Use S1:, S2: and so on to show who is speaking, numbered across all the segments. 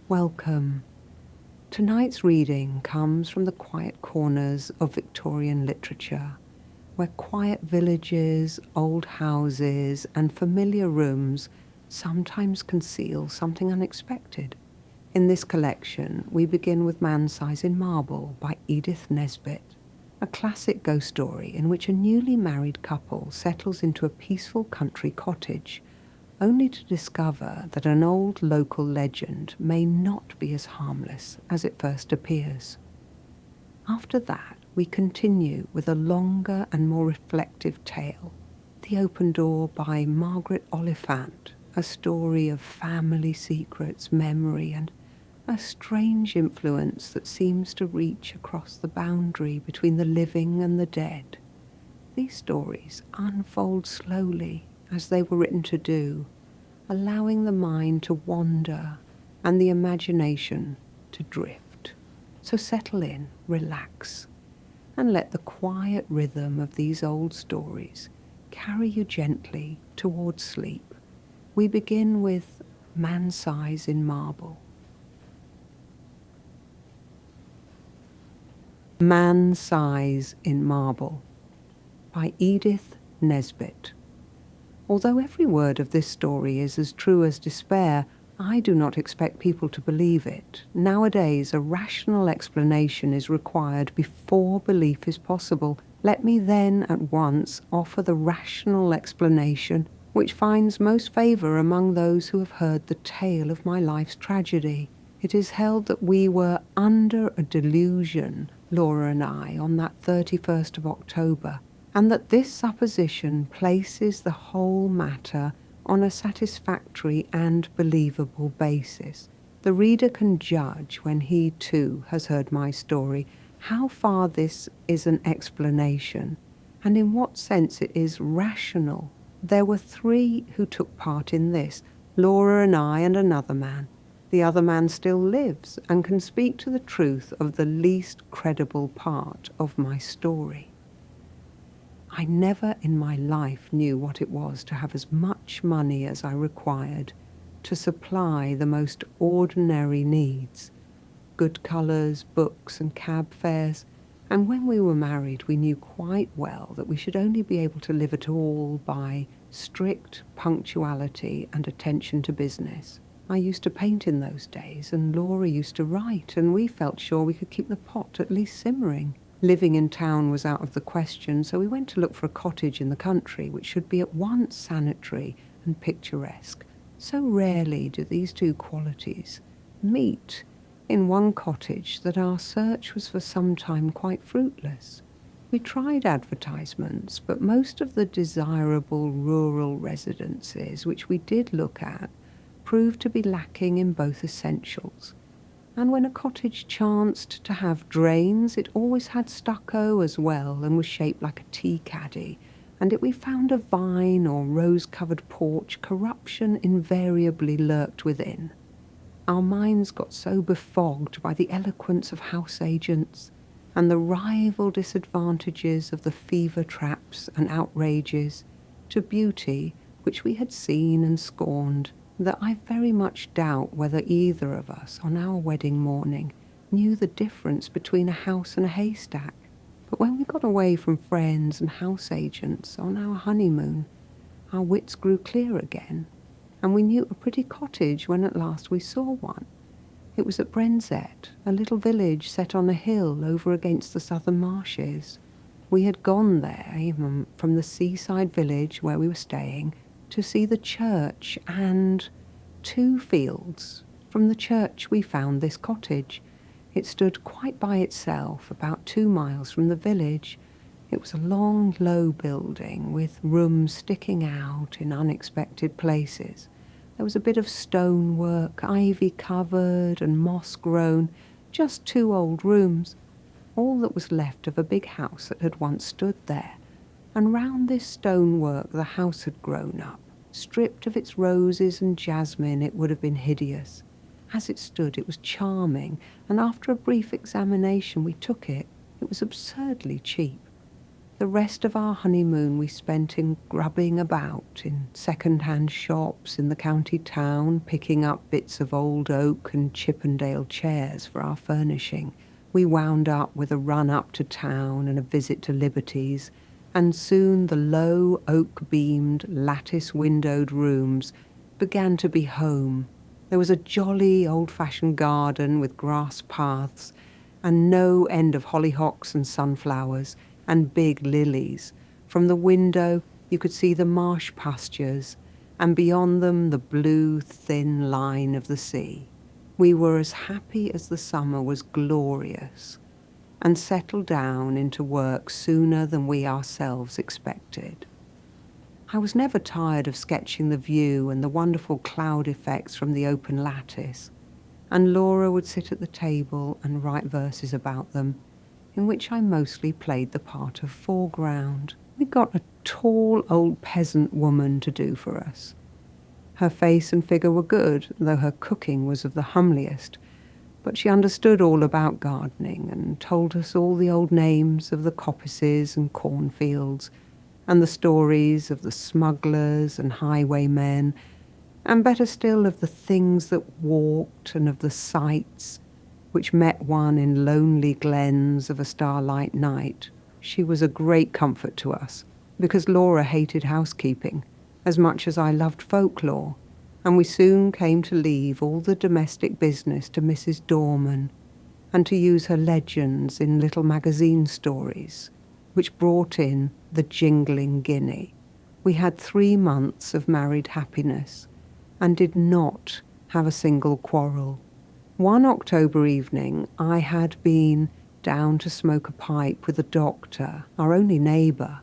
S1: Welcome. Tonight's reading comes from the quiet corners of Victorian literature, where quiet villages, old houses, and familiar rooms sometimes conceal something unexpected. In this collection, we begin with Man's Size in Marble by Edith Nesbit, a classic ghost story in which a newly married couple settles into a peaceful country cottage, only to discover that an old local legend may not be as harmless as it first appears. After that, we continue with a longer and more reflective tale, The Open Door by Margaret Oliphant, a story of family secrets, memory, and a strange influence that seems to reach across the boundary between the living and the dead. These stories unfold slowly, as they were written to do, allowing the mind to wander and the imagination to drift. So settle in, relax, and let the quiet rhythm of these old stories carry you gently towards sleep. We begin with Man's Size in Marble. Man's Size in Marble by Edith Nesbit. Although every word of this story is as true as despair, I do not expect people to believe it. Nowadays, a rational explanation is required before belief is possible. Let me then at once offer the rational explanation which finds most favour among those who have heard the tale of my life's tragedy. It is held that we were under a delusion, Laura and I, on that 31st of October, and that this supposition places the whole matter on a satisfactory and believable basis. The reader can judge, when he too has heard my story, how far this is an explanation, and in what sense it is rational. There were three who took part in this, Laura and I and another man. The other man still lives and can speak to the truth of the least credible part of my story. I never in my life knew what it was to have as much money as I required to supply the most ordinary needs, good colours, books and cab fares, and when we were married we knew quite well that we should only be able to live at all by strict punctuality and attention to business. I used to paint in those days, and Laura used to write, and we felt sure we could keep the pot at least simmering. Living in town was out of the question, so we went to look for a cottage in the country which should be at once sanitary and picturesque. So rarely do these two qualities meet in one cottage that our search was for some time quite fruitless. We tried advertisements, but most of the desirable rural residences which we did look at proved to be lacking in both essentials. And when a cottage chanced to have drains, it always had stucco as well and was shaped like a tea caddy, and if we found a vine or rose-covered porch, corruption invariably lurked within. Our minds got so befogged by the eloquence of house agents and the rival disadvantages of the fever traps and outrages to beauty which we had seen and scorned, that I very much doubt whether either of us on our wedding morning knew the difference between a house and a haystack. But when we got away from friends and house agents on our honeymoon, our wits grew clear again, and we knew a pretty cottage when at last we saw one. It was at Brenzett, a little village set on a hill over against the southern marshes. We had gone there even from the seaside village where we were staying to see the church and 2 fields. From the church we found this cottage. It stood quite by itself, about 2 miles from the village. It was a long, low building with rooms sticking out in unexpected places. There was a bit of stonework, ivy-covered and moss-grown, just 2 old rooms, all that was left of a big house that had once stood there. And round this stonework the house had grown up. Stripped of its roses and jasmine, it would have been hideous. As it stood, it was charming, and after a brief examination we took it. It was absurdly cheap. The rest of our honeymoon we spent in grubbing about in second-hand shops in the county town, picking up bits of old oak and Chippendale chairs for our furnishing. We wound up with a run up to town and a visit to Liberty's, and soon the low oak-beamed, lattice-windowed rooms began to be home. There was a jolly old-fashioned garden with grass paths and no end of hollyhocks and sunflowers and big lilies. From the window you could see the marsh pastures, and beyond them the blue, thin line of the sea. We were as happy as the summer was glorious, and settled down into work sooner than we ourselves expected. I was never tired of sketching the view and the wonderful cloud effects from the open lattice, and Laura would sit at the table and write verses about them, in which I mostly played the part of foreground. We got a tall old peasant woman to do for us. Her face and figure were good, though her cooking was of the humbliest, but she understood all about gardening and told us all the old names of the coppices and cornfields, and the stories of the smugglers and highwaymen, and better still of the things that walked and of the sights which met one in lonely glens of a starlight night. She was a great comfort to us, because Laura hated housekeeping as much as I loved folklore, and we soon came to leave all the domestic business to Mrs. Dorman, and to use her legends in little magazine stories, which brought in the jingling guinea. We had 3 months of married happiness, and did not have a single quarrel. One October evening I had been down to smoke a pipe with the doctor, our only neighbour,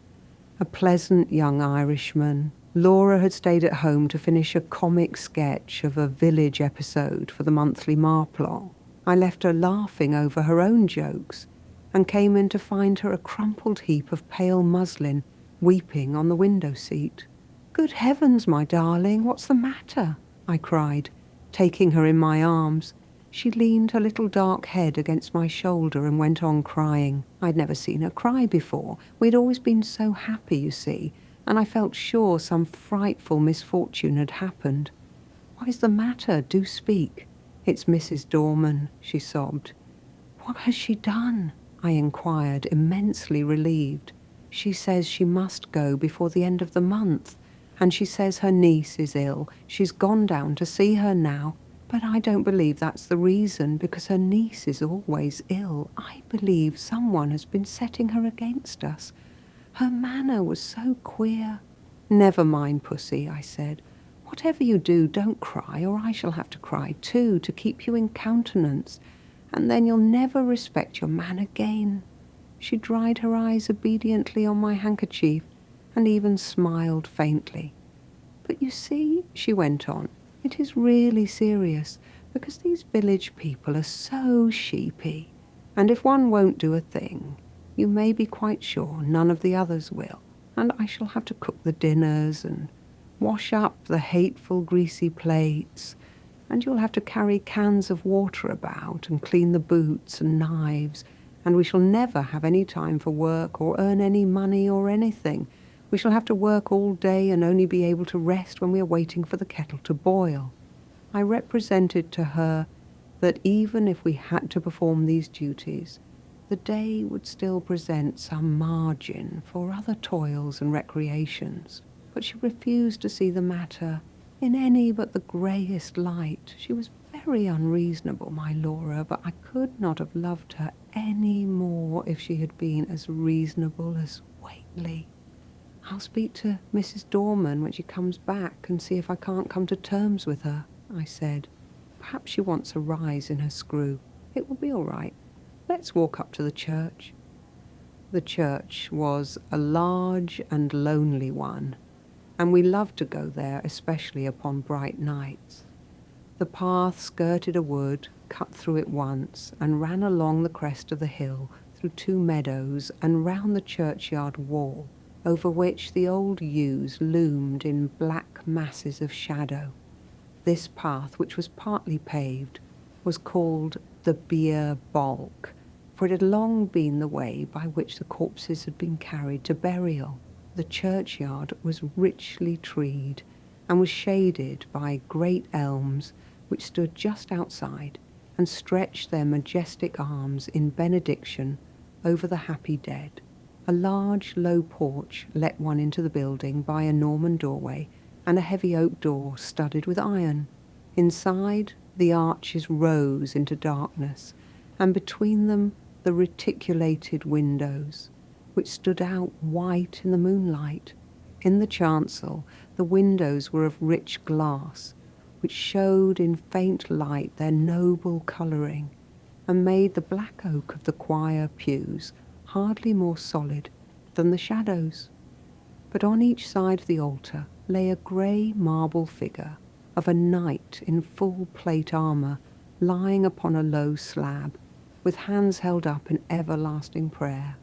S1: a pleasant young Irishman. Laura had stayed at home to finish a comic sketch of a village episode for the monthly Marplot. I left her laughing over her own jokes, and came in to find her a crumpled heap of pale muslin, weeping on the window seat. "Good heavens, my darling, what's the matter?" I cried, taking her in my arms. She leaned her little dark head against my shoulder and went on crying. I'd never seen her cry before. We'd always been so happy, you see, and I felt sure some frightful misfortune had happened. "What is the matter? Do speak." "It's Mrs. Dorman," she sobbed. "What has she done?" I inquired, immensely relieved. "She says she must go before the end of the month, and she says her niece is ill. She's gone down to see her now. But I don't believe that's the reason, because her niece is always ill. I believe someone has been setting her against us. Her manner was so queer." "Never mind, Pussy," I said. "Whatever you do, don't cry, or I shall have to cry too, to keep you in countenance, and then you'll never respect your man again." She dried her eyes obediently on my handkerchief, and even smiled faintly. "But you see," she went on, "it is really serious, because these village people are so sheepy, and if one won't do a thing, you may be quite sure none of the others will, and I shall have to cook the dinners and wash up the hateful greasy plates, and you'll have to carry cans of water about and clean the boots and knives, and we shall never have any time for work or earn any money or anything. We shall have to work all day and only be able to rest when we are waiting for the kettle to boil." I represented to her that even if we had to perform these duties, the day would still present some margin for other toils and recreations. But she refused to see the matter in any but the greyest light. She was very unreasonable, my Laura, but I could not have loved her any more if she had been as reasonable as Whately. "I'll speak to Mrs. Dorman when she comes back and see if I can't come to terms with her," I said. "Perhaps she wants a rise in her screw. It will be all right. Let's walk up to the church." The church was a large and lonely one, and we loved to go there, especially upon bright nights. The path skirted a wood, cut through it once, and ran along the crest of the hill, through 2 meadows, and round the churchyard wall, over which the old yews loomed in black masses of shadow. This path, which was partly paved, was called the Beer Balk, for it had long been the way by which the corpses had been carried to burial. The churchyard was richly treed, and was shaded by great elms which stood just outside and stretched their majestic arms in benediction over the happy dead. A large low porch let one into the building by a Norman doorway and a heavy oak door studded with iron. Inside, the arches rose into darkness, and between them the reticulated windows, which stood out white in the moonlight. In the chancel, the windows were of rich glass, which showed in faint light their noble colouring, and made the black oak of the choir pews hardly more solid than the shadows. But on each side of the altar lay a grey marble figure of a knight in full plate armour, lying upon a low slab, with hands held up in everlasting prayer.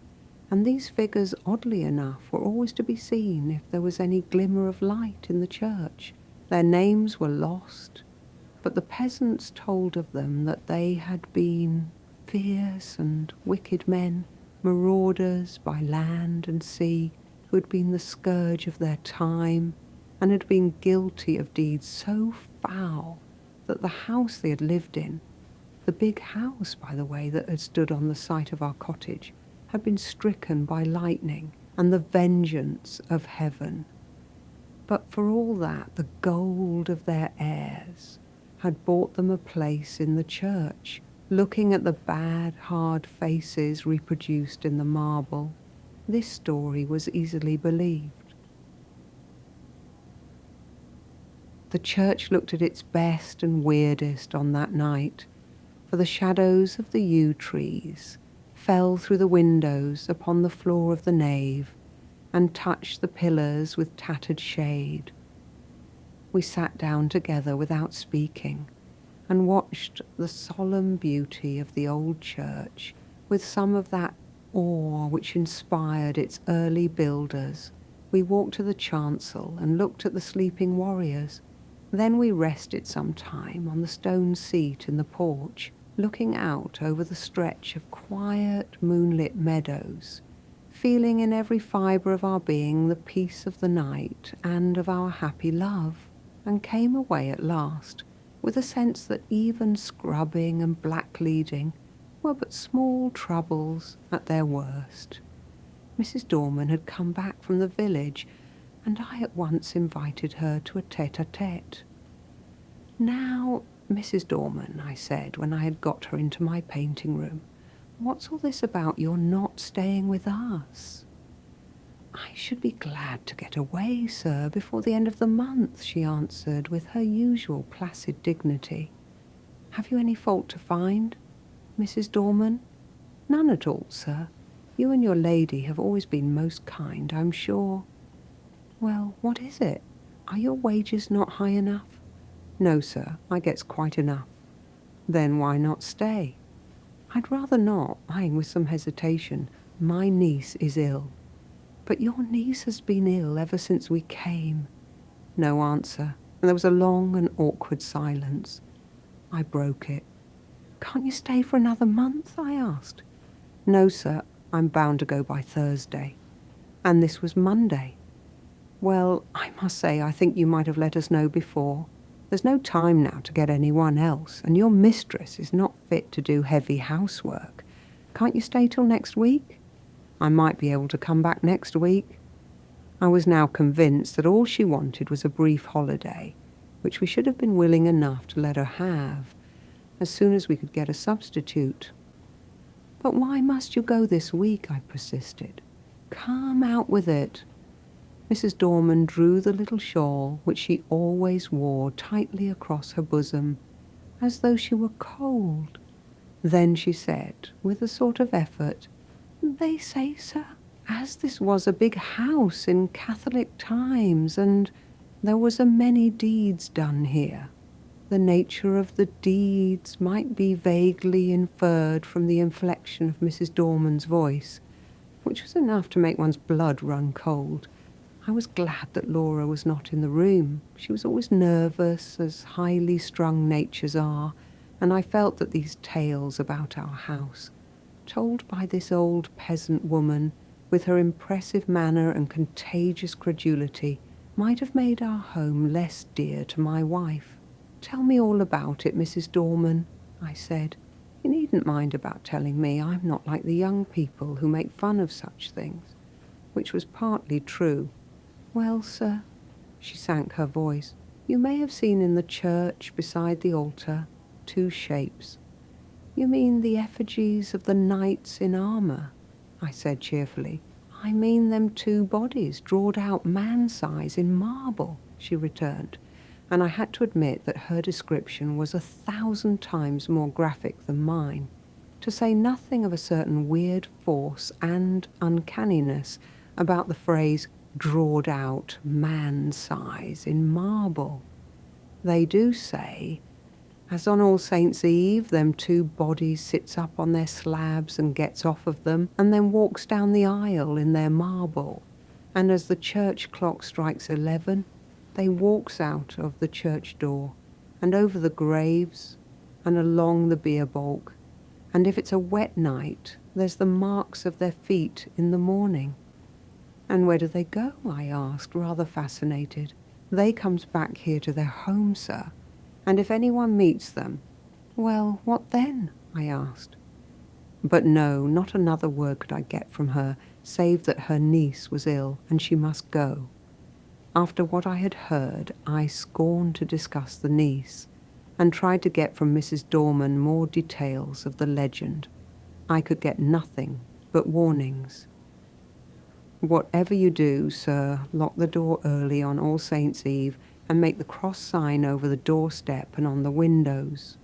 S1: And these figures, oddly enough, were always to be seen if there was any glimmer of light in the church. Their names were lost, but the peasants told of them that they had been fierce and wicked men, marauders by land and sea, who had been the scourge of their time, and had been guilty of deeds so foul that the house they had lived in, the big house, by the way, that had stood on the site of our cottage, had been stricken by lightning and the vengeance of heaven. But for all that, the gold of their heirs had bought them a place in the church, looking at the bad, hard faces reproduced in the marble. This story was easily believed. The church looked at its best and weirdest on that night, for the shadows of the yew trees fell through the windows upon the floor of the nave and touched the pillars with tattered shade. We sat down together without speaking and watched the solemn beauty of the old church with some of that awe which inspired its early builders. We walked to the chancel and looked at the sleeping warriors. Then we rested some time on the stone seat in the porch, looking out over the stretch of quiet, moonlit meadows, feeling in every fibre of our being the peace of the night and of our happy love, and came away at last with a sense that even scrubbing and black-leading were but small troubles at their worst. Mrs. Dorman had come back from the village, and I at once invited her to a tete-a-tete. "Now, Mrs. Dorman," I said, when I had got her into my painting room, "what's all this about your not staying with us?" "I should be glad to get away, sir, before the end of the month," she answered with her usual placid dignity. "Have you any fault to find, Mrs. Dorman?" "None at all, sir. You and your lady have always been most kind, I'm sure." "Well, what is it? Are your wages not high enough?" "No, sir, I gets quite enough." "Then why not stay?" "I'd rather not," eyeing with some hesitation. "My niece is ill." "But your niece has been ill ever since we came." No answer, and there was a long and awkward silence. I broke it. "Can't you stay for another month?" I asked. "No, sir, I'm bound to go by Thursday." And this was Monday. "Well, I must say I think you might have let us know before. There's no time now to get anyone else, and your mistress is not fit to do heavy housework. Can't you stay till next week?" "I might be able to come back next week." I was now convinced that all she wanted was a brief holiday, which we should have been willing enough to let her have, as soon as we could get a substitute. "But why must you go this week?" I persisted. "Come, out with it." Mrs. Dorman drew the little shawl which she always wore tightly across her bosom, as though she were cold. Then she said, with a sort of effort, "They say, sir, as this was a big house in Catholic times, and there was a many deeds done here." The nature of the deeds might be vaguely inferred from the inflection of Mrs. Dorman's voice, which was enough to make one's blood run cold. I was glad that Laura was not in the room. She was always nervous, as highly strung natures are, and I felt that these tales about our house told by this old peasant woman, with her impressive manner and contagious credulity, might have made our home less dear to my wife. "Tell me all about it, Mrs. Dorman," I said. "You needn't mind about telling me. I'm not like the young people who make fun of such things," which was partly true. "Well, sir," she sank her voice, "you may have seen in the church beside the altar 2 shapes." "You mean the effigies of the knights in armour?" I said cheerfully. "I mean them 2 bodies drawed out man-size in marble," she returned, and I had to admit that her description was 1,000 times more graphic than mine, to say nothing of a certain weird force and uncanniness about the phrase "drawed out man-size in marble." "They do say, as on All Saints' Eve, them 2 bodies sits up on their slabs and gets off of them, and then walks down the aisle in their marble, and as the church clock strikes 11, they walks out of the church door, and over the graves, and along the bier balk, and if it's a wet night, there's the marks of their feet in the morning." "And where do they go?" I asked, rather fascinated. "They comes back here to their home, sir, and if anyone meets them—" "Well, what then?" I asked. But no, not another word could I get from her, save that her niece was ill, and she must go. After what I had heard, I scorned to discuss the niece, and tried to get from Mrs. Dorman more details of the legend. I could get nothing but warnings. "Whatever you do, sir, lock the door early on All Saints' Eve, and make the cross sign over the doorstep and on the windows."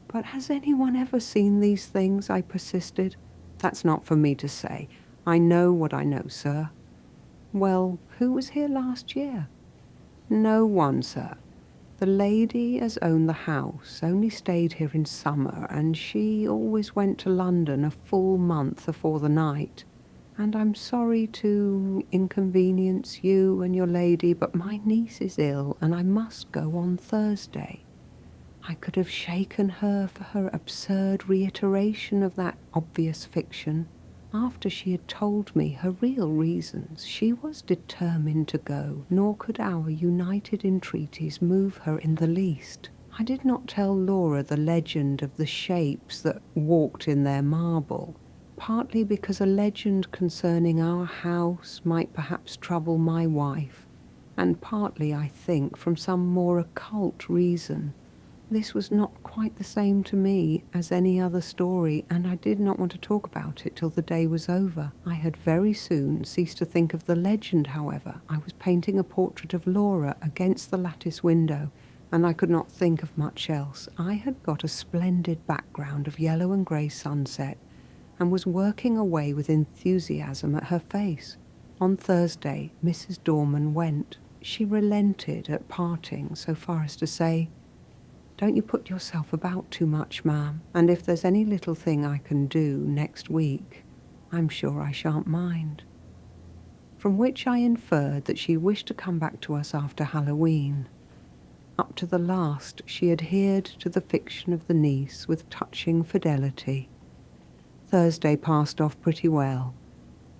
S1: "But has anyone ever seen these things?" I persisted. "That's not for me to say. I know what I know, sir." "Well, who was here last year?" "No one, sir. The lady as owned the house only stayed here in summer, and she always went to London a full month afore the night. And I'm sorry to inconvenience you and your lady, but my niece is ill, and I must go on Thursday." I could have shaken her for her absurd reiteration of that obvious fiction. After she had told me her real reasons, she was determined to go, nor could our united entreaties move her in the least. I did not tell Laura the legend of the shapes that walked in their marble, partly because a legend concerning our house might perhaps trouble my wife, and partly, I think, from some more occult reason. This was not quite the same to me as any other story, and I did not want to talk about it till the day was over. I had very soon ceased to think of the legend, however. I was painting a portrait of Laura against the lattice window, and I could not think of much else. I had got a splendid background of yellow and grey sunset, and was working away with enthusiasm at her face. On Thursday, Mrs. Dorman went. She relented at parting so far as to say, "Don't you put yourself about too much, ma'am, and if there's any little thing I can do next week, I'm sure I shan't mind." From which I inferred that she wished to come back to us after Halloween. Up to the last, she adhered to the fiction of the niece with touching fidelity. Thursday passed off pretty well.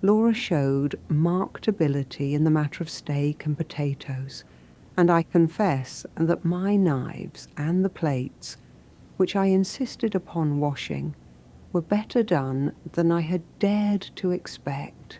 S1: Laura showed marked ability in the matter of steak and potatoes, and I confess that my knives and the plates, which I insisted upon washing, were better done than I had dared to expect.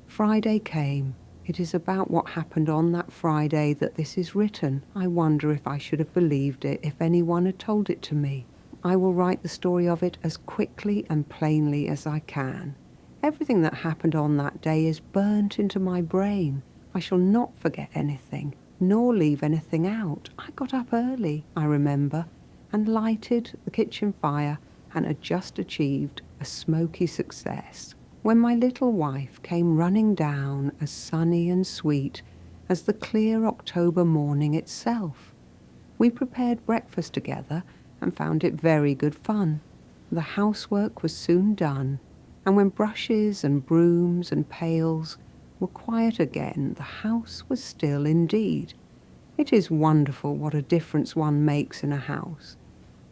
S1: Friday came. It is about what happened on that Friday that this is written. I wonder if I should have believed it if anyone had told it to me. I will write the story of it as quickly and plainly as I can. Everything that happened on that day is burnt into my brain. I shall not forget anything, nor leave anything out. I got up early, I remember, and lighted the kitchen fire, and had just achieved a smoky success, when my little wife came running down as sunny and sweet as the clear October morning itself. We prepared breakfast together, and found it very good fun. The housework was soon done, and when brushes and brooms and pails were quiet again, the house was still indeed. It is wonderful what a difference one makes in a house.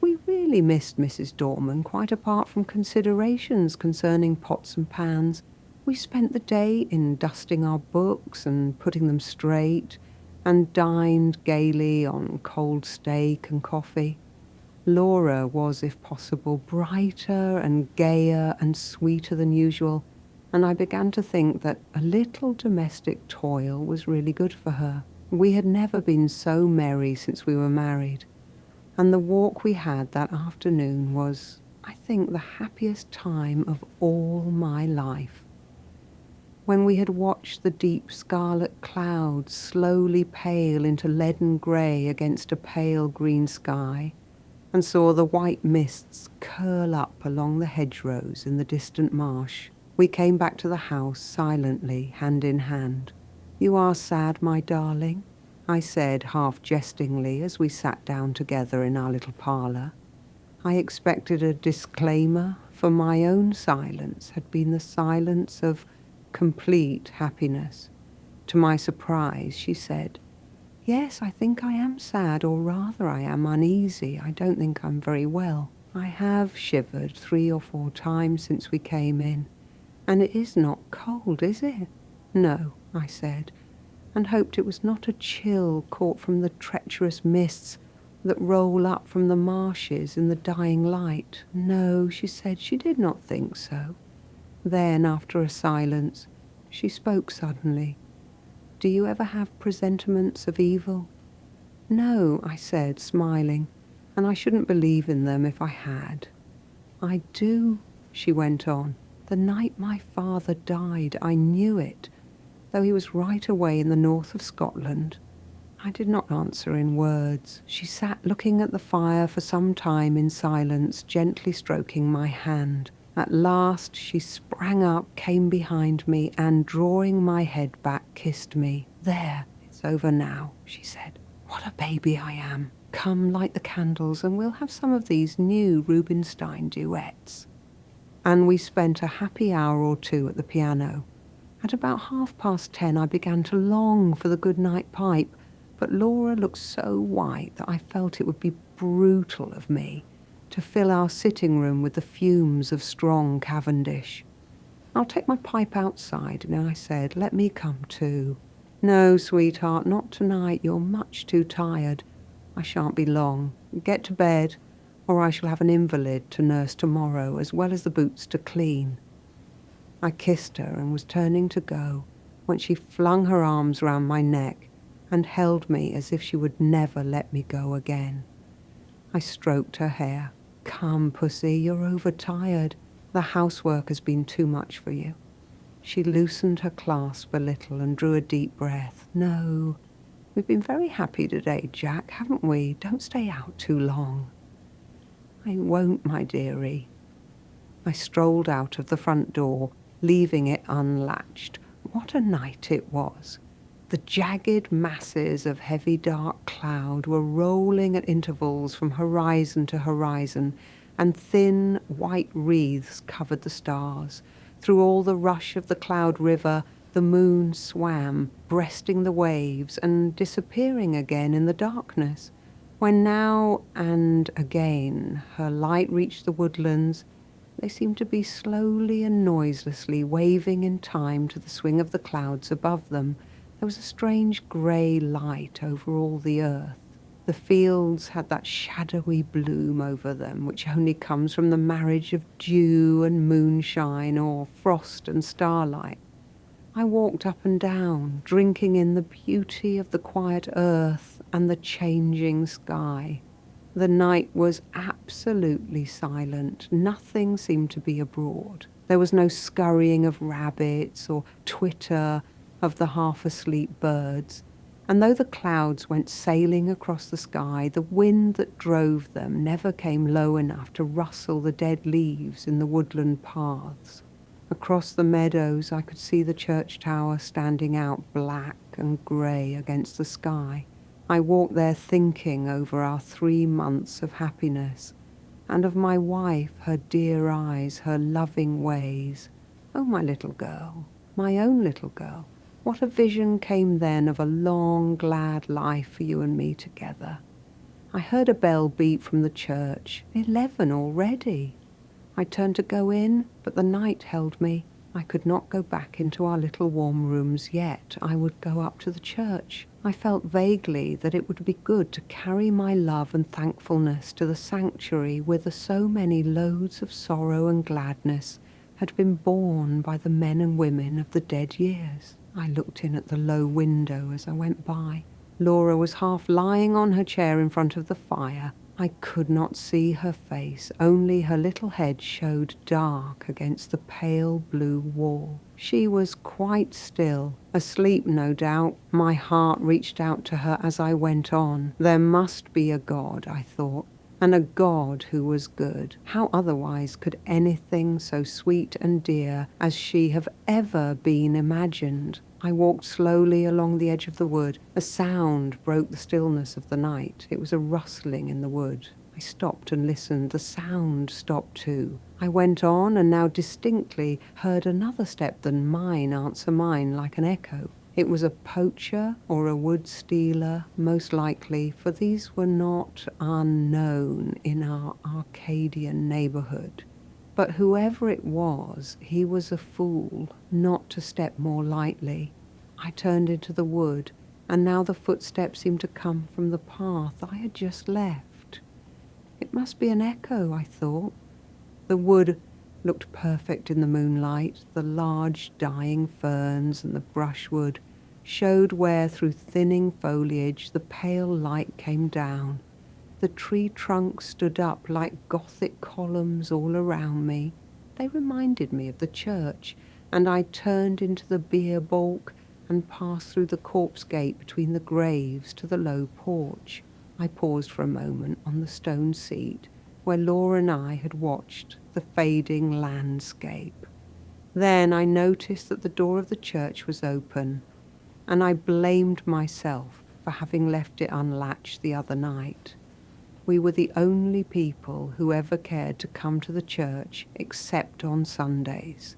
S1: We really missed Mrs. Dorman, quite apart from considerations concerning pots and pans. We spent the day in dusting our books and putting them straight, and dined gaily on cold steak and coffee. Laura was, if possible, brighter and gayer and sweeter than usual, and I began to think that a little domestic toil was really good for her. We had never been so merry since we were married, and the walk we had that afternoon was, I think, the happiest time of all my life. When we had watched the deep scarlet clouds slowly pale into leaden grey against a pale green sky, and saw the white mists curl up along the hedgerows in the distant marsh, we came back to the house silently, hand in hand. "You are sad, my darling?" I said half jestingly as we sat down together in our little parlour. I expected a disclaimer, for my own silence had been the silence of complete happiness. To my surprise, she said, "Yes, I think I am sad, or rather I am uneasy. I don't think I'm very well. I have shivered 3 or 4 times since we came in. And it is not cold, is it?" "No," I said, and hoped it was not a chill caught from the treacherous mists that roll up from the marshes in the dying light. No, she said she did not think so. Then, after a silence, she spoke suddenly. "Do you ever have presentiments of evil?" "No," I said, smiling, "and I shouldn't believe in them if I had." "I do," she went on. "The night my father died, I knew it, though he was right away in the north of Scotland." I did not answer in words. She sat looking at the fire for some time in silence, gently stroking my hand. At last she sprang up, came behind me, and, drawing my head back, kissed me. "There, it's over now," she said. "What a baby I am. Come, light the candles, and we'll have some of these new Rubinstein duets." And we spent a happy hour or two at the piano. At about 10:30 I began to long for the good-night pipe, but Laura looked so white that I felt it would be brutal of me to fill our sitting room with the fumes of strong Cavendish. "I'll take my pipe outside," and I said, "Let me come too." "No, sweetheart, not tonight. You're much too tired. I shan't be long. Get to bed, or I shall have an invalid to nurse tomorrow, as well as the boots to clean." I kissed her and was turning to go, when she flung her arms round my neck and held me as if she would never let me go again. I stroked her hair. "Come, pussy, you're overtired. The housework has been too much for you." She loosened her clasp a little and drew a deep breath. "No, we've been very happy today, Jack, haven't we? Don't stay out too long." "I won't, my dearie." I strolled out of the front door, leaving it unlatched. What a night it was! The jagged masses of heavy dark cloud were rolling at intervals from horizon to horizon, and thin white wreaths covered the stars. Through all the rush of the cloud river, the moon swam, breasting the waves and disappearing again in the darkness. When now and again her light reached the woodlands, they seemed to be slowly and noiselessly waving in time to the swing of the clouds above them. There was a strange grey light over all the earth. The fields had that shadowy bloom over them which only comes from the marriage of dew and moonshine, or frost and starlight. I walked up and down, drinking in the beauty of the quiet earth and the changing sky. The night was absolutely silent. Nothing seemed to be abroad. There was no scurrying of rabbits or twitter of the half-asleep birds, and though the clouds went sailing across the sky, the wind that drove them never came low enough to rustle the dead leaves in the woodland paths. Across the meadows I could see the church tower standing out black and grey against the sky. I walked there thinking over our 3 months of happiness, and of my wife, her dear eyes, her loving ways. Oh, my little girl, my own little girl. What a vision came then of a long, glad life for you and me together. I heard a bell beep from the church. 11 already. I turned to go in, but the night held me. I could not go back into our little warm rooms yet. I would go up to the church. I felt vaguely that it would be good to carry my love and thankfulness to the sanctuary whither so many loads of sorrow and gladness had been borne by the men and women of the dead years. I looked in at the low window as I went by. Laura was half lying on her chair in front of the fire. I could not see her face, only her little head showed dark against the pale blue wall. She was quite still, asleep no doubt. My heart reached out to her as I went on. There must be a God, I thought, and a God who was good. How otherwise could anything so sweet and dear as she have ever been imagined? I walked slowly along the edge of the wood. A sound broke the stillness of the night. It was a rustling in the wood. I stopped and listened. The sound stopped too. I went on and now distinctly heard another step than mine answer mine like an echo. It was a poacher or a wood stealer, most likely, for these were not unknown in our Arcadian neighbourhood. But whoever it was, he was a fool not to step more lightly. I turned into the wood, and now the footsteps seemed to come from the path I had just left. It must be an echo, I thought. The wood looked perfect in the moonlight. The large dying ferns and the brushwood showed where through thinning foliage the pale light came down. The tree trunks stood up like Gothic columns all around me. They reminded me of the church, and I turned into the bier balk and passed through the corpse gate between the graves to the low porch. I paused for a moment on the stone seat where Laura and I had watched the fading landscape. Then I noticed that the door of the church was open, and I blamed myself for having left it unlatched the other night. We were the only people who ever cared to come to the church except on Sundays,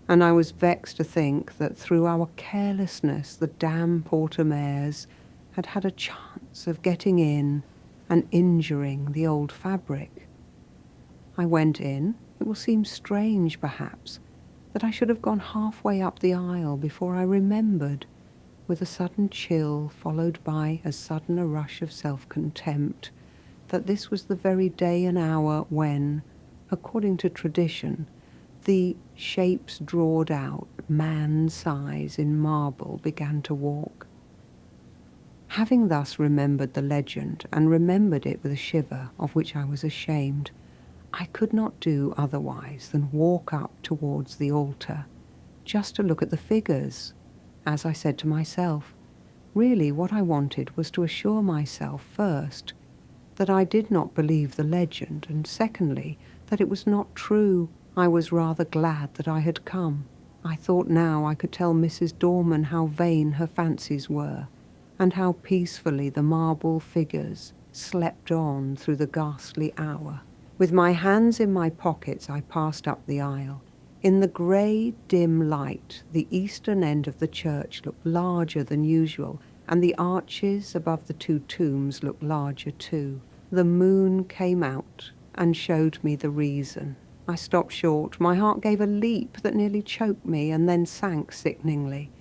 S1: and I was vexed to think that through our carelessness the damn porte-mares had had a chance of getting in and injuring the old fabric. I went in. It will seem strange, perhaps, that I should have gone halfway up the aisle before I remembered, with a sudden chill followed by as sudden a rush of self-contempt, that this was the very day and hour when, according to tradition, the shapes drawed out, man-size in marble, began to walk. Having thus remembered the legend, and remembered it with a shiver of which I was ashamed, I could not do otherwise than walk up towards the altar, just to look at the figures. As I said to myself, really what I wanted was to assure myself, first, that I did not believe the legend, and secondly, that it was not true. I was rather glad that I had come. I thought now I could tell Mrs. Dorman how vain her fancies were, and how peacefully the marble figures slept on through the ghastly hour. With my hands in my pockets, I passed up the aisle. In the grey, dim light, the eastern end of the church looked larger than usual, and the arches above the two tombs looked larger too. The moon came out and showed me the reason. I stopped short. My heart gave a leap that nearly choked me and then sank sickeningly.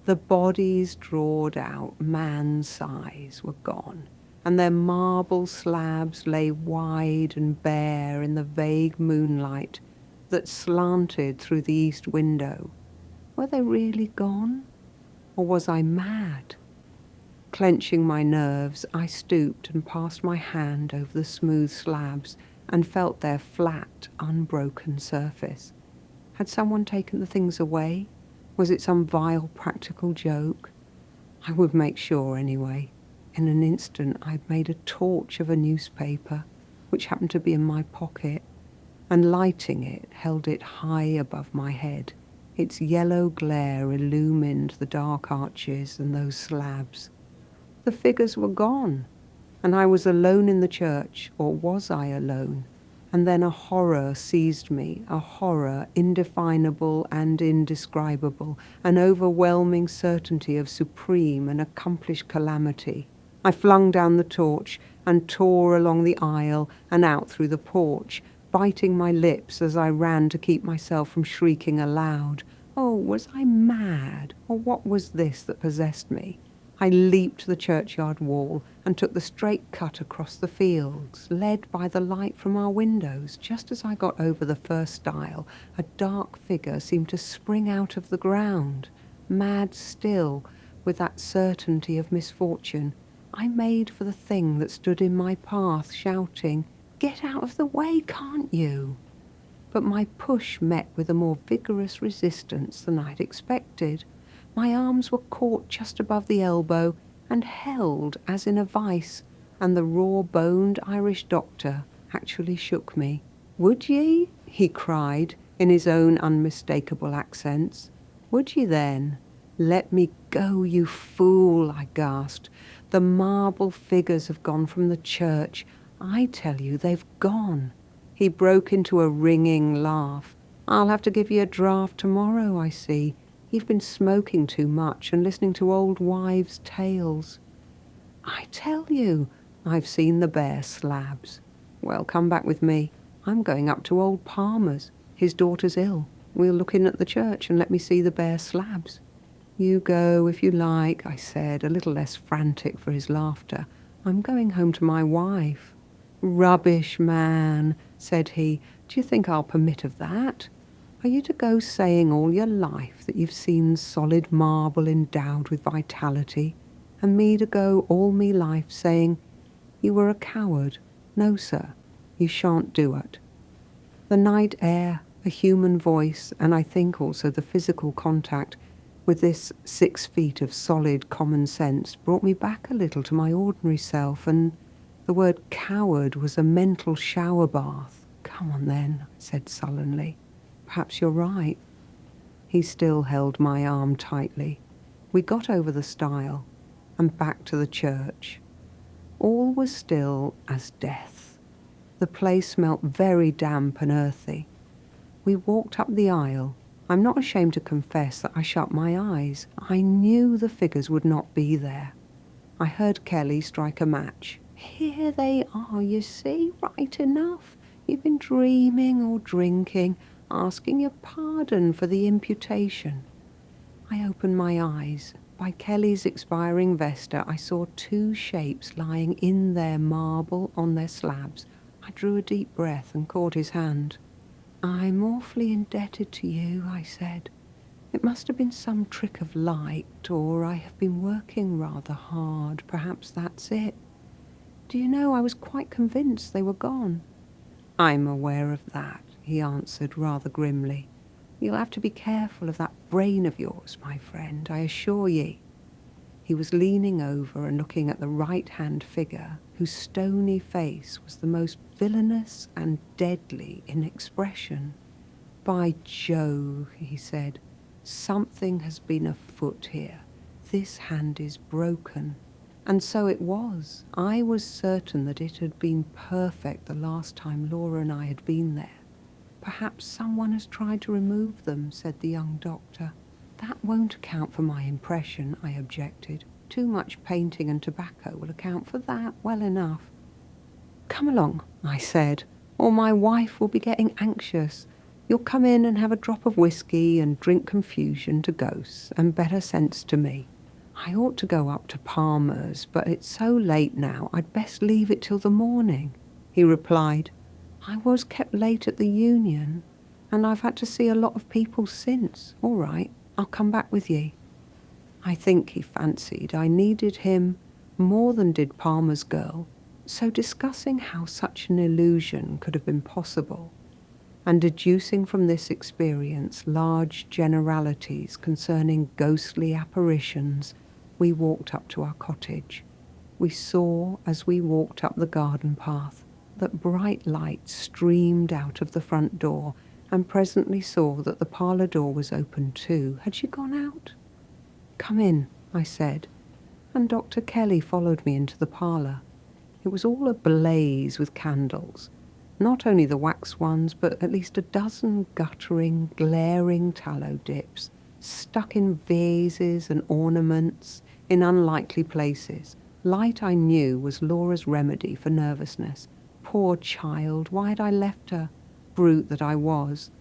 S1: The bodies drawed out, man-size, were gone, and their marble slabs lay wide and bare in the vague moonlight that slanted through the east window. Were they really gone? Or was I mad? Clenching my nerves, I stooped and passed my hand over the smooth slabs and felt their flat, unbroken surface. Had someone taken the things away? Was it some vile practical joke? I would make sure anyway. In an instant I had made a torch of a newspaper, which happened to be in my pocket, and lighting it, held it high above my head. Its yellow glare illumined the dark arches and those slabs. The figures were gone, and I was alone in the church, or was I alone? And then a horror seized me, a horror indefinable and indescribable, an overwhelming certainty of supreme and accomplished calamity. I flung down the torch and tore along the aisle and out through the porch, biting my lips as I ran to keep myself from shrieking aloud. Oh, was I mad, or what was this that possessed me? I leaped the churchyard wall and took the straight cut across the fields, led by the light from our windows. Just as I got over the first stile, a dark figure seemed to spring out of the ground. Mad still, with that certainty of misfortune, I made for the thing that stood in my path, shouting, "Get out of the way, can't you?" But my push met with a more vigorous resistance than I'd expected. My arms were caught just above the elbow and held as in a vice, and the raw-boned Irish doctor actually shook me. "Would ye?" he cried in his own unmistakable accents. "Would ye then?" "Let me go, you fool," I gasped. "The marble figures have gone from the church. I tell you, they've gone." He broke into a ringing laugh. "I'll have to give you a draught tomorrow, I see. You've been smoking too much and listening to old wives' tales." "I tell you, I've seen the bare slabs." "Well, come back with me. I'm going up to old Palmer's. His daughter's ill. We'll look in at the church and let me see the bare slabs." "You go if you like," I said, a little less frantic for his laughter. "I'm going home to my wife." "Rubbish, man," said he. "Do you think I'll permit of that? Are you to go saying all your life that you've seen solid marble endowed with vitality, and me to go all me life saying, 'You were a coward'? No, sir, you shan't do it." The night air, a human voice, and I think also the physical contact with this 6 feet of solid common sense brought me back a little to my ordinary self, and the word coward was a mental shower bath. "Come on then," I said sullenly. "Perhaps you're right." He still held my arm tightly. We got over the stile and back to the church. All was still as death. The place smelt very damp and earthy. We walked up the aisle. I'm not ashamed to confess that I shut my eyes. I knew the figures would not be there. I heard Kelly strike a match. "Here they are, you see, right enough. You've been dreaming or drinking, asking your pardon for the imputation." I opened my eyes. By Kelly's expiring vesta, I saw 2 shapes lying in their marble on their slabs. I drew a deep breath and caught his hand. "I'm awfully indebted to you," I said. "It must have been some trick of light, or I have been working rather hard. Perhaps that's it. Do you know, I was quite convinced they were gone." "I'm aware of that," he answered rather grimly. "You'll have to be careful of that brain of yours, my friend, I assure ye." He was leaning over and looking at the right-hand figure, whose stony face was the most villainous and deadly in expression. "By Jove," he said, "something has been afoot here. This hand is broken." And so it was. I was certain that it had been perfect the last time Laura and I had been there. "Perhaps someone has tried to remove them," said the young doctor. "That won't account for my impression," I objected. "Too much painting and tobacco will account for that well enough." "Come along," I said, "or my wife will be getting anxious. You'll come in and have a drop of whiskey and drink confusion to ghosts and better sense to me. I ought to go up to Palmer's, but it's so late now, I'd best leave it till the morning." He replied, "I was kept late at the Union, and I've had to see a lot of people since. All right, I'll come back with ye." I think he fancied I needed him more than did Palmer's girl, so discussing how such an illusion could have been possible, and deducing from this experience large generalities concerning ghostly apparitions, we walked up to our cottage. We saw, as we walked up the garden path, that bright light streamed out of the front door, and presently saw that the parlour door was open too. Had she gone out? "Come in," I said, and Dr. Kelly followed me into the parlour. It was all ablaze with candles, not only the wax ones, but at least a dozen guttering, glaring tallow dips, stuck in vases and ornaments in unlikely places, Light, I knew, was Laura's remedy for nervousness. Poor child, why had I left her? Brute that I was.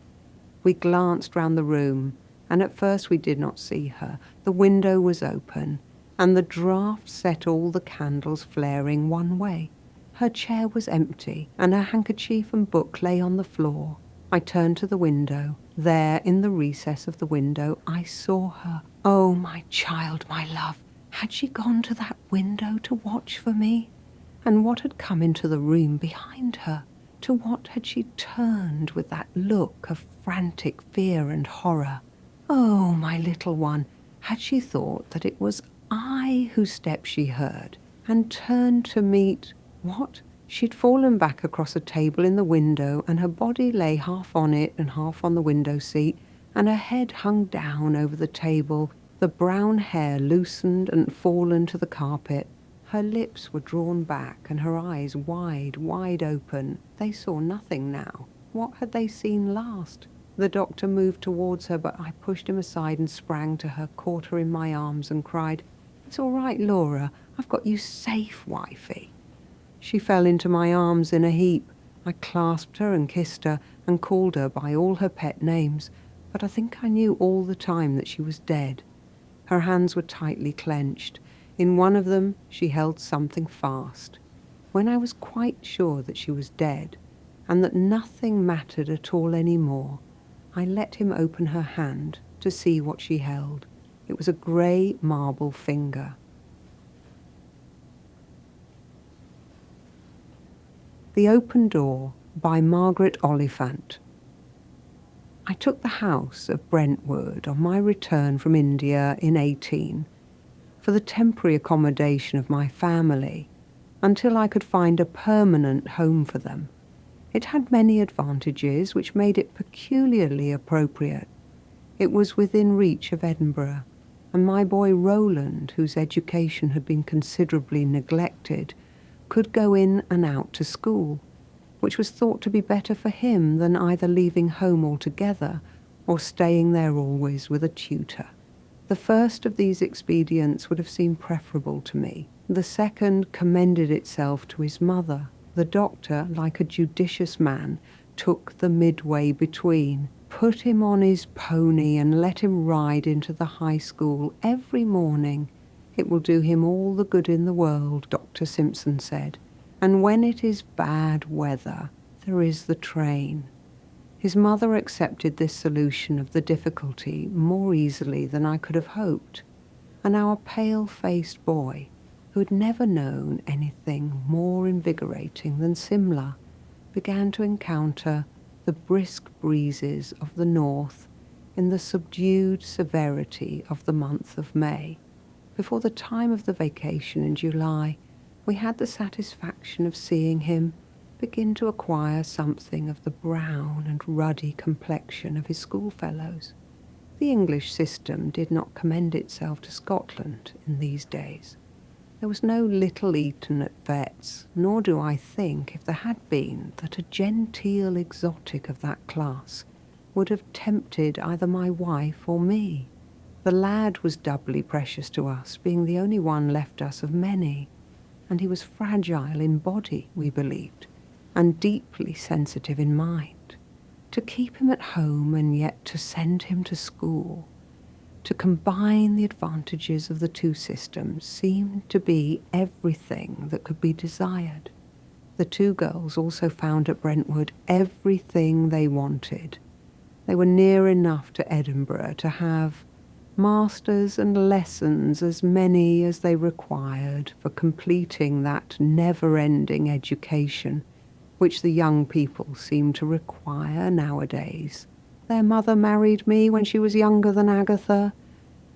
S1: We glanced round the room, and at first we did not see her. The window was open, and the draught set all the candles flaring one way. Her chair was empty, and her handkerchief and book lay on the floor. I turned to the window. There, in the recess of the window, I saw her. Oh, my child, my love, had she gone to that window to watch for me? And what had come into the room behind her? To what had she turned with that look of frantic fear and horror? Oh, my little one, had she thought that it was I whose step she heard, and turned to meet what? She'd fallen back across a table in the window, and her body lay half on it and half on the window seat, and her head hung down over the table, the brown hair loosened and fallen to the carpet. Her lips were drawn back, and her eyes wide, wide open. They saw nothing now. What had they seen last? The doctor moved towards her, but I pushed him aside and sprang to her, caught her in my arms and cried, "It's all right, Laura. I've got you safe, wifey." She fell into my arms in a heap. I clasped her and kissed her and called her by all her pet names, but I think I knew all the time that she was dead. Her hands were tightly clenched. In one of them she held something fast. When I was quite sure that she was dead, and that nothing mattered at all any more, I let him open her hand to see what she held. It was a grey marble finger. The Open Door by Margaret Oliphant. I took the house of Brentwood on my return from India in 18 for the temporary accommodation of my family until I could find a permanent home for them. It had many advantages which made it peculiarly appropriate. It was within reach of Edinburgh, and my boy Roland, whose education had been considerably neglected, could go in and out to school, which was thought to be better for him than either leaving home altogether or staying there always with a tutor. The first of these expedients would have seemed preferable to me. The second commended itself to his mother. The doctor, like a judicious man, took the midway between, put him on his pony and let him ride into the high school every morning. It will do him all the good in the world, Dr. Simpson said. And when it is bad weather, there is the train. His mother accepted this solution of the difficulty more easily than I could have hoped, and our pale-faced boy, who had never known anything more invigorating than Simla, began to encounter the brisk breezes of the north in the subdued severity of the month of May. Before the time of the vacation in July, we had the satisfaction of seeing him begin to acquire something of the brown and ruddy complexion of his schoolfellows. The English system did not commend itself to Scotland in these days. There was no Little Eton at Vet's, nor do I think, if there had been, that a genteel exotic of that class would have tempted either my wife or me. The lad was doubly precious to us, being the only one left us of many, and he was fragile in body, we believed, and deeply sensitive in mind. To keep him at home and yet to send him to school, to combine the advantages of the two systems, seemed to be everything that could be desired. The two girls also found at Brentwood everything they wanted. They were near enough to Edinburgh to have masters and lessons as many as they required for completing that never-ending education which the young people seem to require nowadays. Their mother married me when she was younger than Agatha,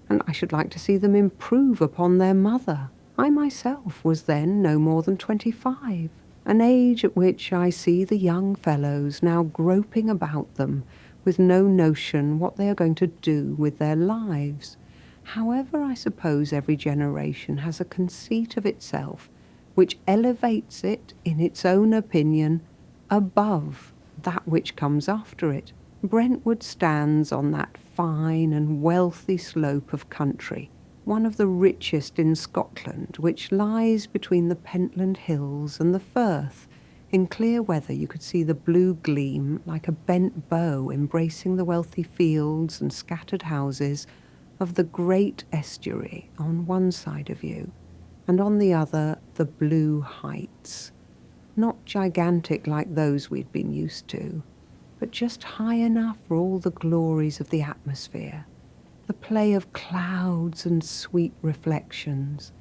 S1: and I should like to see them improve upon their mother. I myself was then no more than 25, an age at which I see the young fellows now groping about them with no notion what they are going to do with their lives. However, I suppose every generation has a conceit of itself which elevates it, in its own opinion, above that which comes after it. Brentwood stands on that fine and wealthy slope of country one of the richest in Scotland, which lies between the Pentland Hills and the Firth. In clear weather you could see the blue gleam like a bent bow embracing the wealthy fields and scattered houses of the great estuary on one side of you, and on the other the blue heights, not gigantic like those we'd been used to, but just high enough for all the glories of the atmosphere, the play of clouds and sweet reflections,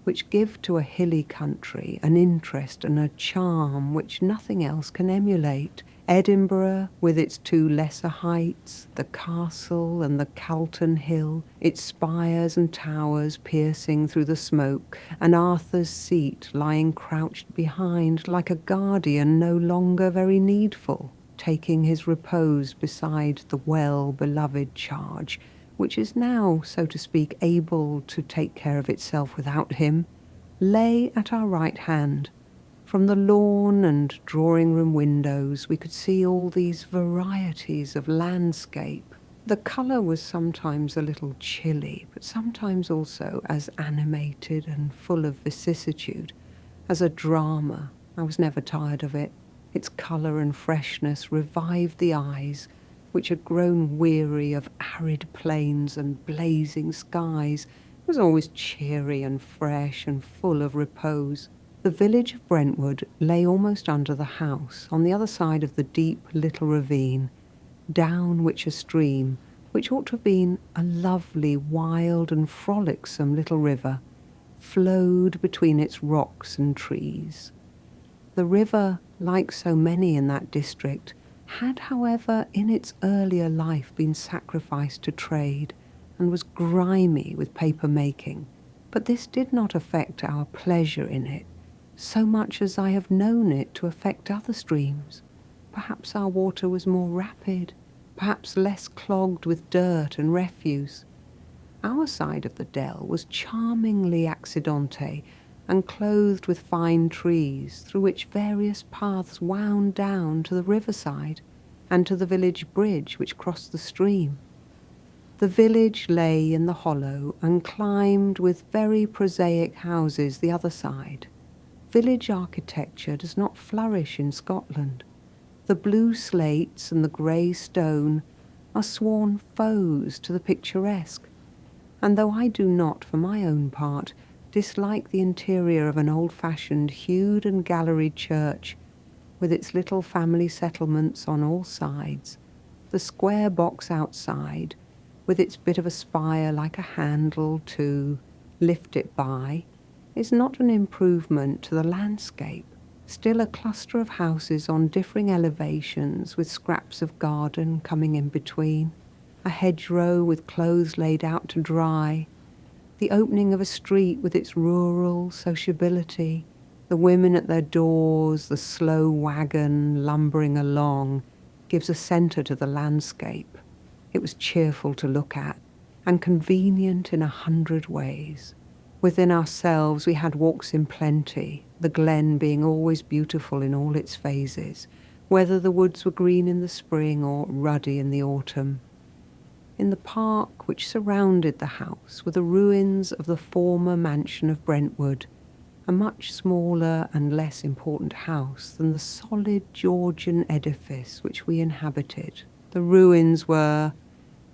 S1: which give to a hilly country an interest and a charm which nothing else can emulate. Edinburgh, with its two lesser heights, the castle and the Calton Hill, its spires and towers piercing through the smoke, and Arthur's Seat lying crouched behind like a guardian no longer very needful, taking his repose beside the well-beloved charge, which is now, so to speak, able to take care of itself without him, lay at our right hand. From the lawn and drawing-room windows we could see all these varieties of landscape. The colour was sometimes a little chilly, but sometimes also as animated and full of vicissitude as a drama. I was never tired of it. Its colour and freshness revived the eyes, which had grown weary of arid plains and blazing skies. It was always cheery and fresh and full of repose. The village of Brentwood lay almost under the house, on the other side of the deep little ravine, down which a stream, which ought to have been a lovely, wild and frolicsome little river, flowed between its rocks and trees. The river, like so many in that district, had, however, in its earlier life been sacrificed to trade, and was grimy with paper making. But this did not affect our pleasure in it, so much as I have known it to affect other streams. Perhaps our water was more rapid, perhaps less clogged with dirt and refuse. Our side of the dell was charmingly accidente and clothed with fine trees, through which various paths wound down to the riverside and to the village bridge which crossed the stream. The village lay in the hollow and climbed with very prosaic houses the other side. Village architecture does not flourish in Scotland. The blue slates and the grey stone are sworn foes to the picturesque, and though I do not, for my own part, dislike the interior of an old-fashioned hewed and galleried church, with its little family settlements on all sides, the square box outside, with its bit of a spire like a handle to lift it by, is not an improvement to the landscape. Still a cluster of houses on differing elevations with scraps of garden coming in between, a hedgerow with clothes laid out to dry, the opening of a street with its rural sociability, the women at their doors, the slow wagon lumbering along, gives a centre to the landscape. It was cheerful to look at, and convenient in 100 ways. Within ourselves we had walks in plenty, the glen being always beautiful in all its phases, whether the woods were green in the spring or ruddy in the autumn. In the park which surrounded the house were the ruins of the former mansion of Brentwood, a much smaller and less important house than the solid Georgian edifice which we inhabited. The ruins were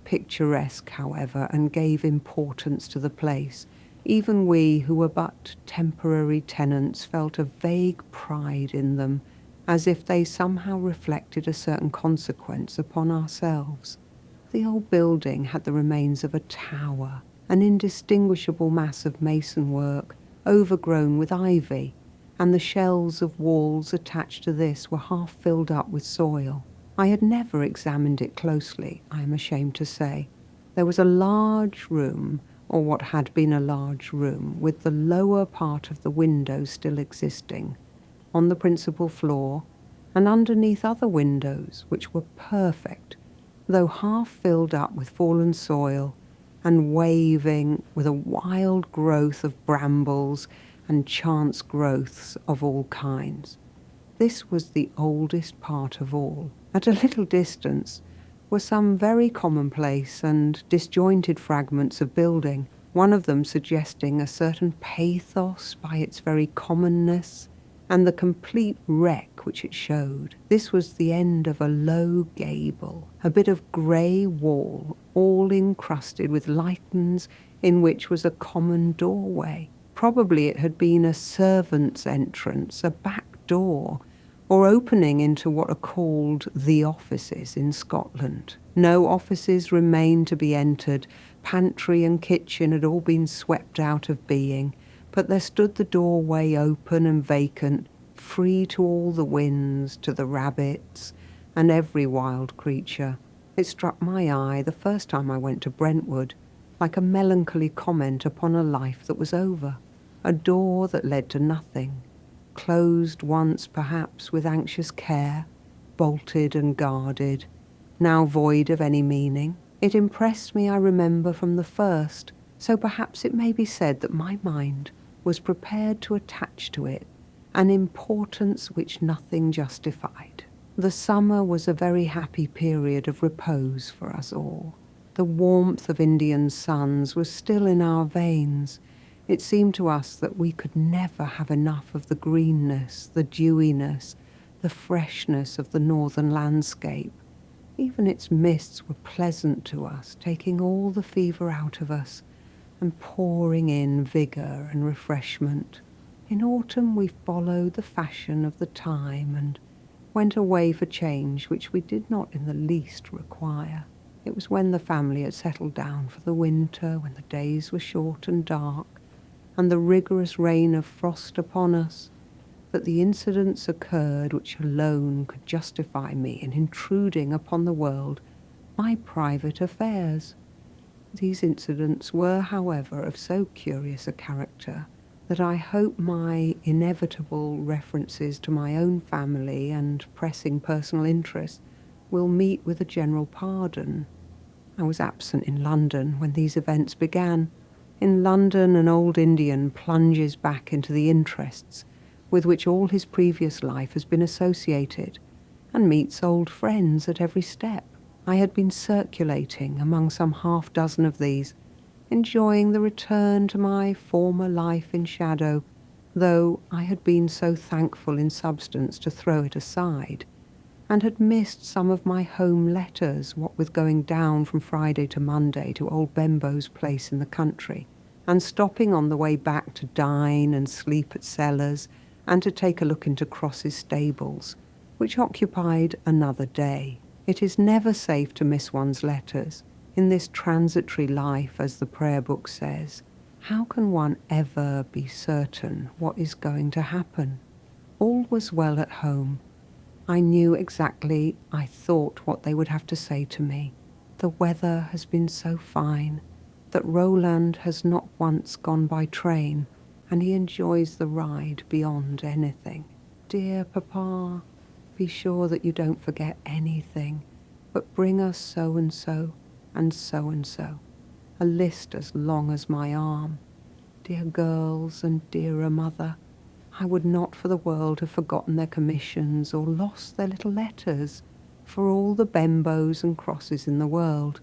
S1: picturesque, however, and gave importance to the place. Even we, who were but temporary tenants, felt a vague pride in them, as if they somehow reflected a certain consequence upon ourselves. The old building had the remains of a tower, an indistinguishable mass of mason work, overgrown with ivy, and the shells of walls attached to this were half filled up with soil. I had never examined it closely, I am ashamed to say. There was a large room, or what had been a large room, with the lower part of the window still existing, on the principal floor, and underneath other windows which were perfect, though half filled up with fallen soil, and waving with a wild growth of brambles and chance growths of all kinds. This was the oldest part of all. At a little distance were some very commonplace and disjointed fragments of building, one of them suggesting a certain pathos by its very commonness, and the complete wreck which it showed. This was the end of a low gable, a bit of grey wall, all encrusted with lichens, in which was a common doorway. Probably it had been a servant's entrance, a back door, or opening into what are called the offices in Scotland. No offices remained to be entered. Pantry and kitchen had all been swept out of being, but there stood the doorway open and vacant, free to all the winds, to the rabbits, and every wild creature. It struck my eye the first time I went to Brentwood, like a melancholy comment upon a life that was over, a door that led to nothing, closed once perhaps with anxious care, bolted and guarded, now void of any meaning. It impressed me, I remember, from the first, so perhaps it may be said that my mind was prepared to attach to it an importance which nothing justified. The summer was a very happy period of repose for us all. The warmth of Indian suns was still in our veins. It seemed to us that we could never have enough of the greenness, the dewiness, the freshness of the northern landscape. Even its mists were pleasant to us, taking all the fever out of us and pouring in vigour and refreshment. In autumn we followed the fashion of the time and went away for change which we did not in the least require. It was when the family had settled down for the winter, when the days were short and dark, and the rigorous rain of frost upon us, that the incidents occurred which alone could justify me in intruding upon the world my private affairs. These incidents were, however, of so curious a character that I hope my inevitable references to my own family and pressing personal interests will meet with a general pardon. I was absent in London when these events began. In London, an old Indian plunges back into the interests with which all his previous life has been associated, and meets old friends at every step. I had been circulating among some half-dozen of these, enjoying the return to my former life in shadow, though I had been so thankful in substance to throw it aside, and had missed some of my home letters, what with going down from Friday to Monday to old Bembo's place in the country, and stopping on the way back to dine and sleep at Sellers, and to take a look into Cross's stables, which occupied another day. It is never safe to miss one's letters. In this transitory life, as the prayer book says, how can one ever be certain what is going to happen? All was well at home. I knew exactly, I thought, what they would have to say to me. The weather has been so fine that Roland has not once gone by train, and he enjoys the ride beyond anything. Dear Papa, be sure that you don't forget anything, but bring us so and so, and so and so, a list as long as my arm. Dear girls and dearer mother, I would not for the world have forgotten their commissions or lost their little letters for all the Bembos and Crosses in the world.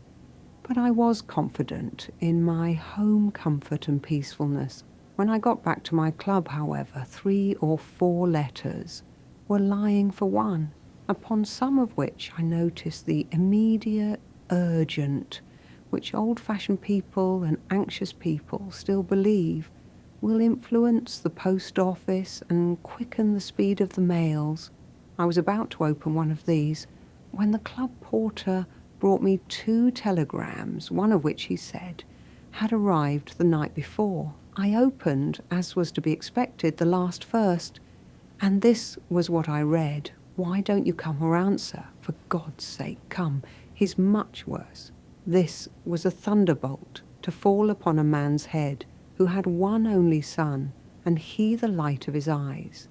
S1: But I was confident in my home comfort and peacefulness. When I got back to my club, however, 3 or 4 letters were lying for one, upon some of which I noticed the immediate urgent, which old-fashioned people and anxious people still believe will influence the post office and quicken the speed of the mails. I was about to open one of these when the club porter brought me 2 telegrams, one of which, he said, had arrived the night before. I opened, as was to be expected, the last first, and this was what I read. Why don't you come or answer? For God's sake, come. He's much worse. This was a thunderbolt to fall upon a man's head who had one only son, and he the light of his eyes.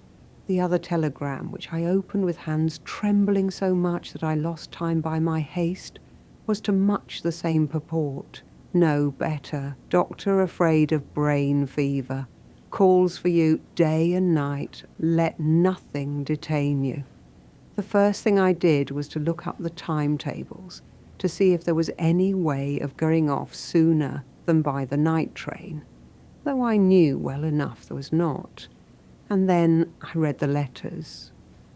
S1: The other telegram, which I opened with hands trembling so much that I lost time by my haste, was to much the same purport. No better. Doctor afraid of brain fever. Calls for you day and night. Let nothing detain you. The first thing I did was to look up the timetables to see if there was any way of going off sooner than by the night train, though I knew well enough there was not. And then I read the letters,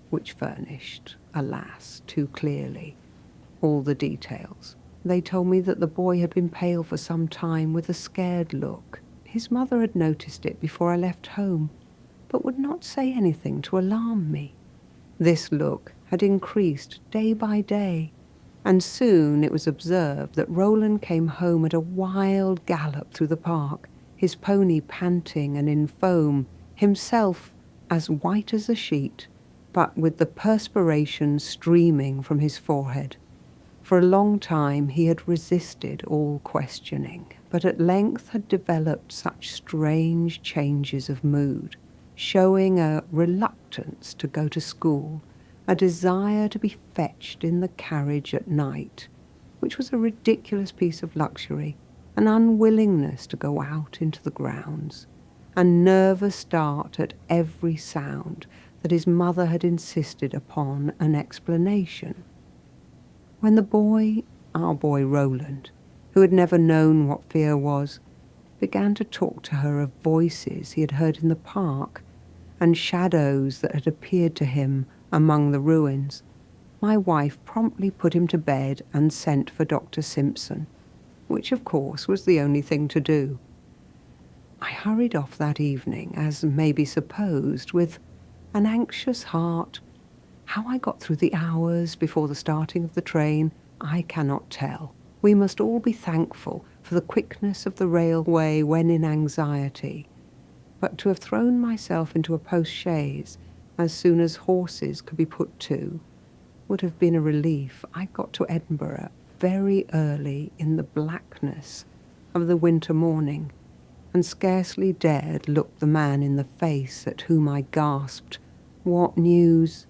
S1: which furnished, alas, too clearly, all the details. They told me that the boy had been pale for some time with a scared look. His mother had noticed it before I left home, but would not say anything to alarm me. This look had increased day by day, and soon it was observed that Roland came home at a wild gallop through the park, his pony panting and in foam, himself as white as a sheet, but with the perspiration streaming from his forehead. For a long time he had resisted all questioning, but at length had developed such strange changes of mood, showing a reluctance to go to school, a desire to be fetched in the carriage at night, which was a ridiculous piece of luxury, an unwillingness to go out into the grounds, a nervous start at every sound that his mother had insisted upon an explanation. When the boy, our boy Roland, who had never known what fear was, began to talk to her of voices he had heard in the park and shadows that had appeared to him among the ruins, my wife promptly put him to bed and sent for Dr. Simpson, which of course was the only thing to do. I hurried off that evening, as may be supposed, with an anxious heart. How I got through the hours before the starting of the train, I cannot tell. We must all be thankful for the quickness of the railway when in anxiety. But to have thrown myself into a post-chaise as soon as horses could be put to would have been a relief. I got to Edinburgh very early in the blackness of the winter morning, and scarcely dared look the man in the face at whom I gasped, "What news?"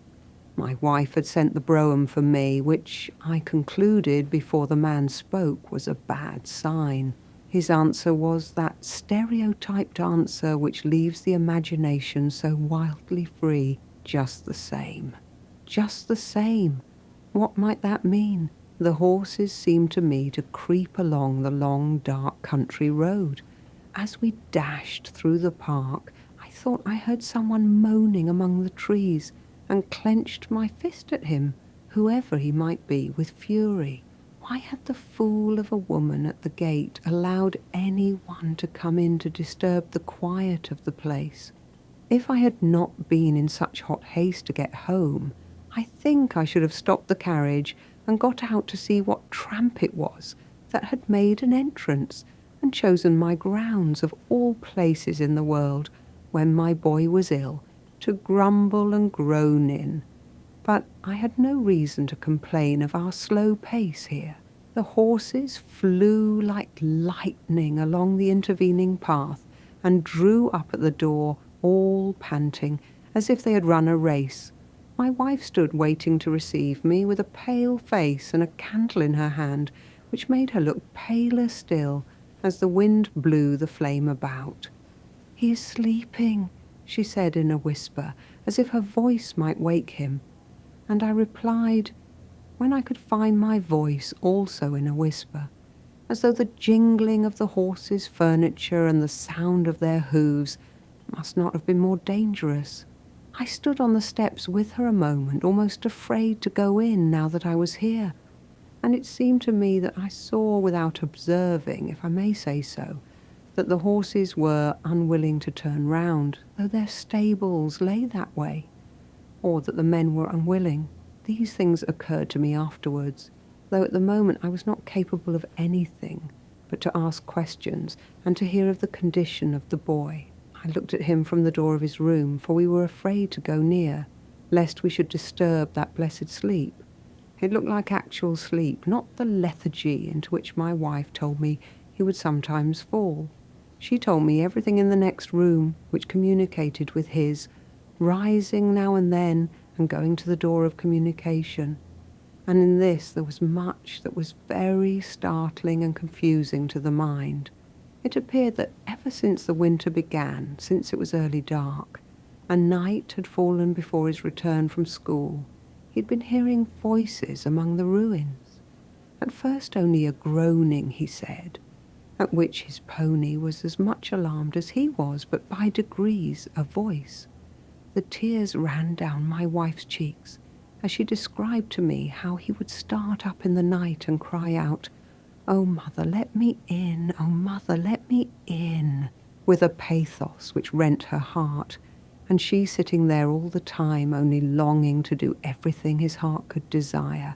S1: My wife had sent the brougham for me, which I concluded before the man spoke was a bad sign. His answer was that stereotyped answer which leaves the imagination so wildly free. Just the same. Just the same. What might that mean? The horses seemed to me to creep along the long, dark country road. As we dashed through the park, I thought I heard someone moaning among the trees, and clenched my fist at him, whoever he might be, with fury. Why had the fool of a woman at the gate allowed anyone to come in to disturb the quiet of the place? If I had not been in such hot haste to get home, I think I should have stopped the carriage and got out to see what tramp it was that had made an entrance and chosen my grounds of all places in the world, when my boy was ill, to grumble and groan in. But I had no reason to complain of our slow pace here. The horses flew like lightning along the intervening path and drew up at the door, all panting, as if they had run a race. My wife stood waiting to receive me with a pale face and a candle in her hand, which made her look paler still as the wind blew the flame about. "He is sleeping," she said in a whisper, as if her voice might wake him. And I replied, when I could find my voice also in a whisper, as though the jingling of the horses' furniture and the sound of their hooves must not have been more dangerous. I stood on the steps with her a moment, almost afraid to go in now that I was here, and it seemed to me that I saw without observing, if I may say so, that the horses were unwilling to turn round, though their stables lay that way, or that the men were unwilling. These things occurred to me afterwards, though at the moment I was not capable of anything but to ask questions and to hear of the condition of the boy. I looked at him from the door of his room, for we were afraid to go near, lest we should disturb that blessed sleep. It looked like actual sleep, not the lethargy into which my wife told me he would sometimes fall. She told me everything in the next room which communicated with his, rising now and then and going to the door of communication. And in this there was much that was very startling and confusing to the mind. It appeared that ever since the winter began, since it was early dark, and night had fallen before his return from school, he'd been hearing voices among the ruins. At first only a groaning, he said, at which his pony was as much alarmed as he was, but by degrees a voice. The tears ran down my wife's cheeks as she described to me how he would start up in the night and cry out, "Oh, mother, let me in! Oh, mother, let me in!" with a pathos which rent her heart, and she sitting there all the time only longing to do everything his heart could desire.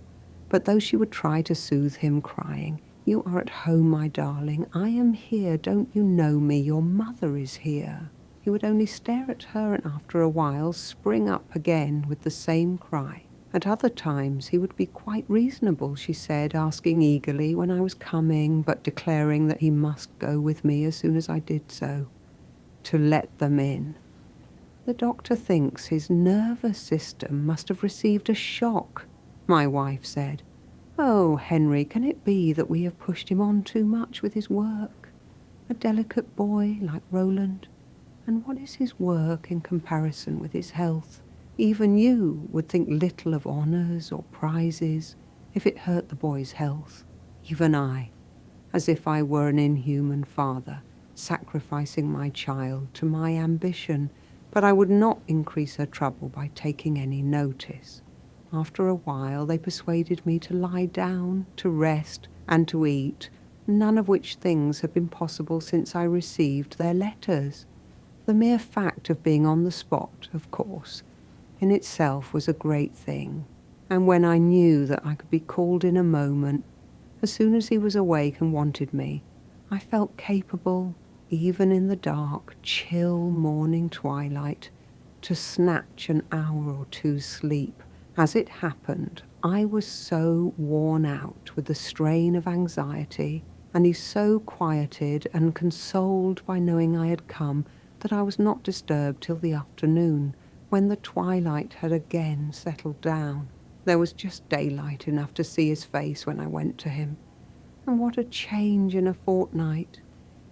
S1: But though she would try to soothe him, crying, "You are at home, my darling. I am here. Don't you know me? Your mother is here," he would only stare at her and after a while spring up again with the same cry. At other times he would be quite reasonable, she said, asking eagerly when I was coming, but declaring that he must go with me as soon as I did so, to let them in. The doctor thinks his nervous system must have received a shock, my wife said. Oh, Henry, can it be that we have pushed him on too much with his work? A delicate boy like Roland. And what is his work in comparison with his health? Even you would think little of honours or prizes if it hurt the boy's health. Even I, as if I were an inhuman father, sacrificing my child to my ambition, but I would not increase her trouble by taking any notice. After a while they persuaded me to lie down, to rest, and to eat, none of which things had been possible since I received their letters. The mere fact of being on the spot, of course, in itself was a great thing, and when I knew that I could be called in a moment, as soon as he was awake and wanted me, I felt capable, even in the dark, chill morning twilight, to snatch an hour or two's sleep. As it happened, I was so worn out with the strain of anxiety, and he so quieted and consoled by knowing I had come, that I was not disturbed till the afternoon, when the twilight had again settled down. There was just daylight enough to see his face when I went to him. And what a change in a fortnight!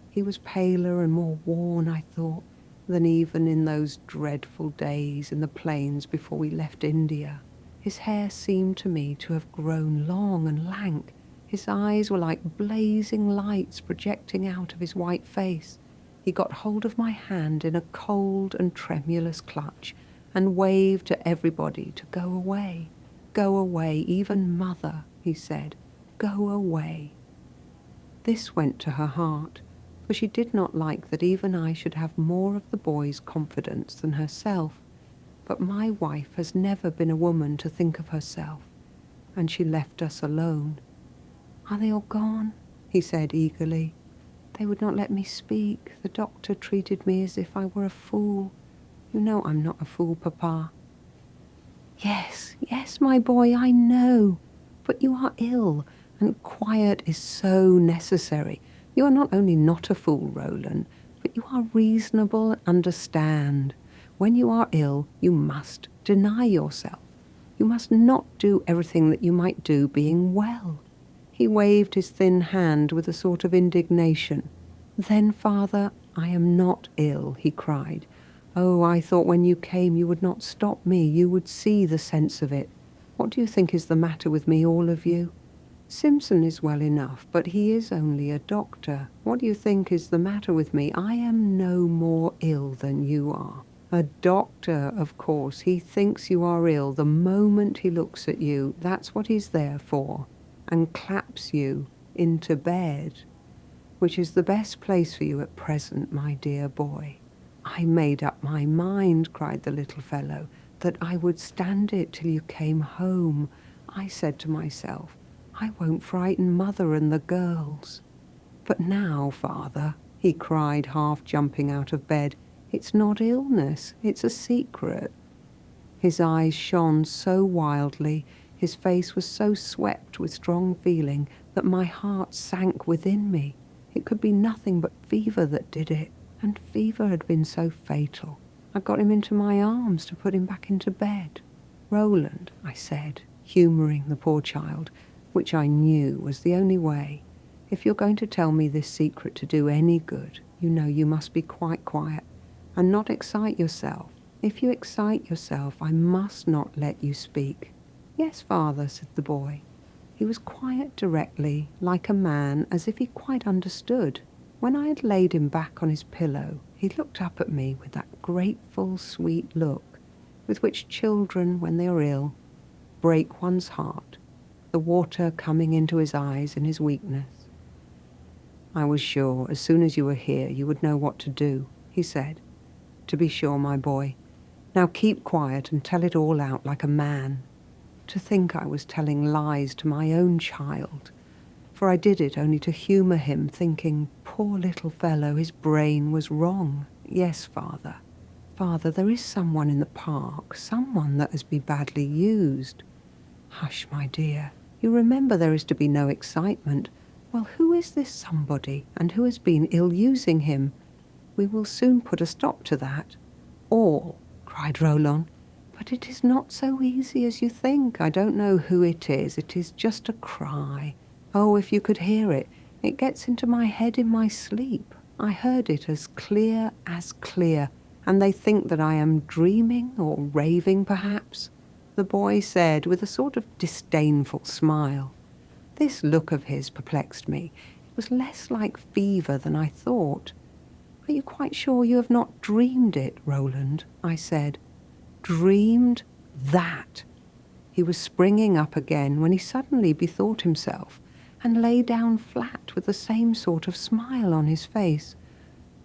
S1: He was paler and more worn, I thought, than even in those dreadful days in the plains before we left India. His hair seemed to me to have grown long and lank. His eyes were like blazing lights projecting out of his white face. He got hold of my hand in a cold and tremulous clutch, and waved to everybody to go away. Go away, even mother, he said. Go away. This went to her heart, for she did not like that even I should have more of the boy's confidence than herself. But my wife has never been a woman to think of herself, and she left us alone. Are they all gone? He said eagerly. They would not let me speak. The doctor treated me as if I were a fool. You know I'm not a fool, Papa. Yes, yes, my boy, I know. But you are ill, and quiet is so necessary. You are not only not a fool, Roland, but you are reasonable and understand. When you are ill, you must deny yourself. You must not do everything that you might do being well. He waved his thin hand with a sort of indignation. Then, Father, I am not ill, he cried. Oh, I thought when you came you would not stop me. You would see the sense of it. What do you think is the matter with me, all of you? Simpson is well enough, but he is only a doctor. What do you think is the matter with me? I am no more ill than you are. A doctor, of course. He thinks you are ill the moment he looks at you. That's what he's there for. And claps you into bed, which is the best place for you at present, my dear boy. I made up my mind, cried the little fellow, that I would stand it till you came home. I said to myself, I won't frighten Mother and the girls. But now, Father, he cried, half jumping out of bed, it's not illness, it's a secret. His eyes shone so wildly, his face was so swept with strong feeling, that my heart sank within me. It could be nothing but fever that did it. And fever had been so fatal. I got him into my arms to put him back into bed. Roland, I said, humouring the poor child, which I knew was the only way. If you're going to tell me this secret to do any good, you know you must be quite quiet, and not excite yourself. If you excite yourself, I must not let you speak. Yes, Father, said the boy. He was quiet directly, like a man, as if he quite understood. When I had laid him back on his pillow, he looked up at me with that grateful, sweet look with which children, when they are ill, break one's heart, the water coming into his eyes in his weakness. "I was sure as soon as you were here you would know what to do," he said. "To be sure, my boy. Now keep quiet and tell it all out like a man. To think I was telling lies to my own child, for I did it only to humour him, thinking, poor little fellow, his brain was wrong. Yes, father. Father, there is someone in the park, someone that has been badly used." "Hush, my dear. You remember there is to be no excitement. Well, who is this somebody, and who has been ill-using him? We will soon put a stop to that." "All," cried Roland. "But it is not so easy as you think. I don't know who it is. It is just a cry. Oh, if you could hear it. It gets into my head in my sleep. I heard it as clear, and they think that I am dreaming or raving, perhaps," the boy said with a sort of disdainful smile. This look of his perplexed me. It was less like fever than I thought. "Are you quite sure you have not dreamed it, Roland?" I said. "Dreamed that?" He was springing up again when he suddenly bethought himself and lay down flat with the same sort of smile on his face.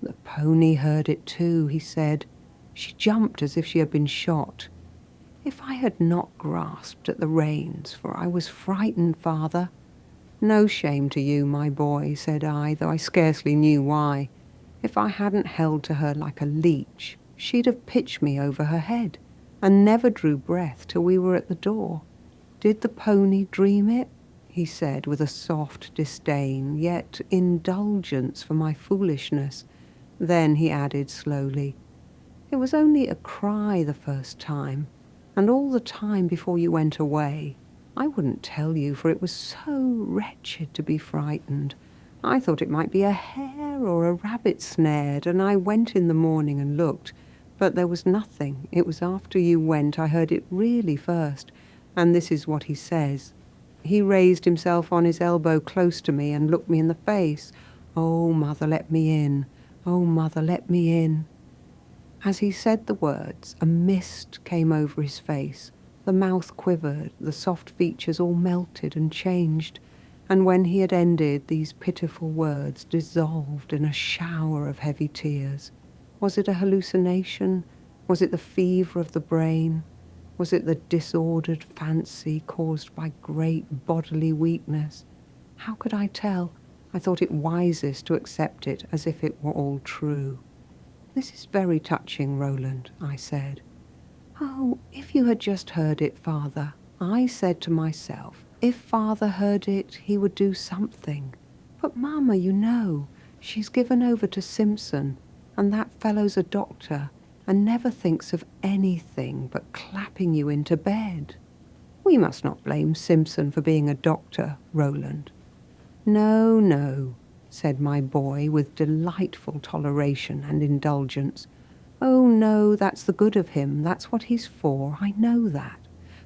S1: "The pony heard it too," he said. "She jumped as if she had been shot. If I had not grasped at the reins, for I was frightened, father." "No shame to you, my boy," said I, though I scarcely knew why. "If I hadn't held to her like a leech, she'd have pitched me over her head, and never drew breath till we were at the door. Did the pony dream it?" he said with a soft disdain, yet indulgence for my foolishness. Then he added slowly, "It was only a cry the first time, and all the time before you went away. I wouldn't tell you, for it was so wretched to be frightened. I thought it might be a hare or a rabbit snared, and I went in the morning and looked, but there was nothing. It was after you went I heard it really first, and this is what he says." He raised himself on his elbow close to me and looked me in the face. "Oh, mother, let me in. Oh, mother, let me in." As he said the words, a mist came over his face. The mouth quivered, the soft features all melted and changed, and when he had ended, these pitiful words dissolved in a shower of heavy tears. Was it a hallucination? Was it the fever of the brain? Was it the disordered fancy caused by great bodily weakness? How could I tell? I thought it wisest to accept it as if it were all true. "This is very touching, Roland," I said. "Oh, if you had just heard it, father. I said to myself, if father heard it, he would do something. But mamma, you know, she's given over to Simpson, and that fellow's a doctor, and never thinks of anything but clapping you into bed." "We must not blame Simpson for being a doctor, Roland." "No, no," said my boy with delightful toleration and indulgence. "Oh, no, that's the good of him. That's what he's for. I know that.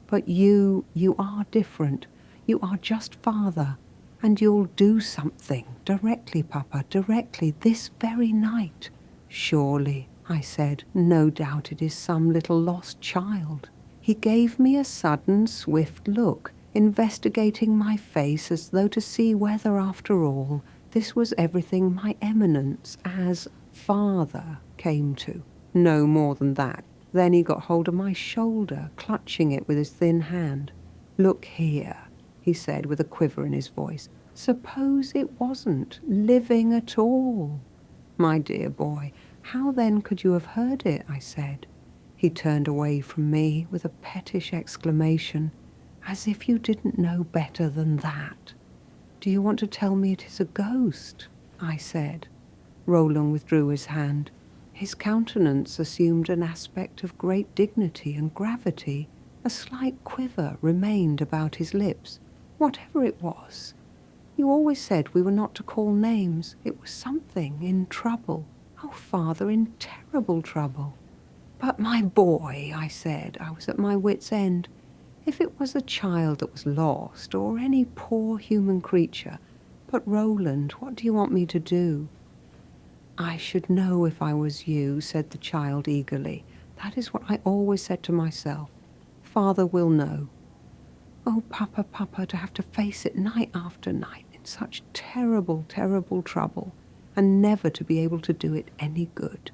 S1: But you are different. You are just father. And you'll do something. Directly, Papa, directly, this very night." "Surely," I said. "No doubt it is some little lost child." He gave me a sudden, swift look, investigating my face as though to see whether, after all, this was everything my eminence as father came to. No more than that. Then he got hold of my shoulder, clutching it with his thin hand. "Look here," he said with a quiver in his voice. "Suppose it wasn't living at all?" "My dear boy, how then could you have heard it?" I said. He turned away from me with a pettish exclamation. "As if you didn't know better than that." "Do you want to tell me it is a ghost?" I said. Roland withdrew his hand. His countenance assumed an aspect of great dignity and gravity. A slight quiver remained about his lips. "Whatever it was, you always said we were not to call names. It was something in trouble. Oh, father, in terrible trouble." "But my boy," I said. I was at my wit's end. If it was a child that was lost, or any poor human creature. But Roland, what do you want me to do? I should know if I was you, said the child eagerly. That is what I always said to myself. Father will know. Oh, Papa, Papa, to have to face it night after night in such terrible, terrible trouble, and never to be able to do it any good.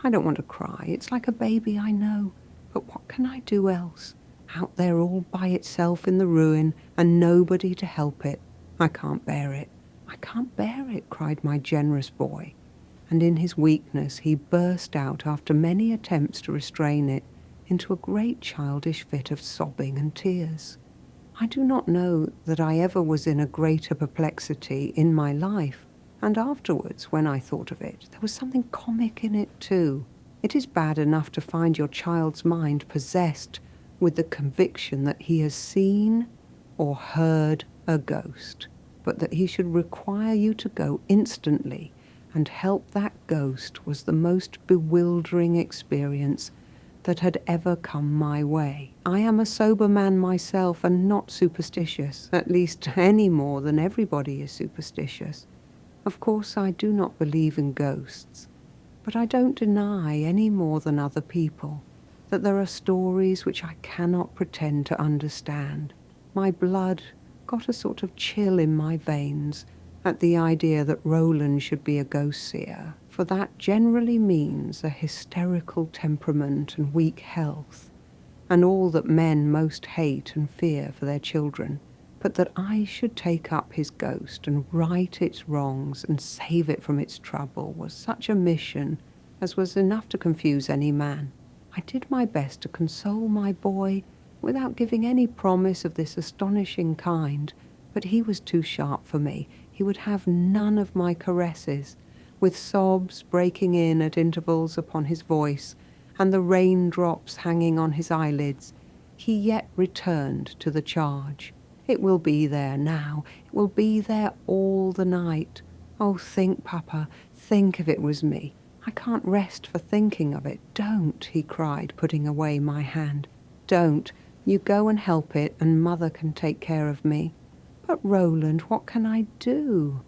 S1: I don't want to cry. It's like a baby, I know. But what can I do else? Out there all by itself in the ruin, and nobody to help it. I can't bear it. I can't bear it, cried my generous boy. And in his weakness he burst out, after many attempts to restrain it, into a great childish fit of sobbing and tears. I do not know that I ever was in a greater perplexity in my life, and afterwards, when I thought of it, there was something comic in it too. It is bad enough to find your child's mind possessed with the conviction that he has seen or heard a ghost, but that he should require you to go instantly and help that ghost was the most bewildering experience that had ever come my way. I am a sober man myself and not superstitious, at least any more than everybody is superstitious. Of course I do not believe in ghosts, but I don't deny any more than other people that there are stories which I cannot pretend to understand. My blood got a sort of chill in my veins at the idea that Roland should be a ghost seer, for that generally means a hysterical temperament and weak health, and all that men most hate and fear for their children. But that I should take up his ghost and right its wrongs and save it from its trouble was such a mission as was enough to confuse any man. I did my best to console my boy without giving any promise of this astonishing kind, but he was too sharp for me. He would have none of my caresses, with sobs breaking in at intervals upon his voice, and the raindrops hanging on his eyelids. He yet returned to the charge. It will be there now. It will be there all the night. Oh, think, Papa, think if it was me. I can't rest for thinking of it. Don't, he cried, putting away my hand. Don't. You go and help it, and Mother can take care of me. But, Roland, what can I do?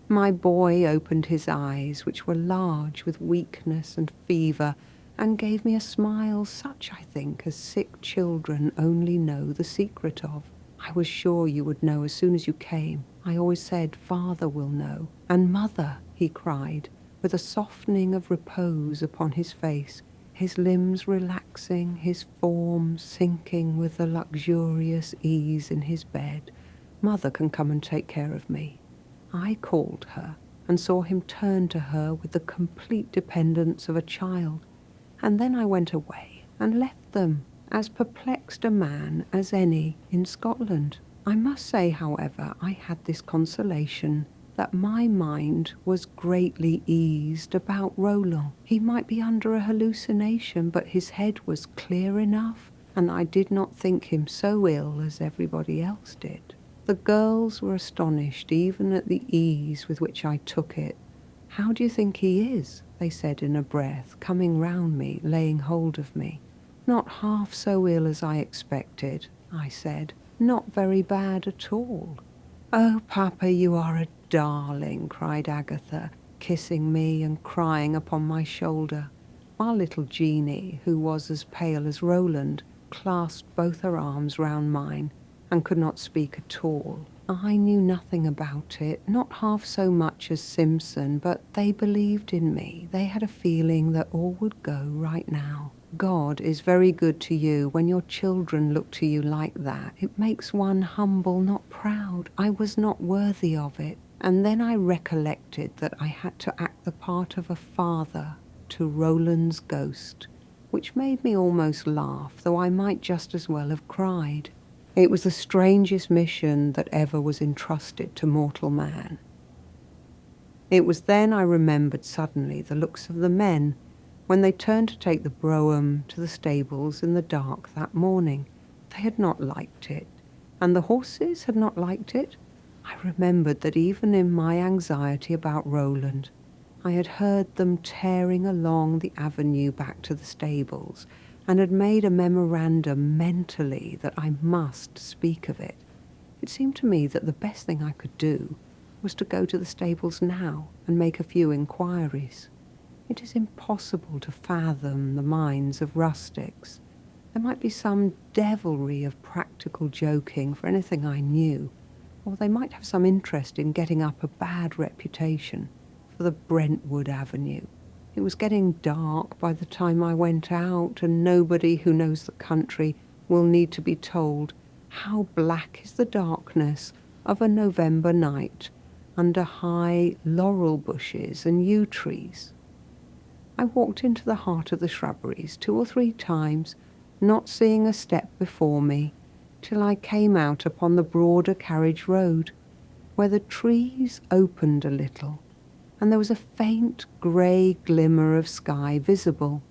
S1: My boy opened his eyes, which were large with weakness and fever, and gave me a smile such, I think, as sick children only know the secret of. I was sure you would know as soon as you came. I always said, Father will know. And Mother, he cried, with a softening of repose upon his face, his limbs relaxing, his form sinking with a luxurious ease in his bed. Mother can come and take care of me. I called her and saw him turn to her with the complete dependence of a child. And then I went away and left them, as perplexed a man as any in Scotland. I must say, however, I had this consolation, that my mind was greatly eased about Roland. He might be under a hallucination, but his head was clear enough, and I did not think him so ill as everybody else did. The girls were astonished even at the ease with which I took it. How do you think he is? They said in a breath, coming round me, laying hold of me. Not half so ill as I expected, I said. Not very bad at all. Oh, Papa, you are a darling, cried Agatha, kissing me and crying upon my shoulder, while little Jeanie, who was as pale as Roland, clasped both her arms round mine and could not speak at all. I knew nothing about it, not half so much as Simpson, but they believed in me. They had a feeling that all would go right now. God is very good to you when your children look to you like that. It makes one humble, not proud. I was not worthy of it. And then I recollected that I had to act the part of a father to Roland's ghost, which made me almost laugh, though I might just as well have cried. It was the strangest mission that ever was entrusted to mortal man. It was then I remembered suddenly the looks of the men when they turned to take the brougham to the stables in the dark that morning. They had not liked it, and the horses had not liked it. I remembered that even in my anxiety about Roland, I had heard them tearing along the avenue back to the stables, and had made a memorandum mentally that I must speak of it. It seemed to me that the best thing I could do was to go to the stables now and make a few inquiries. It is impossible to fathom the minds of rustics. There might be some devilry of practical joking for anything I knew, or they might have some interest in getting up a bad reputation for the Brentwood Avenue. It was getting dark by the time I went out, and nobody who knows the country will need to be told how black is the darkness of a November night under high laurel bushes and yew trees. I walked into the heart of the shrubberies 2 or 3 times, not seeing a step before me, till I came out upon the broader carriage road, where the trees opened a little, and there was a faint grey glimmer of sky visible,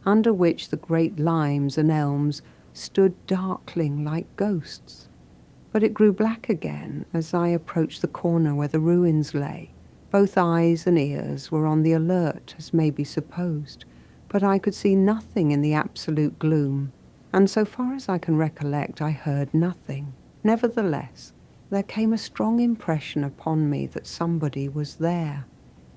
S1: under which the great limes and elms stood darkling like ghosts. But it grew black again as I approached the corner where the ruins lay. Both eyes and ears were on the alert, as may be supposed, but I could see nothing in the absolute gloom, and so far as I can recollect, I heard nothing. Nevertheless, there came a strong impression upon me that somebody was there.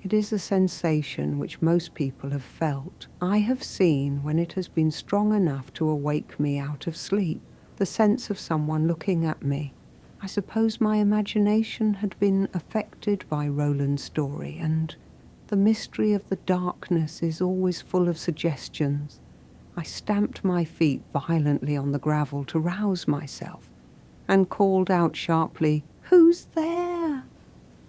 S1: It is a sensation which most people have felt. I have seen when it has been strong enough to awake me out of sleep, the sense of someone looking at me. I suppose my imagination had been affected by Roland's story, and the mystery of the darkness is always full of suggestions. I stamped my feet violently on the gravel to rouse myself, and called out sharply, "Who's there?"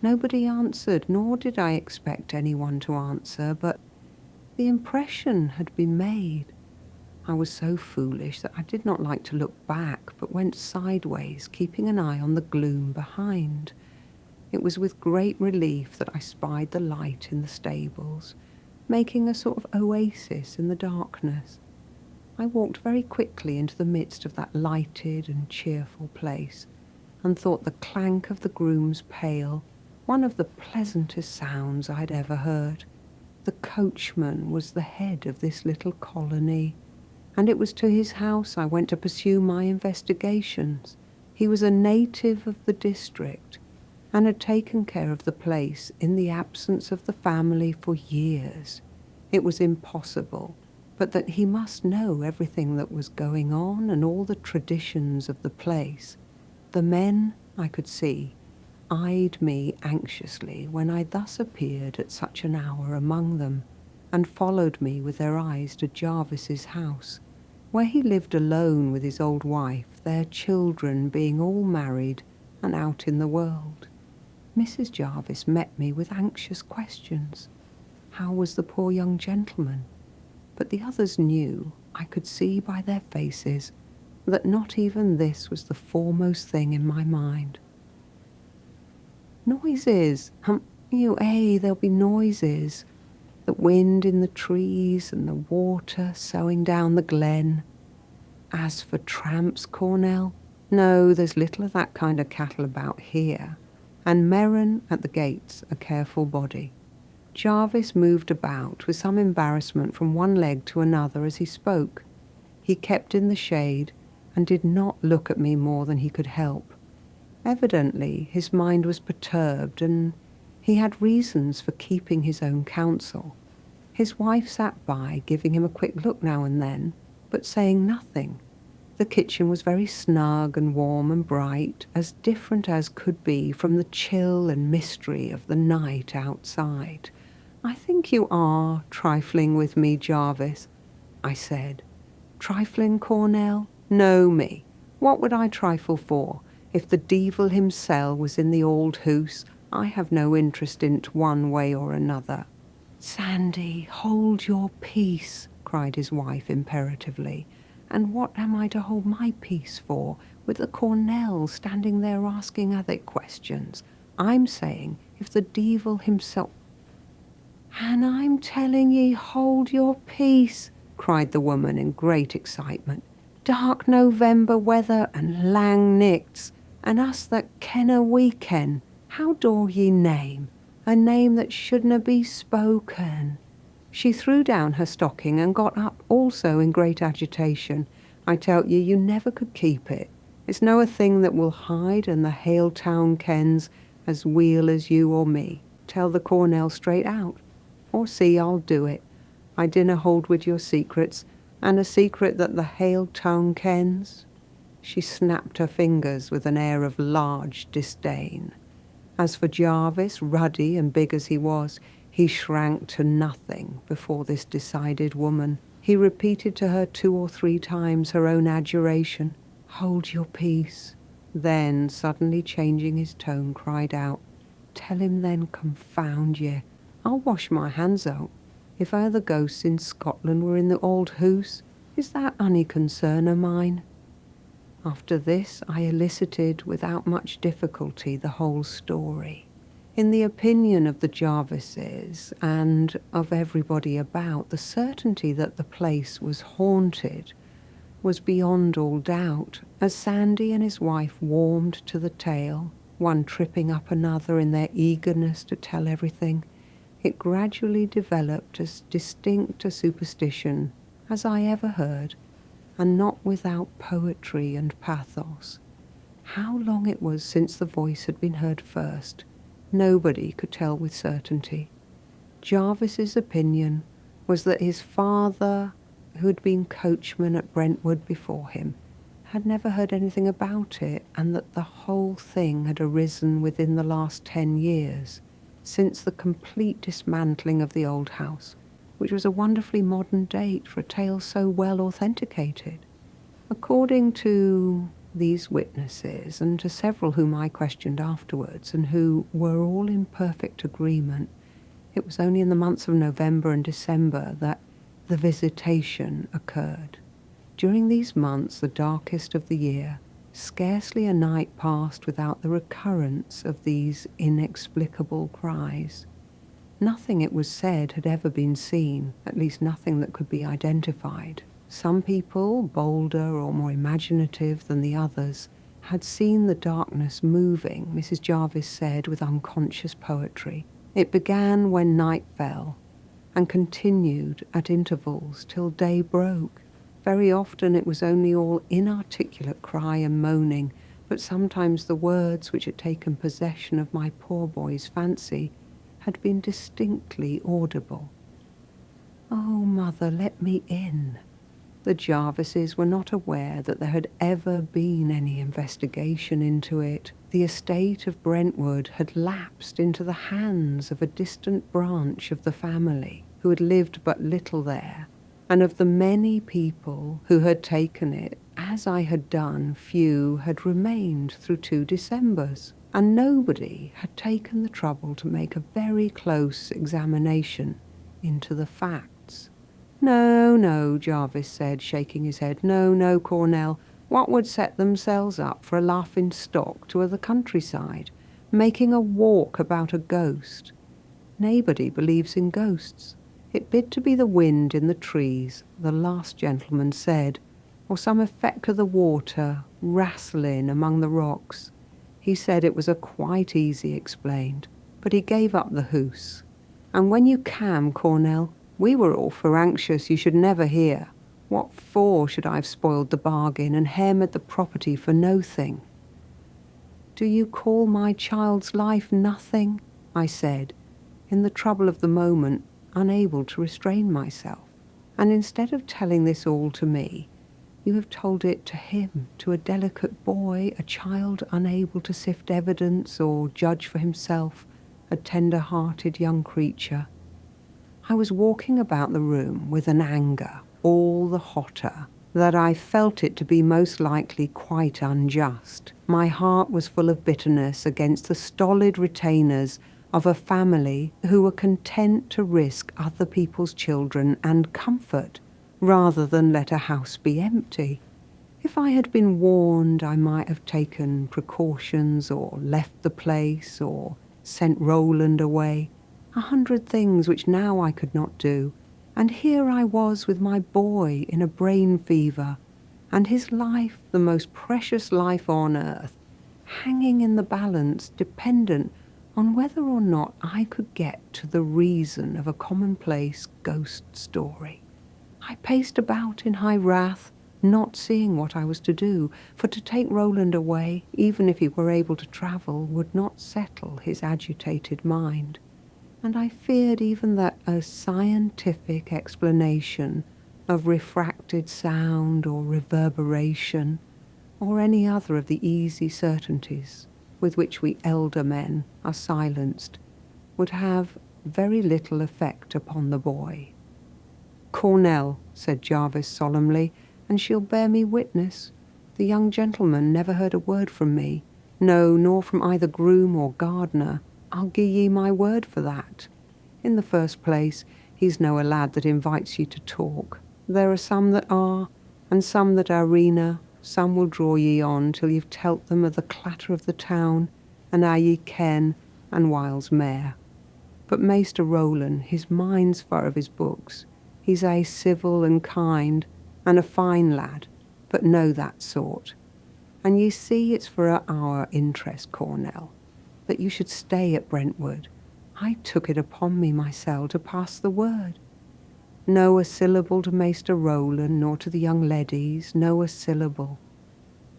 S1: Nobody answered, nor did I expect anyone to answer, but the impression had been made. I was so foolish that I did not like to look back, but went sideways, keeping an eye on the gloom behind. It was with great relief that I spied the light in the stables, making a sort of oasis in the darkness. I walked very quickly into the midst of that lighted and cheerful place, and thought the clank of the groom's pail one of the pleasantest sounds I had ever heard. The coachman was the head of this little colony, and it was to his house I went to pursue my investigations. He was a native of the district, and had taken care of the place in the absence of the family for years. It was impossible but that he must know everything that was going on and all the traditions of the place. The men, I could see, eyed me anxiously when I thus appeared at such an hour among them, and followed me with their eyes to Jarvis's house, where he lived alone with his old wife, their children being all married and out in the world. Mrs. Jarvis met me with anxious questions. How was the poor young gentleman? But the others knew, I could see by their faces, that not even this was the foremost thing in my mind. Noises, there'll be noises. The wind in the trees and the water soughing down the glen. As for tramps, Cornell, no, there's little of that kind of cattle about here, and Merron at the gates a careful body. Jarvis moved about with some embarrassment from one leg to another as he spoke. He kept in the shade and did not look at me more than he could help. Evidently his mind was perturbed, and he had reasons for keeping his own counsel. His wife sat by, giving him a quick look now and then, but saying nothing. The kitchen was very snug and warm and bright, as different as could be from the chill and mystery of the night outside. "I think you are trifling with me, Jarvis," I said. "Trifling, Cornell? No, me. What would I trifle for? If the devil himself was in the old hoose, I have no interest in't one way or another." "Sandy, hold your peace," cried his wife imperatively. "And what am I to hold my peace for, with the Cornell standing there asking other questions? I'm saying, if the devil himself—" "And I'm telling ye, hold your peace," cried the woman in great excitement. "Dark November weather and lang nichts, and us that ken a weekend. How door ye name? A name that shouldna be spoken. She threw down her stocking and got up also in great agitation. I tell you, you never could keep it. It's no a thing that will hide, and the hale town kens as weel as you or me. Tell the Cornell straight out. Or see, I'll do it. I dinna hold with your secrets, and a secret that the hale town kens. She snapped her fingers with an air of large disdain. As for Jarvis, ruddy and big as he was, he shrank to nothing before this decided woman. He repeated to her 2 or 3 times her own adjuration, "Hold your peace." Then, suddenly changing his tone, cried out, "Tell him then, confound ye. I'll wash my hands out. If a' the ghosts in Scotland were in the old hoose, is that ony concern o' mine?" After this, I elicited without much difficulty the whole story. In the opinion of the Jarvises and of everybody about, the certainty that the place was haunted was beyond all doubt, as Sandy and his wife warmed to the tale, one tripping up another in their eagerness to tell everything. It gradually developed as distinct a superstition as I ever heard, and not without poetry and pathos. How long it was since the voice had been heard first, nobody could tell with certainty. Jarvis's opinion was that his father, who had been coachman at Brentwood before him, had never heard anything about it, and that the whole thing had arisen within the last 10 years, since the complete dismantling of the old house, which was a wonderfully modern date for a tale so well authenticated. According to these witnesses, and to several whom I questioned afterwards, and who were all in perfect agreement, it was only in the months of November and December that the visitation occurred. During these months, the darkest of the year, scarcely a night passed without the recurrence of these inexplicable cries. Nothing, it was said, had ever been seen, at least nothing that could be identified. Some people, bolder or more imaginative than the others, had seen the darkness moving, Mrs. Jarvis said with unconscious poetry. It began when night fell, and continued at intervals till day broke. Very often it was only all inarticulate cry and moaning, but sometimes the words which had taken possession of my poor boy's fancy had been distinctly audible. "Oh, mother, let me in." The Jarvises were not aware that there had ever been any investigation into it. The estate of Brentwood had lapsed into the hands of a distant branch of the family, who had lived but little there, and of the many people who had taken it, as I had done, few had remained through 2 Decembers, and nobody had taken the trouble to make a very close examination into the facts. "No, no," Jarvis said, shaking his head. "No, no, Cornell. What would set themselves up for a laughing stock to the countryside, making a walk about a ghost? Nobody believes in ghosts. It bid to be the wind in the trees, the last gentleman said, or some effect of the water wrastling among the rocks. He said it was a quite easy explained, but he gave up the hoose. And when you cam, Cornell, we were all for anxious you should never hear. What for should I have spoiled the bargain and hammered the property for no thing?" "Do you call my child's life nothing?" I said, in the trouble of the moment, unable to restrain myself. "And instead of telling this all to me, you have told it to him, to a delicate boy, a child unable to sift evidence or judge for himself, a tender-hearted young creature." I was walking about the room with an anger all the hotter that I felt it to be most likely quite unjust. My heart was full of bitterness against the stolid retainers of a family who were content to risk other people's children and comfort rather than let a house be empty. If I had been warned, I might have taken precautions or left the place or sent Roland away. 100 things which now I could not do. And here I was with my boy in a brain fever, and his life, the most precious life on earth, hanging in the balance, dependent on whether or not I could get to the reason of a commonplace ghost story. I paced about in high wrath, not seeing what I was to do, for to take Roland away, even if he were able to travel, would not settle his agitated mind. And I feared even that a scientific explanation of refracted sound or reverberation, or any other of the easy certainties with which we elder men are silenced, would have very little effect upon the boy. "Cornell," said Jarvis solemnly, "and she'll bear me witness. The young gentleman never heard a word from me, no, nor from either groom or gardener. I'll gie ye my word for that. In the first place, he's no a lad that invites ye to talk. There are some that are, and some that arena. Some will draw ye on till you've telt them of the clatter of the town, and how ye ken, and whiles mair. But Maister Roland, his mind's fur of his books. He's aye civil and kind, and a fine lad, but no that sort. And ye see it's for our interest, Cornell, that you should stay at Brentwood. I took it upon me mysel to pass the word. No a syllable to Maister Roland, nor to the young leddies, no a syllable.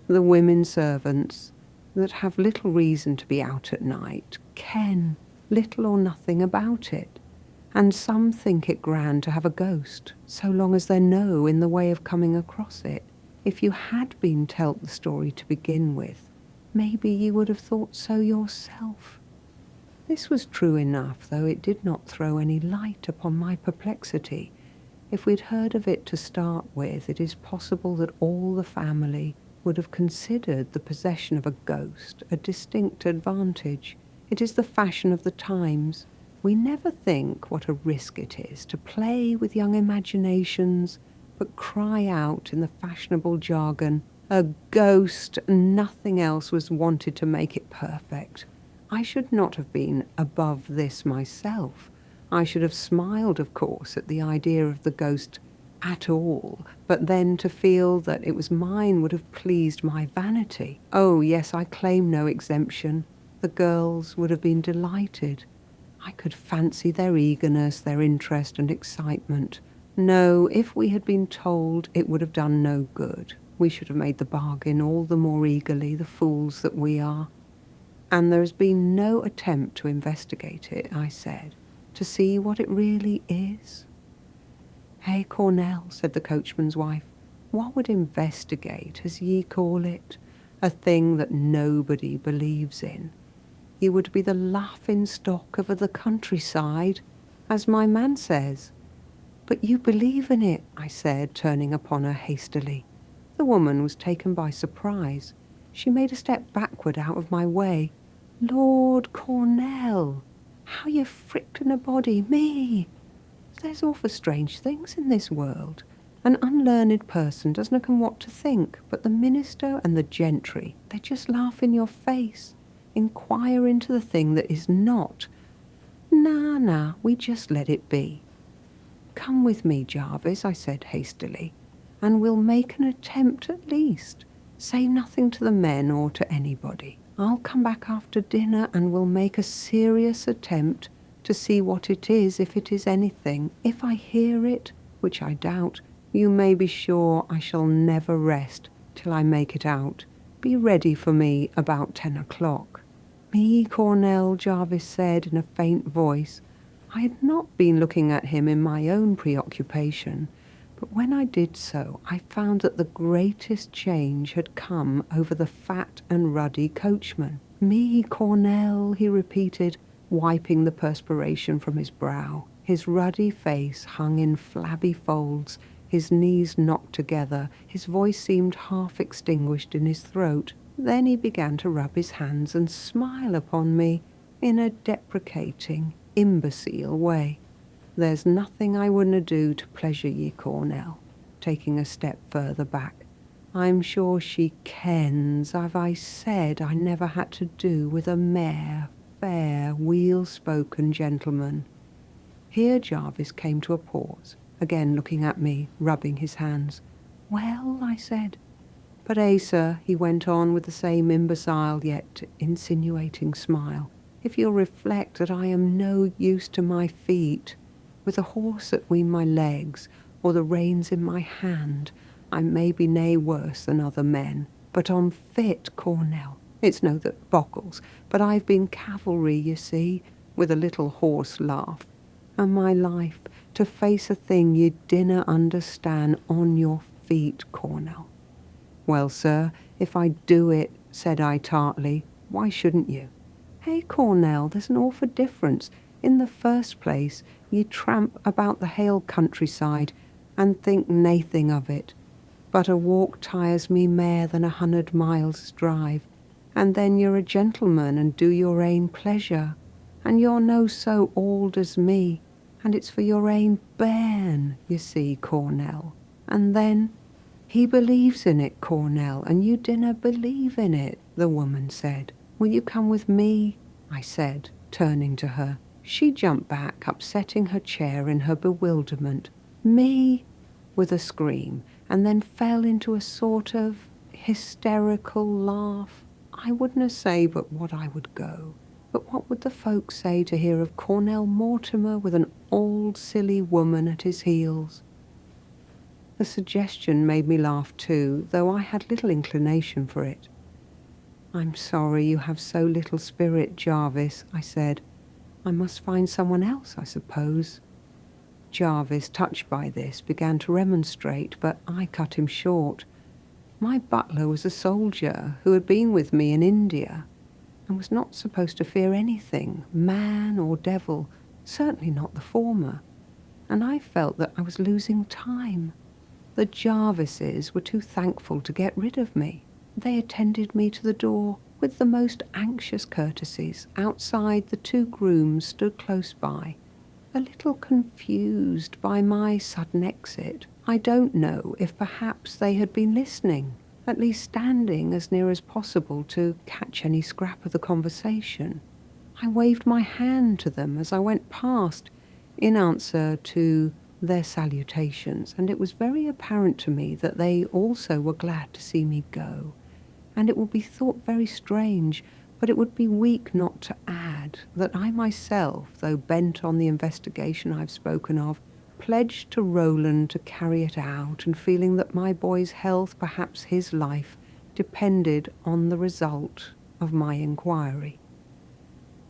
S1: The women servants, that have little reason to be out at night, ken little or nothing about it, and some think it grand to have a ghost, so long as they know in the way of coming across it. If you had been telt the story to begin with, maybe ye would have thought so yourself." This was true enough, though it did not throw any light upon my perplexity. If we'd heard of it to start with, it is possible that all the family would have considered the possession of a ghost a distinct advantage. It is the fashion of the times. We never think what a risk it is to play with young imaginations, but cry out in the fashionable jargon, "A ghost!" and nothing else was wanted to make it perfect. I should not have been above this myself. I should have smiled, of course, at the idea of the ghost at all, but then to feel that it was mine would have pleased my vanity. Oh, yes, I claim no exemption. The girls would have been delighted. I could fancy their eagerness, their interest and excitement. No, if we had been told, it would have done no good. We should have made the bargain all the more eagerly, the fools that we are. "And there has been no attempt to investigate it," I said, "to see what it really is?" "Hey, Cornell," said the coachman's wife, "what would investigate, as ye call it? A thing that nobody believes in. Ye would be the laughing stock of the countryside, as my man says." "But you believe in it," I said, turning upon her hastily. The woman was taken by surprise. She made a step backward out of my way. "Lord Cornell, how you frighten a body, me! There's awful strange things in this world. An unlearned person doesn't know what to think, but the minister and the gentry, they just laugh in your face, inquire into the thing that is not. Nah, we just let it be." "Come with me, Jarvis," I said hastily, "and we'll make an attempt at least. Say nothing to the men or to anybody. I'll come back after dinner and we'll make a serious attempt to see what it is, if it is anything. If I hear it, which I doubt, you may be sure I shall never rest till I make it out. Be ready for me about 10 o'clock. "Me, Cornell," Jarvis said in a faint voice. I had not been looking at him in my own preoccupation, but when I did so, I found that the greatest change had come over the fat and ruddy coachman. "Me, Cornell," he repeated, wiping the perspiration from his brow. His ruddy face hung in flabby folds, his knees knocked together, his voice seemed half extinguished in his throat. Then he began to rub his hands and smile upon me in a deprecating, imbecile way. "There's nothing I wouldna do to pleasure ye, Cornell," taking a step further back. "I'm sure she kens, have I said I never had to do with a mere, fair, weel-spoken gentleman." Here Jarvis came to a pause, again looking at me, rubbing his hands. "Well," I said. "But sir," he went on with the same imbecile yet insinuating smile, if you'll reflect that I am no use to my feet, with a horse atween my legs, or the reins in my hand, I may be nae worse than other men, but unfit, Cornell. It's no that boggles, but I've been cavalry, you see, with a little hoarse laugh, and my life to face a thing ye dinna understand on your feet, Cornell. Well, sir, if I do it, said I tartly, why shouldn't you? Hey, Cornell, there's an awful difference. In the first place, ye tramp about the hale countryside, and think naething of it. But a walk tires me mair than 100 miles drive, and then you're a gentleman and do your ain pleasure, and you're no so old as me, and it's for your ain bairn, you see, Cornell. And then, he believes in it, Cornell, and you dinna believe in it, the woman said. Will you come with me? I said, turning to her. She jumped back, upsetting her chair in her bewilderment. Me? With a scream, and then fell into a sort of hysterical laugh. I wouldna say but what I would go. But what would the folk say to hear of Cornell Mortimer with an old silly woman at his heels? The suggestion made me laugh too, though I had little inclination for it. I'm sorry you have so little spirit, Jarvis, I said. I must find someone else, I suppose. Jarvis, touched by this, began to remonstrate, but I cut him short. My butler was a soldier who had been with me in India, and was not supposed to fear anything, man or devil, certainly not the former, and I felt that I was losing time. The Jarvises were too thankful to get rid of me. They attended me to the door with the most anxious courtesies. Outside, the 2 grooms stood close by, a little confused by my sudden exit. I don't know if perhaps they had been listening, at least standing as near as possible to catch any scrap of the conversation. I waved my hand to them as I went past in answer to their salutations, and it was very apparent to me that they also were glad to see me go. And it would be thought very strange, but it would be weak not to add that I myself, though bent on the investigation I've spoken of, pledged to Roland to carry it out, and feeling that my boy's health, perhaps his life, depended on the result of my inquiry.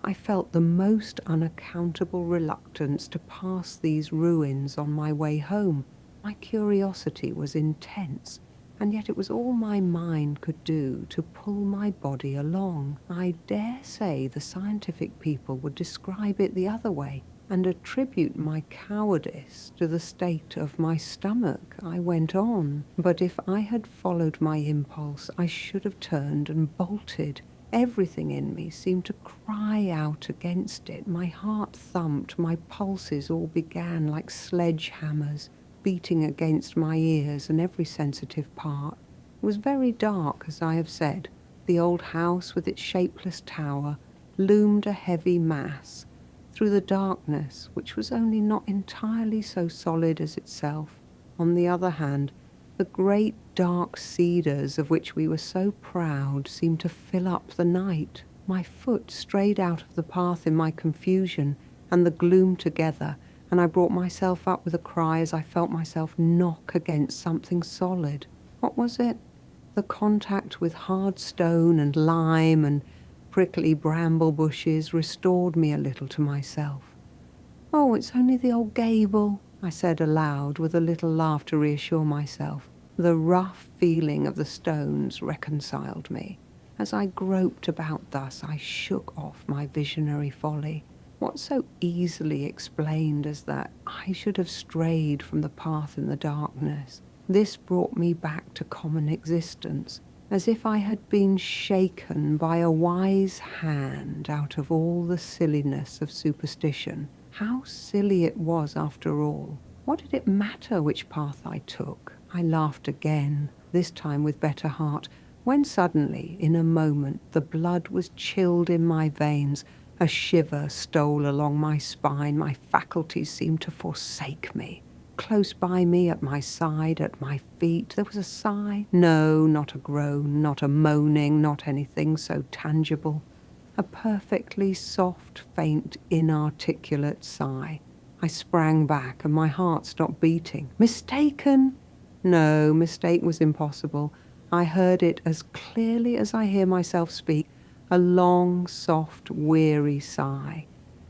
S1: I felt the most unaccountable reluctance to pass these ruins on my way home. My curiosity was intense, and yet it was all my mind could do to pull my body along. I dare say the scientific people would describe it the other way, and attribute my cowardice to the state of my stomach. I went on, but if I had followed my impulse, I should have turned and bolted. Everything in me seemed to cry out against it. My heart thumped, my pulses all began like sledgehammers, beating against my ears and every sensitive part. It was very dark, as I have said. The old house with its shapeless tower loomed a heavy mass through the darkness, which was only not entirely so solid as itself. On the other hand, the great dark cedars of which we were so proud seemed to fill up the night. My foot strayed out of the path in my confusion and the gloom together, and I brought myself up with a cry as I felt myself knock against something solid. What was it? The contact with hard stone and lime and prickly bramble bushes restored me a little to myself. Oh, it's only the old gable, I said aloud with a little laugh to reassure myself. The rough feeling of the stones reconciled me. As I groped about thus, I shook off my visionary folly. What so easily explained as that I should have strayed from the path in the darkness? This brought me back to common existence, as if I had been shaken by a wise hand out of all the silliness of superstition. How silly it was after all. What did it matter which path I took? I laughed again, this time with better heart, when suddenly, in a moment, the blood was chilled in my veins. A shiver stole along my spine. My faculties seemed to forsake me. Close by me, at my side, at my feet, there was a sigh. No, not a groan, not a moaning, not anything so tangible. a perfectly soft, faint, inarticulate sigh. I sprang back and my heart stopped beating. Mistaken? No, mistake was impossible. I heard it as clearly as I hear myself speak, a long, soft, weary sigh,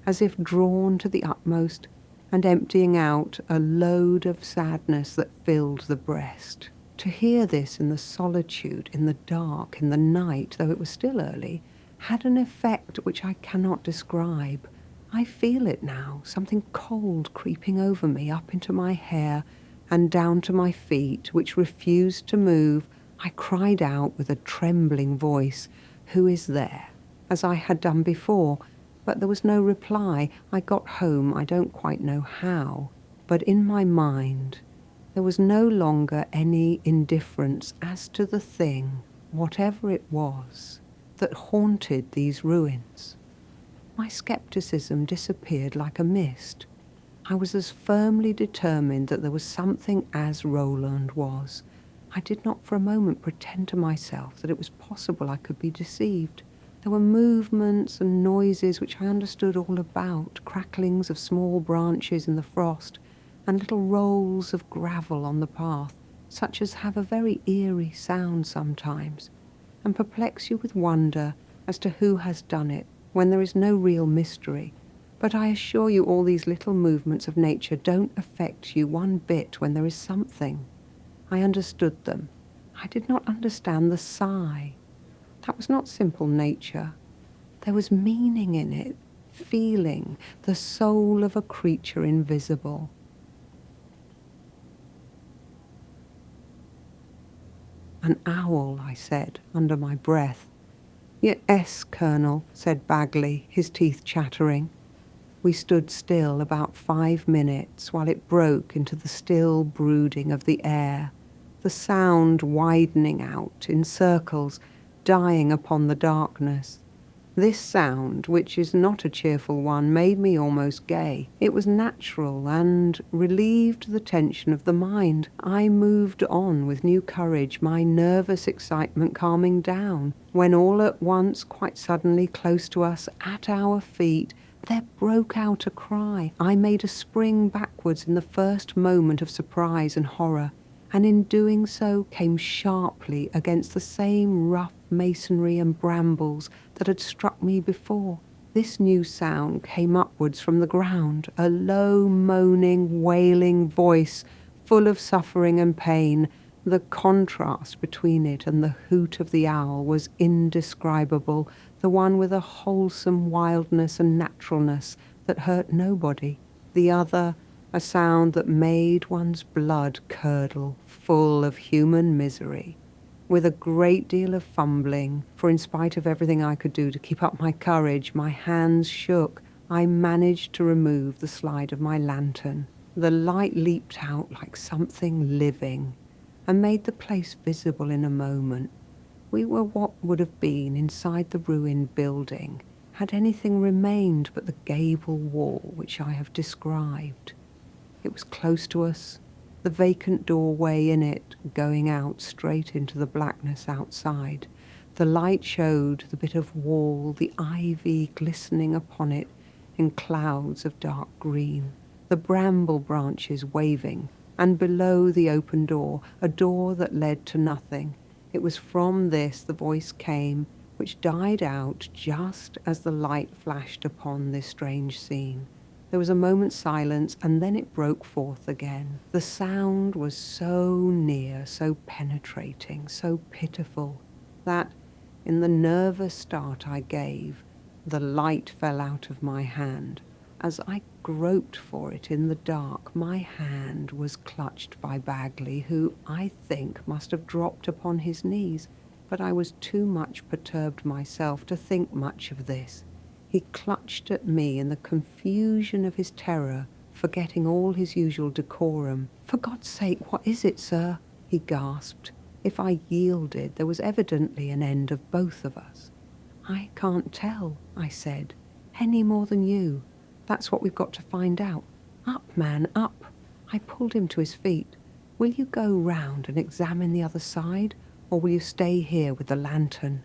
S1: as if drawn to the utmost and emptying out a load of sadness that filled the breast. To hear this in the solitude, in the dark, in the night, though it was still early, had an effect which I cannot describe. I feel it now, something cold creeping over me, up into my hair and down to my feet, which refused to move. I cried out with a trembling voice, "Who is there?" as I had done before, but there was no reply. I got home, I don't quite know how, but in my mind there was no longer any indifference as to the thing, whatever it was, that haunted these ruins. My skepticism disappeared like a mist. I was as firmly determined that there was something as Roland was. I did not for a moment pretend to myself that it was possible I could be deceived. There were movements and noises which I understood all about, cracklings of small branches in the frost, and little rolls of gravel on the path, such as have a very eerie sound sometimes, and perplex you with wonder as to who has done it, when there is no real mystery. But I assure you all these little movements of nature don't affect you one bit when there is something. I understood them. I did not understand the sigh. That was not simple nature. There was meaning in it, feeling, the soul of a creature invisible. An owl, I said, under my breath. Yes, Colonel, said Bagley, his teeth chattering. We stood still about 5 minutes while it broke into the still brooding of the air, the sound widening out in circles, dying upon the darkness. This sound, which is not a cheerful one, made me almost gay. It was natural and relieved the tension of the mind. I moved on with new courage, my nervous excitement calming down, when all at once, quite suddenly, close to us, at our feet, there broke out a cry. I made a spring backwards in the first moment of surprise and horror, and in doing so came sharply against the same rough masonry and brambles that had struck me before. This new sound came upwards from the ground, a low, moaning, wailing voice, full of suffering and pain. The contrast between it and the hoot of the owl was indescribable, the one with a wholesome wildness and naturalness that hurt nobody, the other a sound that made one's blood curdle, full of human misery. With a great deal of fumbling, for in spite of everything I could do to keep up my courage, my hands shook, I managed to remove the slide of my lantern. The light leaped out like something living, and made the place visible in a moment. We were what would have been inside the ruined building, had anything remained but the gable wall which I have described. It was close to us, the vacant doorway in it going out straight into the blackness outside. The light showed the bit of wall, the ivy glistening upon it in clouds of dark green, the bramble branches waving, and below the open door, a door that led to nothing. It was from this the voice came, which died out just as the light flashed upon this strange scene. There was a moment's silence, and then it broke forth again. The sound was so near, so penetrating, so pitiful, that, in the nervous start I gave, the light fell out of my hand. As I groped for it in the dark, my hand was clutched by Bagley, who, I think, must have dropped upon his knees, but I was too much perturbed myself to think much of this. He clutched at me in the confusion of his terror, forgetting all his usual decorum. "For God's sake, what is it, sir?" he gasped. If I yielded, there was evidently an end of both of us. "I can't tell," I said, "any more than you. That's what we've got to find out. Up, man, up." I pulled him to his feet. "Will you go round and examine the other side, or will you stay here with the lantern?"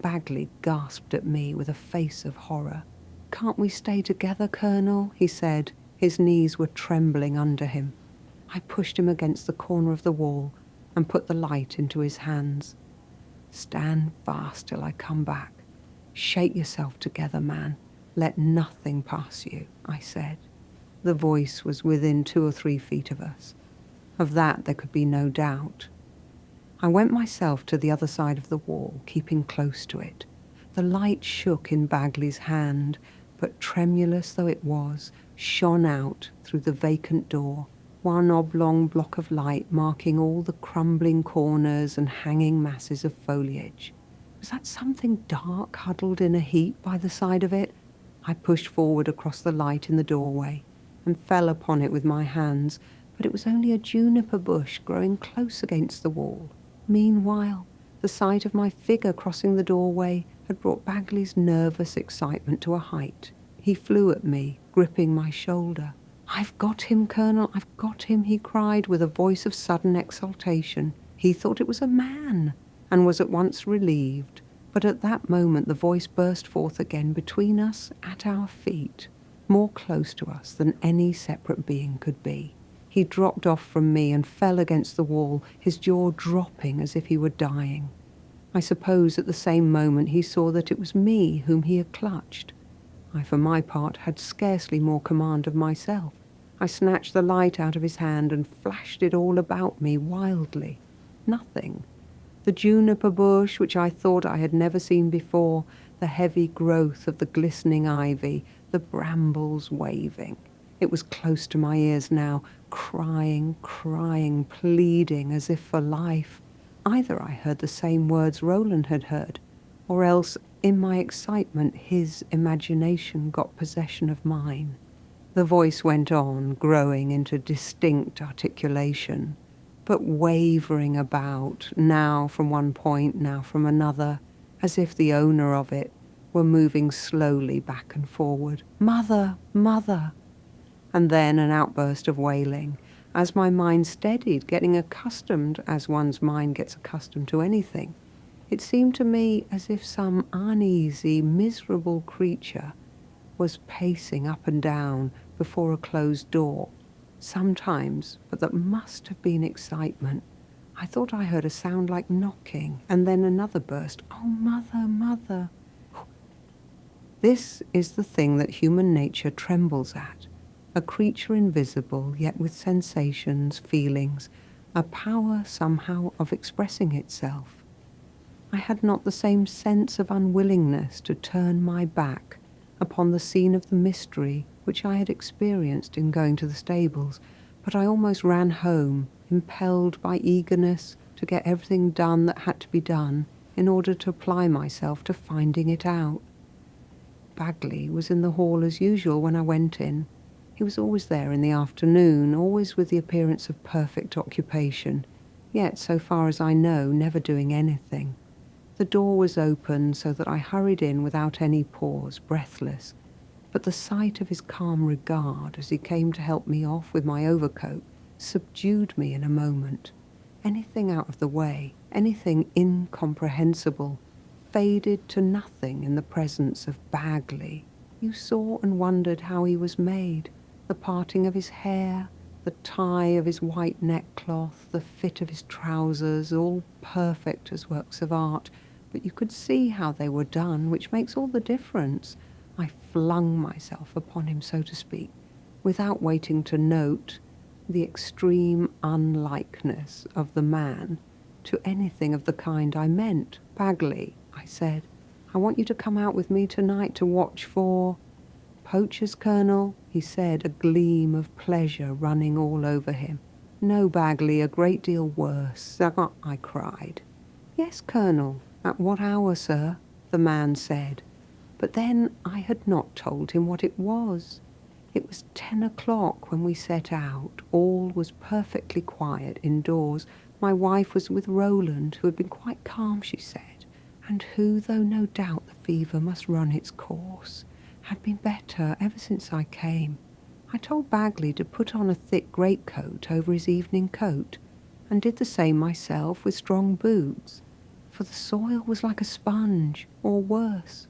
S1: Bagley gasped at me with a face of horror. "Can't we stay together, Colonel?" he said. His knees were trembling under him. I pushed him against the corner of the wall and put the light into his hands. "Stand fast till I come back. Shake yourself together, man. Let nothing pass you," I said. The voice was within 2 or 3 feet of us. Of that there could be no doubt. I went myself to the other side of the wall, keeping close to it. The light shook in Bagley's hand, but tremulous though it was, shone out through the vacant door, one oblong block of light marking all the crumbling corners and hanging masses of foliage. Was that something dark huddled in a heap by the side of it? I pushed forward across the light in the doorway and fell upon it with my hands, but it was only a juniper bush growing close against the wall. Meanwhile, the sight of my figure crossing the doorway had brought Bagley's nervous excitement to a height. He flew at me, gripping my shoulder. "I've got him, Colonel, I've got him," he cried with a voice of sudden exultation. He thought it was a man, and was at once relieved. But at that moment the voice burst forth again between us, at our feet, more close to us than any separate being could be. He dropped off from me and fell against the wall, his jaw dropping as if he were dying. I suppose at the same moment he saw that it was me whom he had clutched. I, for my part, had scarcely more command of myself. I snatched the light out of his hand and flashed it all about me wildly. Nothing. The juniper bush, which I thought I had never seen before, the heavy growth of the glistening ivy, the brambles waving. It was close to my ears now, crying, pleading as if for life. Either I heard the same words Roland had heard, or else, in my excitement, his imagination got possession of mine. The voice went on, growing into distinct articulation, but wavering about, now from one point, now from another, as if the owner of it were moving slowly back and forward. "Mother, mother!" And then an outburst of wailing. As my mind steadied, getting accustomed as one's mind gets accustomed to anything, it seemed to me as if some uneasy, miserable creature was pacing up and down before a closed door. Sometimes, but that must have been excitement, I thought I heard a sound like knocking, and then another burst. "Oh, mother, mother!" This is the thing that human nature trembles at. A creature invisible, yet with sensations, feelings, a power somehow of expressing itself. I had not the same sense of unwillingness to turn my back upon the scene of the mystery which I had experienced in going to the stables, but I almost ran home, impelled by eagerness to get everything done that had to be done in order to apply myself to finding it out. Bagley was in the hall as usual when I went in. He was always there in the afternoon, always with the appearance of perfect occupation, yet, so far as I know, never doing anything. The door was open, so that I hurried in without any pause, breathless, but the sight of his calm regard as he came to help me off with my overcoat subdued me in a moment. Anything out of the way, anything incomprehensible, faded to nothing in the presence of Bagley. You saw and wondered how he was made, the parting of his hair, the tie of his white neckcloth, the fit of his trousers, all perfect as works of art, but you could see how they were done, which makes all the difference. I flung myself upon him, so to speak, without waiting to note the extreme unlikeness of the man to anything of the kind I meant. "Bagley," I said, "I want you to come out with me tonight to watch for—" "Poachers, Colonel," he said, a gleam of pleasure running all over him. "No, Bagley, a great deal worse," I cried. "Yes, Colonel. At what hour, sir?" the man said. But then I had not told him what it was. It was 10 o'clock when we set out. All was perfectly quiet indoors. My wife was with Roland, who had been quite calm, she said, and who, though no doubt the fever must run its course, had been better ever since I came. I told Bagley to put on a thick greatcoat over his evening coat, and did the same myself with strong boots. for the soil was like a sponge, or worse.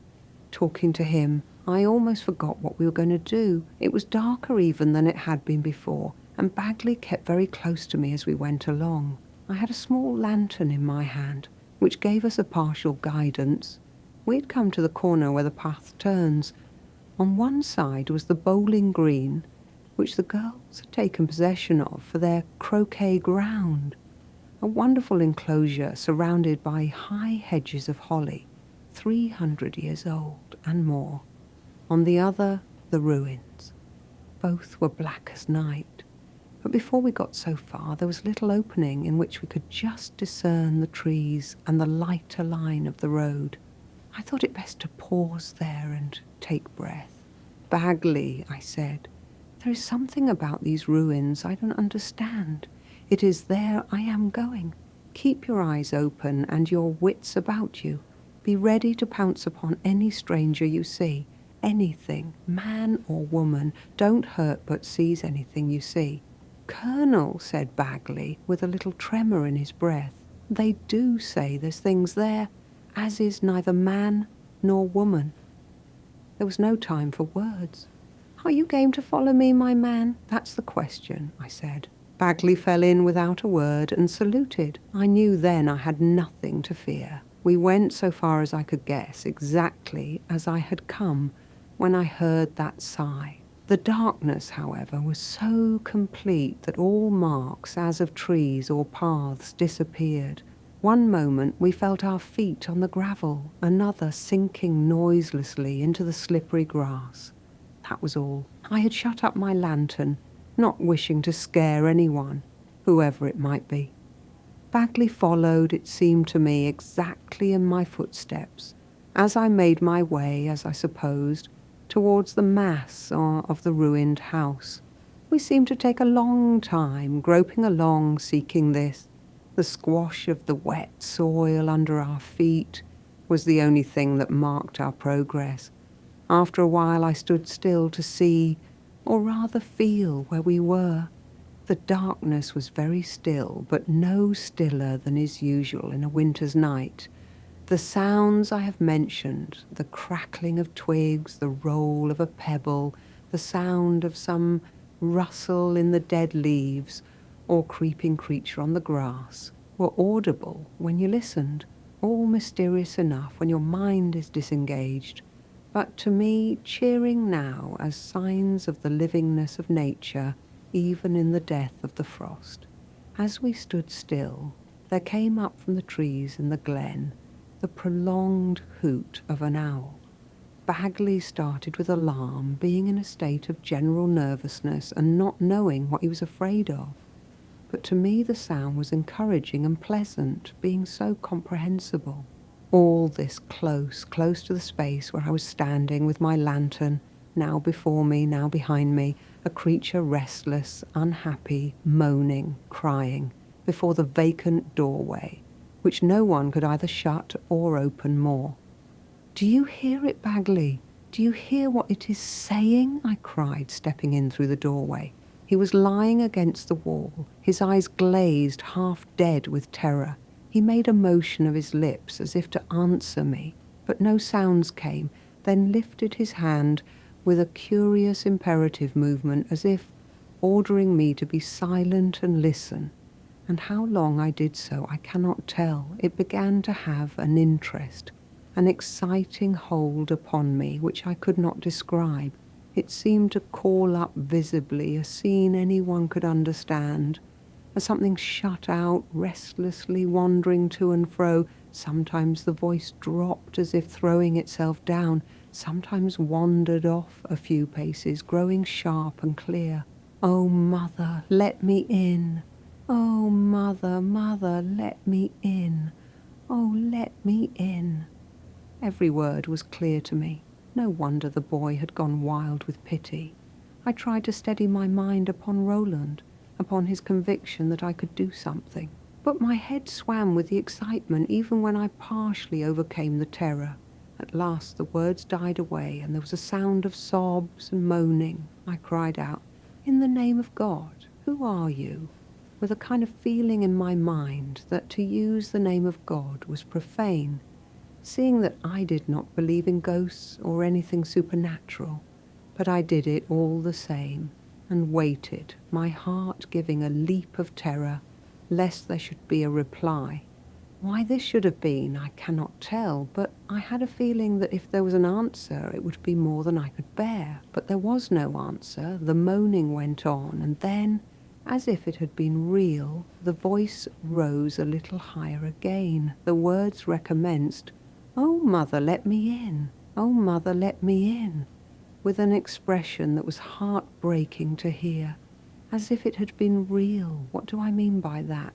S1: Talking to him, I almost forgot what we were going to do. It was darker even than it had been before, and Bagley kept very close to me as we went along. I had a small lantern in my hand, which gave us a partial guidance. We had come to the corner where the path turns. On one side was the bowling green, which the girls had taken possession of for their croquet ground, a wonderful enclosure surrounded by high hedges of holly, 300 years old and more. On the other, the ruins. Both were black as night, but before we got so far there was a little opening in which we could just discern the trees and the lighter line of the road. I thought it best to pause there and take breath. "Bagley," I said, "there is something about these ruins I don't understand. It is there I am going. Keep your eyes open and your wits about you. Be ready to pounce upon any stranger you see. Anything, man or woman, don't hurt but seize anything you see." "Colonel," said Bagley, with a little tremor in his breath, "they do say there's things there, as is neither man nor woman." There was no time for words. "Are you game to follow me, my man? That's the question," I said. Bagley fell in without a word and saluted. I knew then I had nothing to fear. We went, so far as I could guess, exactly as I had come when I heard that sigh. The darkness, however, was so complete that all marks as of trees or paths disappeared. One moment we felt our feet on the gravel, another sinking noiselessly into the slippery grass. That was all. I had shut up my lantern, not wishing to scare anyone, whoever it might be. Bagley followed, it seemed to me, exactly in my footsteps, as I made my way, as I supposed, towards the mass of the ruined house. We seemed to take a long time, groping along, seeking this. The squash of the wet soil under our feet was the only thing that marked our progress. After a while I stood still to see, or rather feel, where we were. The darkness was very still, but no stiller than is usual in a winter's night. The sounds I have mentioned, the crackling of twigs, the roll of a pebble, the sound of some rustle in the dead leaves or creeping creature on the grass, were audible when you listened, all mysterious enough when your mind is disengaged, but to me cheering now as signs of the livingness of nature, even in the death of the frost. As we stood still, there came up from the trees in the glen the prolonged hoot of an owl. Bagley started with alarm, being in a state of general nervousness and not knowing what he was afraid of. But to me the sound was encouraging and pleasant, being so comprehensible. All this close to the space where I was standing with my lantern, now before me, now behind me, a creature restless, unhappy, moaning, crying, before the vacant doorway, which no one could either shut or open more. "Do you hear it, Bagley? Do you hear what it is saying?" I cried, stepping in through the doorway. He was lying against the wall, his eyes glazed, half dead with terror. He made a motion of his lips as if to answer me, but no sounds came, then lifted his hand with a curious imperative movement, as if ordering me to be silent and listen. And how long I did so I cannot tell. It began to have an interest, an exciting hold upon me which I could not describe. It seemed to call up visibly a scene anyone could understand, as something shut out, restlessly wandering to and fro. Sometimes the voice dropped as if throwing itself down, sometimes wandered off a few paces, growing sharp and clear. "Oh, mother, let me in! Oh, mother, mother, let me in! Oh, let me in!" Every word was clear to me. No wonder the boy had gone wild with pity. I tried to steady my mind upon Roland, upon his conviction that I could do something. But my head swam with the excitement even when I partially overcame the terror. At last the words died away and there was a sound of sobs and moaning. I cried out, "In the name of God, who are you?" with a kind of feeling in my mind that to use the name of God was profane, seeing that I did not believe in ghosts or anything supernatural, but I did it all the same, and waited, my heart giving a leap of terror, lest there should be a reply. Why this should have been, I cannot tell, but I had a feeling that if there was an answer, it would be more than I could bear. But there was no answer. The moaning went on, and then, as if it had been real, the voice rose a little higher again. The words recommenced, "Oh, mother, let me in. Oh, mother, let me in," with an expression that was heartbreaking to hear, as if it had been real. What do I mean by that?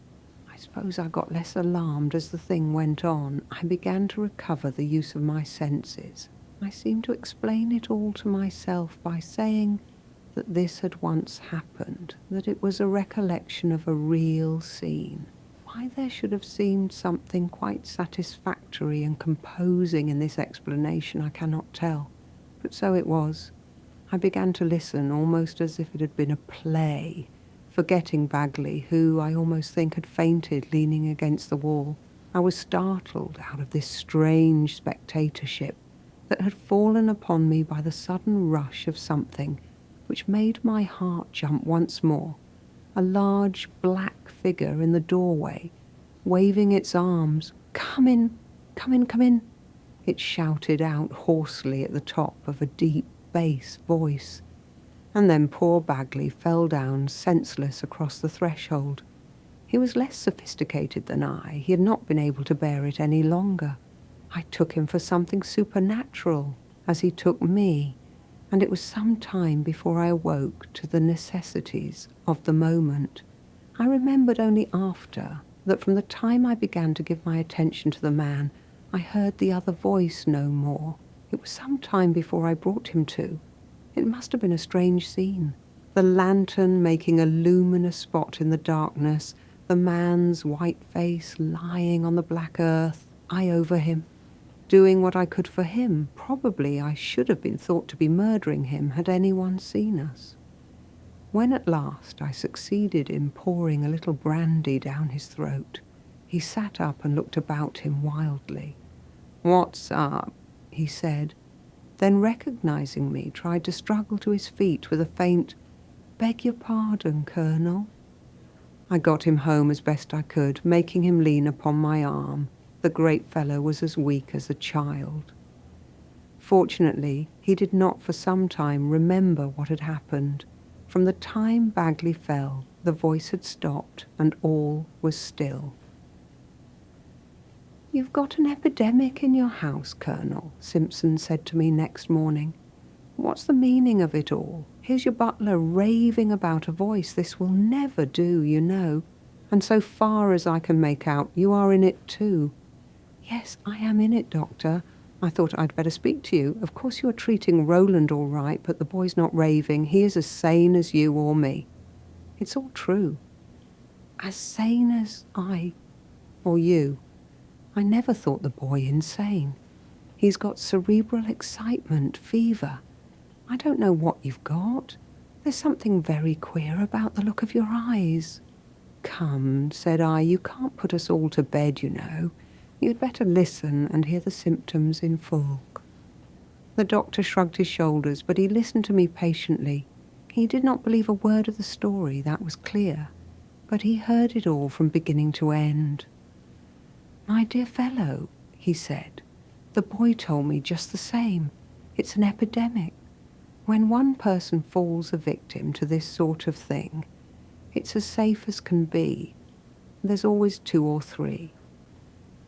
S1: I suppose I got less alarmed as the thing went on. I began to recover the use of my senses. I seemed to explain it all to myself by saying that this had once happened, that it was a recollection of a real scene. Why there should have seemed something quite satisfactory and composing in this explanation I cannot tell, but so it was. I began to listen almost as if it had been a play, forgetting Bagley, who I almost think had fainted leaning against the wall. I was startled out of this strange spectatorship that had fallen upon me by the sudden rush of something which made my heart jump once more. A large black figure in the doorway, waving its arms. "Come in, come in, come in," it shouted out hoarsely at the top of a deep bass voice. And then poor Bagley fell down senseless across the threshold. He was less sophisticated than I. He had not been able to bear it any longer. I took him for something supernatural, as he took me, and it was some time before I awoke to the necessities of the moment. I remembered only after that from the time I began to give my attention to the man, I heard the other voice no more. It was some time before I brought him to. It must have been a strange scene. The lantern making a luminous spot in the darkness, the man's white face lying on the black earth, I over him, doing what I could for him. Probably I should have been thought to be murdering him had anyone seen us. When at last I succeeded in pouring a little brandy down his throat, he sat up and looked about him wildly. "What's up?" he said. Then, recognizing me, tried to struggle to his feet with a faint, "Beg your pardon, Colonel." I got him home as best I could, making him lean upon my arm. The great fellow was as weak as a child. Fortunately, he did not for some time remember what had happened. From the time Bagley fell, the voice had stopped and all was still. "You've got an epidemic in your house, Colonel," Simpson said to me next morning. "What's the meaning of it all? Here's your butler raving about a voice. This will never do, you know. And so far as I can make out, you are in it too." "Yes, I am in it, Doctor. I thought I'd better speak to you. Of course you're treating Roland all right, but the boy's not raving. He is as sane as you or me." "It's all true." "As sane as I or you? I never thought the boy insane. He's got cerebral excitement, fever. I don't know what you've got. There's something very queer about the look of your eyes." "Come," said I, "you can't put us all to bed, you know. You'd better listen and hear the symptoms in full." The doctor shrugged his shoulders, but he listened to me patiently. He did not believe a word of the story, that was clear, but he heard it all from beginning to end. "My dear fellow," he said, "the boy told me just the same. It's an epidemic. When one person falls a victim to this sort of thing, it's as safe as can be. There's always 2 or 3.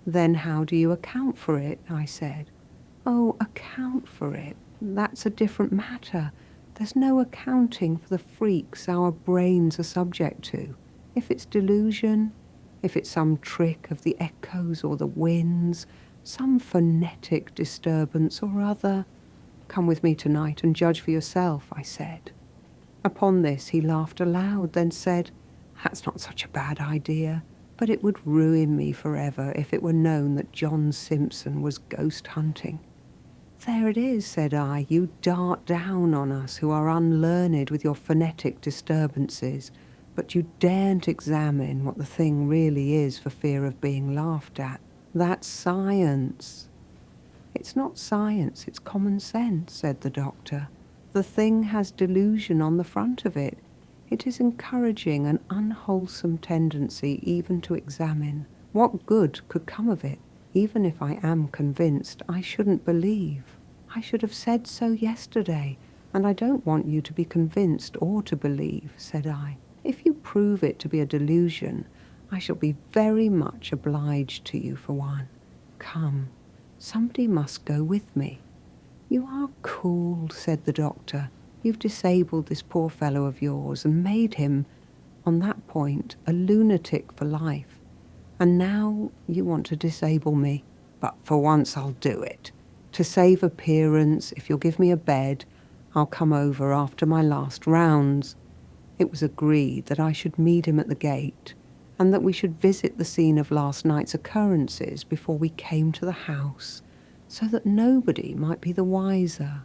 S1: "Then how do you account for it?" I said. "Oh, account for it? That's a different matter. There's no accounting for the freaks our brains are subject to. If it's delusion, if it's some trick of the echoes or the winds, some phonetic disturbance or other. Come with me tonight and judge for yourself," I said. Upon this he laughed aloud, then said, "That's not such a bad idea, but it would ruin me forever if it were known that John Simpson was ghost hunting." "There it is," said I, "you dart down on us who are unlearned with your phonetic disturbances. but you daren't examine what the thing really is for fear of being laughed at. That's science." "It's not science, it's common sense," said the doctor. "The thing has delusion on the front of it. It is encouraging an unwholesome tendency even to examine. What good could come of it? Even if I am convinced, I shouldn't believe. I should have said so yesterday, and I don't want you to be convinced or to believe," said I. "If you prove it to be a delusion, I shall be very much obliged to you for one. Come, somebody must go with me." "You are cool," said the doctor. "You've disabled this poor fellow of yours and made him, on that point, a lunatic for life. And now you want to disable me. But for once I'll do it. To save appearance, if you'll give me a bed, I'll come over after my last rounds." It was agreed that I should meet him at the gate, and that we should visit the scene of last night's occurrences before we came to the house, so that nobody might be the wiser.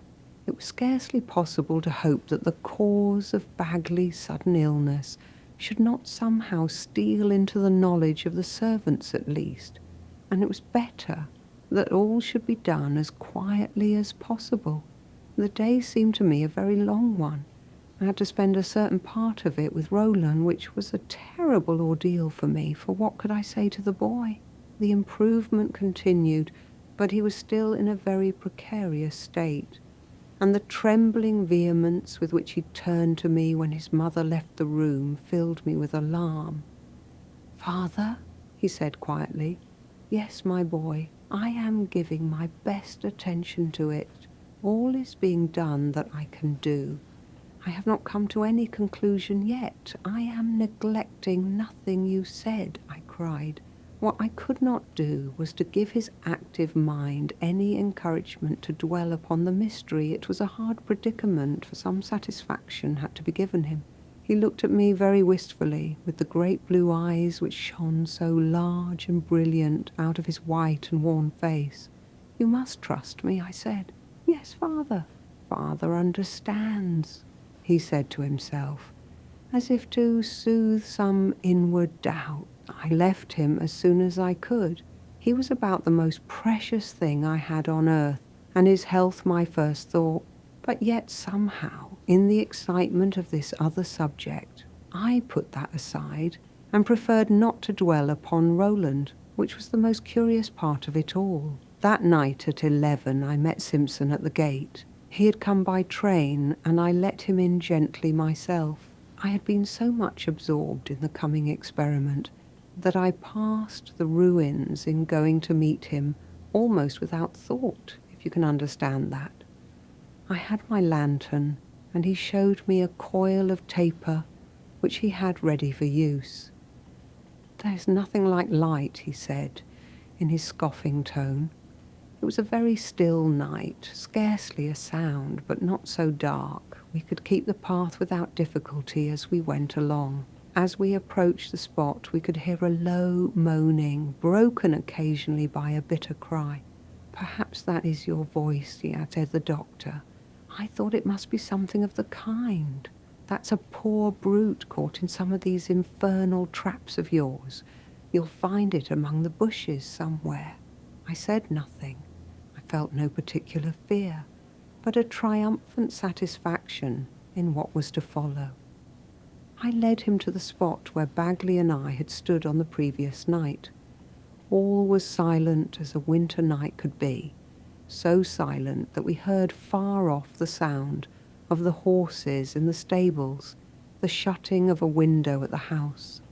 S1: It was scarcely possible to hope that the cause of Bagley's sudden illness should not somehow steal into the knowledge of the servants at least, and it was better that all should be done as quietly as possible. The day seemed to me a very long one. I had to spend a certain part of it with Roland, which was a terrible ordeal for me, for what could I say to the boy? The improvement continued, but he was still in a very precarious state, and the trembling vehemence with which he turned to me when his mother left the room filled me with alarm. "Father," he said quietly. "Yes, my boy, I am giving my best attention to it. All is being done that I can do. I have not come to any conclusion yet. I am neglecting nothing you said," I cried. What I could not do was to give his active mind any encouragement to dwell upon the mystery. It was a hard predicament, for some satisfaction had to be given him. He looked at me very wistfully, with the great blue eyes which shone so large and brilliant out of his white and worn face. "You must trust me," I said. "Yes, father. Father understands," he said to himself, as if to soothe some inward doubt. I left him as soon as I could. He was about the most precious thing I had on earth, and his health my first thought. But yet somehow, in the excitement of this other subject, I put that aside and preferred not to dwell upon Roland, which was the most curious part of it all. That night at 11 I met Simpson at the gate. He had come by train, and I let him in gently myself. I had been so much absorbed in the coming experiment that I passed the ruins in going to meet him almost without thought, if you can understand that. I had my lantern, and he showed me a coil of taper which he had ready for use. "There's nothing like light," he said, in his scoffing tone. It was a very still night, scarcely a sound, but not so dark. We could keep the path without difficulty as we went along. As we approached the spot, we could hear a low moaning, broken occasionally by a bitter cry. "Perhaps that is your voice," said the doctor. "I thought it must be something of the kind. That's a poor brute caught in some of these infernal traps of yours. You'll find it among the bushes somewhere." I said nothing. I felt no particular fear, but a triumphant satisfaction in what was to follow. I led him to the spot where Bagley and I had stood on the previous night. All was silent as a winter night could be, so silent that we heard far off the sound of the horses in the stables, the shutting of a window at the house.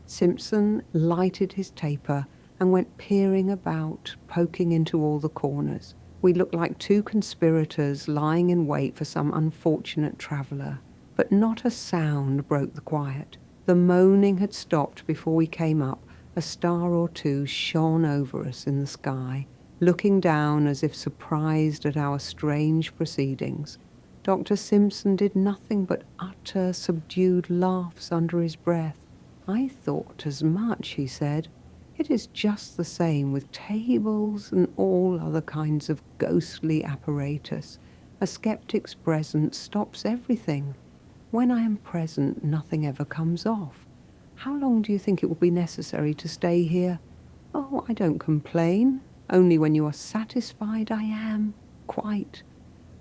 S1: Simpson lighted his taper and went peering about, poking into all the corners. We looked like two conspirators lying in wait for some unfortunate traveller. But not a sound broke the quiet. The moaning had stopped before we came up. A star or two shone over us in the sky, looking down as if surprised at our strange proceedings. Dr. Simpson did nothing but utter subdued laughs under his breath. "I thought as much," he said. "It is just the same with tables and all other kinds of ghostly apparatus. A skeptic's presence stops everything. When I am present, nothing ever comes off. How long do you think it will be necessary to stay here? Oh, I don't complain. Only when you are satisfied I am. Quite.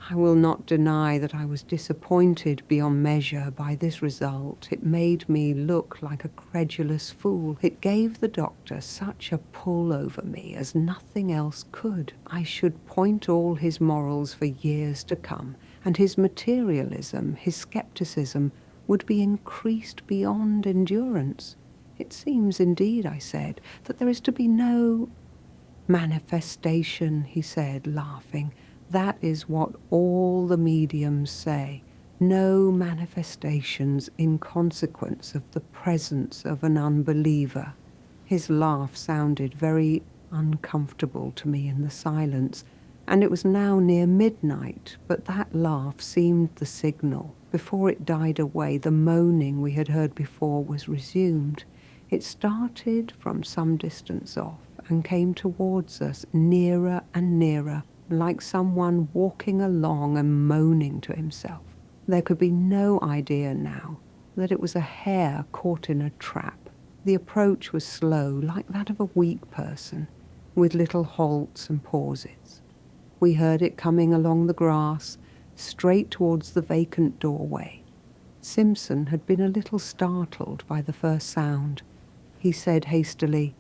S1: I will not deny that I was disappointed beyond measure by this result. It made me look like a credulous fool. It gave the doctor such a pull over me as nothing else could. I should point all his morals for years to come, and his materialism, his scepticism, would be increased beyond endurance. It seems indeed, I said, that there is to be no manifestation, he said, laughing. That is what all the mediums say. No manifestations in consequence of the presence of an unbeliever. His laugh sounded very uncomfortable to me in the silence, and it was now near midnight, but that laugh seemed the signal. Before it died away, the moaning we had heard before was resumed. It started from some distance off and came towards us, nearer and nearer, like someone walking along and moaning to himself. There could be no idea now that it was a hare caught in a trap. The approach was slow, like that of a weak person, with little halts and pauses. We heard it coming along the grass, straight towards the vacant doorway. Simpson had been a little startled by the first sound. He said hastily,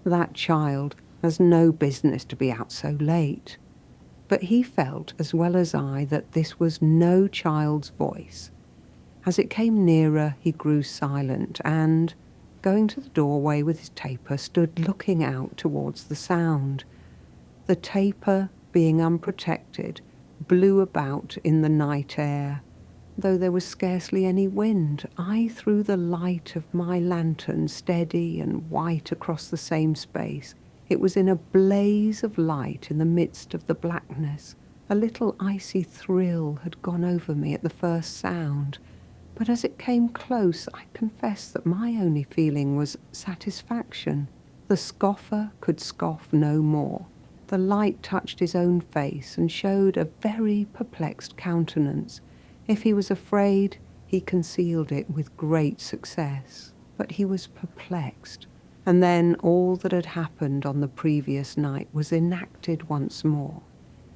S1: "That child has no business to be out so late." But he felt as well as I that this was no child's voice. As it came nearer, he grew silent and, going to the doorway with his taper, stood looking out towards the sound. The taper, being unprotected, blew about in the night air. Though there was scarcely any wind, I threw the light of my lantern steady and white across the same space. It was in a blaze of light in the midst of the blackness. A little icy thrill had gone over me at the first sound, but as it came close, I confess that my only feeling was satisfaction. The scoffer could scoff no more. The light touched his own face and showed a very perplexed countenance. If he was afraid, he concealed it with great success. But he was perplexed. And then all that had happened on the previous night was enacted once more.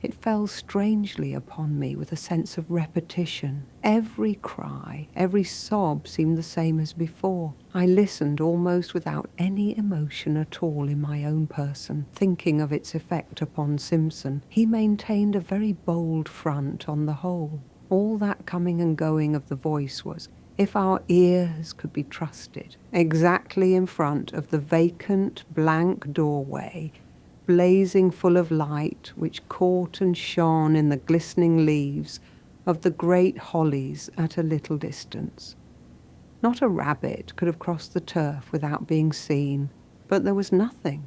S1: It fell strangely upon me with a sense of repetition. Every cry, every sob seemed the same as before. I listened almost without any emotion at all in my own person, thinking of its effect upon Simpson. He maintained a very bold front on the whole. All that coming and going of the voice was, if our ears could be trusted, exactly in front of the vacant, blank doorway, blazing full of light, which caught and shone in the glistening leaves of the great hollies at a little distance. Not a rabbit could have crossed the turf without being seen, but there was nothing.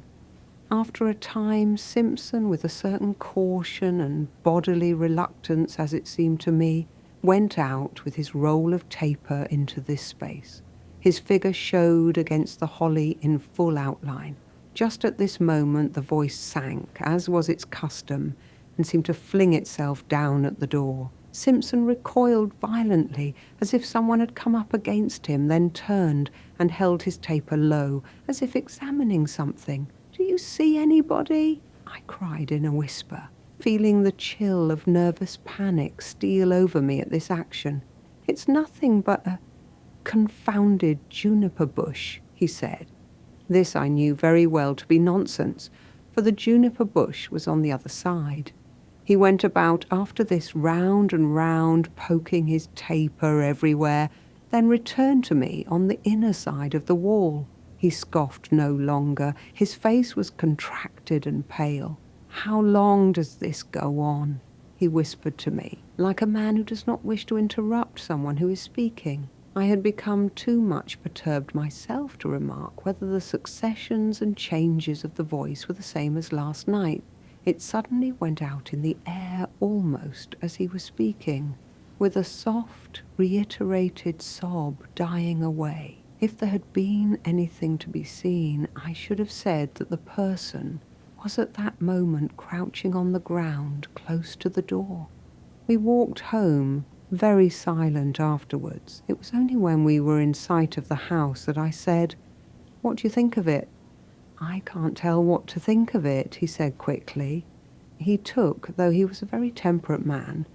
S1: After a time, Simpson, with a certain caution and bodily reluctance, as it seemed to me, went out with his roll of taper into this space. His figure showed against the holly in full outline. Just at this moment the voice sank, as was its custom, and seemed to fling itself down at the door. Simpson recoiled violently, as if someone had come up against him, then turned and held his taper low, as if examining something. "Do you see anybody?" I cried in a whisper, feeling the chill of nervous panic steal over me at this action. "It's nothing but a confounded juniper bush," he said. This I knew very well to be nonsense, for the juniper bush was on the other side. He went about after this round and round, poking his taper everywhere, then returned to me on the inner side of the wall. He scoffed no longer. His face was contracted and pale. "How long does this go on?" he whispered to me, like a man who does not wish to interrupt someone who is speaking. I had become too much perturbed myself to remark whether the successions and changes of the voice were the same as last night. It suddenly went out in the air almost as he was speaking, with a soft, reiterated sob dying away. If there had been anything to be seen, I should have said that the person was at that moment crouching on the ground close to the door. We walked home, very silent afterwards. It was only when we were in sight of the house that I said, "What do you think of it?" "I can't tell what to think of it," he said quickly. He took, though he was a very temperate man,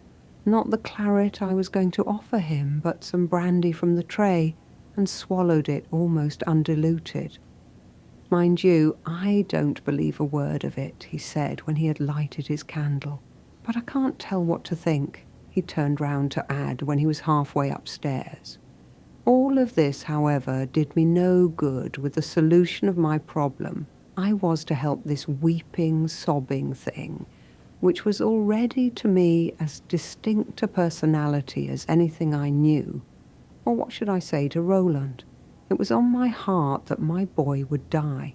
S1: not the claret I was going to offer him, but some brandy from the tray, and swallowed it almost undiluted. "Mind you, I don't believe a word of it," he said when he had lighted his candle. "But I can't tell what to think," he turned round to add when he was halfway upstairs. All of this, however, did me no good with the solution of my problem. I was to help this weeping, sobbing thing, which was already to me as distinct a personality as anything I knew. Or what should I say to Roland? It was on my heart that my boy would die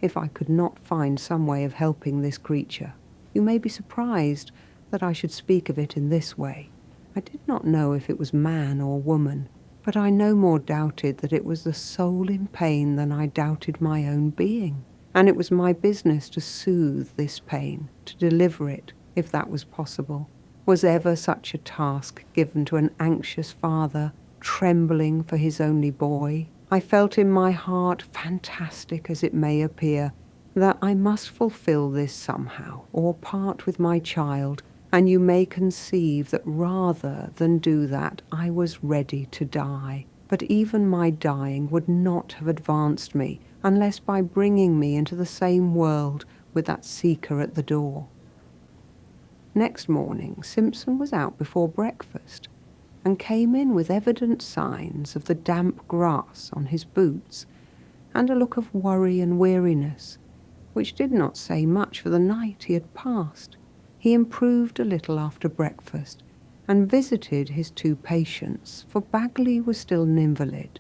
S1: if I could not find some way of helping this creature. You may be surprised that I should speak of it in this way. I did not know if it was man or woman, but I no more doubted that it was the soul in pain than I doubted my own being. And it was my business to soothe this pain, to deliver it, if that was possible. Was ever such a task given to an anxious father, trembling for his only boy? I felt in my heart, fantastic as it may appear, that I must fulfill this somehow, or part with my child, and you may conceive that rather than do that, I was ready to die. But even my dying would not have advanced me, unless by bringing me into the same world with that seeker at the door. Next morning, Simpson was out before breakfast, and came in with evident signs of the damp grass on his boots, and a look of worry and weariness, which did not say much for the night he had passed. He improved a little after breakfast, and visited his 2 patients, for Bagley was still an invalid.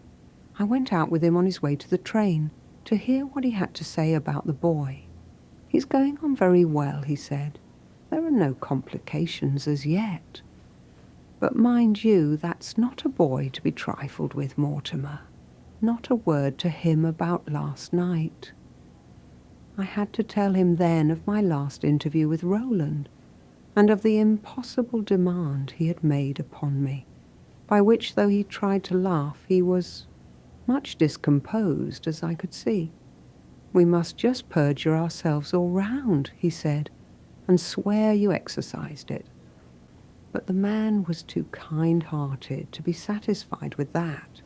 S1: I went out with him on his way to the train, to hear what he had to say about the boy. "He's going on very well," he said. "There are no complications as yet. But mind you, that's not a boy to be trifled with, Mortimer. Not a word to him about last night." I had to tell him then of my last interview with Roland, and of the impossible demand he had made upon me, by which, though he tried to laugh, he was much discomposed, as I could see. "We must just perjure ourselves all round," he said, "and swear you exercised it." But the man was too kind-hearted to be satisfied with that.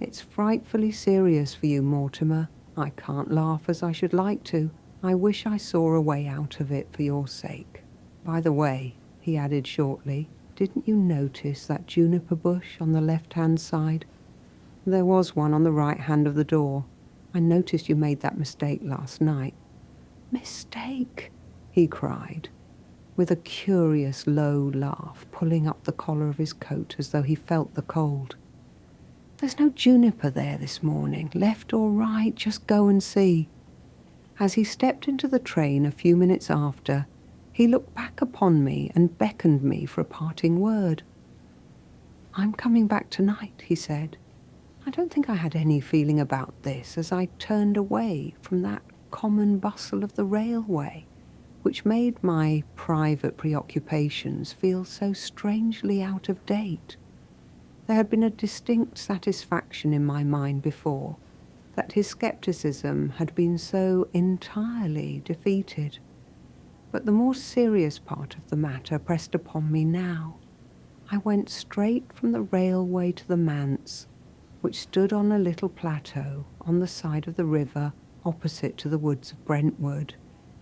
S1: "It's frightfully serious for you, Mortimer. I can't laugh as I should like to. I wish I saw a way out of it for your sake. By the way," he added shortly, "didn't you notice that juniper bush on the left-hand side? There was one on the right hand of the door. I noticed you made that mistake last night." "Mistake?" he cried, with a curious low laugh, pulling up the collar of his coat as though he felt the cold. "There's no juniper there this morning, left or right, just go and see." As he stepped into the train a few minutes after, he looked back upon me and beckoned me for a parting word. "I'm coming back tonight," he said. I don't think I had any feeling about this as I turned away from that common bustle of the railway, which made my private preoccupations feel so strangely out of date. There had been a distinct satisfaction in my mind before that his scepticism had been so entirely defeated. But the more serious part of the matter pressed upon me now. I went straight from the railway to the manse, which stood on a little plateau on the side of the river opposite to the woods of Brentwood.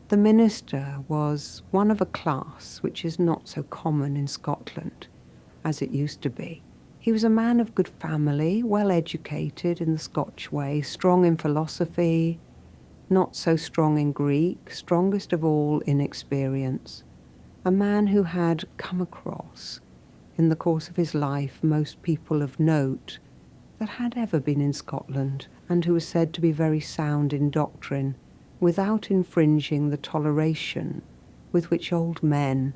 S1: The minister was one of a class which is not so common in Scotland as it used to be. He was a man of good family, well educated in the Scotch way, strong in philosophy, not so strong in Greek, strongest of all in experience. A man who had come across, in the course of his life, most people of note that had ever been in Scotland, and who was said to be very sound in doctrine, without infringing the toleration with which old men,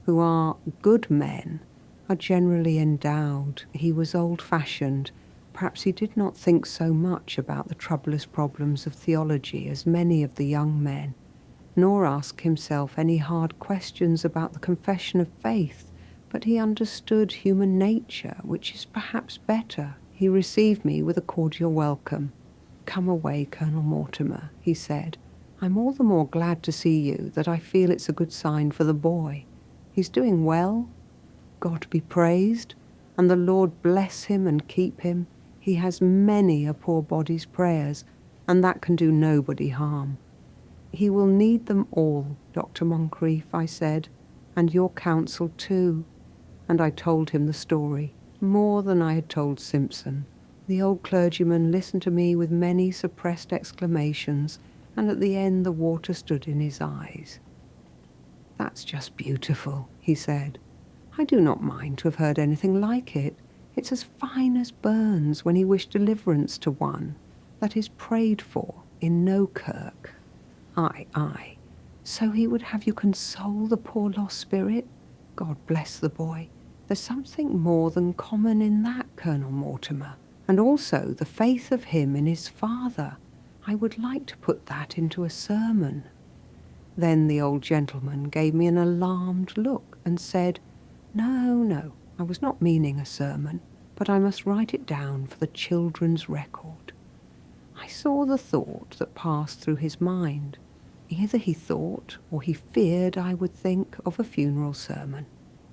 S1: who are good men, are generally endowed. He was old-fashioned. Perhaps he did not think so much about the troublous problems of theology as many of the young men, nor ask himself any hard questions about the confession of faith, but he understood human nature, which is perhaps better. He received me with a cordial welcome. "Come away, Colonel Mortimer," he said. "I'm all the more glad to see you that I feel it's a good sign for the boy. He's doing well, God be praised, and the Lord bless him and keep him. He has many a poor body's prayers, and that can do nobody harm." "He will need them all, Dr. Moncrief," I said, "and your counsel too." And I told him the story, more than I had told Simpson. The old clergyman listened to me with many suppressed exclamations, and at the end the water stood in his eyes. "That's just beautiful," he said. "I do not mind to have heard anything like it. It's as fine as Burns when he wished deliverance to one that is prayed for in no kirk." "Aye, aye. So he would have you console the poor lost spirit? God bless the boy. There's something more than common in that, Colonel Mortimer, and also the faith of him in his father. I would like to put that into a sermon." Then the old gentleman gave me an alarmed look and said, "No, no, I was not meaning a sermon, but I must write it down for the children's record." I saw the thought that passed through his mind. Either he thought, or he feared I would think of a funeral sermon.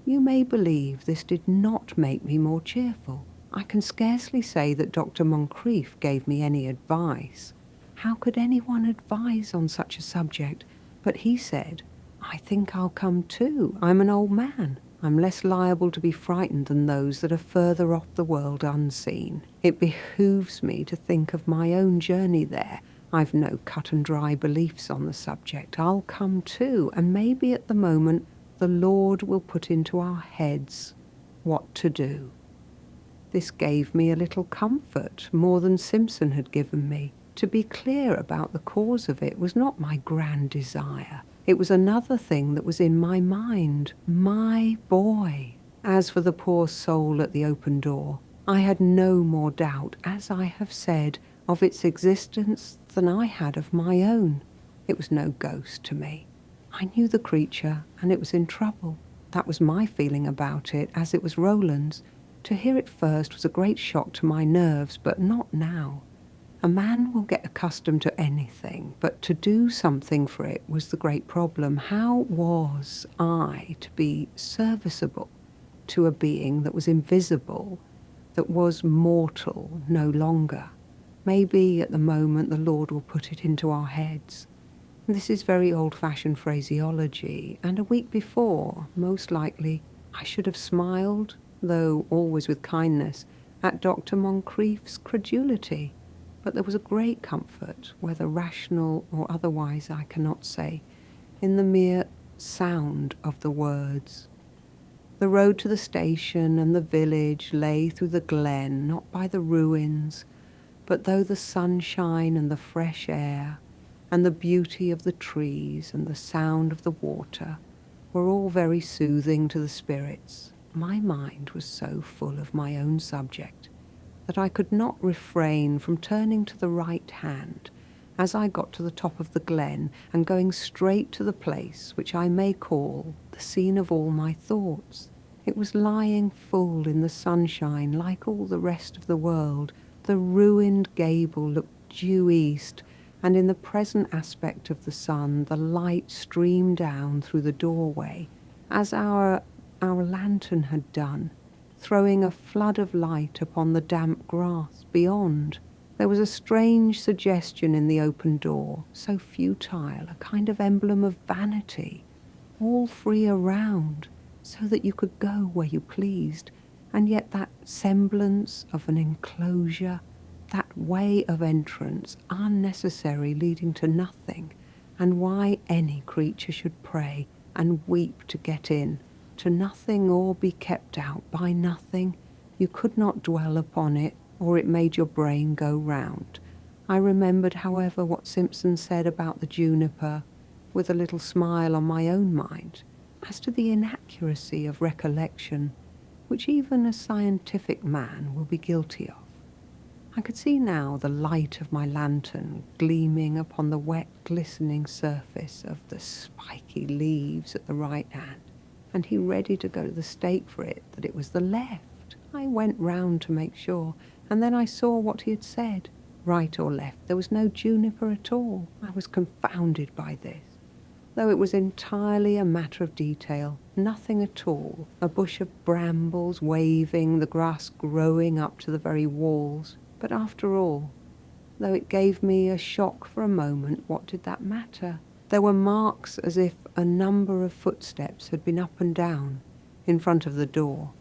S1: You may believe this did not make me more cheerful. I can scarcely say that Dr. Moncrief gave me any advice. How could anyone advise on such a subject? But he said, "I think I'll come too. I'm an old man. I'm less liable to be frightened than those that are further off the world unseen. It behooves me to think of my own journey there. I've no cut-and-dry beliefs on the subject. I'll come too, and maybe at the moment the Lord will put into our heads what to do." This gave me a little comfort, more than Simpson had given me. To be clear about the cause of it was not my grand desire. It was another thing that was in my mind, my boy. As for the poor soul at the open door, I had no more doubt, as I have said, of its existence than I had of my own. It was no ghost to me. I knew the creature, and it was in trouble. That was my feeling about it, as it was Roland's. To hear it first was a great shock to my nerves, but not now. A man will get accustomed to anything, but to do something for it was the great problem. How was I to be serviceable to a being that was invisible, that was mortal no longer? Maybe at the moment the Lord will put it into our heads. This is very old-fashioned phraseology, and a week before, most likely, I should have smiled, though always with kindness, at Dr. Moncrief's credulity. But there was a great comfort, whether rational or otherwise I cannot say, in the mere sound of the words. The road to the station and the village lay through the glen, not by the ruins, but though the sunshine and the fresh air, and the beauty of the trees and the sound of the water were all very soothing to the spirits, my mind was so full of my own subject that I could not refrain from turning to the right hand as I got to the top of the glen and going straight to the place which I may call the scene of all my thoughts. It was lying full in the sunshine like all the rest of the world. The ruined gable looked due east, and in the present aspect of the sun the light streamed down through the doorway, as our lantern had done, throwing a flood of light upon the damp grass beyond. There was a strange suggestion in the open door, so futile, a kind of emblem of vanity, all free around, so that you could go where you pleased, and yet that semblance of an enclosure, that way of entrance, unnecessary, leading to nothing, and why any creature should pray and weep to get in, to nothing or be kept out by nothing. You could not dwell upon it, or it made your brain go round. I remembered, however, what Simpson said about the juniper, with a little smile on my own mind, as to the inaccuracy of recollection, which even a scientific man will be guilty of. I could see now the light of my lantern gleaming upon the wet, glistening surface of the spiky leaves at the right hand, and he ready to go to the stake for it, that it was the left. I went round to make sure, and then I saw what he had said. Right or left, there was no juniper at all. I was confounded by this. Though it was entirely a matter of detail, nothing at all, a bush of brambles waving, the grass growing up to the very walls. But after all, though it gave me a shock for a moment, what did that matter? There were marks as if a number of footsteps had been up and down in front of the door.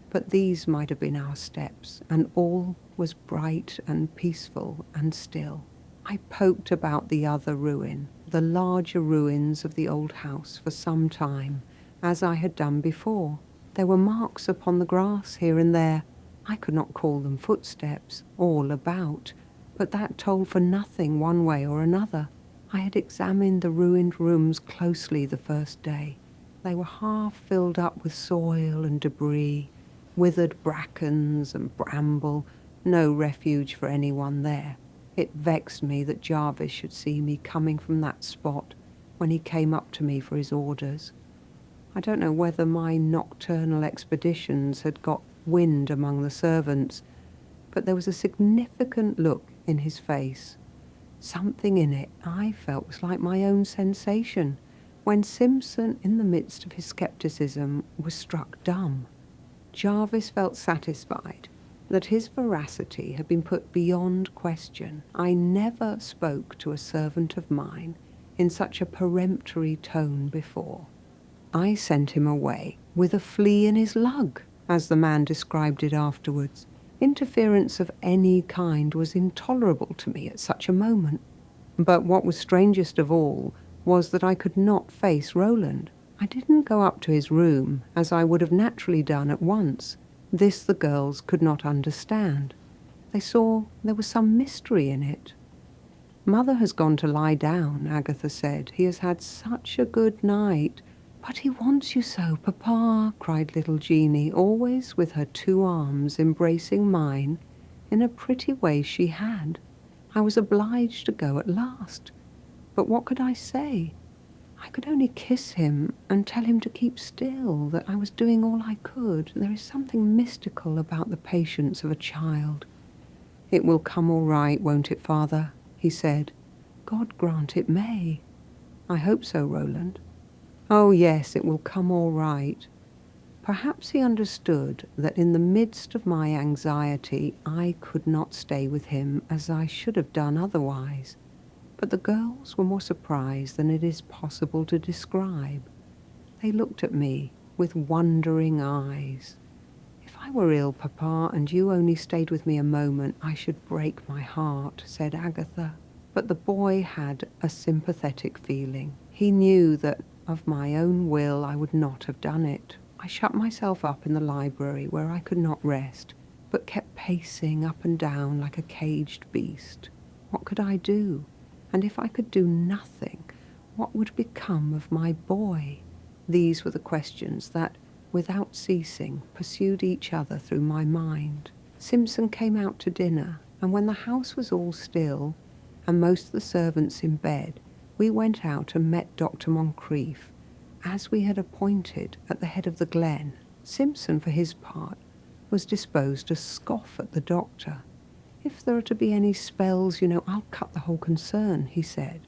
S1: But these might have been our steps, and all was bright and peaceful and still. I poked about the other ruin, the larger ruins of the old house, for some time, as I had done before. There were marks upon the grass here and there. I could not call them footsteps, all about, but that told for nothing one way or another. I had examined the ruined rooms closely the first day. They were half filled up with soil and debris, withered brackens and bramble, no refuge for anyone there. It vexed me that Jarvis should see me coming from that spot when he came up to me for his orders. I don't know whether my nocturnal expeditions had got wind among the servants, but there was a significant look in his face. Something in it I felt was like my own sensation, when Simpson, in the midst of his scepticism, was struck dumb. Jarvis felt satisfied that his veracity had been put beyond question. I never spoke to a servant of mine in such a peremptory tone before. I sent him away with a flea in his lug, as the man described it afterwards. Interference of any kind was intolerable to me at such a moment. But what was strangest of all was that I could not face Roland. I didn't go up to his room, as I would have naturally done at once. This the girls could not understand. They saw there was some mystery in it. "Mother has gone to lie down," Agatha said. "He has had such a good night." "But he wants you so, Papa," cried little Jeanie, always with her two arms embracing mine in a pretty way she had. I was obliged to go at last. But what could I say? I could only kiss him and tell him to keep still, that I was doing all I could. There is something mystical about the patience of a child. "It will come all right, won't it, Father?" he said. "God grant it may." "I hope so, Roland." "Oh, yes, it will come all right." Perhaps he understood that in the midst of my anxiety I could not stay with him as I should have done otherwise. But the girls were more surprised than it is possible to describe. They looked at me with wondering eyes. "If I were ill, Papa, and you only stayed with me a moment, I should break my heart," said Agatha. But the boy had a sympathetic feeling. He knew that of my own will I would not have done it. I shut myself up in the library where I could not rest, but kept pacing up and down like a caged beast. What could I do? And if I could do nothing, what would become of my boy? These were the questions that, without ceasing, pursued each other through my mind. Simpson came out to dinner, and when the house was all still, and most of the servants in bed, we went out and met Dr. Moncrieff, as we had appointed, at the head of the glen. Simpson, for his part, was disposed to scoff at the doctor. "If there are to be any spells, I'll cut the whole concern," he said.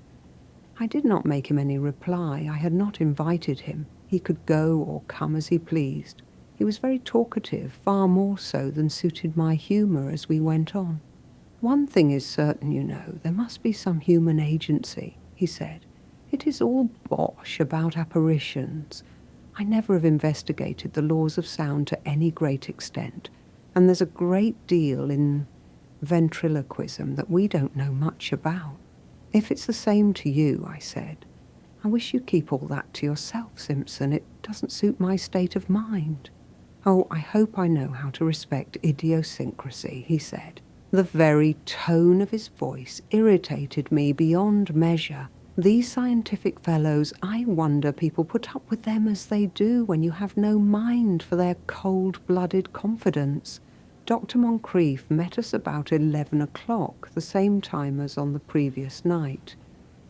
S1: I did not make him any reply. I had not invited him. He could go or come as he pleased. He was very talkative, far more so than suited my humour as we went on. "One thing is certain, there must be some human agency," he said. "It is all bosh about apparitions. I never have investigated the laws of sound to any great extent, and there's a great deal in ventriloquism that we don't know much about." "If it's the same to you," I said, "I wish you'd keep all that to yourself, Simpson. It doesn't suit my state of mind." "Oh, I hope I know how to respect idiosyncrasy," he said. The very tone of his voice irritated me beyond measure. These scientific fellows, I wonder people put up with them as they do when you have no mind for their cold-blooded confidence. Dr. Moncrieff met us about 11 o'clock, the same time as on the previous night.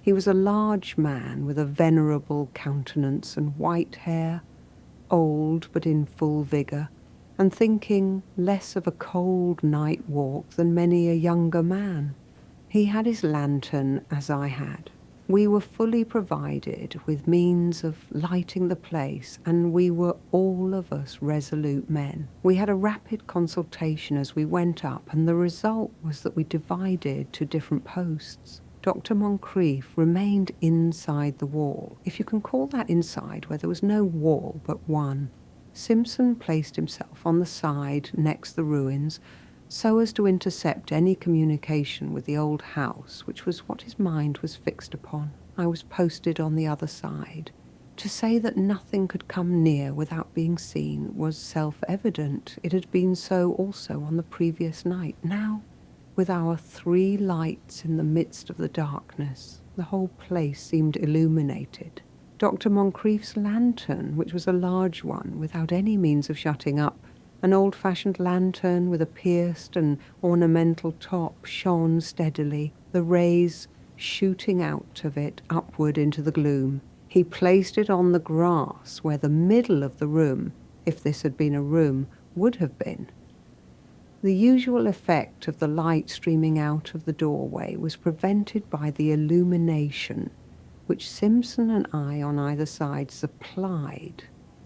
S1: He was a large man with a venerable countenance and white hair, old but in full vigour, and thinking less of a cold night walk than many a younger man. He had his lantern as I had. We were fully provided with means of lighting the place, and we were all of us resolute men. We had a rapid consultation as we went up, and the result was that we divided to different posts. Dr. Moncrieff remained inside the wall, if you can call that inside, where there was no wall but one. Simpson placed himself on the side next the ruins, so as to intercept any communication with the old house, which was what his mind was fixed upon. I was posted on the other side. To say that nothing could come near without being seen was self-evident. It had been so also on the previous night. Now, with our 3 lights in the midst of the darkness, the whole place seemed illuminated. Dr. Moncrieff's lantern, which was a large one, without any means of shutting up, an old-fashioned lantern with a pierced and ornamental top, shone steadily, the rays shooting out of it upward into the gloom. He placed it on the grass where the middle of the room, if this had been a room, would have been. The usual effect of the light streaming out of the doorway was prevented by the illumination which Simpson and I on either side supplied.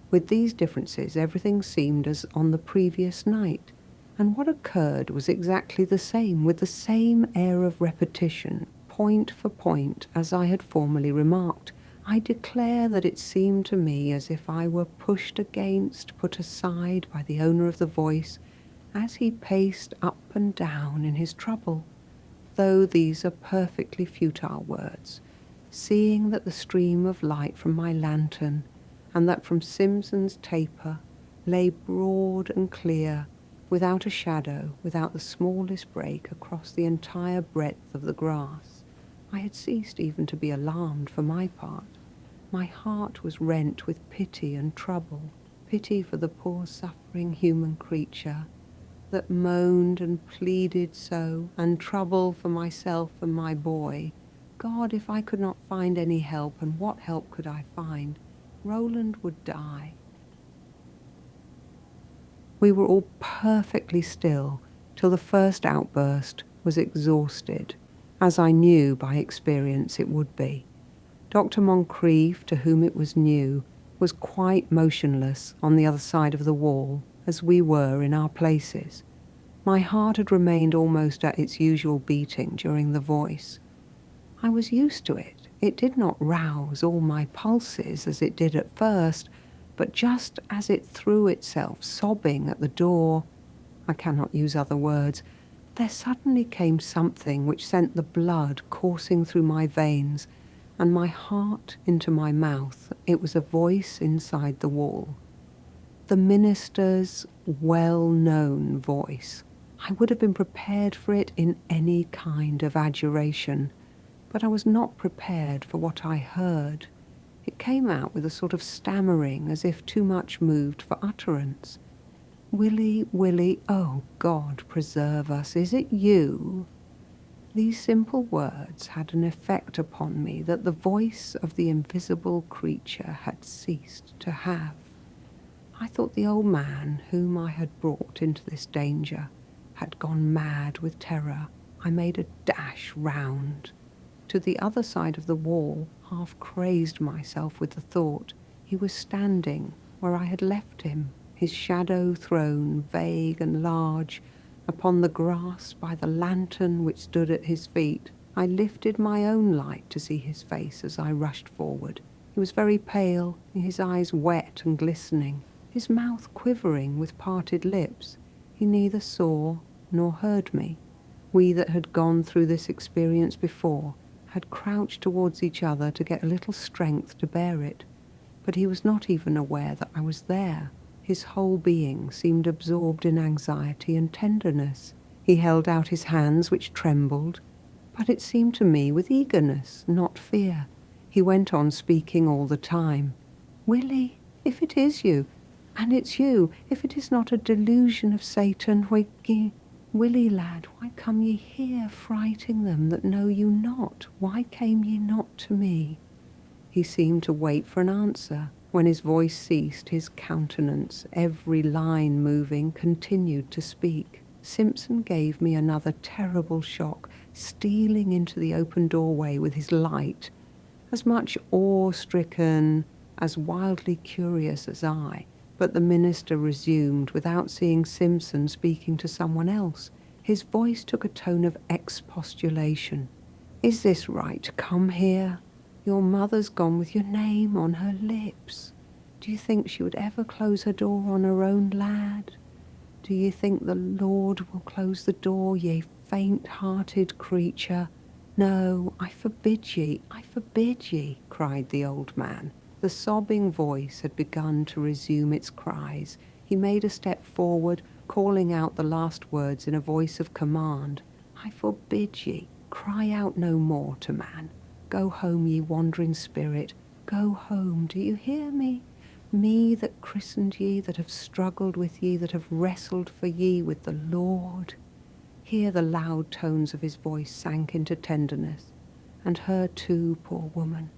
S1: With these differences, everything seemed as on the previous night, and what occurred was exactly the same, with the same air of repetition, point for point, as I had formerly remarked. I declare that it seemed to me as if I were pushed against, put aside by the owner of the voice, as he paced up and down in his trouble, though these are perfectly futile words, seeing that the stream of light from my lantern and that from Simpson's taper lay broad and clear, without a shadow, without the smallest break across the entire breadth of the grass. I had ceased even to be alarmed for my part. My heart was rent with pity and trouble, pity for the poor suffering human creature that moaned and pleaded so, and trouble for myself and my boy. God, if I could not find any help, and what help could I find? Roland would die. We were all perfectly still till the first outburst was exhausted, as I knew by experience it would be. Dr. Moncrieff, to whom it was new, was quite motionless on the other side of the wall, as we were in our places. My heart had remained almost at its usual beating during the voice. I was used to it. It did not rouse all my pulses as it did at first, but just as it threw itself sobbing at the door, I cannot use other words, there suddenly came something which sent the blood coursing through my veins and my heart into my mouth. It was a voice inside the wall. The minister's well-known voice. I would have been prepared for it in any kind of adjuration, but I was not prepared for what I heard. It came out with a sort of stammering, as if too much moved for utterance. Willie, Willie, oh God, preserve us, is it you? These simple words had an effect upon me that the voice of the invisible creature had ceased to have. I thought the old man whom I had brought into this danger had gone mad with terror. I made a dash round to the other side of the wall, half crazed myself with the thought. He was standing where I had left him, his shadow thrown, vague and large, upon the grass by the lantern which stood at his feet. I lifted my own light to see his face as I rushed forward. He was very pale, his eyes wet and glistening, his mouth quivering with parted lips. He neither saw nor heard me. We that had gone through this experience before had crouched towards each other to get a little strength to bear it, but he was not even aware that I was there. His whole being seemed absorbed in anxiety and tenderness. He held out his hands, which trembled, but it seemed to me with eagerness, not fear. He went on speaking all the time. Willie, if it is you, and it's you, if it is not a delusion of Satan, Willie, lad, why come ye here, frighting them that know you not? Why came ye not to me? He seemed to wait for an answer. when his voice ceased, his countenance, every line moving, continued to speak. Simpson gave me another terrible shock, stealing into the open doorway with his light, as much awe-stricken, as wildly curious as I. But the minister resumed, without seeing Simpson speaking to someone else. His voice took a tone of expostulation. "Is this right? Come here. Your mother's gone with your name on her lips. Do you think she would ever close her door on her own lad? Do you think the Lord will close the door, ye faint-hearted creature? No, I forbid ye, I forbid ye," cried the old man. The sobbing voice had begun to resume its cries. He made a step forward, calling out the last words in a voice of command. "I forbid ye, cry out no more to man. Go home, ye wandering spirit, go home, do you hear me? Me that christened ye, that have struggled with ye, that have wrestled for ye with the Lord." Here the loud tones of his voice sank into tenderness. "And her too, poor woman,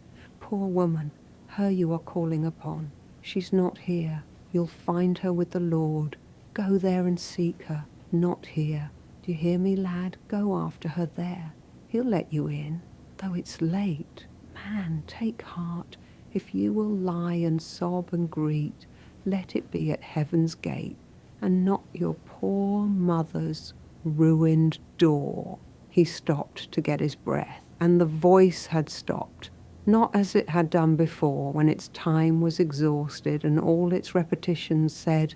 S1: her you are calling upon. She's not here. You'll find her with the Lord. Go there and seek her, not here. Do you hear me, lad? Go after her there. He'll let you in, though it's late. Man, take heart. If you will lie and sob and greet, let it be at heaven's gate, and not your poor mother's ruined door." He stopped to get his breath, and the voice had stopped, not as it had done before, when its time was exhausted and all its repetitions said,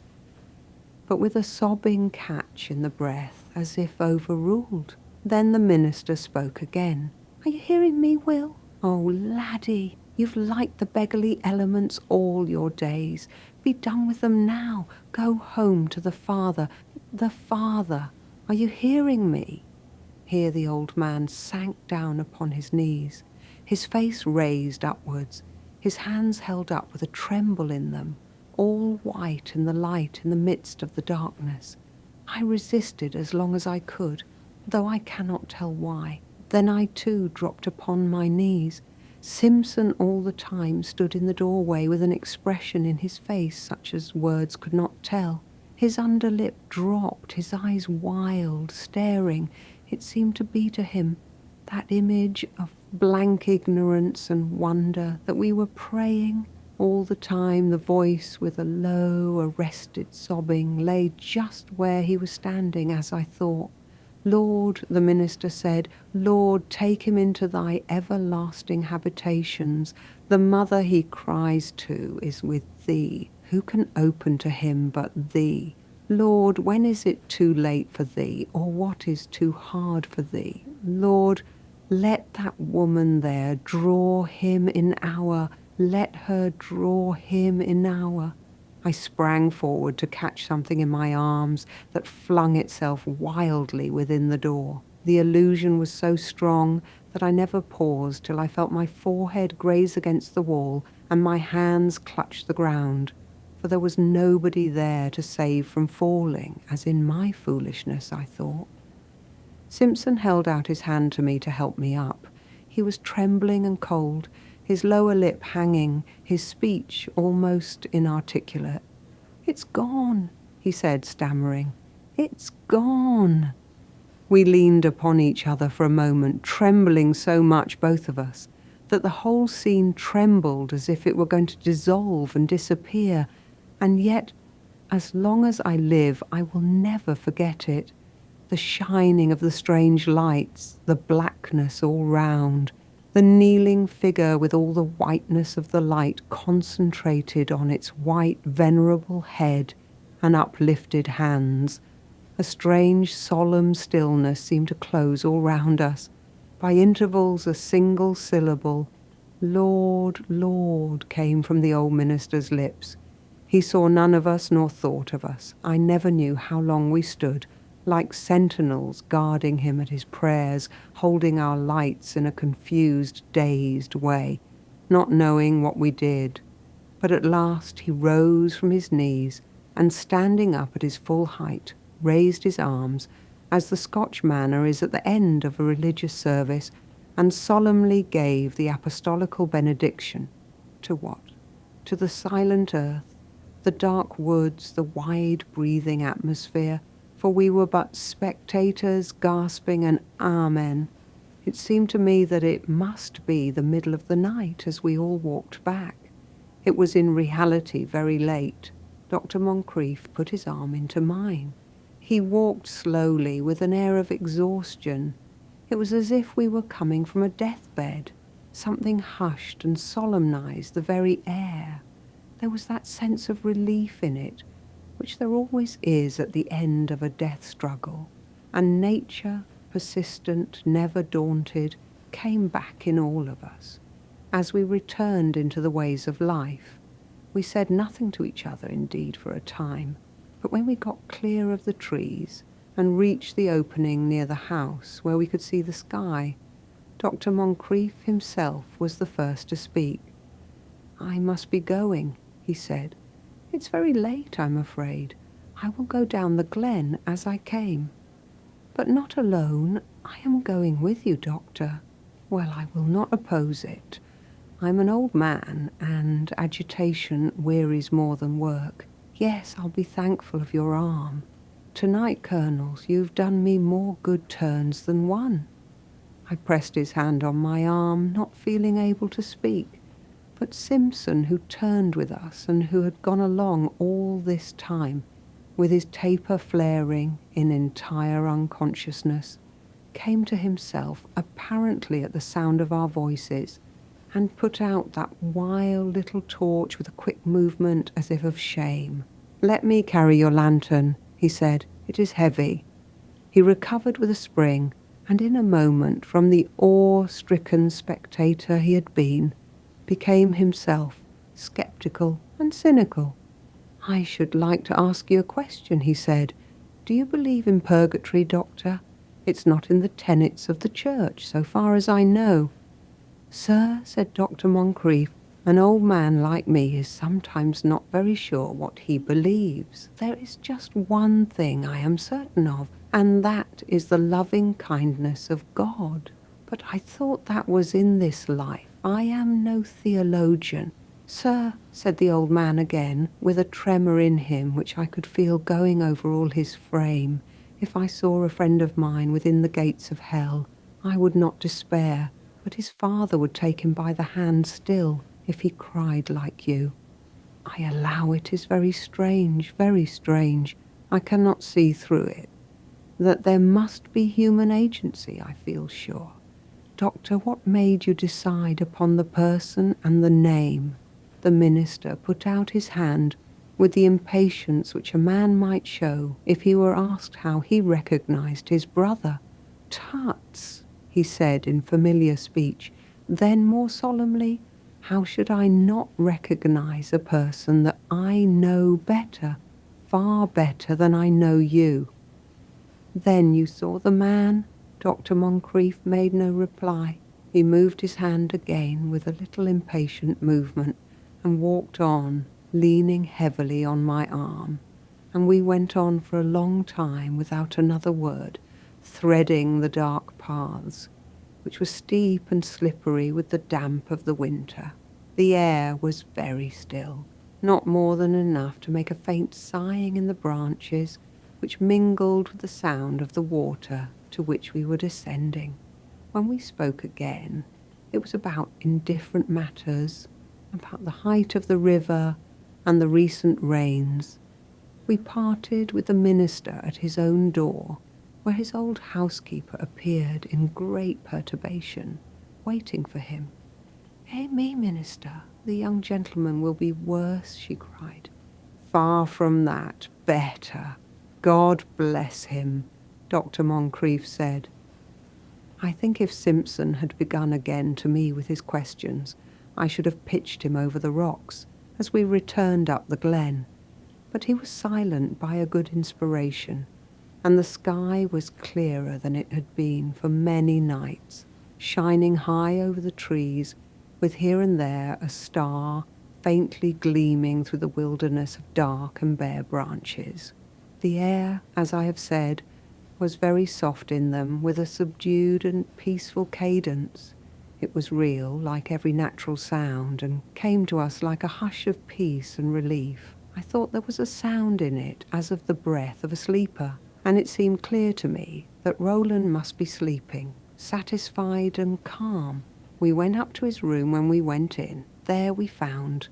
S1: but with a sobbing catch in the breath, as if overruled. Then the minister spoke again. "Are you hearing me, Will? Oh, laddie, you've liked the beggarly elements all your days. Be done with them now. Go home to the Father. The Father. Are you hearing me?" Here the old man sank down upon his knees, his face raised upwards, his hands held up with a tremble in them, all white in the light in the midst of the darkness. I resisted as long as I could, though I cannot tell why. Then I too dropped upon my knees. Simpson all the time stood in the doorway with an expression in his face such as words could not tell. His underlip dropped, his eyes wild, staring. It seemed to be to him that image of blank ignorance and wonder that we were praying. All the time the voice, with a low, arrested sobbing, lay just where he was standing, as I thought. "Lord," the minister said, "Lord, take him into thy everlasting habitations. The mother he cries to is with thee. Who can open to him but thee? Lord, when is it too late for thee, or what is too hard for thee? Lord, let that woman there draw him in our, let her draw him in our." I sprang forward to catch something in my arms that flung itself wildly within the door. The illusion was so strong that I never paused till I felt my forehead graze against the wall and my hands clutch the ground, for there was nobody there to save from falling, as in my foolishness I thought. Simpson held out his hand to me to help me up. He was trembling and cold, his lower lip hanging, his speech almost inarticulate. "It's gone," he said, stammering. "It's gone." We leaned upon each other for a moment, trembling so much, both of us, that the whole scene trembled as if it were going to dissolve and disappear. And yet, as long as I live, I will never forget it. The shining of the strange lights, the blackness all round, the kneeling figure with all the whiteness of the light concentrated on its white, venerable head and uplifted hands. A strange, solemn stillness seemed to close all round us. By intervals a single syllable, "Lord, Lord," came from the old minister's lips. He saw none of us nor thought of us. I never knew how long we stood, like sentinels guarding him at his prayers, holding our lights in a confused, dazed way, not knowing what we did. But at last he rose from his knees and, standing up at his full height, raised his arms, as the Scotch manner is at the end of a religious service, and solemnly gave the apostolical benediction to what? to the silent earth, the dark woods, the wide-breathing atmosphere, for we were but spectators gasping an amen. It seemed to me that it must be the middle of the night as we all walked back. It was in reality very late. Dr. Moncrief put his arm into mine. He walked slowly with an air of exhaustion. It was as if we were coming from a deathbed. Something hushed and solemnized the very air. There was that sense of relief in it, which there always is at the end of a death struggle, and nature, persistent, never daunted, came back in all of us. As we returned into the ways of life, we said nothing to each other indeed for a time, but when we got clear of the trees and reached the opening near the house where we could see the sky, Dr. Moncrief himself was the first to speak. "I must be going," he said. "It's very late, I'm afraid. I will go down the glen as I came." "But not alone. I am going with you, Doctor." "Well, I will not oppose it. I'm an old man, and agitation wearies more than work. Yes, I'll be thankful of your arm. Tonight, Colonels, you've done me more good turns than one." I pressed his hand on my arm, not feeling able to speak. But Simpson, who turned with us and who had gone along all this time, with his taper flaring in entire unconsciousness, came to himself apparently at the sound of our voices, and put out that wild little torch with a quick movement as if of shame. "Let me carry your lantern," he said. "It is heavy." He recovered with a spring, and in a moment, from the awe-stricken spectator he had been, became himself sceptical and cynical. "I should like to ask you a question," he said. "Do you believe in purgatory, Doctor? It's not in the tenets of the Church, so far as I know." "Sir," said Dr. Moncrief, "an old man like me is sometimes not very sure what he believes. There is just one thing I am certain of, and that is the loving kindness of God. But I thought that was in this life. I am no theologian." "Sir," said the old man again, with a tremor in him which I could feel going over all his frame, "if I saw a friend of mine within the gates of hell, I would not despair, but his father would take him by the hand still, if he cried like you. I allow it is very strange, I cannot see through it. That there must be human agency, I feel sure. Doctor, what made you decide upon the person and the name?" The minister put out his hand with the impatience which a man might show if he were asked how he recognized his brother. "Tuts," he said in familiar speech. Then more solemnly, "How should I not recognize a person that I know better, far better than I know you?" "Then you saw the man?" Dr. Moncrief made no reply. He moved his hand again with a little impatient movement and walked on, leaning heavily on my arm. And we went on for a long time without another word, threading the dark paths, which were steep and slippery with the damp of the winter. The air was very still, not more than enough to make a faint sighing in the branches, which mingled with the sound of the water to which we were descending. When we spoke again, it was about indifferent matters, about the height of the river and the recent rains. We parted with the minister at his own door, where his old housekeeper appeared in great perturbation, waiting for him. "Eh me, minister, the young gentleman will be worse," she cried. "Far from that, better. God bless him," Dr. Moncrief said. I think if Simpson had begun again to me with his questions, I should have pitched him over the rocks as we returned up the glen. But he was silent by a good inspiration, and the sky was clearer than it had been for many nights, shining high over the trees, with here and there a star faintly gleaming through the wilderness of dark and bare branches. The air, as I have said, was very soft in them, with a subdued and peaceful cadence. It was real, like every natural sound, and came to us like a hush of peace and relief. I thought there was a sound in it, as of the breath of a sleeper, and it seemed clear to me that Roland must be sleeping, satisfied and calm. We went up to his room when we went in. There we found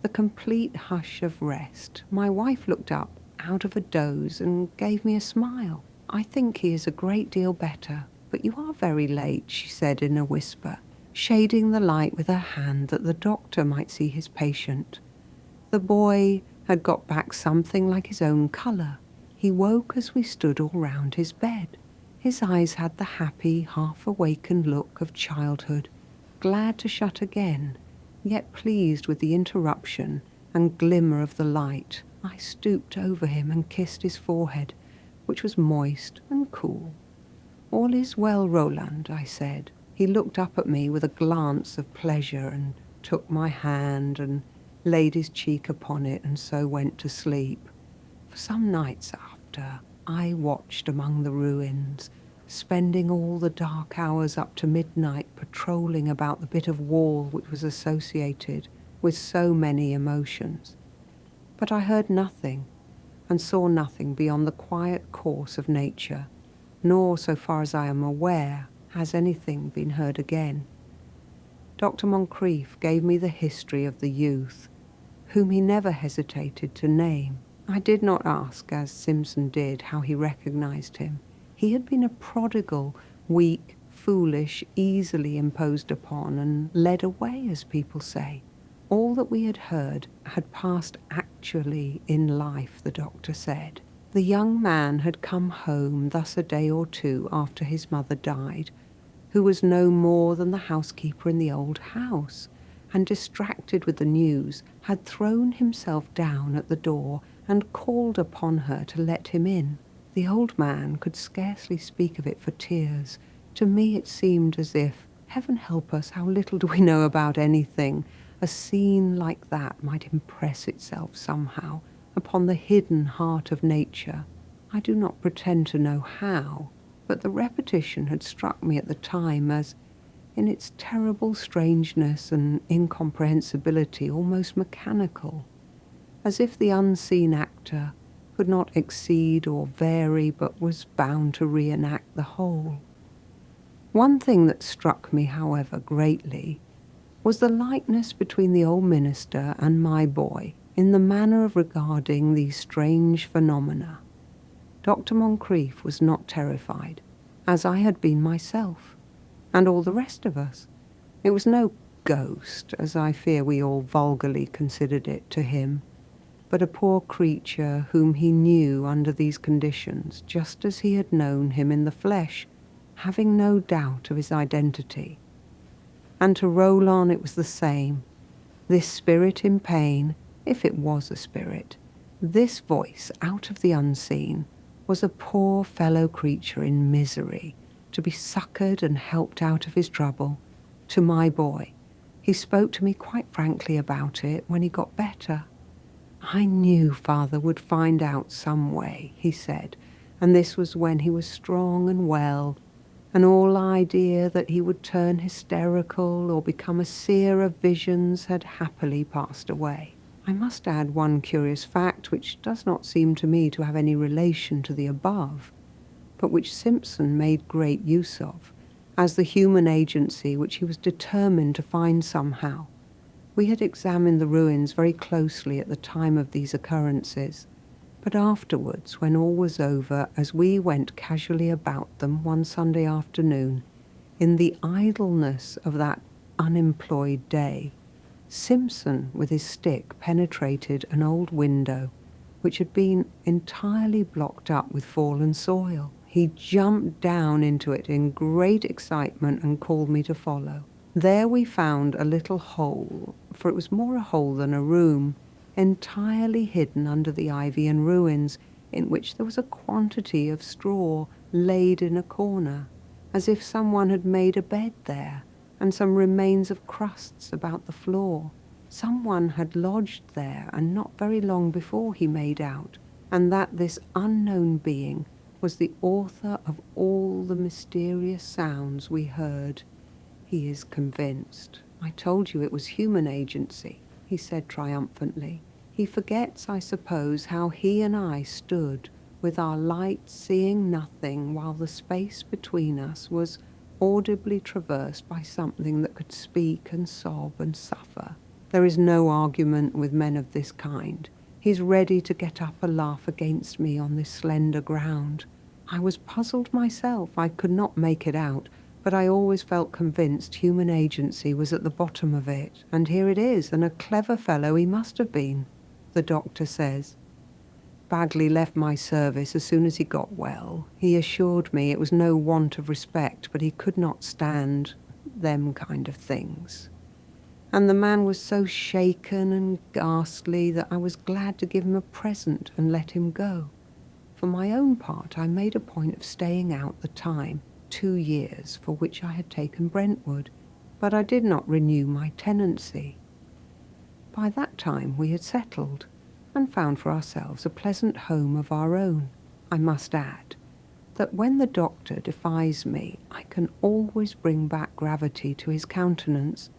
S1: the complete hush of rest. My wife looked up out of a doze and gave me a smile. "I think he is a great deal better, but you are very late," she said in a whisper, shading the light with her hand that the doctor might see his patient. The boy had got back something like his own colour. He woke as we stood all round his bed. His eyes had the happy, half-awakened look of childhood, glad to shut again, yet pleased with the interruption and glimmer of the light. I stooped over him and kissed his forehead, which was moist and cool. "All is well, Roland," I said. He looked up at me with a glance of pleasure and took my hand and laid his cheek upon it, and so went to sleep. For some nights after, I watched among the ruins, spending all the dark hours up to midnight patrolling about the bit of wall which was associated with so many emotions. But I heard nothing and saw nothing beyond the quiet course of nature, nor, so far as I am aware, has anything been heard again. Dr. Moncrief gave me the history of the youth, whom he never hesitated to name. I did not ask, as Simpson did, how he recognized him. He had been a prodigal, weak, foolish, easily imposed upon and led away, as people say. All that we had heard had passed actually in life, the doctor said. The young man had come home thus a day or two after his mother died, who was no more than the housekeeper in the old house, and distracted with the news, had thrown himself down at the door and called upon her to let him in. The old man could scarcely speak of it for tears. To me it seemed as if, heaven help us, how little do we know about anything, a scene like that might impress itself somehow upon the hidden heart of nature. I do not pretend to know how, but the repetition had struck me at the time as, in its terrible strangeness and incomprehensibility, almost mechanical, as if the unseen actor could not exceed or vary, but was bound to reenact the whole. One thing that struck me, however, greatly was the likeness between the old minister and my boy in the manner of regarding these strange phenomena. Dr. Moncrief was not terrified, as I had been myself, and all the rest of us. It was no ghost, as I fear we all vulgarly considered it to him, but a poor creature whom he knew under these conditions, just as he had known him in the flesh, having no doubt of his identity. And to Roland it was the same. This spirit in pain, if it was a spirit, this voice out of the unseen, was a poor fellow creature in misery, to be succoured and helped out of his trouble. To my boy, he spoke to me quite frankly about it when he got better. "I knew father would find out some way," he said, and this was when he was strong and well, and all idea that he would turn hysterical or become a seer of visions had happily passed away. I must add one curious fact which does not seem to me to have any relation to the above, but which Simpson made great use of, as the human agency which he was determined to find somehow. We had examined the ruins very closely at the time of these occurrences, but afterwards, when all was over, as we went casually about them one Sunday afternoon, in the idleness of that unemployed day, Simpson with his stick penetrated an old window which had been entirely blocked up with fallen soil. He jumped down into it in great excitement and called me to follow. There we found a little hole, for it was more a hole than a room, entirely hidden under the ivy and ruins, in which there was a quantity of straw laid in a corner, as if someone had made a bed there, and some remains of crusts about the floor. Someone had lodged there, and not very long before he made out, and that this unknown being was the author of all the mysterious sounds we heard. He is convinced. I told you it was human agency, he said triumphantly. He forgets, I suppose, how he and I stood, with our lights seeing nothing, while the space between us was audibly traversed by something that could speak and sob and suffer. There is no argument with men of this kind. He's ready to get up a laugh against me on this slender ground. I was puzzled myself. I could not make it out, but I always felt convinced human agency was at the bottom of it. And here it is, and a clever fellow he must have been, the doctor says. Bagley left my service as soon as he got well. He assured me it was no want of respect, but he could not stand them kind of things. And the man was so shaken and ghastly that I was glad to give him a present and let him go. For my own part, I made a point of staying out the time, 2 years, for which I had taken Brentwood, but I did not renew my tenancy. By that time we had settled, and found for ourselves a pleasant home of our own. I must add that when the doctor defies me, I can always bring back gravity to his countenance,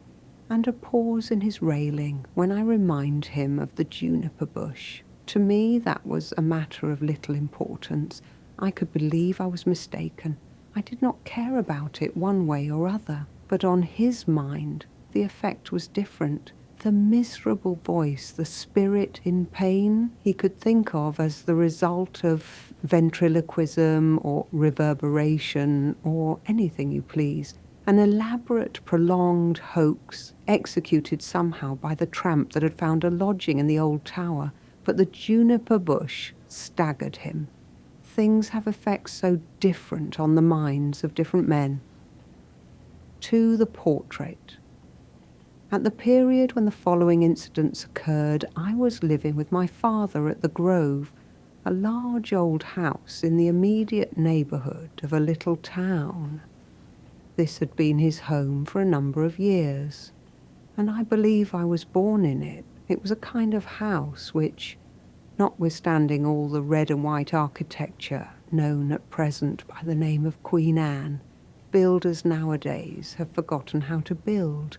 S1: and a pause in his railing when I remind him of the juniper bush. To me that was a matter of little importance. I could believe I was mistaken. I did not care about it one way or other, but on his mind the effect was different. The miserable voice, the spirit in pain, he could think of as the result of ventriloquism or reverberation or anything you please. An elaborate, prolonged hoax, executed somehow by the tramp that had found a lodging in the old tower, but the juniper bush staggered him. Things have effects so different on the minds of different men. To the portrait. At the period when the following incidents occurred, I was living with my father at the Grove, a large old house in the immediate neighbourhood of a little town. This had been his home for a number of years, and I believe I was born in it. It was a kind of house which, notwithstanding all the red and white architecture known at present by the name of Queen Anne, builders nowadays have forgotten how to build.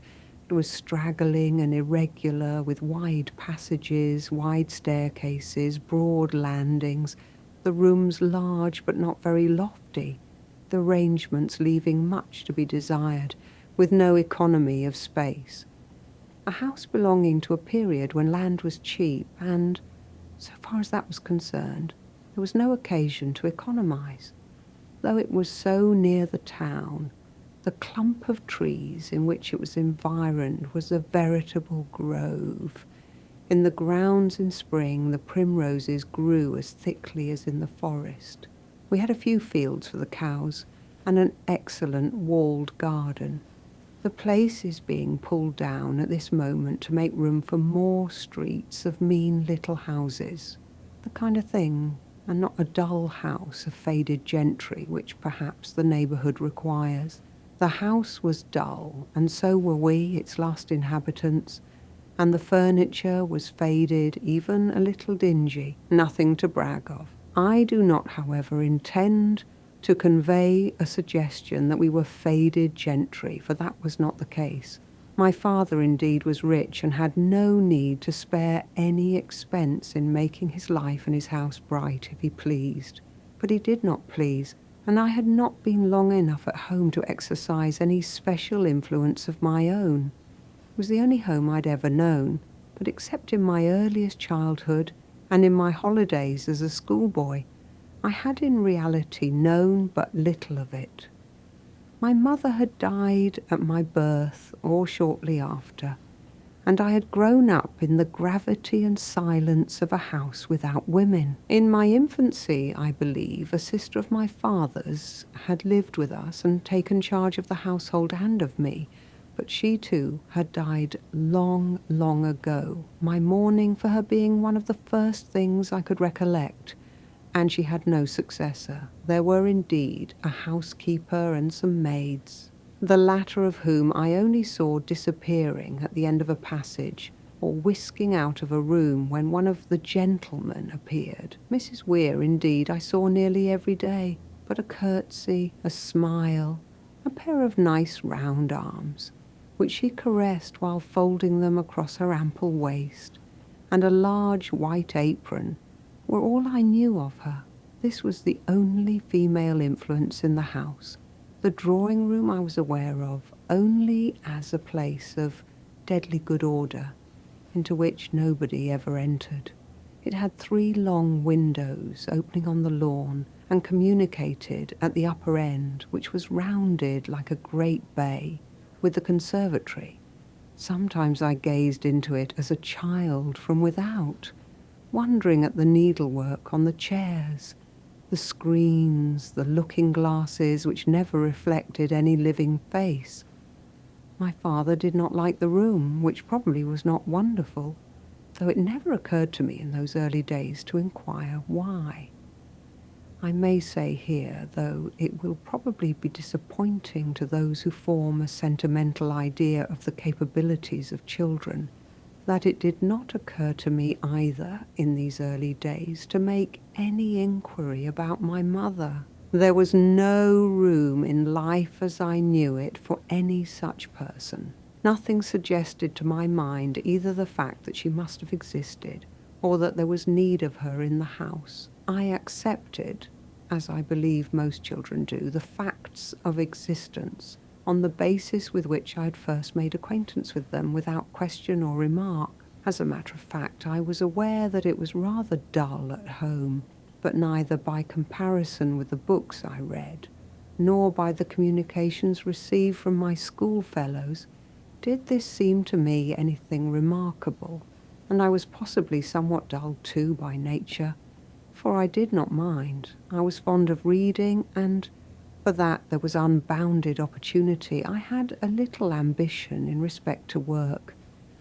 S1: It was straggling and irregular, with wide passages, wide staircases, broad landings, the rooms large but not very lofty, the arrangements leaving much to be desired, with no economy of space. A house belonging to a period when land was cheap, and, so far as that was concerned, there was no occasion to economize. Though it was so near the town, the clump of trees in which it was environed was a veritable grove. In the grounds in spring the primroses grew as thickly as in the forest. We had a few fields for the cows, and an excellent walled garden. The place is being pulled down at this moment to make room for more streets of mean little houses. The kind of thing, and not a dull house of faded gentry, which perhaps the neighbourhood requires. The house was dull, and so were we, its last inhabitants, and the furniture was faded, even a little dingy, nothing to brag of. I do not, however, intend to convey a suggestion that we were faded gentry, for that was not the case. My father indeed was rich and had no need to spare any expense in making his life and his house bright if he pleased. But he did not please, and I had not been long enough at home to exercise any special influence of my own. It was the only home I'd ever known, but except in my earliest childhood and in my holidays as a schoolboy, I had in reality known but little of it. My mother had died at my birth or shortly after, and I had grown up in the gravity and silence of a house without women. In my infancy, I believe, a sister of my father's had lived with us and taken charge of the household and of me, but she too had died long, long ago, my mourning for her being one of the first things I could recollect, and she had no successor. There were indeed a housekeeper and some maids, the latter of whom I only saw disappearing at the end of a passage, or whisking out of a room when one of the gentlemen appeared. Mrs. Weir, indeed, I saw nearly every day, but a curtsy, a smile, a pair of nice round arms, which she caressed while folding them across her ample waist, and a large white apron were all I knew of her. This was the only female influence in the house. The drawing room I was aware of only as a place of deadly good order, into which nobody ever entered. It had 3 long windows opening on the lawn and communicated at the upper end, which was rounded like a great bay, with the conservatory. Sometimes I gazed into it as a child from without, wondering at the needlework on the chairs, the screens, the looking-glasses which never reflected any living face. My father did not like the room, which probably was not wonderful, though it never occurred to me in those early days to inquire why. I may say here, though it will probably be disappointing to those who form a sentimental idea of the capabilities of children, that it did not occur to me either in these early days to make any inquiry about my mother. There was no room in life as I knew it for any such person. Nothing suggested to my mind either the fact that she must have existed or that there was need of her in the house. I accepted, as I believe most children do, the facts of existence on the basis with which I had first made acquaintance with them without question or remark. As a matter of fact, I was aware that it was rather dull at home, but neither by comparison with the books I read, nor by the communications received from my schoolfellows, did this seem to me anything remarkable, and I was possibly somewhat dull too by nature, for I did not mind. I was fond of reading, and for that there was unbounded opportunity. I had a little ambition in respect to work,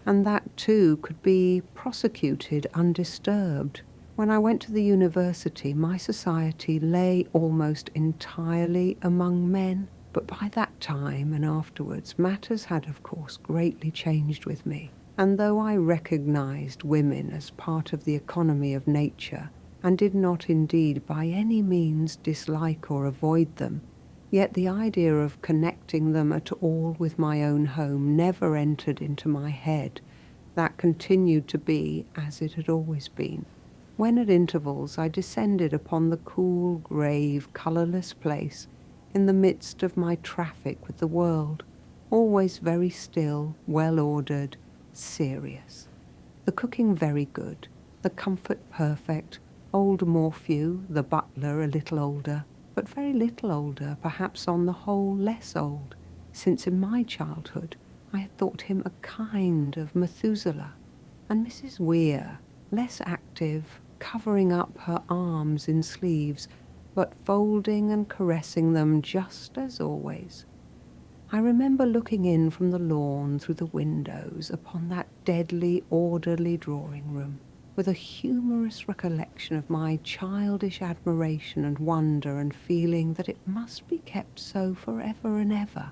S1: and that too could be prosecuted undisturbed. When I went to the university, my society lay almost entirely among men, but by that time and afterwards matters had of course greatly changed with me, and though I recognized women as part of the economy of nature, and did not indeed by any means dislike or avoid them, yet the idea of connecting them at all with my own home never entered into my head. That continued to be as it had always been. When at intervals I descended upon the cool, grave, colourless place in the midst of my traffic with the world, always very still, well-ordered, serious. The cooking very good, the comfort perfect, old Morphew, the butler, a little older, but very little older, perhaps on the whole less old, since in my childhood I had thought him a kind of Methuselah, and Mrs. Weir, less active, covering up her arms in sleeves, but folding and caressing them just as always. I remember looking in from the lawn through the windows upon that deadly orderly drawing-room, with a humorous recollection of my childish admiration and wonder, and feeling that it must be kept so for ever and ever,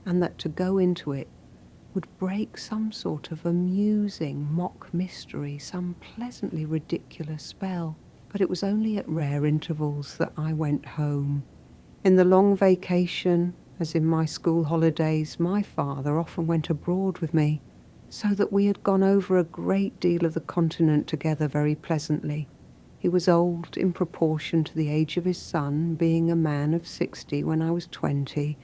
S1: and that to go into it would break some sort of amusing mock mystery, some pleasantly ridiculous spell. But it was only at rare intervals that I went home. In the long vacation, as in my school holidays, my father often went abroad with me, so that we had gone over a great deal of the continent together very pleasantly. He was old in proportion to the age of his son, being a man of 60 when I was 20,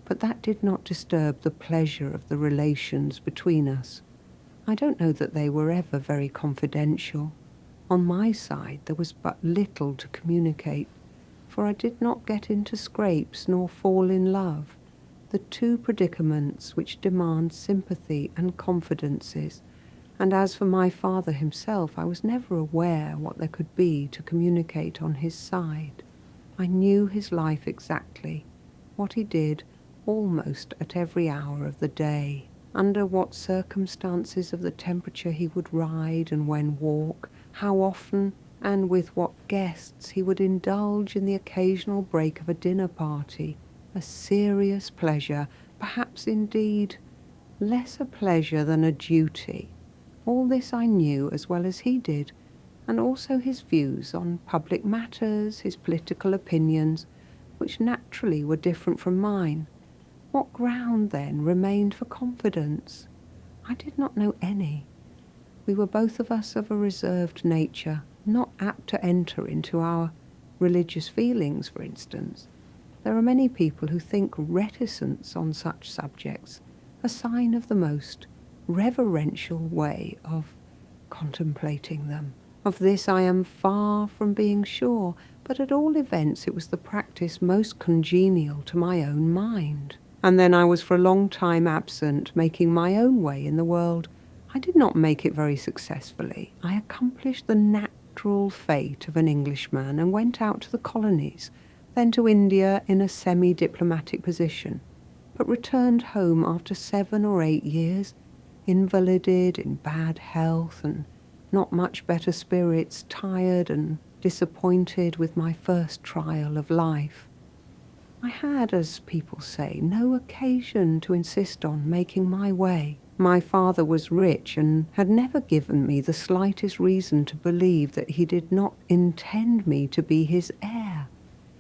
S1: but that did not disturb the pleasure of the relations between us. I don't know that they were ever very confidential. On my side there was but little to communicate, for I did not get into scrapes nor fall in love, the 2 predicaments which demand sympathy and confidences, and as for my father himself, I was never aware what there could be to communicate on his side. I knew his life exactly, what he did almost at every hour of the day, under what circumstances of the temperature he would ride and when walk, how often and with what guests he would indulge in the occasional break of a dinner party, a serious pleasure, perhaps indeed less a pleasure than a duty. All this I knew as well as he did, and also his views on public matters, his political opinions, which naturally were different from mine, What ground, then, remained for confidence? I did not know any. We were both of us of a reserved nature, not apt to enter into our religious feelings, for instance. There are many people who think reticence on such subjects a sign of the most reverential way of contemplating them. Of this I am far from being sure, but at all events it was the practice most congenial to my own mind. And then I was for a long time absent, making my own way in the world. I did not make it very successfully. I accomplished the natural fate of an Englishman and went out to the colonies, then to India in a semi-diplomatic position, but returned home after 7 or 8 years, invalided, in bad health, and not much better spirits, tired and disappointed with my first trial of life. I had, as people say, no occasion to insist on making my way. My father was rich and had never given me the slightest reason to believe that he did not intend me to be his heir.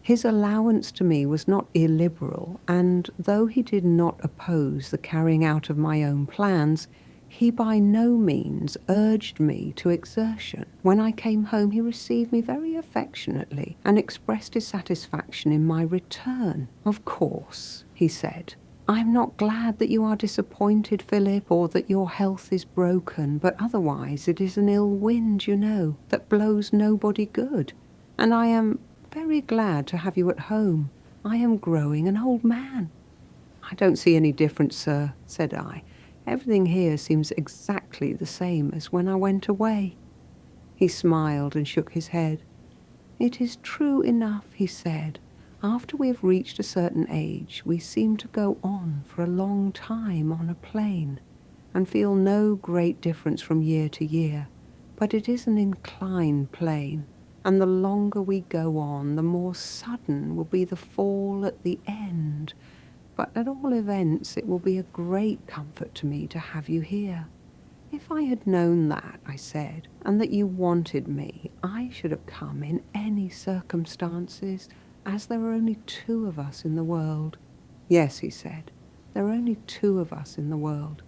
S1: His allowance to me was not illiberal, and though he did not oppose the carrying out of my own plans, he by no means urged me to exertion. When I came home, he received me very affectionately and expressed his satisfaction in my return. "Of course," he said, "I am not glad that you are disappointed, Philip, or that your health is broken, but otherwise it is an ill wind, you know, that blows nobody good, and I am very glad to have you at home. I am growing an old man." "I don't see any difference, sir," said I. "Everything here seems exactly the same as when I went away." He smiled and shook his head. "It is true enough," he said. "After we have reached a certain age, we seem to go on for a long time on a plane, and feel no great difference from year to year. But it is an inclined plane, and the longer we go on, the more sudden will be the fall at the end. But at all events, it will be a great comfort to me to have you here." "If I had known that," I said, "and that you wanted me, I should have come in any circumstances, as there are only 2 of us in the world." "Yes," he said, "there are only 2 of us in the world,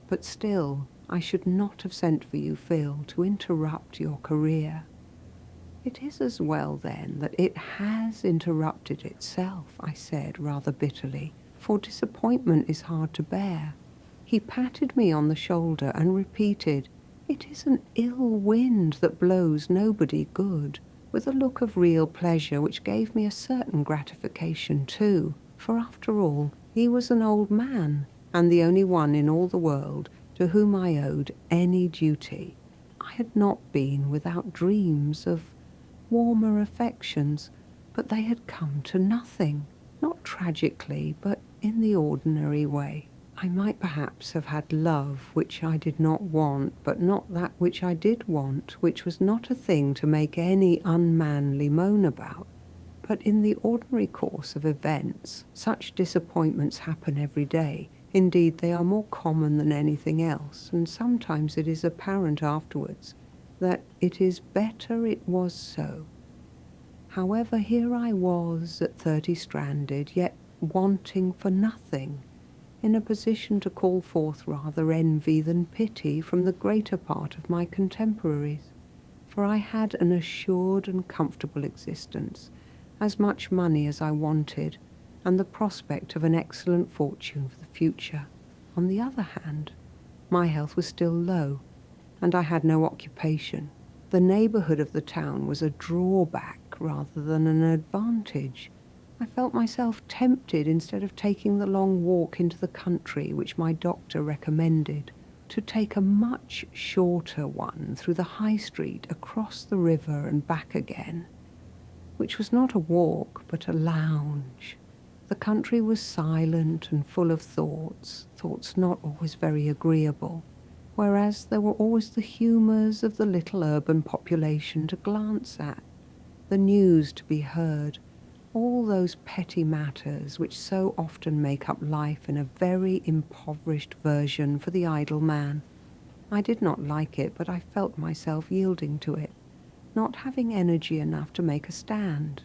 S1: but still I should not have sent for you, Phil, to interrupt your career." "It is as well, then, that it has interrupted itself," I said rather bitterly, "for disappointment is hard to bear." He patted me on the shoulder and repeated, "It is an ill wind that blows nobody good," with a look of real pleasure which gave me a certain gratification too, for after all he was an old man, and the only one in all the world to whom I owed any duty. I had not been without dreams of warmer affections, but they had come to nothing, not tragically, but in the ordinary way. I might perhaps have had love which I did not want, but not that which I did want, which was not a thing to make any unmanly moan about. But in the ordinary course of events, such disappointments happen every day. Indeed, they are more common than anything else, and sometimes it is apparent afterwards that it is better it was so. However, here I was at 30 stranded, yet wanting for nothing, in a position to call forth rather envy than pity from the greater part of my contemporaries, for I had an assured and comfortable existence, as much money as I wanted, and the prospect of an excellent fortune for the future. On the other hand, my health was still low, and I had no occupation. The neighbourhood of the town was a drawback rather than an advantage. I felt myself tempted, instead of taking the long walk into the country which my doctor recommended, to take a much shorter one through the High Street, across the river and back again, which was not a walk but a lounge. The country was silent and full of thoughts not always very agreeable, whereas there were always the humours of the little urban population to glance at, the news to be heard, all those petty matters which so often make up life in a very impoverished version for the idle man. I did not like it, but I felt myself yielding to it, not having energy enough to make a stand.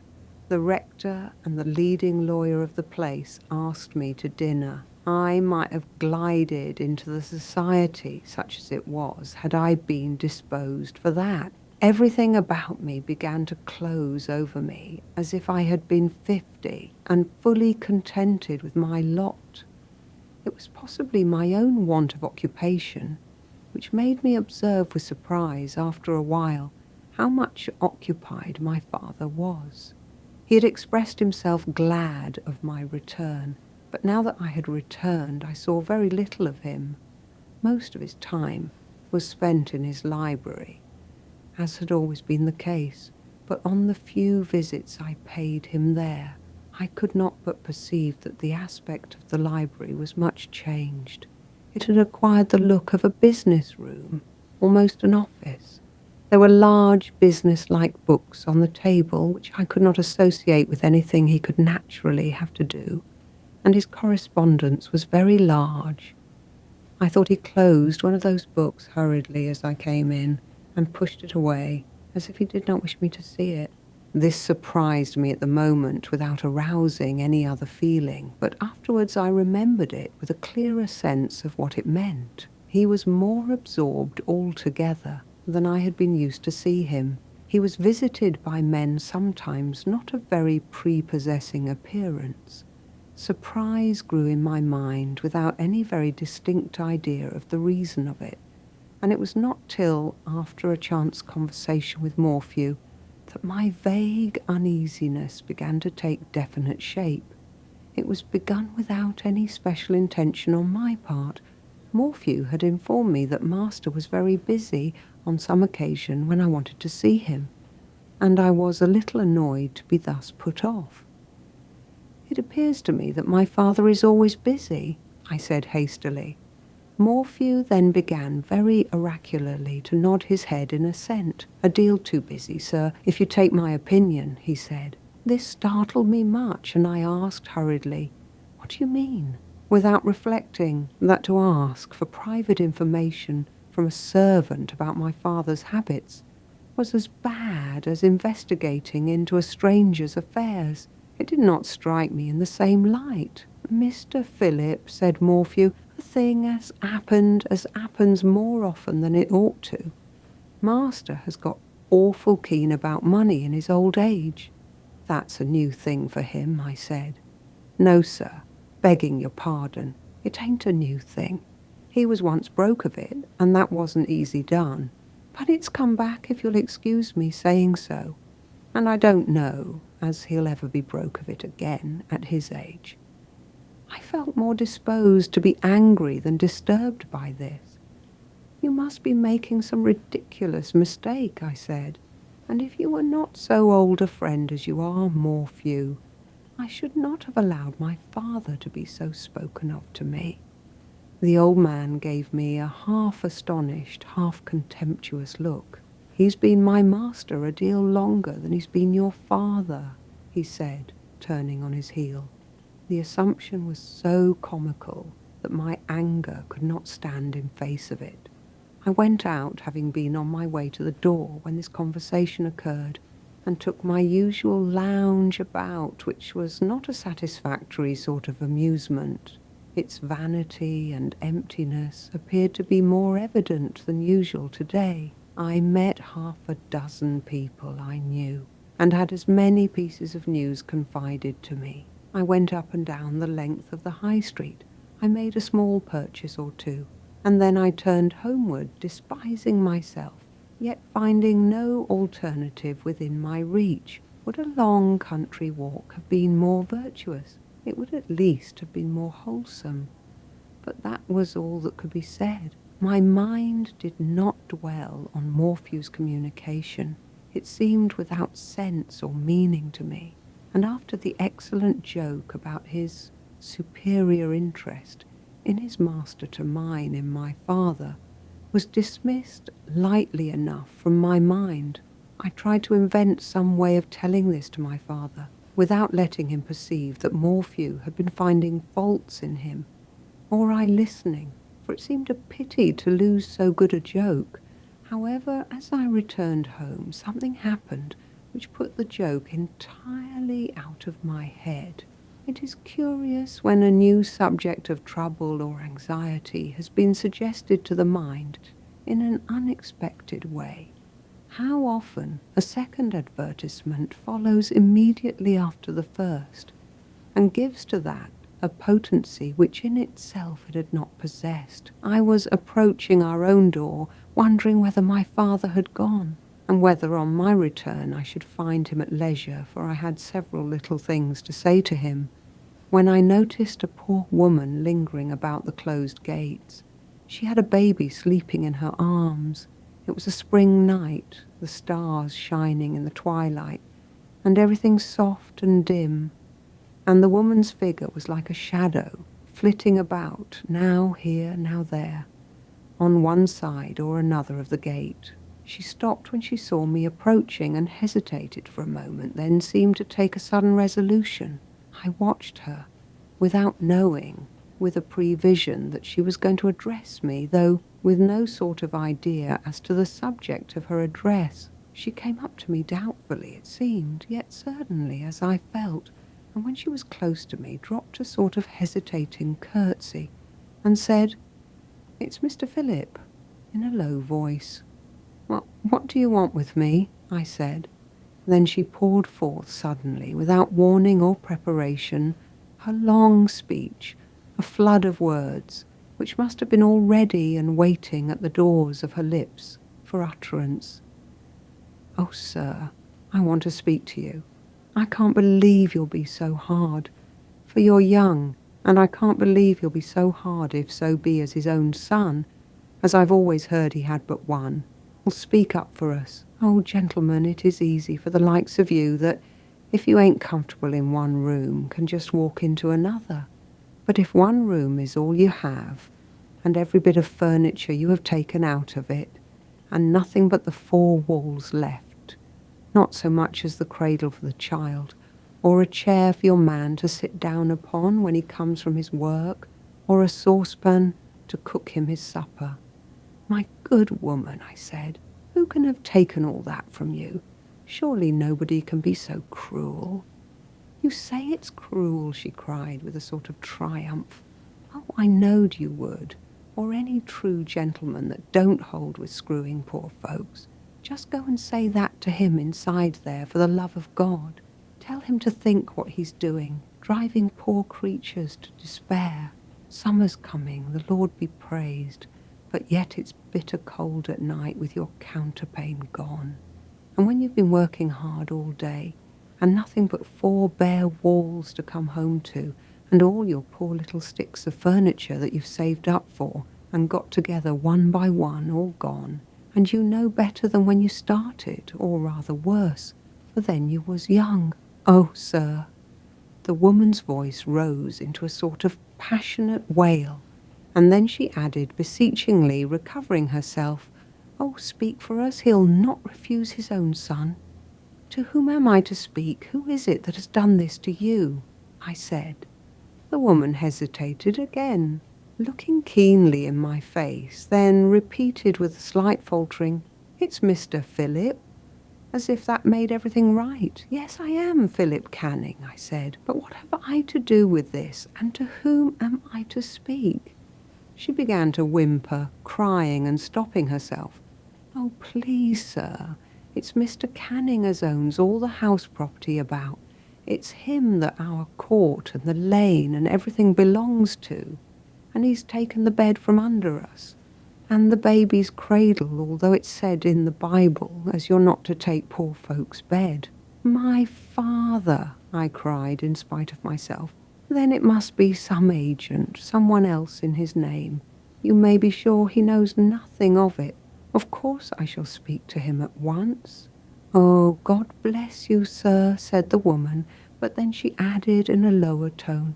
S1: The rector and the leading lawyer of the place asked me to dinner. I might have glided into the society, such as it was, had I been disposed for that. Everything about me began to close over me, as if I had been 50 and fully contented with my lot. It was possibly my own want of occupation which made me observe with surprise, after a while, how much occupied my father was. He had expressed himself glad of my return, but now that I had returned, I saw very little of him. Most of his time was spent in his library, as had always been the case, but on the few visits I paid him there, I could not but perceive that the aspect of the library was much changed. It had acquired the look of a business room, almost an office. There were large business-like books on the table, which I could not associate with anything he could naturally have to do, and his correspondence was very large. I thought he closed one of those books hurriedly as I came in, and pushed it away, as if he did not wish me to see it. This surprised me at the moment without arousing any other feeling, but afterwards I remembered it with a clearer sense of what it meant. He was more absorbed altogether than I had been used to see him. He was visited by men sometimes not of very prepossessing appearance. Surprise grew in my mind without any very distinct idea of the reason of it, and it was not till after a chance conversation with Morphew that my vague uneasiness began to take definite shape. It was begun without any special intention on my part. Morphew had informed me that Master was very busy on some occasion when I wanted to see him, and I was a little annoyed to be thus put off. "It appears to me that my father is always busy," I said hastily. Morphew then began very oracularly to nod his head in assent. "A deal too busy, sir, if you take my opinion," he said. This startled me much, and I asked hurriedly, "What do you mean?" without reflecting that to ask for private information from a servant about my father's habits was as bad as investigating into a stranger's affairs. It did not strike me in the same light. "Mr. Philip," said Morphew, "a thing as happens more often than it ought to. Master has got awful keen about money in his old age." "That's a new thing for him," I said. "No, sir, begging your pardon, it ain't a new thing. He was once broke of it, and that wasn't easy done. But it's come back, if you'll excuse me saying so, and I don't know as he'll ever be broke of it again at his age." I felt more disposed to be angry than disturbed by this. "You must be making some ridiculous mistake," I said, "and if you were not so old a friend as you are, Morphew, I should not have allowed my father to be so spoken of to me." The old man gave me a half-astonished, half-contemptuous look. "He's been my master a deal longer than he's been your father," he said, turning on his heel. The assumption was so comical that my anger could not stand in face of it. I went out, having been on my way to the door when this conversation occurred, and took my usual lounge about, which was not a satisfactory sort of amusement. Its vanity and emptiness appeared to be more evident than usual today. I met half a dozen people I knew, and had as many pieces of news confided to me. I went up and down the length of the High Street. I made a small purchase or two, and then I turned homeward, despising myself, yet finding no alternative within my reach. Would a long country walk have been more virtuous? It would at least have been more wholesome. But that was all that could be said. My mind did not dwell on Morphew's communication. It seemed without sense or meaning to me, and after the excellent joke about his superior interest in his master to mine in my father, was dismissed lightly enough from my mind. I tried to invent some way of telling this to my father, without letting him perceive that Morphew had been finding faults in him, or I listening, for it seemed a pity to lose so good a joke. However, as I returned home, something happened which put the joke entirely utterly out of my head. It is curious when a new subject of trouble or anxiety has been suggested to the mind in an unexpected way. How often a second advertisement follows immediately after the first, and gives to that a potency which in itself it had not possessed. I was approaching our own door, wondering whether my father had gone, and whether on my return I should find him at leisure, for I had several little things to say to him, when I noticed a poor woman lingering about the closed gates. She had a baby sleeping in her arms. It was a spring night, the stars shining in the twilight, and everything soft and dim, and the woman's figure was like a shadow, flitting about, now here, now there, on one side or another of the gate. She stopped when she saw me approaching and hesitated for a moment, then seemed to take a sudden resolution. I watched her, without knowing, with a prevision that she was going to address me, though with no sort of idea as to the subject of her address. She came up to me doubtfully, it seemed, yet certainly, as I felt, and when she was close to me, dropped a sort of hesitating curtsy, and said, "It's Mr. Philip," in a low voice. "Well, what do you want with me?" I said. Then she poured forth suddenly, without warning or preparation, her long speech, a flood of words, which must have been all ready and waiting at the doors of her lips for utterance. "Oh, sir, I want to speak to you. I can't believe you'll be so hard, for you're young, and I can't believe you'll be so hard if so be as his own son, as I've always heard he had but one, will speak up for us. Oh, gentlemen, it is easy for the likes of you that, if you ain't comfortable in one room, can just walk into another. But if one room is all you have, and every bit of furniture you have taken out of it, and nothing but the four walls left, not so much as the cradle for the child, or a chair for your man to sit down upon when he comes from his work, or a saucepan to cook him his supper. My good woman," I said, "who can have taken all that from you? Surely nobody can be so cruel." "You say it's cruel," she cried with a sort of triumph. "Oh, I knowed you would, or any true gentleman that don't hold with screwing poor folks. Just go and say that to him inside there, for the love of God. Tell him to think what he's doing, driving poor creatures to despair. Summer's coming, the Lord be praised, but yet it's bitter cold at night with your counterpane gone. And when you've been working hard all day, and nothing but four bare walls to come home to, and all your poor little sticks of furniture that you've saved up for, and got together one by one, all gone, and you know better than when you started, or rather worse, for then you was young. Oh, sir." The woman's voice rose into a sort of passionate wail, and then she added beseechingly, recovering herself, "Oh, speak for us, he'll not refuse his own son." "To whom am I to speak? Who is it that has done this to you?" I said. The woman hesitated again, looking keenly in my face, then repeated with a slight faltering, "It's Mr. Philip," as if that made everything right. "Yes, I am Philip Canning," I said, "but what have I to do with this, and to whom am I to speak?" She began to whimper, crying and stopping herself. "Oh, please, sir, it's Mr. Canning as owns all the house property about. It's him that our court and the lane and everything belongs to, and he's taken the bed from under us, and the baby's cradle, although it's said in the Bible as you're not to take poor folks' bed." "My father!" I cried in spite of myself. "Then it must be some agent, someone else in his name. You may be sure he knows nothing of it. Of course I shall speak to him at once." "Oh, God bless you, sir," said the woman, but then she added in a lower tone,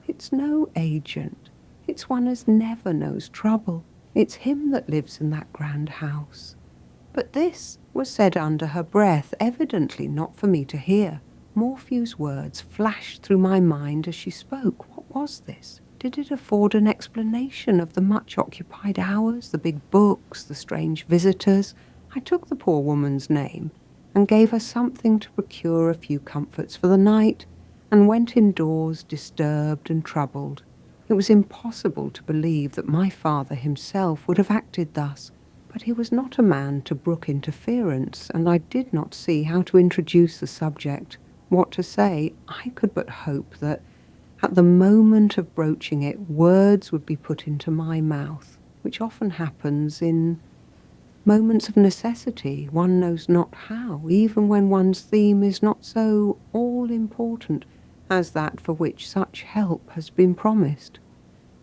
S1: "It's no agent. It's one as never knows trouble. It's him that lives in that grand house." But this was said under her breath, evidently not for me to hear. Morphew's words flashed through my mind as she spoke. What was this? Did it afford an explanation of the much-occupied hours, the big books, the strange visitors? I took the poor woman's name, and gave her something to procure a few comforts for the night, and went indoors disturbed and troubled. It was impossible to believe that my father himself would have acted thus, but he was not a man to brook interference, and I did not see how to introduce the subject, what to say. I could but hope that, at the moment of broaching it, words would be put into my mouth, which often happens in moments of necessity. One knows not how, even when one's theme is not so all-important as that for which such help has been promised.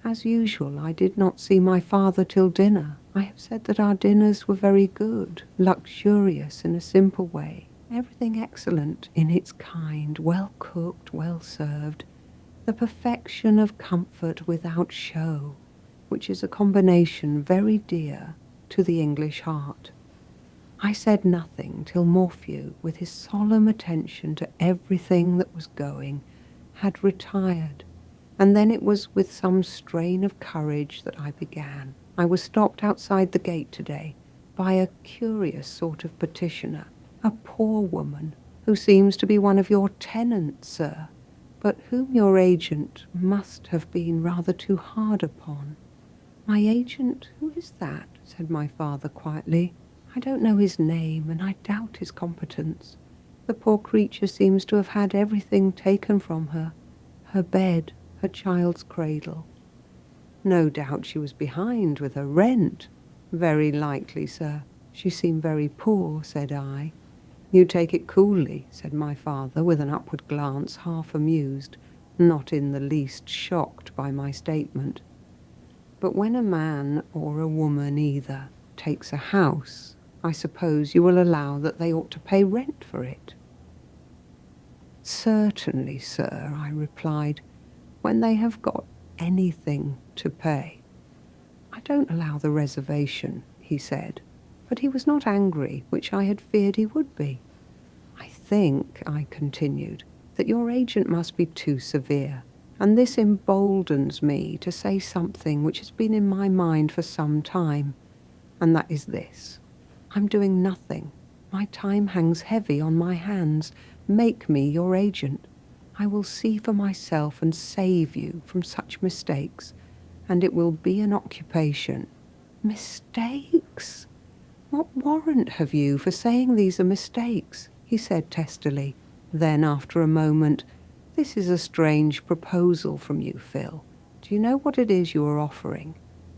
S1: As usual, I did not see my father till dinner. I have said that our dinners were very good, luxurious in a simple way, everything excellent in its kind, well cooked, well served, the perfection of comfort without show, which is a combination very dear to the English heart. I said nothing till Morphew, with his solemn attention to everything that was going, had retired, and then it was with some strain of courage that I began. I was stopped outside the gate today by a curious sort of petitioner, a poor woman, who seems to be one of your tenants, sir, but whom your agent must have been rather too hard upon. My agent? Who is that? Said my father quietly. I don't know his name, and I doubt his competence. The poor creature seems to have had everything taken from her, her bed, her child's cradle. No doubt she was behind with her rent. Very likely, sir. She seemed very poor, said I. You take it coolly, said my father, with an upward glance, half amused, not in the least shocked by my statement. But when a man or a woman either takes a house, I suppose you will allow that they ought to pay rent for it. Certainly, sir, I replied, when they have got anything to pay. I don't allow the reservation, he said, but he was not angry, which I had feared he would be. I think, I continued, that your agent must be too severe, and this emboldens me to say something which has been in my mind for some time, and that is this. I'm doing nothing. My time hangs heavy on my hands. Make me your agent. I will see for myself and save you from such mistakes, and it will be an occupation. Mistakes? What warrant have you for saying these are mistakes? He said testily. Then, after a moment, this is a strange proposal from you, Phil. Do you know what it is you are offering?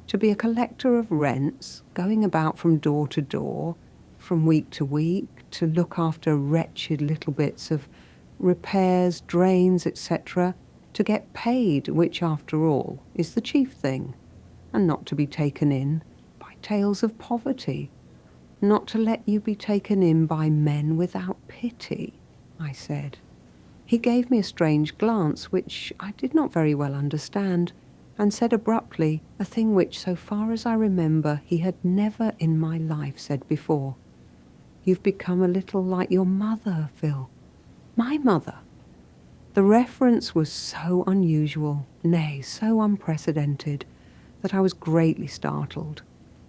S1: To be a collector of rents, going about from door to door, from week to week, to look after wretched little bits of repairs, drains, etc., to get paid, which, after all, is the chief thing, and not to be taken in by tales of poverty, not to let you be taken in by men without pity, I said. He gave me a strange glance, which I did not very well understand, and said abruptly a thing which, so far as I remember, he had never in my life said before. You've become a little like your mother, Phil. My mother? The reference was so unusual, nay, so unprecedented, that I was greatly startled.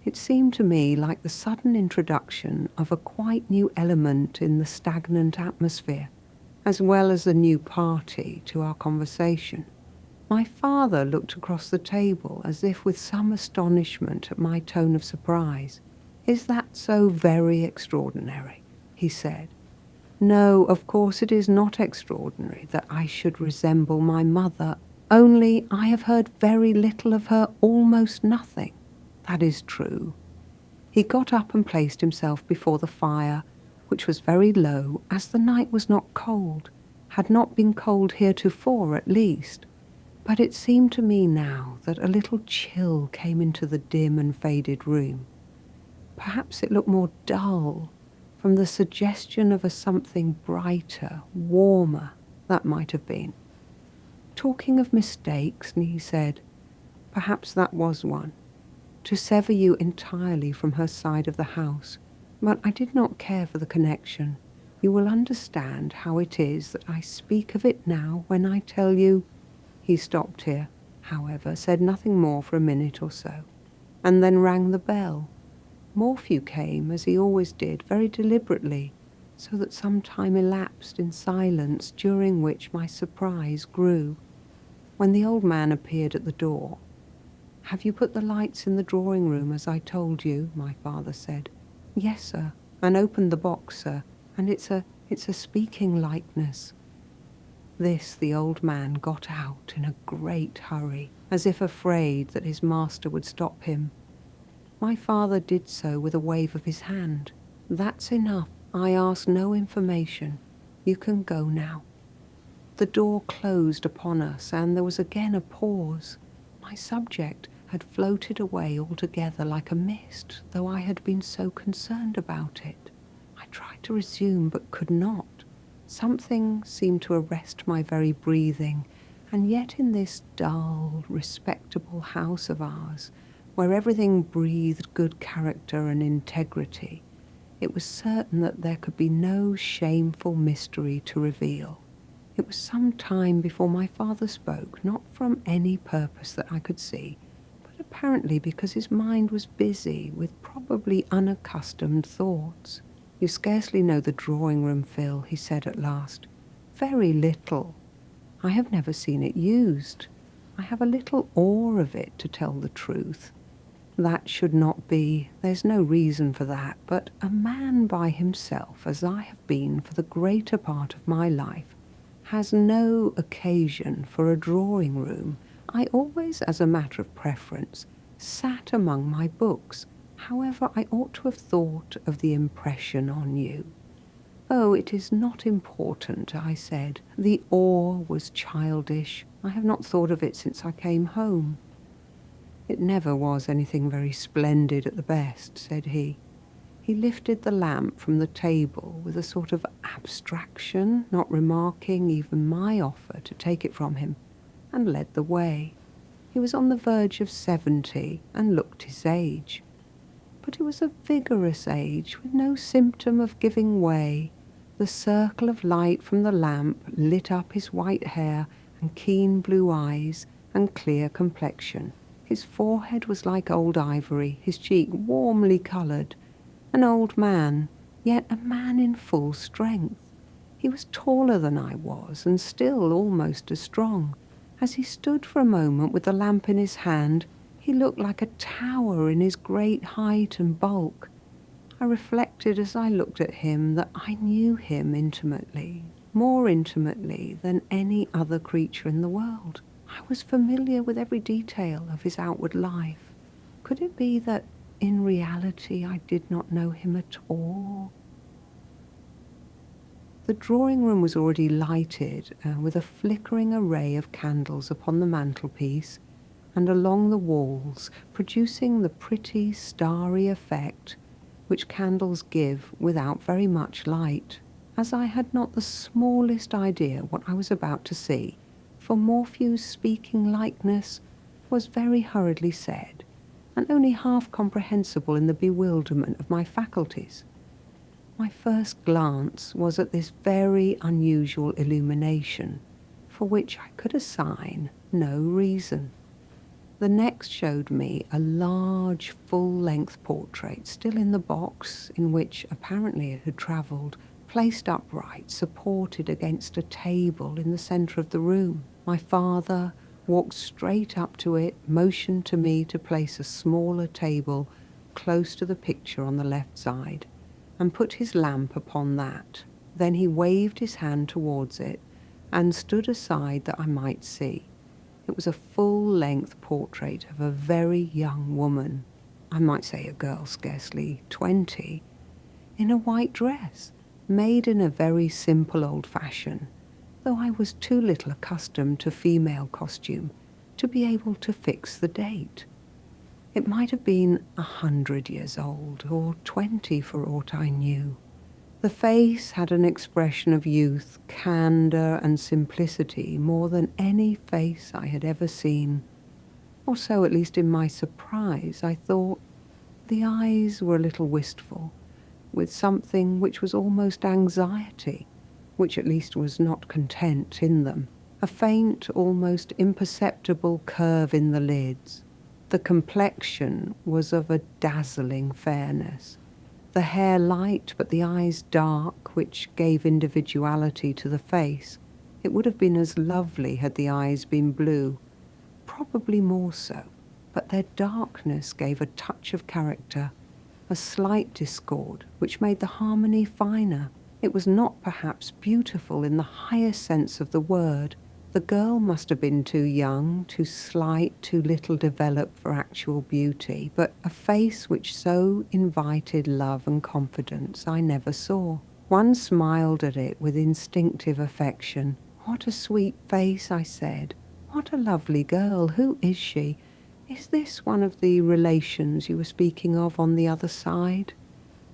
S1: It seemed to me like the sudden introduction of a quite new element in the stagnant atmosphere, as well as a new party to our conversation. My father looked across the table as if with some astonishment at my tone of surprise. Is that so very extraordinary? He said. No, of course it is not extraordinary that I should resemble my mother, only I have heard very little of her, almost nothing. That is true. He got up and placed himself before the fire, which was very low, as the night was not cold, had not been cold heretofore at least. But it seemed to me now that a little chill came into the dim and faded room. Perhaps it looked more dull, from the suggestion of a something brighter, warmer, that might have been. Talking of mistakes, he said, perhaps that was one. To sever you entirely from her side of the house, but I did not care for the connection. You will understand how it is that I speak of it now when I tell you. He stopped here, however, said nothing more for a minute or so, and then rang the bell. Morphew came, as he always did, very deliberately, so that some time elapsed in silence, during which my surprise grew. When the old man appeared at the door, "Have you put the lights in the drawing room as I told you?" my father said. "Yes, sir, and opened the box, sir, and it's a speaking likeness." This the old man got out in a great hurry, as if afraid that his master would stop him. My father did so with a wave of his hand. "That's enough. I ask no information. You can go now." The door closed upon us, and there was again a pause. My subject had floated away altogether like a mist, though I had been so concerned about it. I tried to resume, but could not. Something seemed to arrest my very breathing, and yet in this dull, respectable house of ours, where everything breathed good character and integrity, it was certain that there could be no shameful mystery to reveal. It was some time before my father spoke, not from any purpose that I could see, but apparently because his mind was busy with probably unaccustomed thoughts. "You scarcely know the drawing-room, Phil," he said at last. "Very little. I have never seen it used. I have a little awe of it, to tell the truth. That should not be. There's no reason for that. But a man by himself, as I have been for the greater part of my life, has no occasion for a drawing-room. I always, as a matter of preference, sat among my books. However, I ought to have thought of the impression on you." "Oh, it is not important," I said. "The awe was childish. I have not thought of it since I came home." "It never was anything very splendid at the best," said he. He lifted the lamp from the table with a sort of abstraction, not remarking even my offer to take it from him, and led the way. He was on the verge of 70 and looked his age. But it was a vigorous age, with no symptom of giving way. The circle of light from the lamp lit up his white hair and keen blue eyes and clear complexion. His forehead was like old ivory, his cheek warmly coloured. An old man, yet a man in full strength. He was taller than I was, and still almost as strong. As he stood for a moment with the lamp in his hand, he looked like a tower in his great height and bulk. I reflected as I looked at him that I knew him intimately, more intimately than any other creature in the world. I was familiar with every detail of his outward life. Could it be that in reality I did not know him at all? The drawing-room was already lighted with a flickering array of candles upon the mantelpiece and along the walls, producing the pretty starry effect which candles give without very much light. As I had not the smallest idea what I was about to see, for Morphew's speaking likeness was very hurriedly said, and only half comprehensible in the bewilderment of my faculties. My first glance was at this very unusual illumination, for which I could assign no reason. The next showed me a large, full-length portrait, still in the box in which apparently it had travelled, placed upright, supported against a table in the centre of the room. My father walked straight up to it, motioned to me to place a smaller table close to the picture on the left side, and put his lamp upon that. Then he waved his hand towards it, and stood aside that I might see. It was a full-length portrait of a very young woman, I might say a girl scarcely 20, in a white dress, made in a very simple old fashion, though I was too little accustomed to female costume to be able to fix the date. It might have been 100 years old, or 20 for aught I knew. The face had an expression of youth, candour and simplicity more than any face I had ever seen, or so at least in my surprise I thought. The eyes were a little wistful, with something which was almost anxiety, which at least was not content in them, a faint, almost imperceptible curve in the lids. The complexion was of a dazzling fairness. the hair light but the eyes dark, which gave individuality to the face. It would have been as lovely had the eyes been blue, probably more so, but their darkness gave a touch of character, a slight discord, which made the harmony finer. It was not perhaps beautiful in the highest sense of the word. The girl must have been too young, too slight, too little developed for actual beauty, but a face which so invited love and confidence I never saw. One smiled at it with instinctive affection. "What a sweet face," I said. "What a lovely girl. Who is she? Is this one of the relations you were speaking of on the other side?"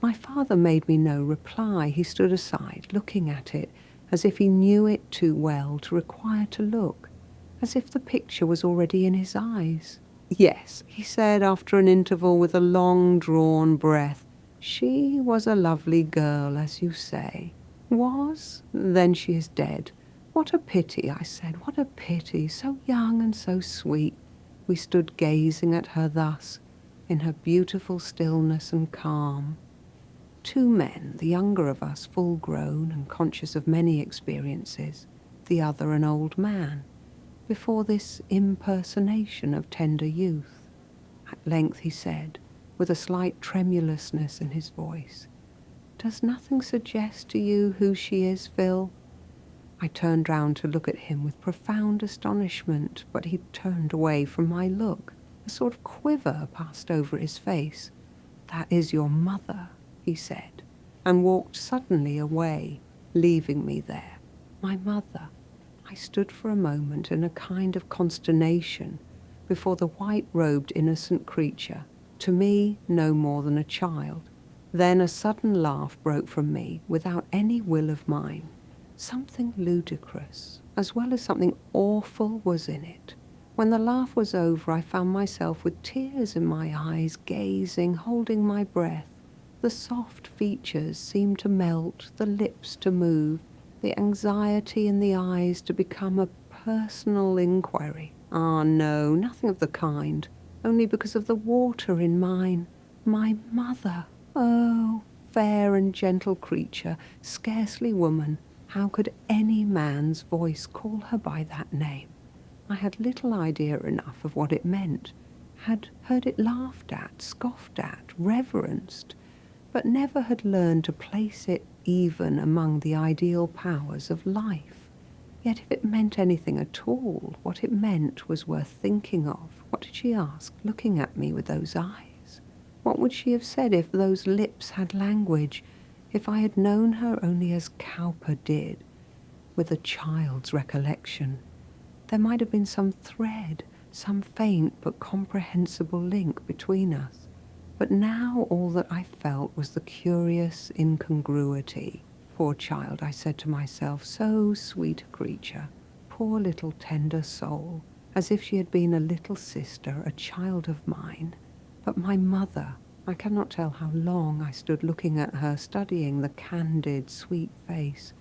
S1: My father made me no reply. He stood aside, looking at it, as if he knew it too well to require to look, as if the picture was already in his eyes. "Yes," he said after an interval with a long-drawn breath, "she was a lovely girl, as you say." "Was? Then she is dead." "What a pity," I said, "what a pity, so young and so sweet." We stood gazing at her thus, in her beautiful stillness and calm. Two men, the younger of us full grown and conscious of many experiences, the other an old man, before this impersonation of tender youth. At length he said, with a slight tremulousness in his voice, "Does nothing suggest to you who she is, Phil?" I turned round to look at him with profound astonishment, but he turned away from my look. A sort of quiver passed over his face. "That is your mother," he said, and walked suddenly away, leaving me there. My mother. I stood for a moment in a kind of consternation before the white-robed innocent creature, to me no more than a child. Then a sudden laugh broke from me without any will of mine. Something ludicrous, as well as something awful, was in it. When the laugh was over, I found myself with tears in my eyes, gazing, holding my breath. The soft features seemed to melt, the lips to move, the anxiety in the eyes to become a personal inquiry. Ah, no, nothing of the kind, only because of the water in mine. My mother! Oh, fair and gentle creature, scarcely woman, how could any man's voice call her by that name? I had little idea enough of what it meant, had heard it laughed at, scoffed at, reverenced, but never had learned to place it even among the ideal powers of life. Yet if it meant anything at all, what it meant was worth thinking of. What did she ask, looking at me with those eyes? What would she have said if those lips had language, if I had known her only as Cowper did, with a child's recollection? There might have been some thread, some faint but comprehensible link between us. But now all that I felt was the curious incongruity. Poor child, I said to myself, so sweet a creature, poor little tender soul, as if she had been a little sister, a child of mine. But my mother, I cannot tell how long I stood looking at her, studying the candid, sweet face,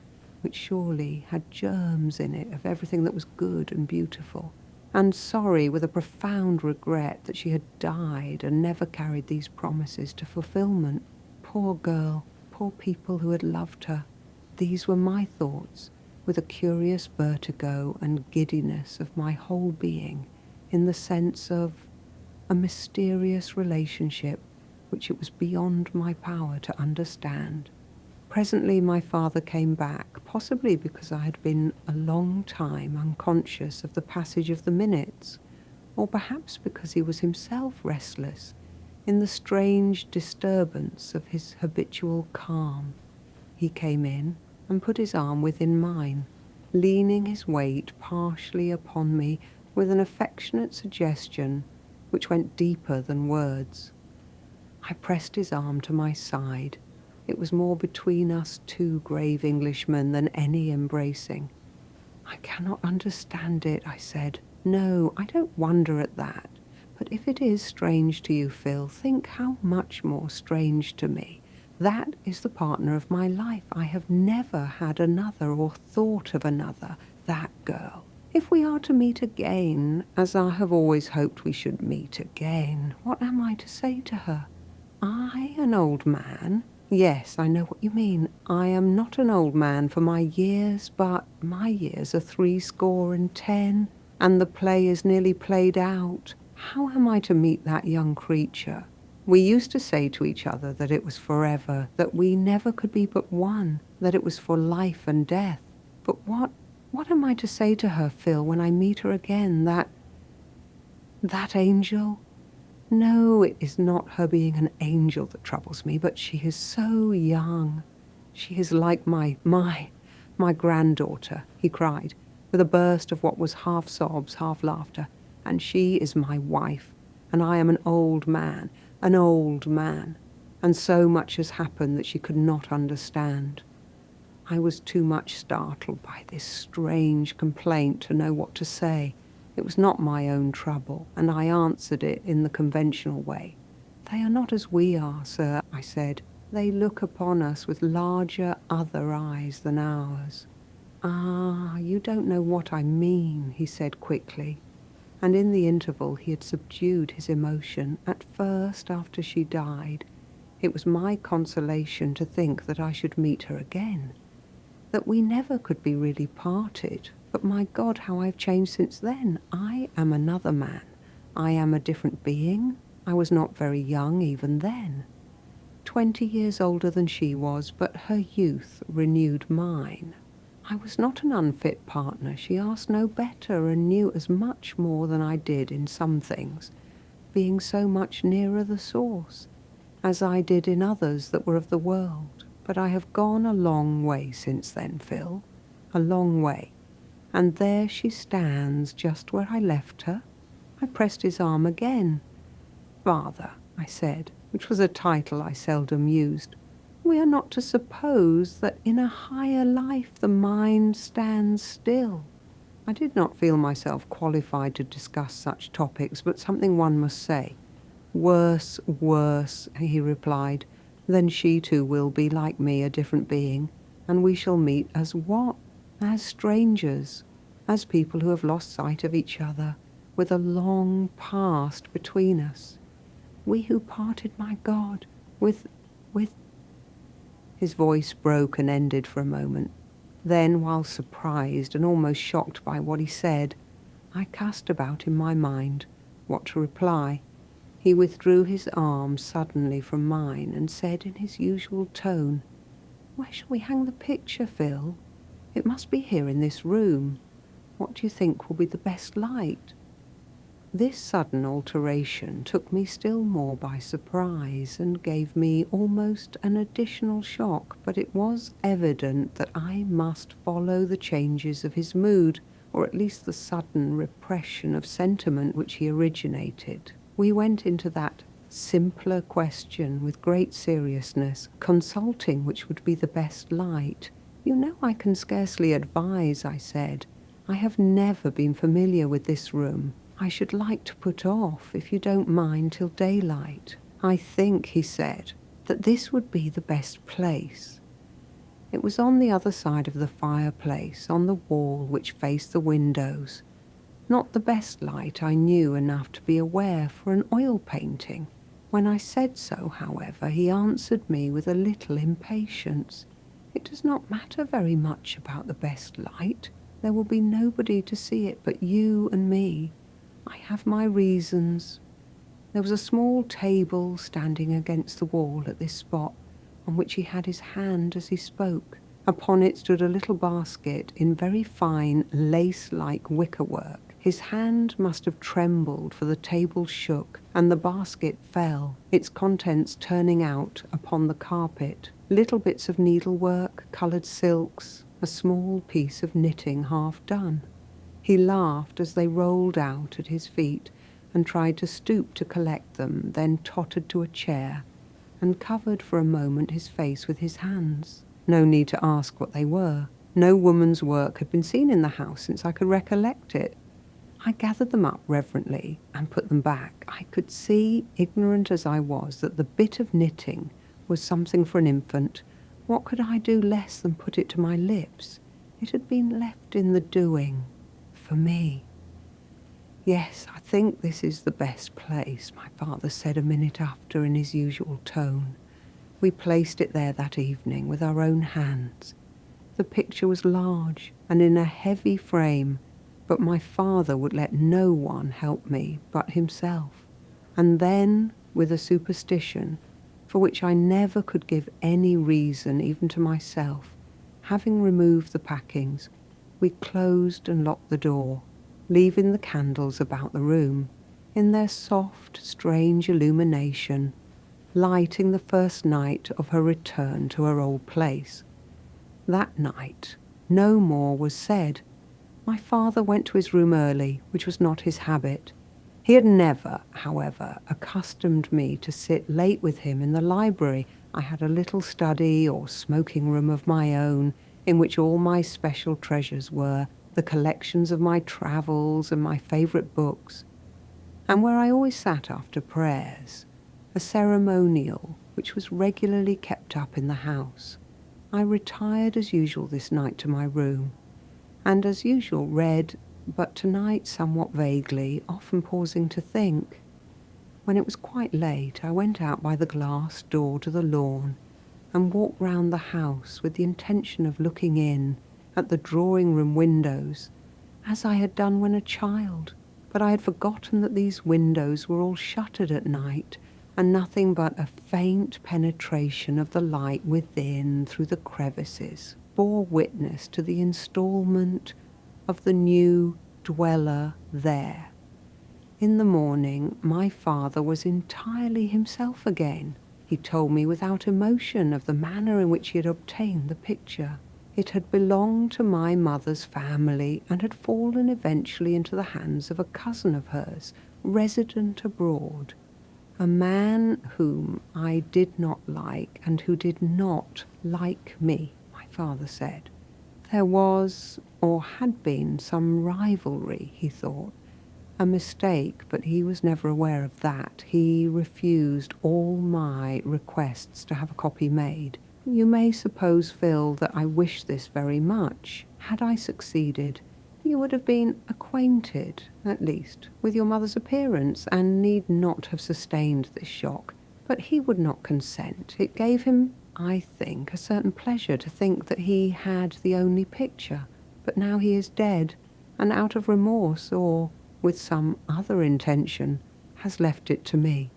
S1: which surely had germs in it of everything that was good and beautiful, and sorry with a profound regret that she had died and never carried these promises to fulfillment. Poor girl, poor people who had loved her. These were my thoughts, with a curious vertigo and giddiness of my whole being, in the sense of a mysterious relationship which it was beyond my power to understand. Presently my father came back, possibly because I had been a long time unconscious of the passage of the minutes, or perhaps because he was himself restless in the strange disturbance of his habitual calm. He came in and put his arm within mine, leaning his weight partially upon me with an affectionate suggestion which went deeper than words. I pressed his arm to my side. It was more between us two grave Englishmen than any embracing. "I cannot understand it," I said. "No, I don't wonder at that. But if it is strange to you, Phil, think how much more strange to me. That is the partner of my life. I have never had another or thought of another, that girl. If we are to meet again, as I have always hoped we should meet again, what am I to say to her? I an old man? Yes, I know what you mean. I am not an old man for my years, but my years are 70, and the play is nearly played out. How am I to meet that young creature? We used to say to each other that it was forever, that we never could be but one, that it was for life and death. But what am I to say to her, Phil, when I meet her again? That angel? No, it is not her being an angel that troubles me, but she is so young. She is like my granddaughter, he cried, with a burst of what was half sobs, half laughter. And she is my wife, and I am an old man, and so much has happened that she could not understand. I was too much startled by this strange complaint to know what to say. It was not my own trouble, and I answered it in the conventional way. They are not as we are, sir, I said. They look upon us with larger other eyes than ours. Ah, you don't know what I mean, he said quickly. And in the interval he had subdued his emotion. At first, after she died, it was my consolation to think that I should meet her again, that we never could be really parted. But my God, how I've changed since then. I am another man. I am a different being. I was not very young even then. 20 years older than she was, but her youth renewed mine. I was not an unfit partner. She asked no better and knew as much more than I did in some things, being so much nearer the source, as I did in others that were of the world. But I have gone a long way since then, Phil, a long way. And there she stands just where I left her. I pressed his arm again. Father, I said, which was a title I seldom used, we are not to suppose that in a higher life the mind stands still. I did not feel myself qualified to discuss such topics, but something one must say. Worse, he replied. Then she too will be, like me, a different being, and we shall meet as what? As strangers, as people who have lost sight of each other, with a long past between us. We who parted, my God, with... His voice broke and ended for a moment. Then, while surprised and almost shocked by what he said, I cast about in my mind what to reply. He withdrew his arm suddenly from mine and said in his usual tone, "Where shall we hang the picture, Phil? It must be here in this room. What do you think will be the best light?" This sudden alteration took me still more by surprise and gave me almost an additional shock, but it was evident that I must follow the changes of his mood, or at least the sudden repression of sentiment which he originated. We went into that simpler question with great seriousness, consulting which would be the best light. "You know I can scarcely advise," I said. "I have never been familiar with this room. I should like to put off, if you don't mind, till daylight. I think," he said, "that this would be the best place." It was on the other side of the fireplace, on the wall which faced the windows. Not the best light, I knew enough to be aware, for an oil painting. When I said so, however, he answered me with a little impatience. "It does not matter very much about the best light. There will be nobody to see it but you and me. I have my reasons." There was a small table standing against the wall at this spot, on which he had his hand as he spoke. Upon it stood a little basket in very fine lace-like wicker-work. His hand must have trembled, for the table shook, and the basket fell, its contents turning out upon the carpet. Little bits of needlework, coloured silks, a small piece of knitting half done. He laughed as they rolled out at his feet, and tried to stoop to collect them, then tottered to a chair, and covered for a moment his face with his hands. No need to ask what they were. No woman's work had been seen in the house since I could recollect it. I gathered them up reverently and put them back. I could see, ignorant as I was, that the bit of knitting was something for an infant. What could I do less than put it to my lips? It had been left in the doing. For me. "Yes, I think this is the best place," my father said a minute after in his usual tone. "We placed it there that evening with our own hands. The picture was large and in a heavy frame, but my father would let no one help me but himself. And then, with a superstition, for which I never could give any reason even to myself, having removed the packings, we closed and locked the door, leaving the candles about the room, in their soft, strange illumination, lighting the first night of her return to her old place. That night, no more was said. My father went to his room early, which was not his habit. He had never, however, accustomed me to sit late with him in the library. I had a little study or smoking room of my own, in which all my special treasures were, the collections of my travels and my favourite books, and where I always sat after prayers, a ceremonial which was regularly kept up in the house. I retired as usual this night to my room, and as usual read, but tonight somewhat vaguely, often pausing to think. When it was quite late, I went out by the glass door to the lawn and walked round the house with the intention of looking in at the drawing-room windows, as I had done when a child, but I had forgotten that these windows were all shuttered at night, and nothing but a faint penetration of the light within through the crevices bore witness to the instalment of the new dweller there. In the morning, my father was entirely himself again. He told me without emotion of the manner in which he had obtained the picture. It had belonged to my mother's family and had fallen eventually into the hands of a cousin of hers, resident abroad. A man whom I did not like and who did not like me, my father said. There was, or had been, some rivalry, he thought. A mistake, but he was never aware of that. He refused all my requests to have a copy made. You may suppose, Phil, that I wish this very much. Had I succeeded, you would have been acquainted, at least, with your mother's appearance, and need not have sustained this shock. But he would not consent. It gave him, I think, a certain pleasure to think that he had the only picture. But now he is dead, and out of remorse, or with some other intention, has left it to me.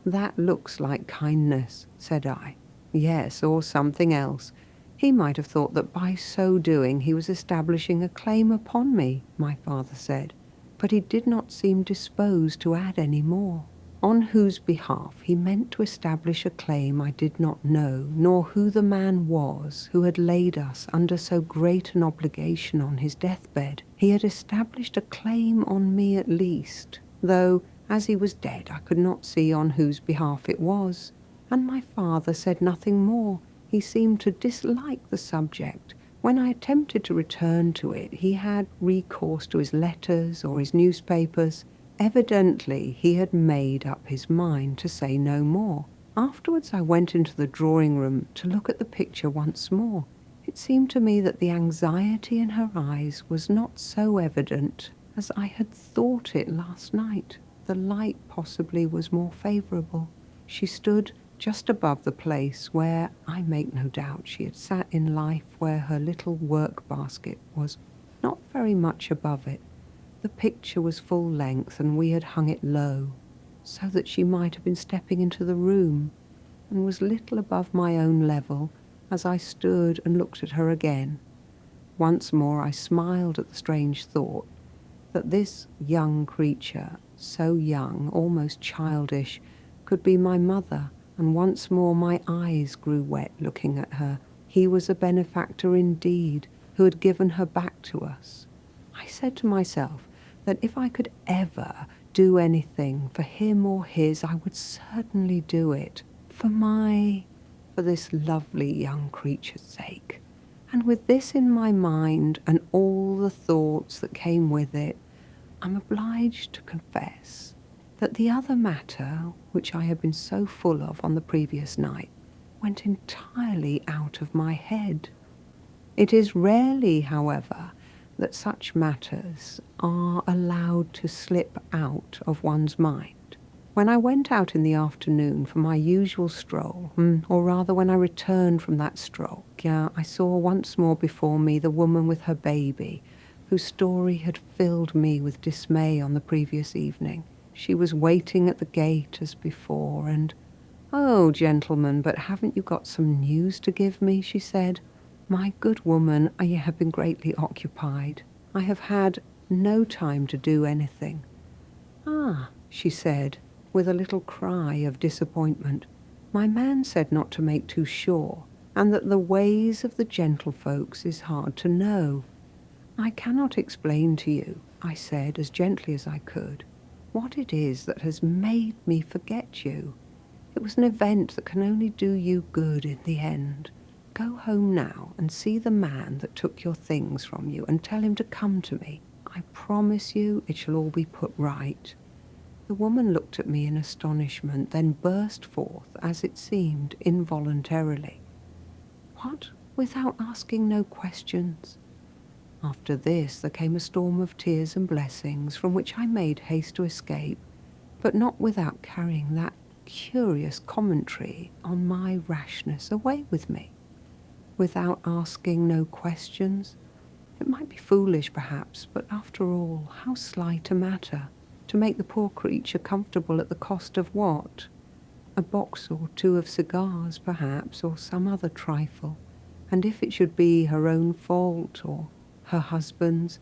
S1: That looks like kindness, said I. Yes, or something else. He might have thought that by so doing he was establishing a claim upon me, my father said, but he did not seem disposed to add any more. On whose behalf he meant to establish a claim I did not know, nor who the man was who had laid us under so great an obligation on his deathbed. He had established a claim on me at least, though, as he was dead, I could not see on whose behalf it was, and my father said nothing more. He seemed to dislike the subject. When I attempted to return to it, he had recourse to his letters or his newspapers. Evidently, he had made up his mind to say no more. Afterwards, I went into the drawing-room to look at the picture once more. It seemed to me that the anxiety in her eyes was not so evident as I had thought it last night. The light possibly was more favourable. She stood just above the place where, I make no doubt, she had sat in life, where her little work-basket was not very much above it. The picture was full length, and we had hung it low, so that she might have been stepping into the room, and was little above my own level as I stood and looked at her again. Once more I smiled at the strange thought that this young creature, so young, almost childish, could be my mother, and once more my eyes grew wet looking at her. He was a benefactor indeed, who had given her back to us. I said to myself that if I could ever do anything for him or his, I would certainly do it for this lovely young creature's sake. And with this in my mind and all the thoughts that came with it, I'm obliged to confess that the other matter, which I had been so full of on the previous night, went entirely out of my head. It is rarely, however, that such matters are allowed to slip out of one's mind. When I went out in the afternoon for my usual stroll, or rather when I returned from that stroll, I saw once more before me the woman with her baby, whose story had filled me with dismay on the previous evening. She was waiting at the gate as before, and, "Oh, gentlemen, but haven't you got some news to give me?" she said. "My good woman, I have been greatly occupied. I have had no time to do anything." "Ah," she said, with a little cry of disappointment. "My man said not to make too sure, and that the ways of the gentlefolks is hard to know." "I cannot explain to you," I said as gently as I could, "what it is that has made me forget you. It was an event that can only do you good in the end. Go home now and see the man that took your things from you and tell him to come to me. I promise you it shall all be put right." The woman looked at me in astonishment, then burst forth, as it seemed, involuntarily. "What? Without asking no questions?" After this there came a storm of tears and blessings, from which I made haste to escape, but not without carrying that curious commentary on my rashness away with me. Without asking no questions? It might be foolish, perhaps, but after all, how slight a matter, to make the poor creature comfortable at the cost of what? A box or two of cigars, perhaps, or some other trifle. And if it should be her own fault, or her husband's,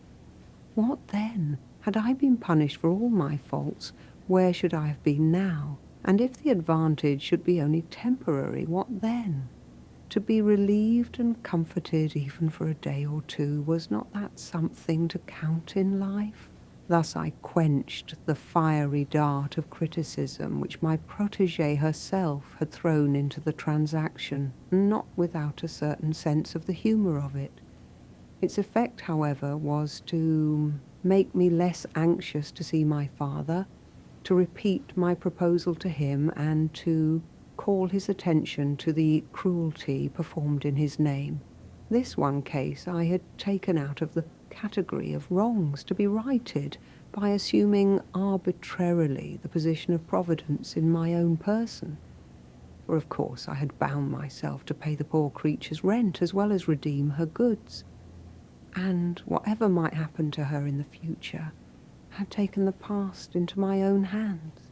S1: what then? Had I been punished for all my faults, where should I have been now? And if the advantage should be only temporary, what then? To be relieved and comforted even for a day or two, was not that something to count in life? Thus I quenched the fiery dart of criticism which my protégée herself had thrown into the transaction, not without a certain sense of the humour of it. Its effect, however, was to make me less anxious to see my father, to repeat my proposal to him, and to call his attention to the cruelty performed in his name. This one case I had taken out of the category of wrongs to be righted by assuming arbitrarily the position of Providence in my own person. For of course I had bound myself to pay the poor creature's rent as well as redeem her goods, and whatever might happen to her in the future, had taken the past into my own hands.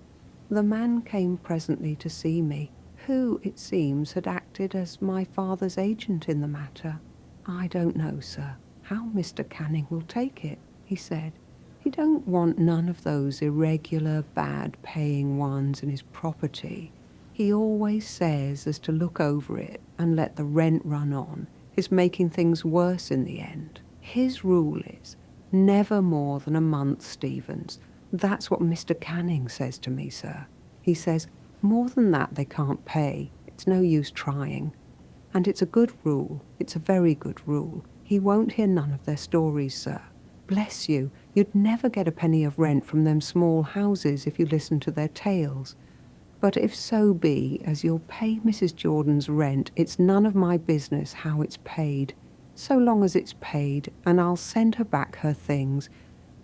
S1: The man came presently to see me, who, it seems, had acted as my father's agent in the matter. "I don't know, sir, how Mr. Canning will take it," he said. "He don't want none of those irregular, bad-paying ones in his property. He always says as to look over it and let the rent run on is making things worse in the end. His rule is, never more than a month, Stevens. That's what Mr. Canning says to me, sir. He says, more than that they can't pay. It's no use trying. And it's a good rule. It's a very good rule. He won't hear none of their stories, sir. Bless you, you'd never get a penny of rent from them small houses if you listened to their tales. But if so be as you'll pay Mrs. Jordan's rent, it's none of my business how it's paid. So long as it's paid, and I'll send her back her things.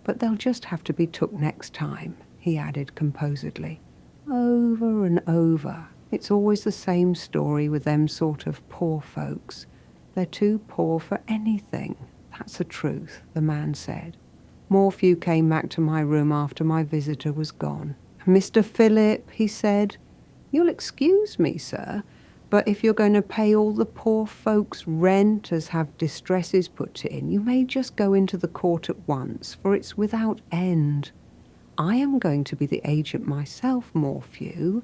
S1: But they'll just have to be took next time," he added composedly. "Over and over, it's always the same story with them sort of poor folks. They're too poor for anything. That's the truth," the man said. Morphew came back to my room after my visitor was gone. "Mr. Philip," he said, "you'll excuse me, sir, but if you're going to pay all the poor folks' rent as have distresses put in, you may just go into the court at once, for it's without end. I am going to be the agent myself, Morphew,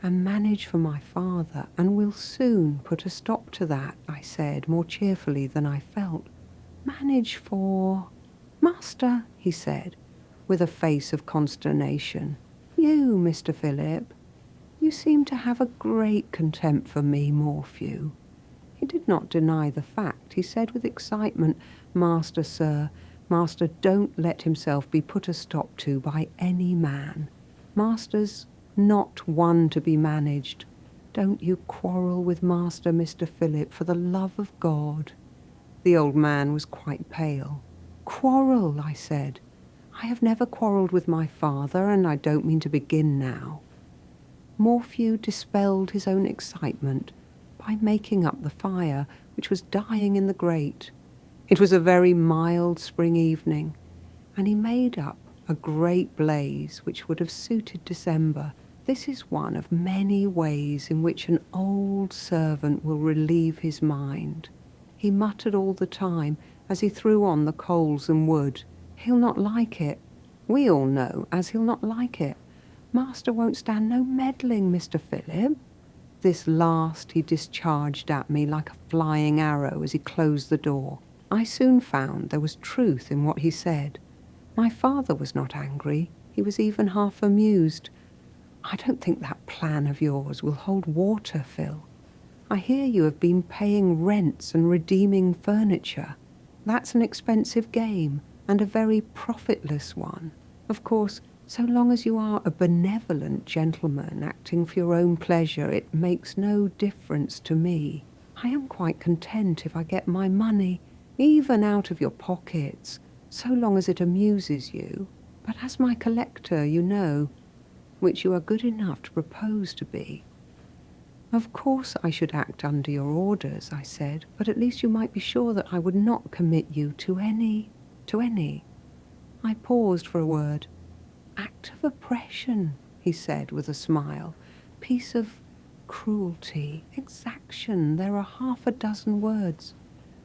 S1: and manage for my father, and will soon put a stop to that," I said, more cheerfully than I felt. "Manage for—" "Master," he said, with a face of consternation. "You, Mr. Philip. You seem to have a great contempt for me, Morphew." He did not deny the fact. He said with excitement, "Master, sir, Master don't let himself be put a stop to by any man. Master's not one to be managed. Don't you quarrel with Master, Mr. Philip, for the love of God." The old man was quite pale. Quarrel, I said. I have never quarrelled with my father, and I don't mean to begin now. Morphew dispelled his own excitement by making up the fire, which was dying in the grate. It was a very mild spring evening, and he made up a great blaze which would have suited December. This is one of many ways in which an old servant will relieve his mind. He muttered all the time as he threw on the coals and wood. He'll not like it. We all know as he'll not like it. Master won't stand no meddling, Mr. Philip. This last he discharged at me like a flying arrow as he closed the door. I soon found there was truth in what he said. My father was not angry. He was even half amused. I don't think that plan of yours will hold water, Phil. I hear you have been paying rents and redeeming furniture. That's an expensive game, and a very profitless one. Of course, so long as you are a benevolent gentleman acting for your own pleasure, it makes no difference to me. I am quite content if I get my money, even out of your pockets, so long as it amuses you. But as my collector, you know, which you are good enough to propose to be. Of course I should act under your orders, I said, but at least you might be sure that I would not commit you to any. I paused for a word. Act of oppression, he said with a smile. Piece of cruelty, exaction, there are half a dozen words.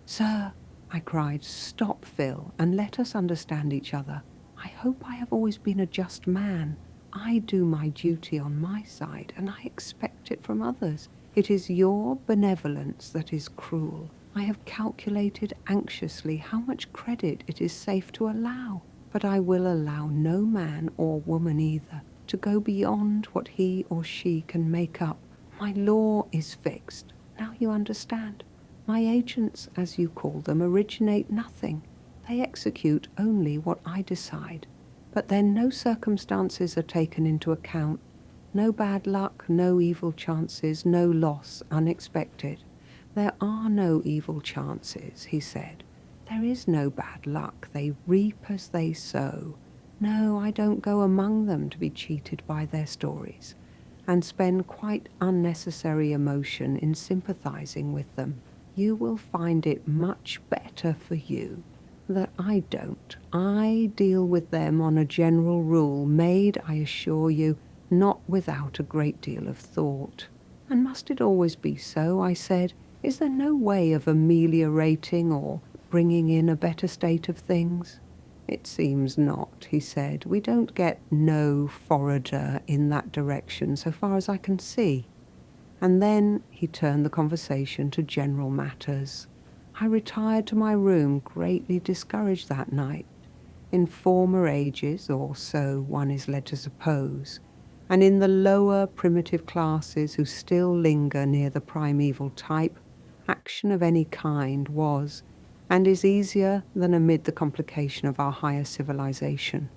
S1: Sir, I cried, stop, Phil, and let us understand each other. I hope I have always been a just man. I do my duty on my side, and I expect it from others. It is your benevolence that is cruel. I have calculated anxiously how much credit it is safe to allow, but I will allow no man or woman either to go beyond what he or she can make up. My law is fixed. Now you understand. My agents, as you call them, originate nothing. They execute only what I decide. But then no circumstances are taken into account. No bad luck, no evil chances, no loss unexpected. There are no evil chances, he said. There is no bad luck. They reap as they sow. No, I don't go among them to be cheated by their stories, and spend quite unnecessary emotion in sympathizing with them. You will find it much better for you that I don't. I deal with them on a general rule, made, I assure you, not without a great deal of thought. And must it always be so, I said? Is there no way of ameliorating or bringing in a better state of things? It seems not, he said. We don't get no forwarder in that direction, so far as I can see. And then he turned the conversation to general matters. I retired to my room greatly discouraged that night. In former ages, or so one is led to suppose, and in the lower primitive classes who still linger near the primeval type, action of any kind was, and is easier than amid the complication of our higher civilization.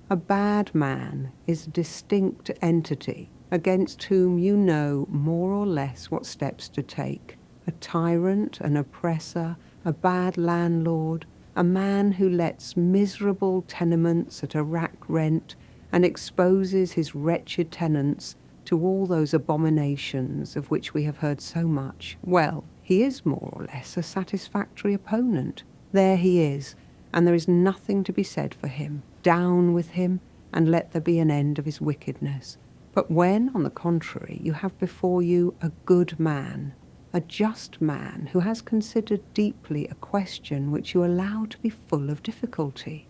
S1: A bad man is a distinct entity against whom you know more or less what steps to take. A tyrant, an oppressor, a bad landlord, a man who lets miserable tenements at a rack rent and exposes his wretched tenants to all those abominations of which we have heard so much. Well, he is more or less a satisfactory opponent. There he is, and there is nothing to be said for him. Down with him, and let there be an end of his wickedness. But when, on the contrary, you have before you a good man, a just man who has considered deeply a question which you allow to be full of difficulty,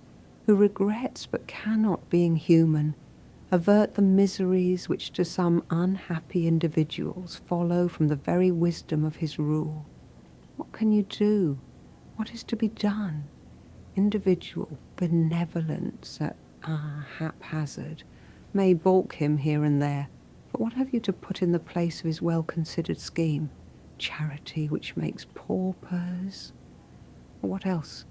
S1: who regrets but cannot, being human, avert the miseries which to some unhappy individuals follow from the very wisdom of his rule, what can you do? What is to be done? Individual benevolence at haphazard may balk him here and there, but what have you to put in the place of his well-considered scheme? Charity which makes paupers? Or what else?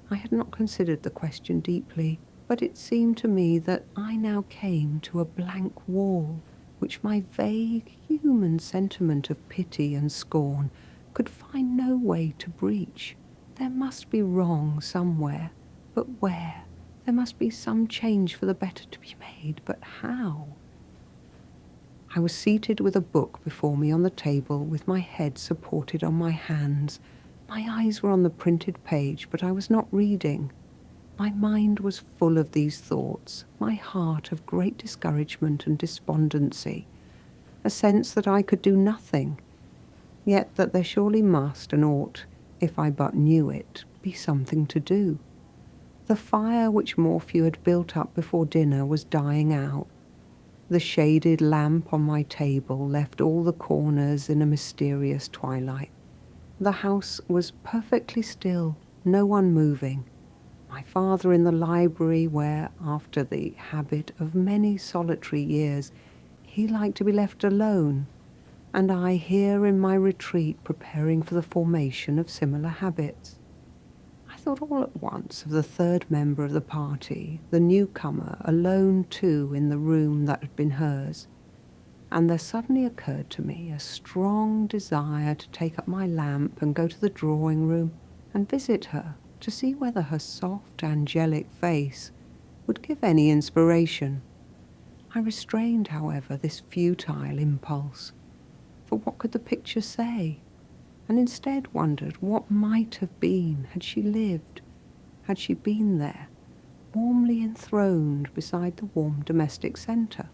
S1: I had not considered the question deeply, but it seemed to me that I now came to a blank wall, which my vague human sentiment of pity and scorn could find no way to breach. There must be wrong somewhere, But where? There must be some change for the better to be made, but how? I was seated with a book before me on the table, with my head supported on my hands. My eyes were on the printed page, but I was not reading. My mind was full of these thoughts, my heart of great discouragement and despondency, a sense that I could do nothing, yet that there surely must and ought, if I but knew it, be something to do. The fire which Morphew had built up before dinner was dying out. The shaded lamp on my table left all the corners in a mysterious twilight. The house was perfectly still, no one moving. My father in the library, where, after the habit of many solitary years, he liked to be left alone, and I here in my retreat preparing for the formation of similar habits. I thought all at once of the third member of the party, the newcomer, alone too in the room that had been hers, and there suddenly occurred to me a strong desire to take up my lamp and go to the drawing-room and visit her, to see whether her soft, angelic face would give any inspiration. I restrained, however, this futile impulse, for what could the picture say? And instead wondered what might have been had she lived, had she been there, warmly enthroned beside the warm domestic centre,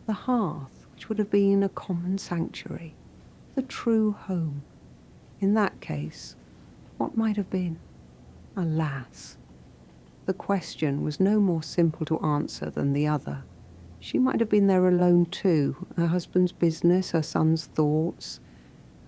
S1: the hearth which would have been a common sanctuary, the true home. In that case, what might have been? Alas! The question was no more simple to answer than the other. She might have been there alone too, her husband's business, her son's thoughts,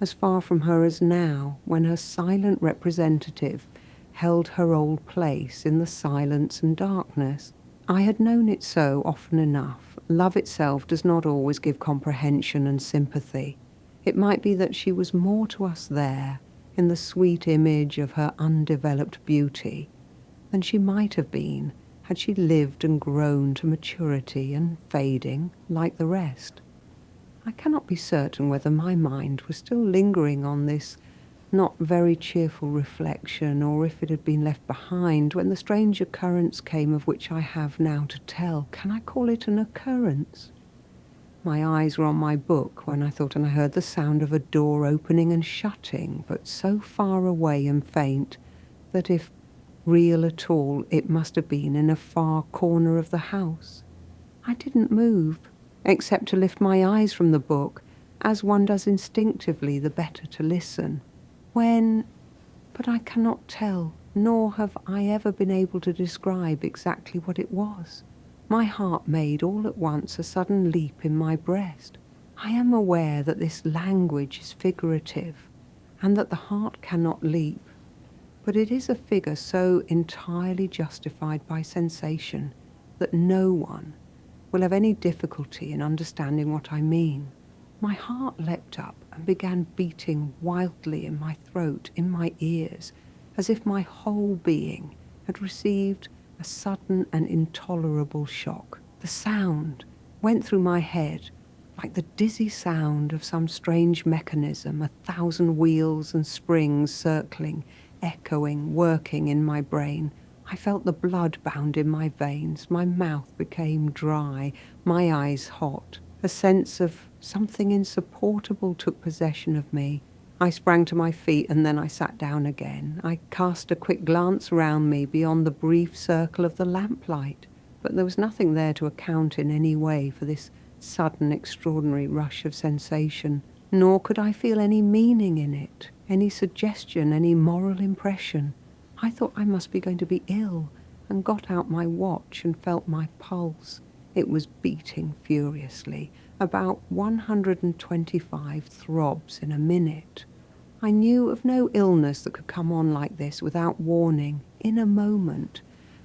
S1: as far from her as now, when her silent representative held her old place in the silence and darkness. I had known it so often enough. Love itself does not always give comprehension and sympathy. It might be that she was more to us there, in the sweet image of her undeveloped beauty, than she might have been had she lived and grown to maturity and fading like the rest. I cannot be certain whether my mind was still lingering on this not very cheerful reflection, or if it had been left behind when the strange occurrence came of which I have now to tell. Can I call it an occurrence? My eyes were on my book when I thought and I heard the sound of a door opening and shutting, but so far away and faint that if real at all, it must have been in a far corner of the house. I didn't move, except to lift my eyes from the book, as one does instinctively the better to listen. But I cannot tell, nor have I ever been able to describe exactly what it was. My heart made all at once a sudden leap in my breast. I am aware that this language is figurative, and that the heart cannot leap, but it is a figure so entirely justified by sensation that no one will have any difficulty in understanding what I mean. My heart leapt up and began beating wildly in my throat, in my ears, as if my whole being had received a sudden and intolerable shock. The sound went through my head like the dizzy sound of some strange mechanism, 1,000 wheels and springs circling, echoing, working in my brain. I felt the blood bound in my veins, my mouth became dry, my eyes hot. A sense of something insupportable took possession of me. I sprang to my feet and then I sat down again. I cast a quick glance round me beyond the brief circle of the lamplight, but there was nothing there to account in any way for this sudden extraordinary rush of sensation, nor could I feel any meaning in it, any suggestion, any moral impression. I thought I must be going to be ill, and got out my watch and felt my pulse. It was beating furiously, about 125 throbs in a minute. I knew of no illness that could come on like this without warning, in a moment,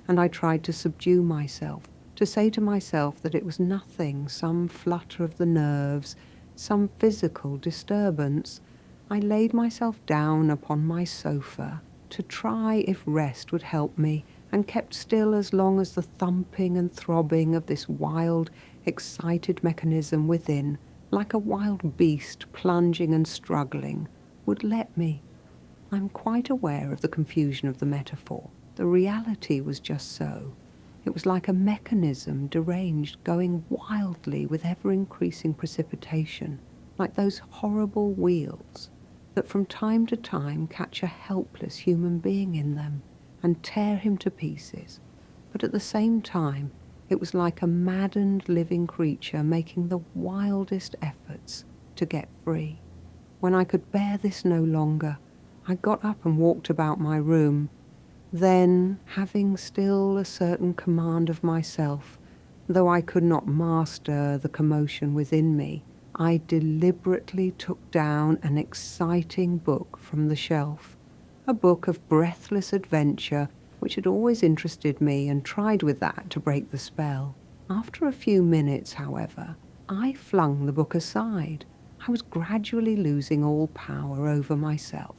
S1: and I tried to subdue myself, to say to myself that it was nothing, some flutter of the nerves, some physical disturbance. I laid myself down upon my sofa to try if rest would help me, and kept still as long as the thumping and throbbing of this wild, excited mechanism within, like a wild beast plunging and struggling, would let me. I'm quite aware of the confusion of the metaphor, The reality was just so. It was like a mechanism deranged, going wildly with ever-increasing precipitation, like those horrible wheels that from time to time catch a helpless human being in them and tear him to pieces. But at the same time, it was like a maddened living creature making the wildest efforts to get free. When I could bear this no longer, I got up and walked about my room. Then, having still a certain command of myself, though I could not master the commotion within me, I deliberately took down an exciting book from the shelf, a book of breathless adventure which had always interested me, and tried with that to break the spell. After a few minutes, however, I flung the book aside. I was gradually losing all power over myself.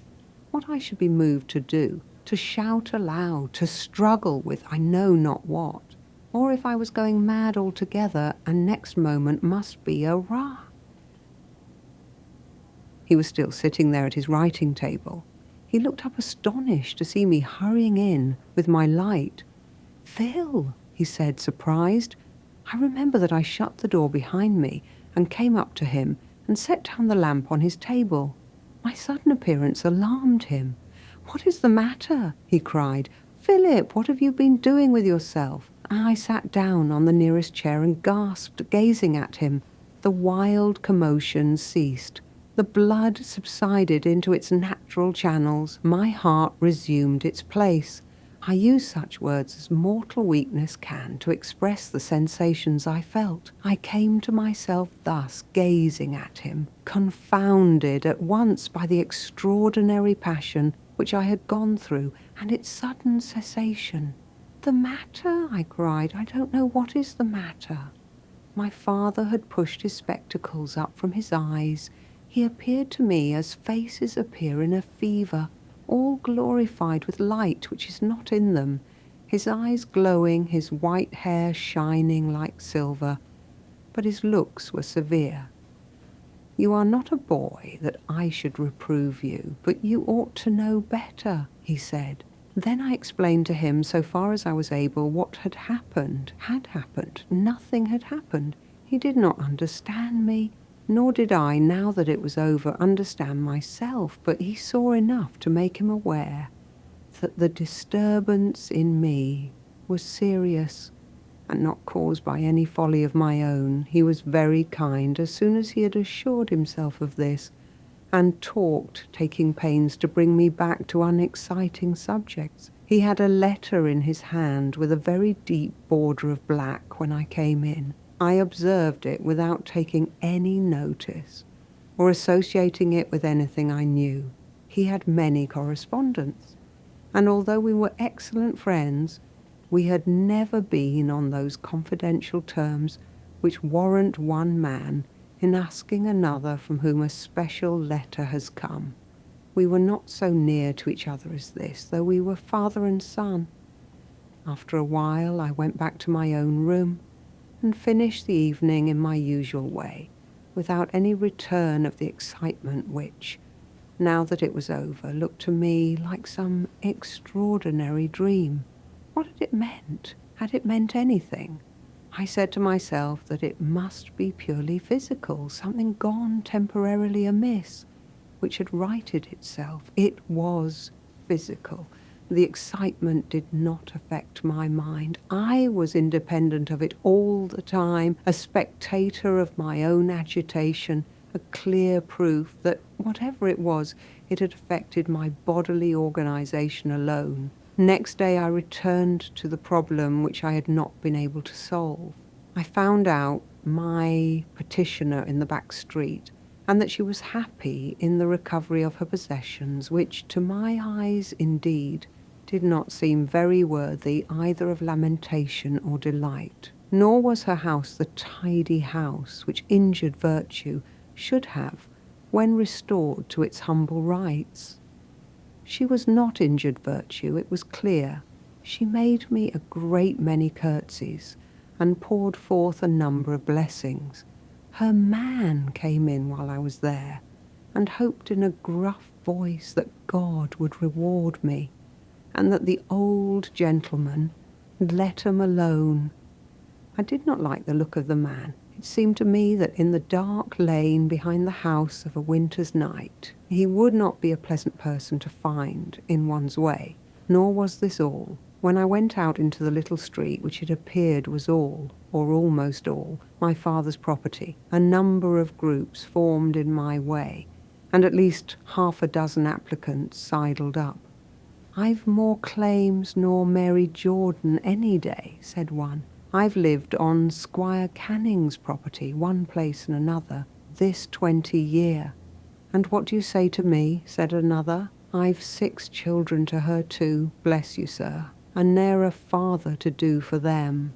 S1: What I should be moved to do, to shout aloud, to struggle with I know not what, or if I was going mad altogether, and next moment must be a rah. He was still sitting there at his writing table. He looked up astonished to see me hurrying in with my light. "Phil," he said, surprised. I remember that I shut the door behind me and came up to him and set down the lamp on his table. My sudden appearance alarmed him. "What is the matter?" he cried. "Philip, what have you been doing with yourself?" I sat down on the nearest chair and gasped, gazing at him. The wild commotion ceased. The blood subsided into its natural channels. My heart resumed its place. I use such words as mortal weakness can to express the sensations I felt. I came to myself thus, gazing at him, confounded at once by the extraordinary passion which I had gone through and its sudden cessation. "The matter?" I cried. "I don't know what is the matter." My father had pushed his spectacles up from his eyes. He appeared to me as faces appear in a fever, all glorified with light which is not in them, his eyes glowing, his white hair shining like silver, but his looks were severe. "You are not a boy that I should reprove you, but you ought to know better," he said. Then I explained to him, so far as I was able, what had happened. Nothing had happened. He did not understand me. Nor did I, now that it was over, understand myself, but he saw enough to make him aware that the disturbance in me was serious and not caused by any folly of my own. He was very kind as soon as he had assured himself of this, and talked, taking pains to bring me back to unexciting subjects. He had a letter in his hand with a very deep border of black when I came in. I observed it without taking any notice or associating it with anything I knew. He had many correspondents, and although we were excellent friends, we had never been on those confidential terms which warrant one man in asking another from whom a special letter has come. We were not so near to each other as this, though we were father and son. After a while I went back to my own room and finished the evening in my usual way, without any return of the excitement which, now that it was over, looked to me like some extraordinary dream. What had it meant? Had it meant anything? I said to myself that it must be purely physical, something gone temporarily amiss, which had righted itself. It was physical. The excitement did not affect my mind. I was independent of it all the time, a spectator of my own agitation, a clear proof that, whatever it was, it had affected my bodily organization alone. Next day I returned to the problem which I had not been able to solve. I found out my petitioner in the back street, and that she was happy in the recovery of her possessions, which to my eyes indeed did not seem very worthy either of lamentation or delight. Nor was her house the tidy house which injured virtue should have when restored to its humble rights. She was not injured virtue, it was clear. She made me a great many curtsies and poured forth a number of blessings. Her man came in while I was there and hoped in a gruff voice that God would reward me. and that the old gentleman had let 'em alone. I did not like the look of the man. It seemed to me that in the dark lane behind the house of a winter's night, he would not be a pleasant person to find in one's way. Nor was this all. When I went out into the little street, which it appeared was all, or almost all, my father's property, a number of groups formed in my way, and at least half a dozen applicants sidled up. "I've more claims nor Mary Jordan any day," said one. "I've lived on Squire Canning's property, one place and another, this 20 year. "And what do you say to me?" said another. "I've 6 children to her too, bless you, sir, and ne'er a father to do for them.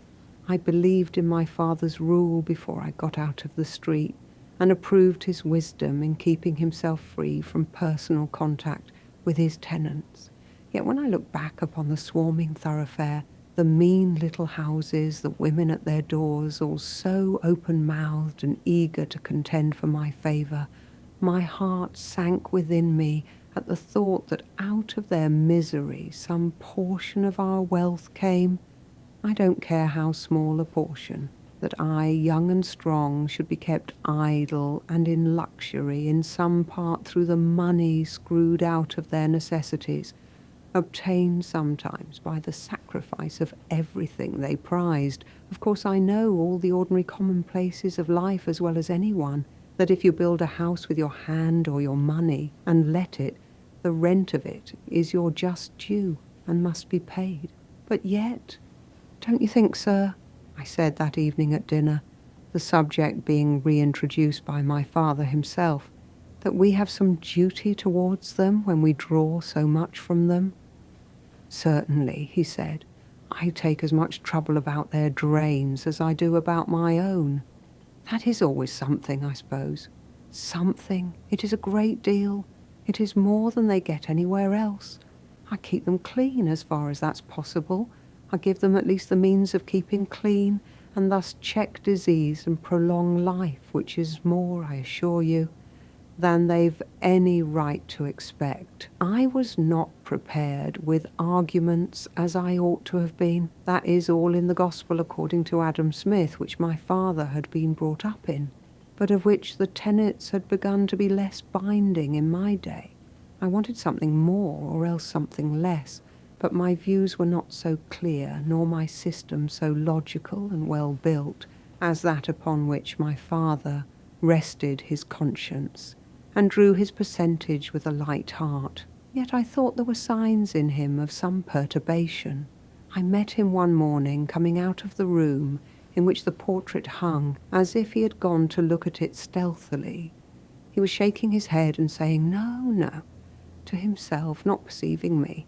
S1: I believed in my father's rule before I got out of the street, and approved his wisdom in keeping himself free from personal contact with his tenants. Yet when I look back upon the swarming thoroughfare, the mean little houses, the women at their doors, all so open-mouthed and eager to contend for my favour, my heart sank within me at the thought that out of their misery some portion of our wealth came. I don't care how small a portion, that I, young and strong, should be kept idle and in luxury in some part through the money screwed out of their necessities, obtained sometimes by the sacrifice of everything they prized. Of course I know all the ordinary commonplaces of life as well as anyone, that if you build a house with your hand or your money and let it, the rent of it is your just due and must be paid. But yet, don't you think, sir," I said that evening at dinner, the subject being reintroduced by my father himself, "that we have some duty towards them when we draw so much from them?" "Certainly," he said. "I take as much trouble about their drains as I do about my own. That is always something, I suppose. Something. It is a great deal. It is more than they get anywhere else. I keep them clean as far as that's possible. I give them at least the means of keeping clean, and thus check disease and prolong life, which is more, I assure you, than they've any right to expect. I was not prepared with arguments as I ought to have been. That is all in the Gospel according to Adam Smith, which my father had been brought up in, but of which the tenets had begun to be less binding in my day. I wanted something more, or else something less, but my views were not so clear, nor my system so logical and well built, as that upon which my father rested his conscience, and drew his percentage with a light heart. Yet I thought there were signs in him of some perturbation. I met him one morning coming out of the room in which the portrait hung, as if he had gone to look at it stealthily. He was shaking his head and saying, "No, no," to himself, not perceiving me,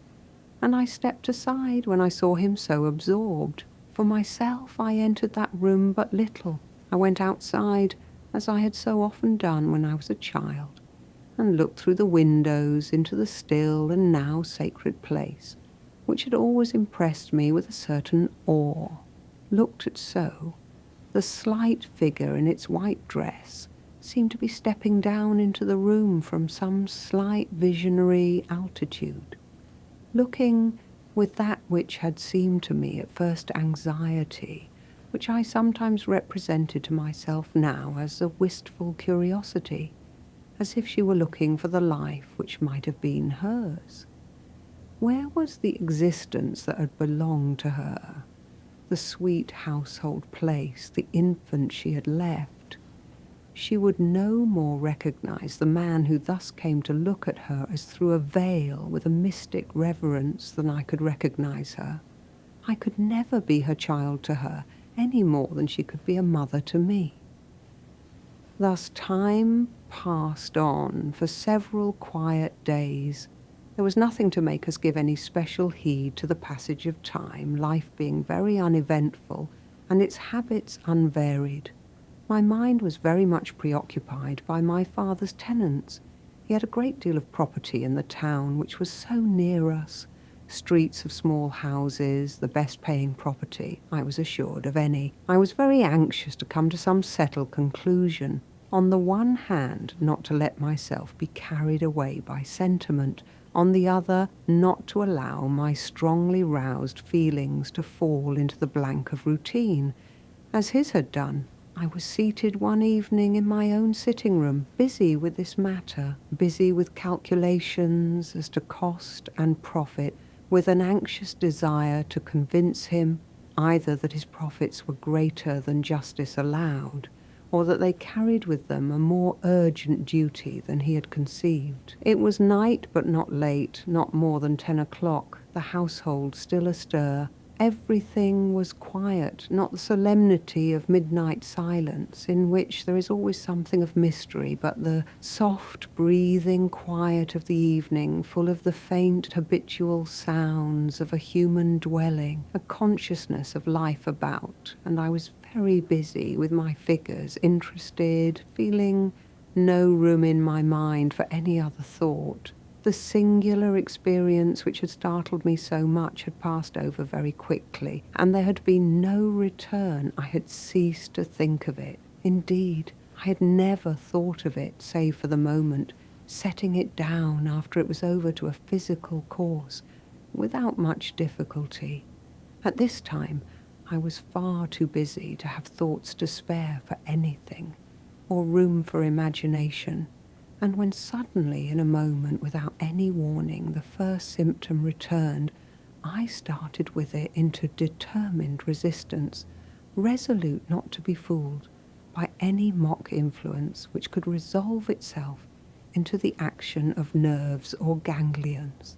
S1: and I stepped aside when I saw him so absorbed. For myself, I entered that room but little. I went outside, as I had so often done when I was a child, and looked through the windows into the still and now sacred place, which had always impressed me with a certain awe. Looked at so, the slight figure in its white dress seemed to be stepping down into the room from some slight visionary altitude, looking with that which had seemed to me at first anxiety, which I sometimes represented to myself now as a wistful curiosity, as if she were looking for the life which might have been hers. Where was the existence that had belonged to her, the sweet household place, the infant she had left? She would no more recognize the man who thus came to look at her as through a veil with a mystic reverence than I could recognize her. I could never be her child to her, any more than she could be a mother to me. Thus time passed on for several quiet days. There was nothing to make us give any special heed to the passage of time, life being very uneventful and its habits unvaried. My mind was very much preoccupied by my father's tenants. He had a great deal of property in the town, which was so near us. Streets of small houses, the best paying property, I was assured, of any. I was very anxious to come to some settled conclusion. On the one hand, not to let myself be carried away by sentiment. On the other, not to allow my strongly roused feelings to fall into the blank of routine, as his had done. I was seated one evening in my own sitting room, busy with this matter, busy with calculations as to cost and profit, with an anxious desire to convince him either that his profits were greater than justice allowed, or that they carried with them a more urgent duty than he had conceived. It was night, but not late, not more than 10 o'clock, the household still astir. Everything was quiet, not the solemnity of midnight silence, in which there is always something of mystery, but the soft breathing quiet of the evening, full of the faint habitual sounds of a human dwelling, a consciousness of life about, and I was very busy with my figures, interested, feeling no room in my mind for any other thought. The singular experience which had startled me so much had passed over very quickly, and there had been no return. I had ceased to think of it. Indeed, I had never thought of it, save for the moment, setting it down after it was over to a physical course, without much difficulty. At this time, I was far too busy to have thoughts to spare for anything, or room for imagination. And when suddenly, in a moment, without any warning, the first symptom returned, I started with it into determined resistance, resolute not to be fooled by any mock influence which could resolve itself into the action of nerves or ganglions.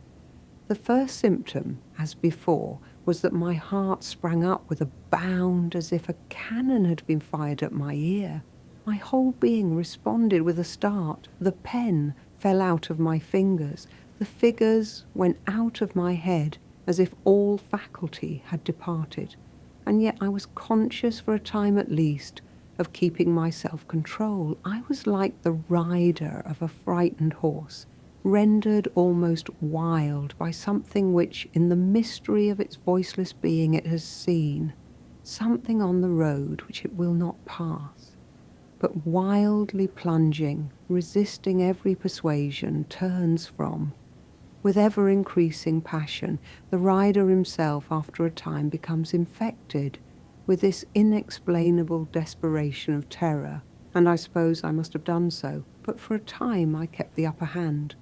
S1: The first symptom, as before, was that my heart sprang up with a bound as if a cannon had been fired at my ear. My whole being responded with a start. The pen fell out of my fingers. The figures went out of my head as if all faculty had departed. And yet I was conscious for a time at least of keeping my self-control. I was like the rider of a frightened horse, rendered almost wild by something which, in the mystery of its voiceless being, it has seen, something on the road which it will not pass, but wildly plunging, resisting every persuasion, turns from. With ever-increasing passion, the rider himself after a time becomes infected with this inexplainable desperation of terror, and I suppose I must have done so, but for a time I kept the upper hand.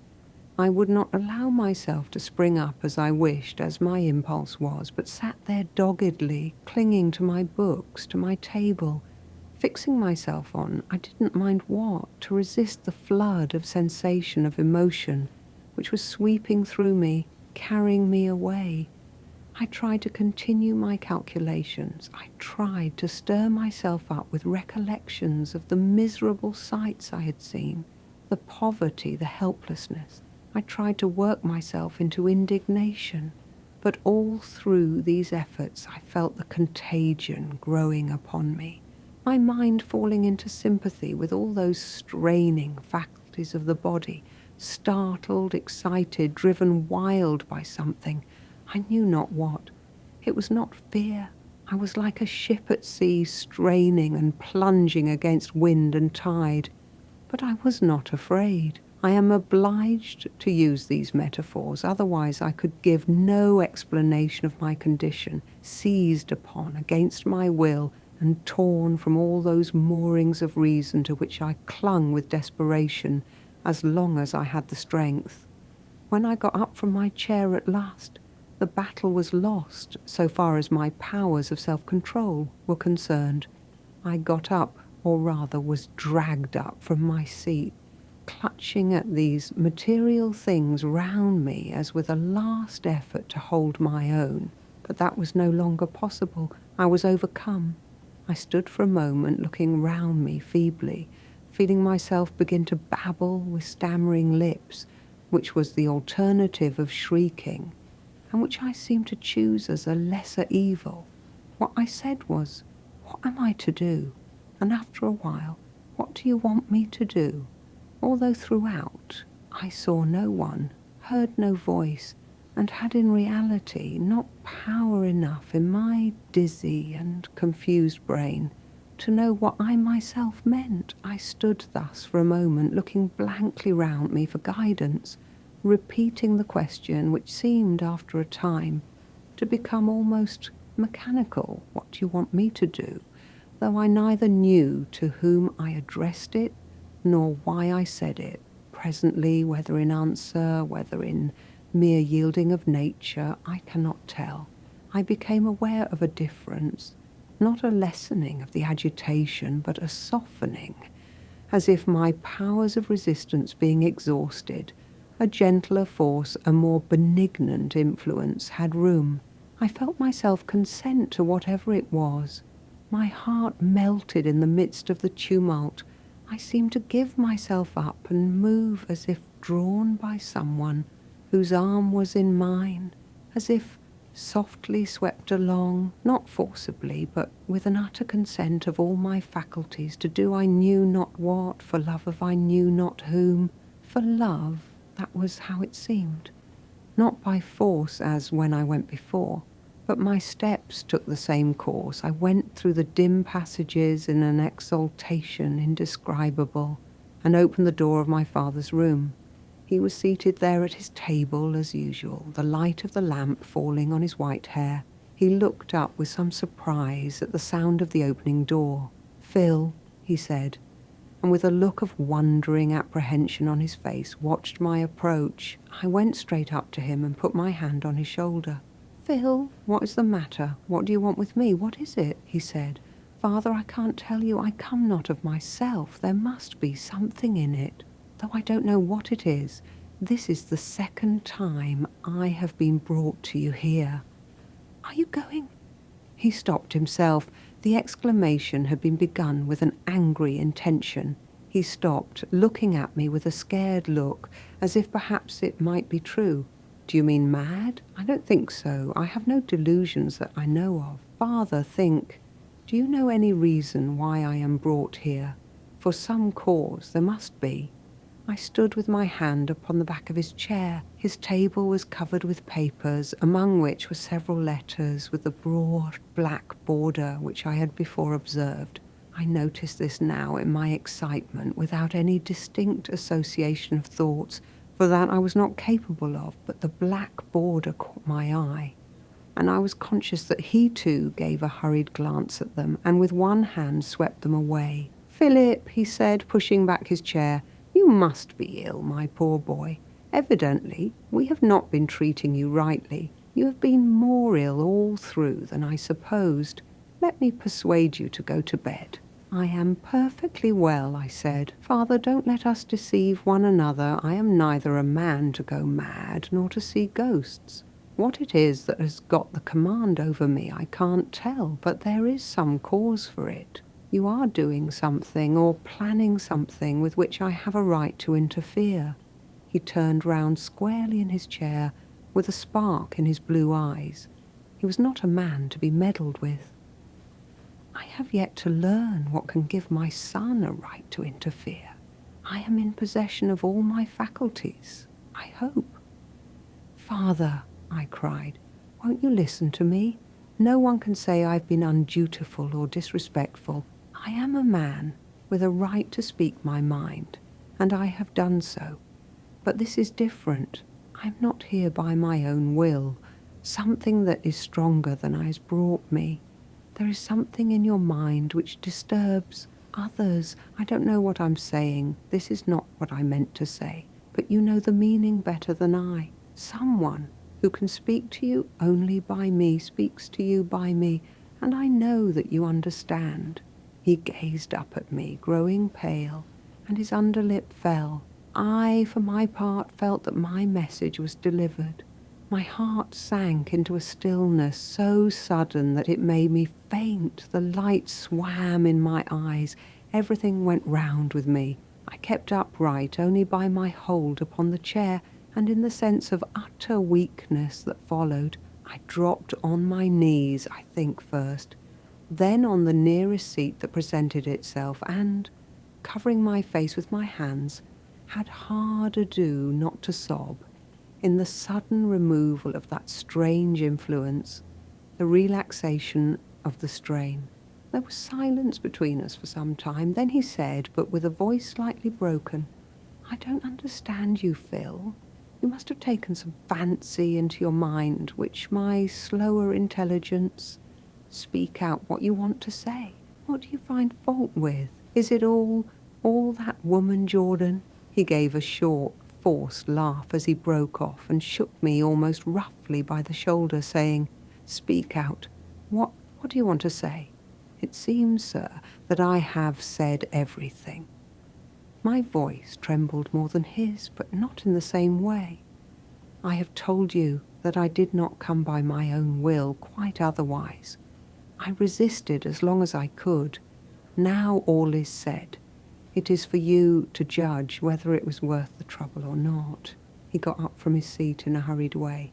S1: I would not allow myself to spring up as I wished, as my impulse was, but sat there doggedly, clinging to my books, to my table, fixing myself on, I didn't mind what, to resist the flood of sensation, of emotion, which was sweeping through me, carrying me away. I tried to continue my calculations. I tried to stir myself up with recollections of the miserable sights I had seen, the poverty, the helplessness. I tried to work myself into indignation. But all through these efforts I felt the contagion growing upon me, my mind falling into sympathy with all those straining faculties of the body, startled, excited, driven wild by something, I knew not what. It was not fear. I was like a ship at sea, straining and plunging against wind and tide. But I was not afraid. I am obliged to use these metaphors, otherwise I could give no explanation of my condition, seized upon against my will and torn from all those moorings of reason to which I clung with desperation as long as I had the strength. When I got up from my chair at last, the battle was lost so far as my powers of self-control were concerned. I got up, or rather was dragged up from my seat, clutching at these material things round me as with a last effort to hold my own. But that was no longer possible. I was overcome. I stood for a moment looking round me feebly, feeling myself begin to babble with stammering lips, which was the alternative of shrieking, and which I seemed to choose as a lesser evil. What I said was, "What am I to do?" And after a while, "What do you want me to do?" Although throughout I saw no one, heard no voice, and had in reality not power enough in my dizzy and confused brain to know what I myself meant. I stood thus for a moment, looking blankly round me for guidance, repeating the question, which seemed, after a time, to become almost mechanical. "What do you want me to do?" though I neither knew to whom I addressed it, nor why I said it. Presently, whether in answer, whether in mere yielding of nature, I cannot tell, I became aware of a difference, not a lessening of the agitation, but a softening, as if my powers of resistance being exhausted, a gentler force, a more benignant influence had room. I felt myself consent to whatever it was. My heart melted in the midst of the tumult. I seemed to give myself up and move as if drawn by someone whose arm was in mine, as if softly swept along, not forcibly, but with an utter consent of all my faculties to do I knew not what, for love of I knew not whom. For love, that was how it seemed. Not by force as when I went before, but my steps took the same course. I went through the dim passages in an exaltation indescribable, and opened the door of my father's room. He was seated there at his table as usual, the light of the lamp falling on his white hair. He looked up with some surprise at the sound of the opening door. "Phil," he said, and with a look of wondering apprehension on his face, watched my approach. I went straight up to him and put my hand on his shoulder. "Phil, what is the matter? What do you want with me? What is it?" he said. "Father, I can't tell you. I come not of myself. There must be something in it, though I don't know what it is. This is the second time I have been brought to you here." "Are you going?" He stopped himself. The exclamation had been begun with an angry intention. He stopped, looking at me with a scared look, as if perhaps it might be true. "Do you mean mad? I don't think so. I have no delusions that I know of. Father, think. Do you know any reason why I am brought here? For some cause there must be." I stood with my hand upon the back of his chair. His table was covered with papers, among which were several letters with the broad black border which I had before observed. I noticed this now in my excitement without any distinct association of thoughts, for that I was not capable of, but the black border caught my eye, and I was conscious that he too gave a hurried glance at them, and with one hand swept them away. "Philip," he said, pushing back his chair, "you must be ill, my poor boy. Evidently, we have not been treating you rightly. You have been more ill all through than I supposed. Let me persuade you to go to bed." "I am perfectly well," I said. "Father, don't let us deceive one another. I am neither a man to go mad, nor to see ghosts. What it is that has got the command over me I can't tell, but there is some cause for it. You are doing something, or planning something, with which I have a right to interfere." He turned round squarely in his chair, with a spark in his blue eyes. He was not a man to be meddled with. "I have yet to learn what can give my son a right to interfere. I am in possession of all my faculties, I hope." "Father," I cried, "won't you listen to me? No one can say I've been undutiful or disrespectful. I am a man with a right to speak my mind, and I have done so. But this is different. I am not here by my own will. Something that is stronger than has brought me. There is something in your mind which disturbs others. I don't know what I'm saying. This is not what I meant to say, but you know the meaning better than I. Someone who can speak to you only by me speaks to you by me, and I know that you understand." He gazed up at me, growing pale, and his underlip fell. I, for my part, felt that my message was delivered. My heart sank into a stillness so sudden that it made me faint. The light swam in my eyes. Everything went round with me. I kept upright only by my hold upon the chair, and in the sense of utter weakness that followed, I dropped on my knees, I think first, then on the nearest seat that presented itself, and, covering my face with my hands, had hard ado not to sob in the sudden removal of that strange influence, the relaxation of the strain. There was silence between us for some time. Then he said, but with a voice slightly broken, "I don't understand you, Phil. You must have taken some fancy into your mind, which my slower intelligence... Speak out what you want to say. What do you find fault with? Is it all that woman, Jordan? He gave a short, forced laugh as he broke off and shook me almost roughly by the shoulder, saying, Speak out. What do you want to say? It seems, sir, that I have said everything. My voice trembled more than his, but not in the same way. I have told you that I did not come by my own will, quite otherwise. I resisted as long as I could. Now all is said. It is for you to judge whether it was worth the trouble or not. He got up from his seat in a hurried way.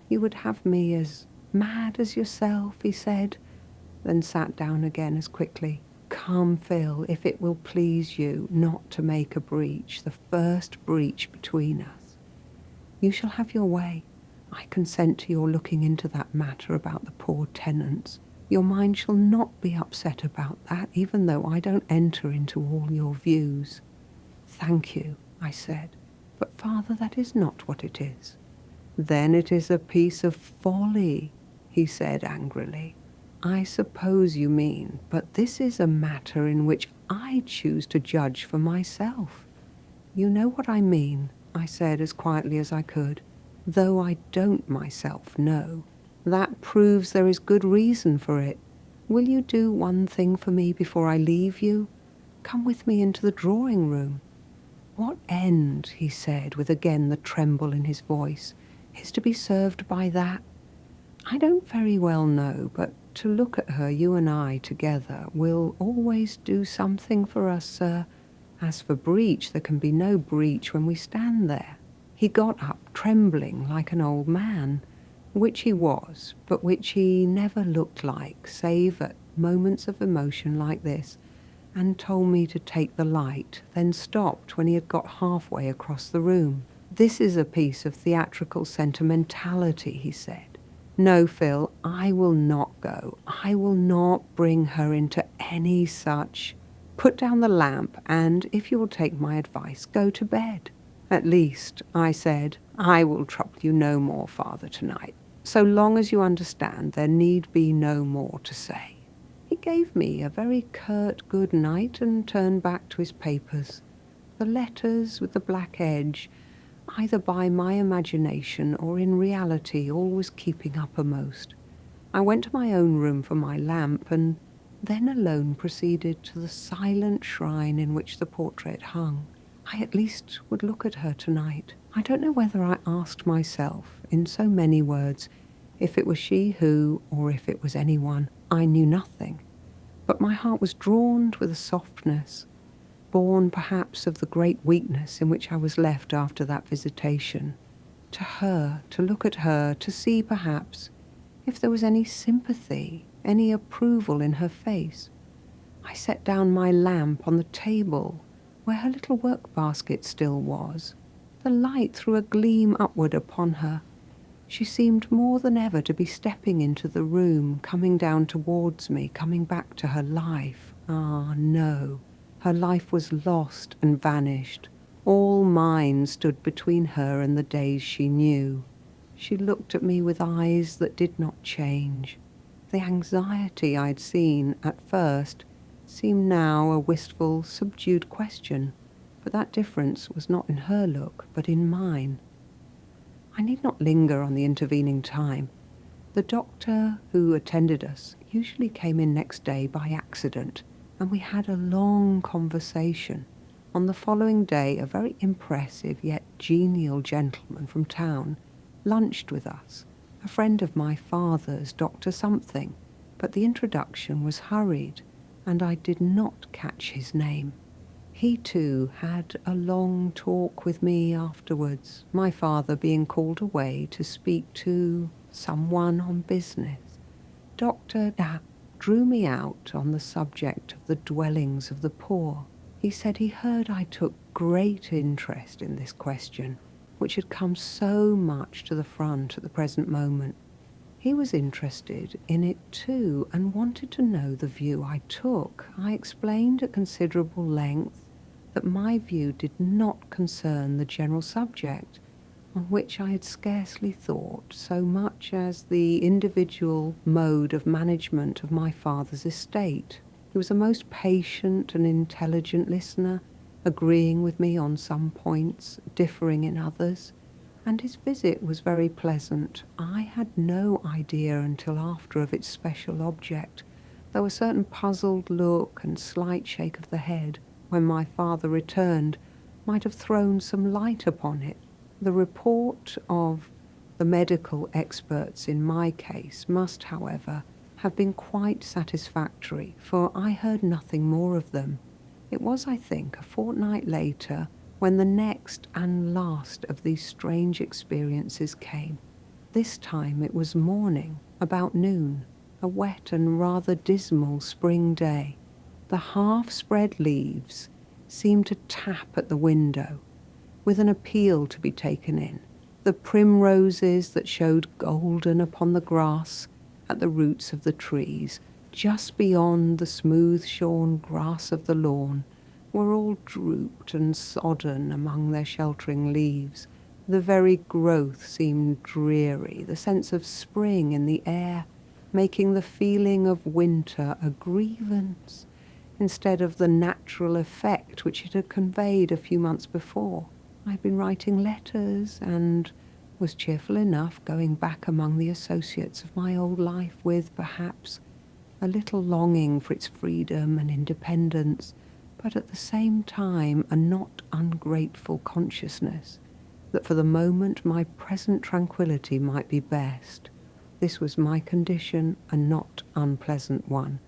S1: You would have me as mad as yourself, he said, then sat down again as quickly. Come, Phil, if it will please you not to make a breach, the first breach between us. You shall have your way. I consent to your looking into that matter about the poor tenants. Your mind shall not be upset about that, even though I don't enter into all your views. Thank you, I said. But, Father, that is not what it is. Then it is a piece of folly, he said angrily. I suppose you mean, but this is a matter in which I choose to judge for myself. You know what I mean, I said as quietly as I could, though I don't myself know. That proves there is good reason for it. Will you do one thing for me before I leave you? Come with me into the drawing room. What end, he said, with again the tremble in his voice, is to be served by that? I don't very well know, but to look at her, you and I together, will always do something for us, sir. As for breach, there can be no breach when we stand there. He got up, trembling like an old man, which he was, but which he never looked like, save at moments of emotion like this, and told me to take the light, then stopped when he had got halfway across the room. This is a piece of theatrical sentimentality, he said. No, Phil, I will not go. I will not bring her into any such... Put down the lamp and, if you will take my advice, go to bed. At least, I said, I will trouble you no more, Father, tonight. So long as you understand, there need be no more to say. He gave me a very curt good night and turned back to his papers. The letters with the black edge, either by my imagination or in reality, always keeping uppermost. I went to my own room for my lamp, and then alone proceeded to the silent shrine in which the portrait hung. I at least would look at her tonight. I don't know whether I asked myself, in so many words, if it was she who, or if it was anyone. I knew nothing. But my heart was drawn with a softness, born perhaps of the great weakness in which I was left after that visitation. To her, to look at her, to see perhaps if there was any sympathy, any approval in her face. I set down my lamp on the table where her little work-basket still was. The light threw a gleam upward upon her. She seemed more than ever to be stepping into the room, coming down towards me, coming back to her life. Ah, no. Her life was lost and vanished. All mine stood between her and the days she knew. She looked at me with eyes that did not change. The anxiety I'd seen at first seemed now a wistful, subdued question, but that difference was not in her look, but in mine. I need not linger on the intervening time. The doctor who attended us usually came in next day by accident, and we had a long conversation. On the following day, a very impressive yet genial gentleman from town lunched with us, a friend of my father's, Dr. Something, but the introduction was hurried, and I did not catch his name. He too had a long talk with me afterwards, my father being called away to speak to someone on business. Dr. drew me out on the subject of the dwellings of the poor. He said he heard I took great interest in this question, which had come so much to the front at the present moment. He was interested in it too, and wanted to know the view I took. I explained at considerable length that my view did not concern the general subject, on which I had scarcely thought so much as the individual mode of management of my father's estate. He was a most patient and intelligent listener, agreeing with me on some points, differing in others, and his visit was very pleasant. I had no idea until after of its special object, though a certain puzzled look and slight shake of the head, when my father returned, might have thrown some light upon it. The report of the medical experts in my case must, however, have been quite satisfactory, for I heard nothing more of them. It was, I think, a fortnight later when the next and last of these strange experiences came. This time it was morning, about noon, a wet and rather dismal spring day. The half-spread leaves seemed to tap at the window, with an appeal to be taken in. The primroses that showed golden upon the grass at the roots of the trees, just beyond the smooth-shorn grass of the lawn, were all drooped and sodden among their sheltering leaves. The very growth seemed dreary, the sense of spring in the air making the feeling of winter a grievance instead of the natural effect which it had conveyed a few months before. I had been writing letters and was cheerful enough, going back among the associates of my old life with, perhaps, a little longing for its freedom and independence, but at the same time a not ungrateful consciousness that for the moment my present tranquillity might be best. This was my condition, a not unpleasant one,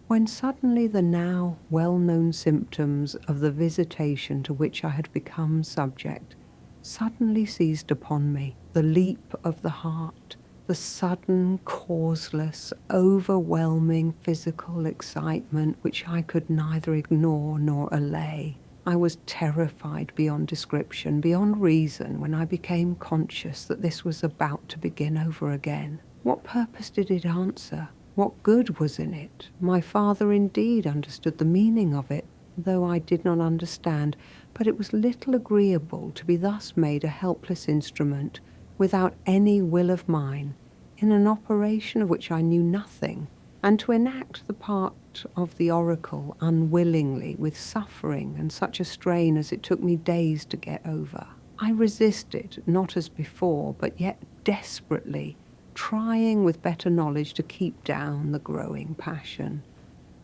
S1: when suddenly the now well-known symptoms of the visitation to which I had become subject suddenly seized upon me. The leap of the heart, the sudden, causeless, overwhelming physical excitement which I could neither ignore nor allay. I was terrified beyond description, beyond reason, when I became conscious that this was about to begin over again. What purpose did it answer? What good was in it? My father indeed understood the meaning of it, though I did not understand, but it was little agreeable to be thus made a helpless instrument, without any will of mine, in an operation of which I knew nothing, and to enact the part of the oracle unwillingly, with suffering and such a strain as it took me days to get over. I resisted, not as before, but yet desperately, trying with better knowledge to keep down the growing passion.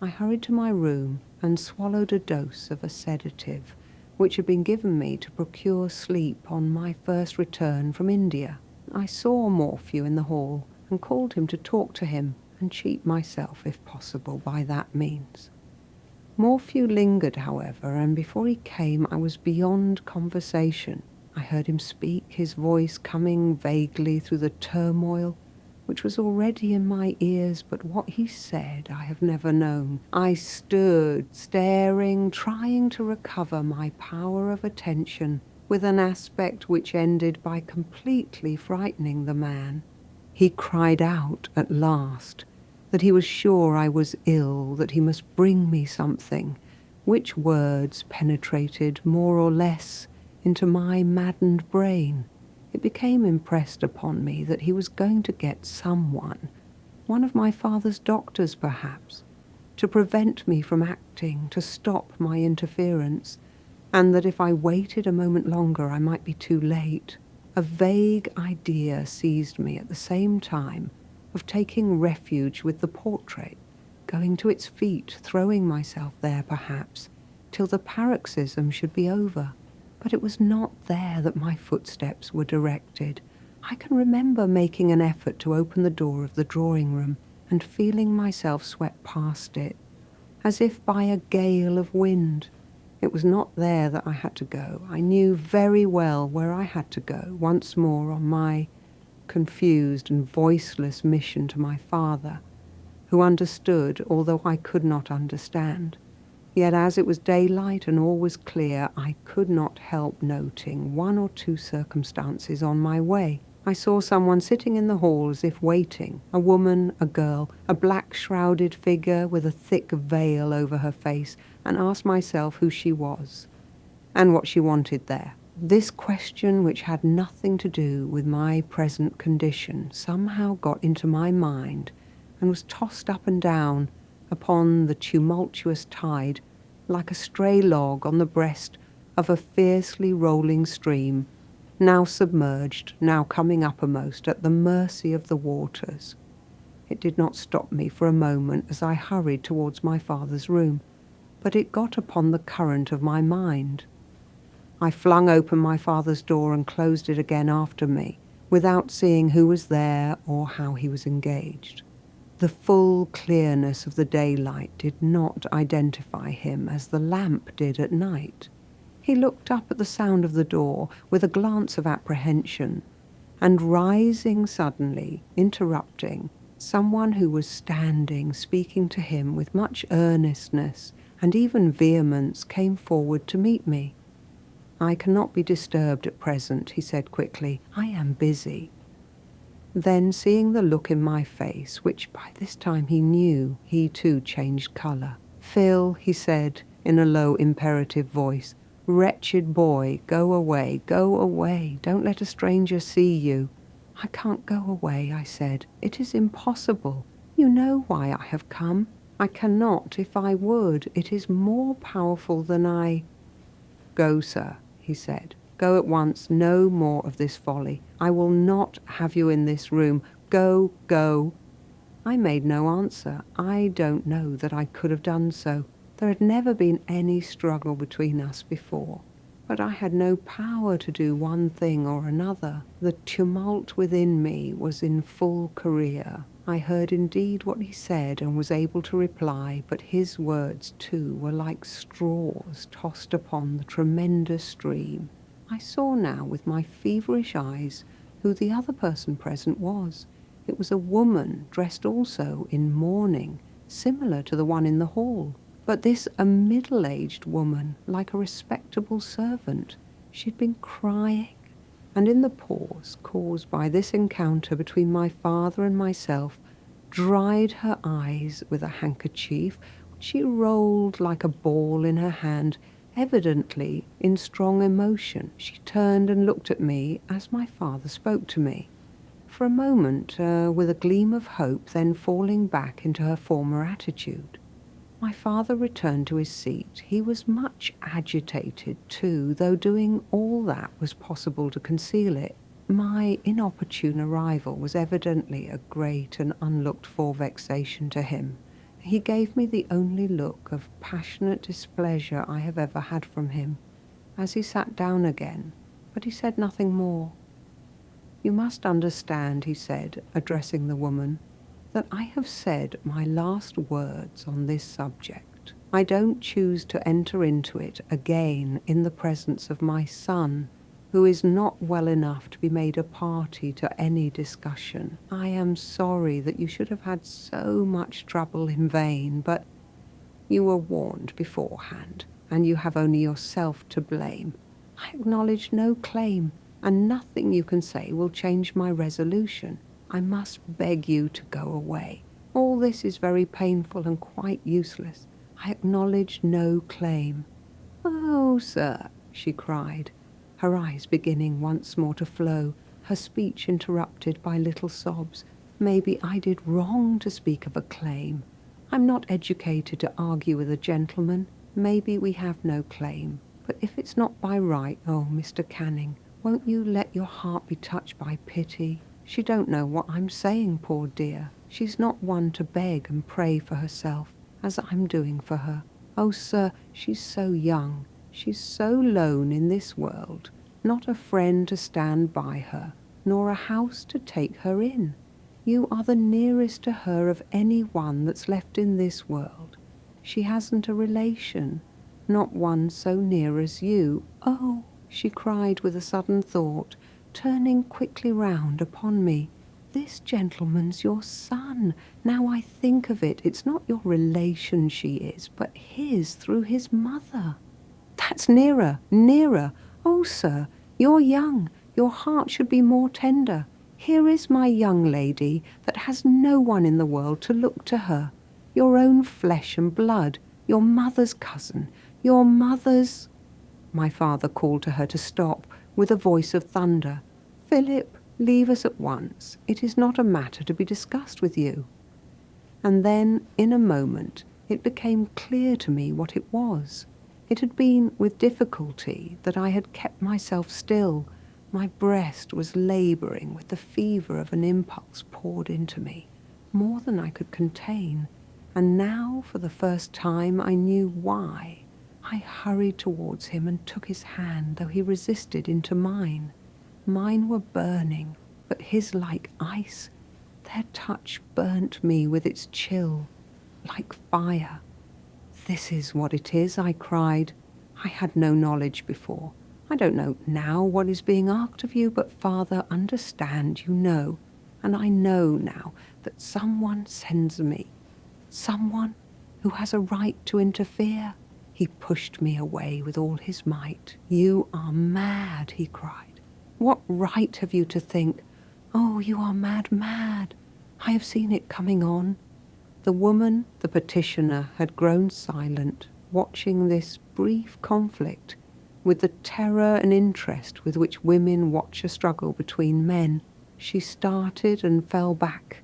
S1: I hurried to my room and swallowed a dose of a sedative which had been given me to procure sleep on my first return from India. I saw Morphew in the hall and called him to talk to him and cheat myself, if possible, by that means. Morphew lingered, however, and before he came I was beyond conversation. I heard him speak, his voice coming vaguely through the turmoil which was already in my ears, but what he said I have never known. I stood, staring, trying to recover my power of attention, with an aspect which ended by completely frightening the man. He cried out at last that he was sure I was ill, that he must bring me something, which words penetrated more or less into my maddened brain. It became impressed upon me that he was going to get someone, one of my father's doctors perhaps, to prevent me from acting, to stop my interference, and that if I waited a moment longer I might be too late. A vague idea seized me at the same time of taking refuge with the portrait, going to its feet, throwing myself there perhaps, till the paroxysm should be over. But it was not there that my footsteps were directed. I can remember making an effort to open the door of the drawing-room and feeling myself swept past it, as if by a gale of wind. It was not there that I had to go. I knew very well where I had to go, once more on my confused and voiceless mission to my father, who understood, although I could not understand. Yet as it was daylight and all was clear, I could not help noting one or two circumstances on my way. I saw someone sitting in the hall as if waiting, a woman, a girl, a black-shrouded figure with a thick veil over her face, and asked myself who she was, and what she wanted there. This question, which had nothing to do with my present condition, somehow got into my mind and was tossed up and down upon the tumultuous tide like a stray log on the breast of a fiercely rolling stream, now submerged, now coming uppermost at the mercy of the waters. It did not stop me for a moment as I hurried towards my father's room, but it got upon the current of my mind. I flung open my father's door and closed it again after me, without seeing who was there or how he was engaged. The full clearness of the daylight did not identify him as the lamp did at night. He looked up at the sound of the door with a glance of apprehension, and rising suddenly, interrupting, someone who was standing speaking to him with much earnestness and even vehemence came forward to meet me. "I cannot be disturbed at present," he said quickly. "I am busy." Then, seeing the look in my face, which by this time he knew, he too changed colour. "Phil," he said in a low imperative voice, "wretched boy, go away, don't let a stranger see you." "I can't go away," I said. "It is impossible. You know why I have come. I cannot if I would. It is more powerful than I—" "Go, sir," he said. "Go at once. No more of this folly. I will not have you in this room. Go, go." I made no answer. I don't know that I could have done so. There had never been any struggle between us before. But I had no power to do one thing or another. The tumult within me was in full career. I heard indeed what he said and was able to reply, but his words too were like straws tossed upon the tremendous stream. I saw now with my feverish eyes who the other person present was. It was a woman dressed also in mourning, similar to the one in the hall. But this a middle-aged woman, like a respectable servant. She'd been crying, and in the pause caused by this encounter between my father and myself, dried her eyes with a handkerchief, which she rolled like a ball in her hand, evidently in strong emotion. She turned and looked at me as my father spoke to me. For a moment, with a gleam of hope, then falling back into her former attitude. My father returned to his seat. He was much agitated too, though doing all that was possible to conceal it. My inopportune arrival was evidently a great and unlooked-for vexation to him. He gave me the only look of passionate displeasure I have ever had from him, as he sat down again, but he said nothing more. "You must understand," he said, addressing the woman, "that I have said my last words on this subject. I don't choose to enter into it again in the presence of my son, who is not well enough to be made a party to any discussion. I am sorry that you should have had so much trouble in vain, but you were warned beforehand, and you have only yourself to blame. I acknowledge no claim, and nothing you can say will change my resolution. I must beg you to go away. All this is very painful and quite useless. I acknowledge no claim." "Oh, sir," she cried, her eyes beginning once more to flow, her speech interrupted by little sobs. "Maybe I did wrong to speak of a claim. I'm not educated to argue with a gentleman. Maybe we have no claim. But if it's not by right, oh, Mr. Canning, won't you let your heart be touched by pity? She don't know what I'm saying, poor dear. She's not one to beg and pray for herself, as I'm doing for her. Oh, sir, she's so young. She's so lone in this world. Not a friend to stand by her, nor a house to take her in. You are the nearest to her of any one that's left in this world. She hasn't a relation, not one so near as you. Oh," she cried with a sudden thought, turning quickly round upon me, "this gentleman's your son. Now I think of it, it's not your relation she is, but his through his mother. That's nearer, nearer. Oh, sir, you're young. Your heart should be more tender. Here is my young lady that has no one in the world to look to her. Your own flesh and blood, your mother's cousin, your mother's—" My father called to her to stop, with a voice of thunder. "Philip, leave us at once. It is not a matter to be discussed with you." And then, in a moment, it became clear to me what it was. It had been with difficulty that I had kept myself still. My breast was labouring with the fever of an impulse poured into me, more than I could contain, and now, for the first time, I knew why. I hurried towards him and took his hand, though he resisted, into mine. Mine were burning, but his like ice. Their touch burnt me with its chill, like fire. "This is what it is," I cried. "I had no knowledge before. I don't know now what is being asked of you, but Father, understand, you know. And I know now that someone sends me. Someone who has a right to interfere." He pushed me away with all his might. "You are mad," he cried. "What right have you to think? Oh, you are mad, mad. I have seen it coming on." The woman, the petitioner, had grown silent, watching this brief conflict with the terror and interest with which women watch a struggle between men. She started and fell back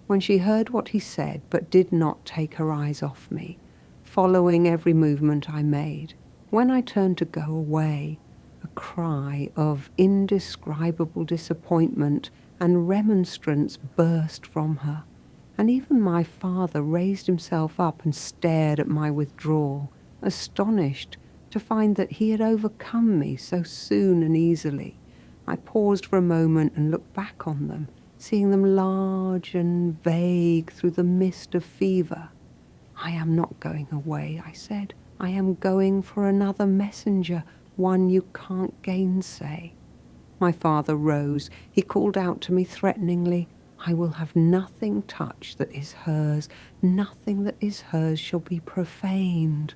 S1: when she heard what he said, but did not take her eyes off me, following every movement I made. When I turned to go away, a cry of indescribable disappointment and remonstrance burst from her, and even my father raised himself up and stared at my withdrawal, astonished to find that he had overcome me so soon and easily. I paused for a moment and looked back on them, seeing them large and vague through the mist of fever. "I am not going away," I said. "I am going for another messenger, one you can't gainsay." My father rose. He called out to me threateningly, "I will have nothing touched that is hers. Nothing that is hers shall be profaned."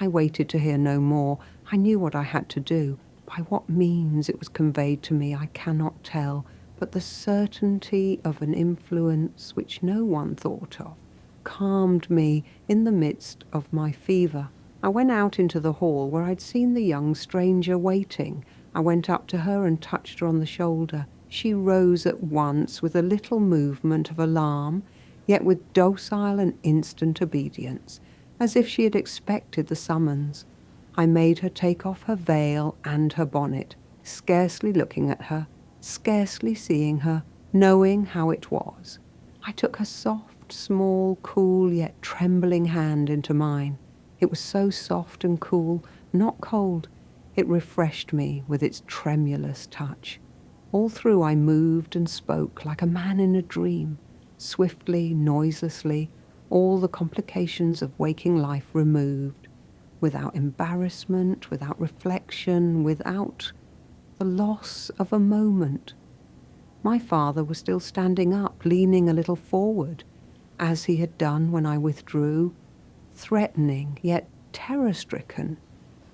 S1: I waited to hear no more. I knew what I had to do. By what means it was conveyed to me I cannot tell, but the certainty of an influence which no one thought of calmed me in the midst of my fever. I went out into the hall where I'd seen the young stranger waiting. I went up to her and touched her on the shoulder. She rose at once with a little movement of alarm, yet with docile and instant obedience, as if she had expected the summons. I made her take off her veil and her bonnet, scarcely looking at her, scarcely seeing her, knowing how it was. I took her soft, small, cool, yet trembling hand into mine. It was so soft and cool, not cold. It refreshed me with its tremulous touch. All through I moved and spoke like a man in a dream, swiftly, noiselessly, all the complications of waking life removed, without embarrassment, without reflection, without the loss of a moment. My father was still standing up, leaning a little forward, as he had done when I withdrew, threatening, yet terror-stricken,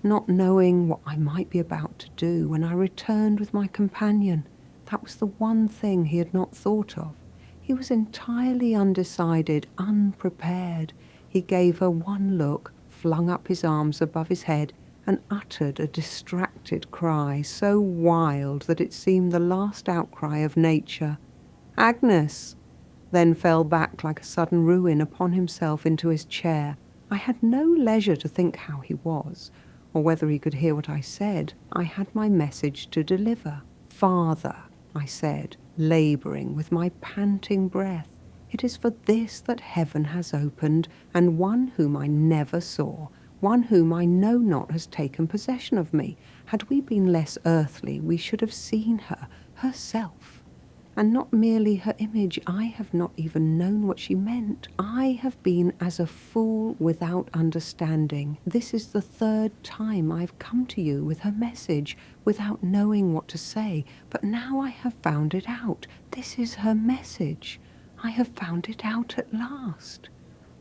S1: not knowing what I might be about to do when I returned with my companion. That was the one thing he had not thought of. He was entirely undecided, unprepared. He gave her one look, flung up his arms above his head, and uttered a distracted cry, so wild that it seemed the last outcry of nature. "Agnes!" Then fell back like a sudden ruin upon himself into his chair. I had no leisure to think how he was, or whether he could hear what I said. I had my message to deliver. "Father," I said, labouring with my panting breath, "it is for this that heaven has opened, and one whom I never saw, one whom I know not has taken possession of me. Had we been less earthly, we should have seen her, herself, and not merely her image. I have not even known what she meant. I have been as a fool without understanding. This is the third time I have come to you with her message, without knowing what to say. But now I have found it out. This is her message. I have found it out at last."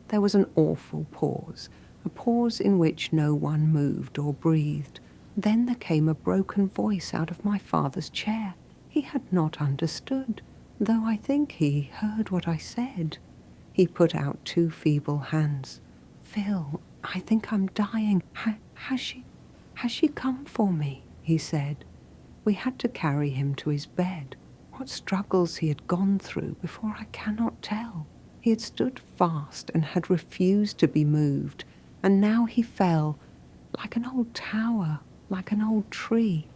S1: There was an awful pause, a pause in which no one moved or breathed. Then there came a broken voice out of my father's chair. He had not understood, though I think he heard what I said. He put out two feeble hands. "Phil, I think I'm dying. Has "Has she come for me?" he said. We had to carry him to his bed. What struggles he had gone through before I cannot tell. He had stood fast and had refused to be moved, and now he fell like an old tower, like an old tree.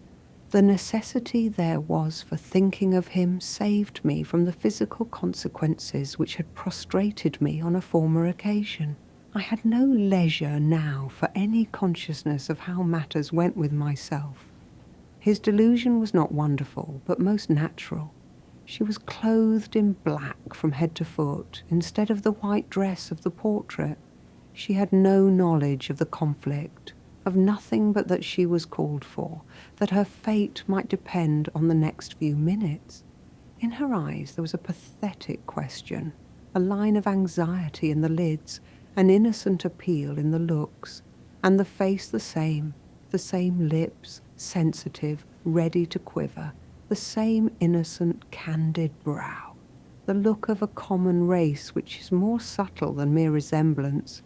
S1: The necessity there was for thinking of him saved me from the physical consequences which had prostrated me on a former occasion. I had no leisure now for any consciousness of how matters went with myself. His delusion was not wonderful, but most natural. She was clothed in black from head to foot, instead of the white dress of the portrait. She had no knowledge of the conflict, of nothing but that she was called for, that her fate might depend on the next few minutes. In her eyes there was a pathetic question, a line of anxiety in the lids, an innocent appeal in the looks, and the face the same lips, sensitive, ready to quiver, the same innocent, candid brow, the look of a common race which is more subtle than mere resemblance.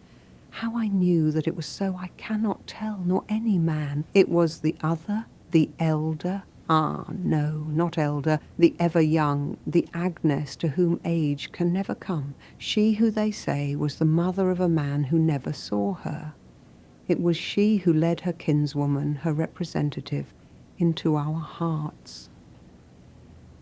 S1: How I knew that it was so I cannot tell, nor any man. It was the other, the elder, no, not elder, the ever young, the Agnes to whom age can never come, she who they say was the mother of a man who never saw her. It was she who led her kinswoman, her representative, into our hearts.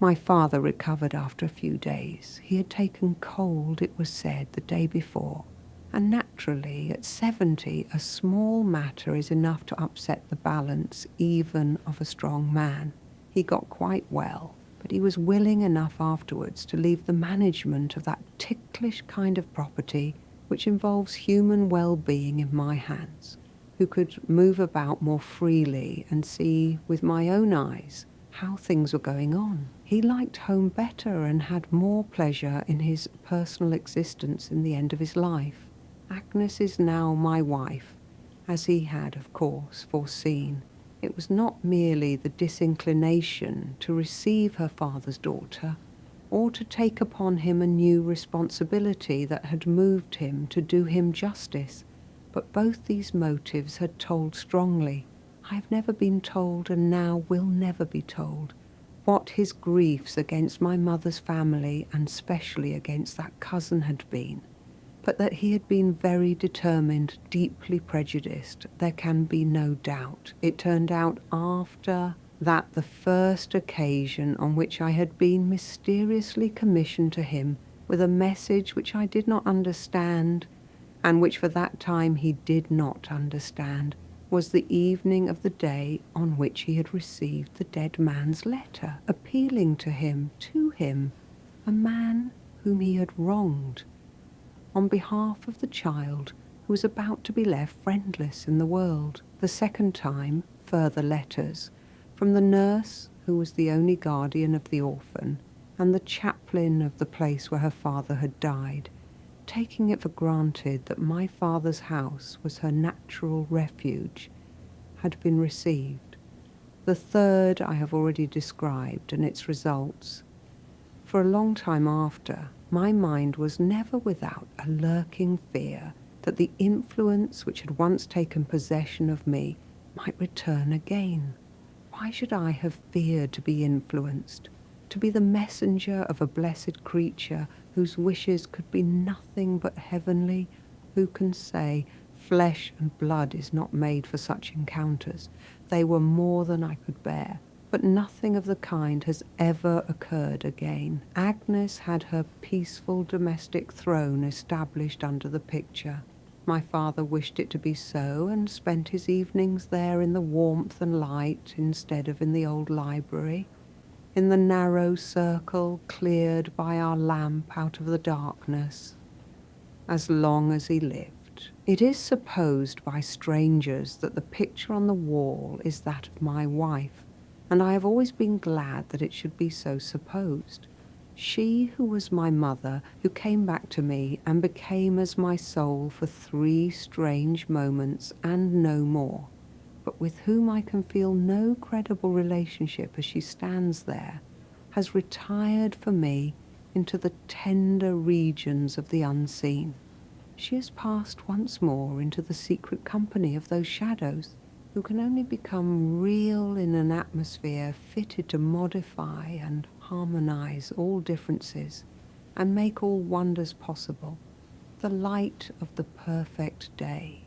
S1: My father recovered after a few days. He had taken cold, it was said, the day before, and naturally, at 70, a small matter is enough to upset the balance even of a strong man. He got quite well, but he was willing enough afterwards to leave the management of that ticklish kind of property which involves human well-being in my hands, who could move about more freely and see with my own eyes how things were going on. He liked home better and had more pleasure in his personal existence in the end of his life. Agnes is now my wife, as he had, of course, foreseen. It was not merely the disinclination to receive her father's daughter, or to take upon him a new responsibility that had moved him to do him justice, but both these motives had told strongly. I have never been told, and now will never be told, what his griefs against my mother's family, and specially against that cousin, had been. But that he had been very determined, deeply prejudiced, there can be no doubt. It turned out after that the first occasion on which I had been mysteriously commissioned to him with a message which I did not understand, and which for that time he did not understand, was the evening of the day on which he had received the dead man's letter, appealing to him, a man whom he had wronged, on behalf of the child who was about to be left friendless in the world. The second time, further letters from the nurse who was the only guardian of the orphan, and the chaplain of the place where her father had died, taking it for granted that my father's house was her natural refuge, had been received. The third I have already described, and its results. For a long time after, my mind was never without a lurking fear that the influence which had once taken possession of me might return again. Why should I have feared to be influenced, to be the messenger of a blessed creature whose wishes could be nothing but heavenly? Who can say, flesh and blood is not made for such encounters? They were more than I could bear. But nothing of the kind has ever occurred again. Agnes had her peaceful domestic throne established under the picture. My father wished it to be so, and spent his evenings there in the warmth and light instead of in the old library, in the narrow circle cleared by our lamp out of the darkness, as long as he lived. It is supposed by strangers that the picture on the wall is that of my wife, and I have always been glad that it should be so supposed. She who was my mother, who came back to me and became as my soul for 3 strange moments and no more, but with whom I can feel no credible relationship as she stands there, has retired for me into the tender regions of the unseen. She has passed once more into the secret company of those shadows. who can only become real in an atmosphere fitted to modify and harmonize all differences and make all wonders possible, the light of the perfect day.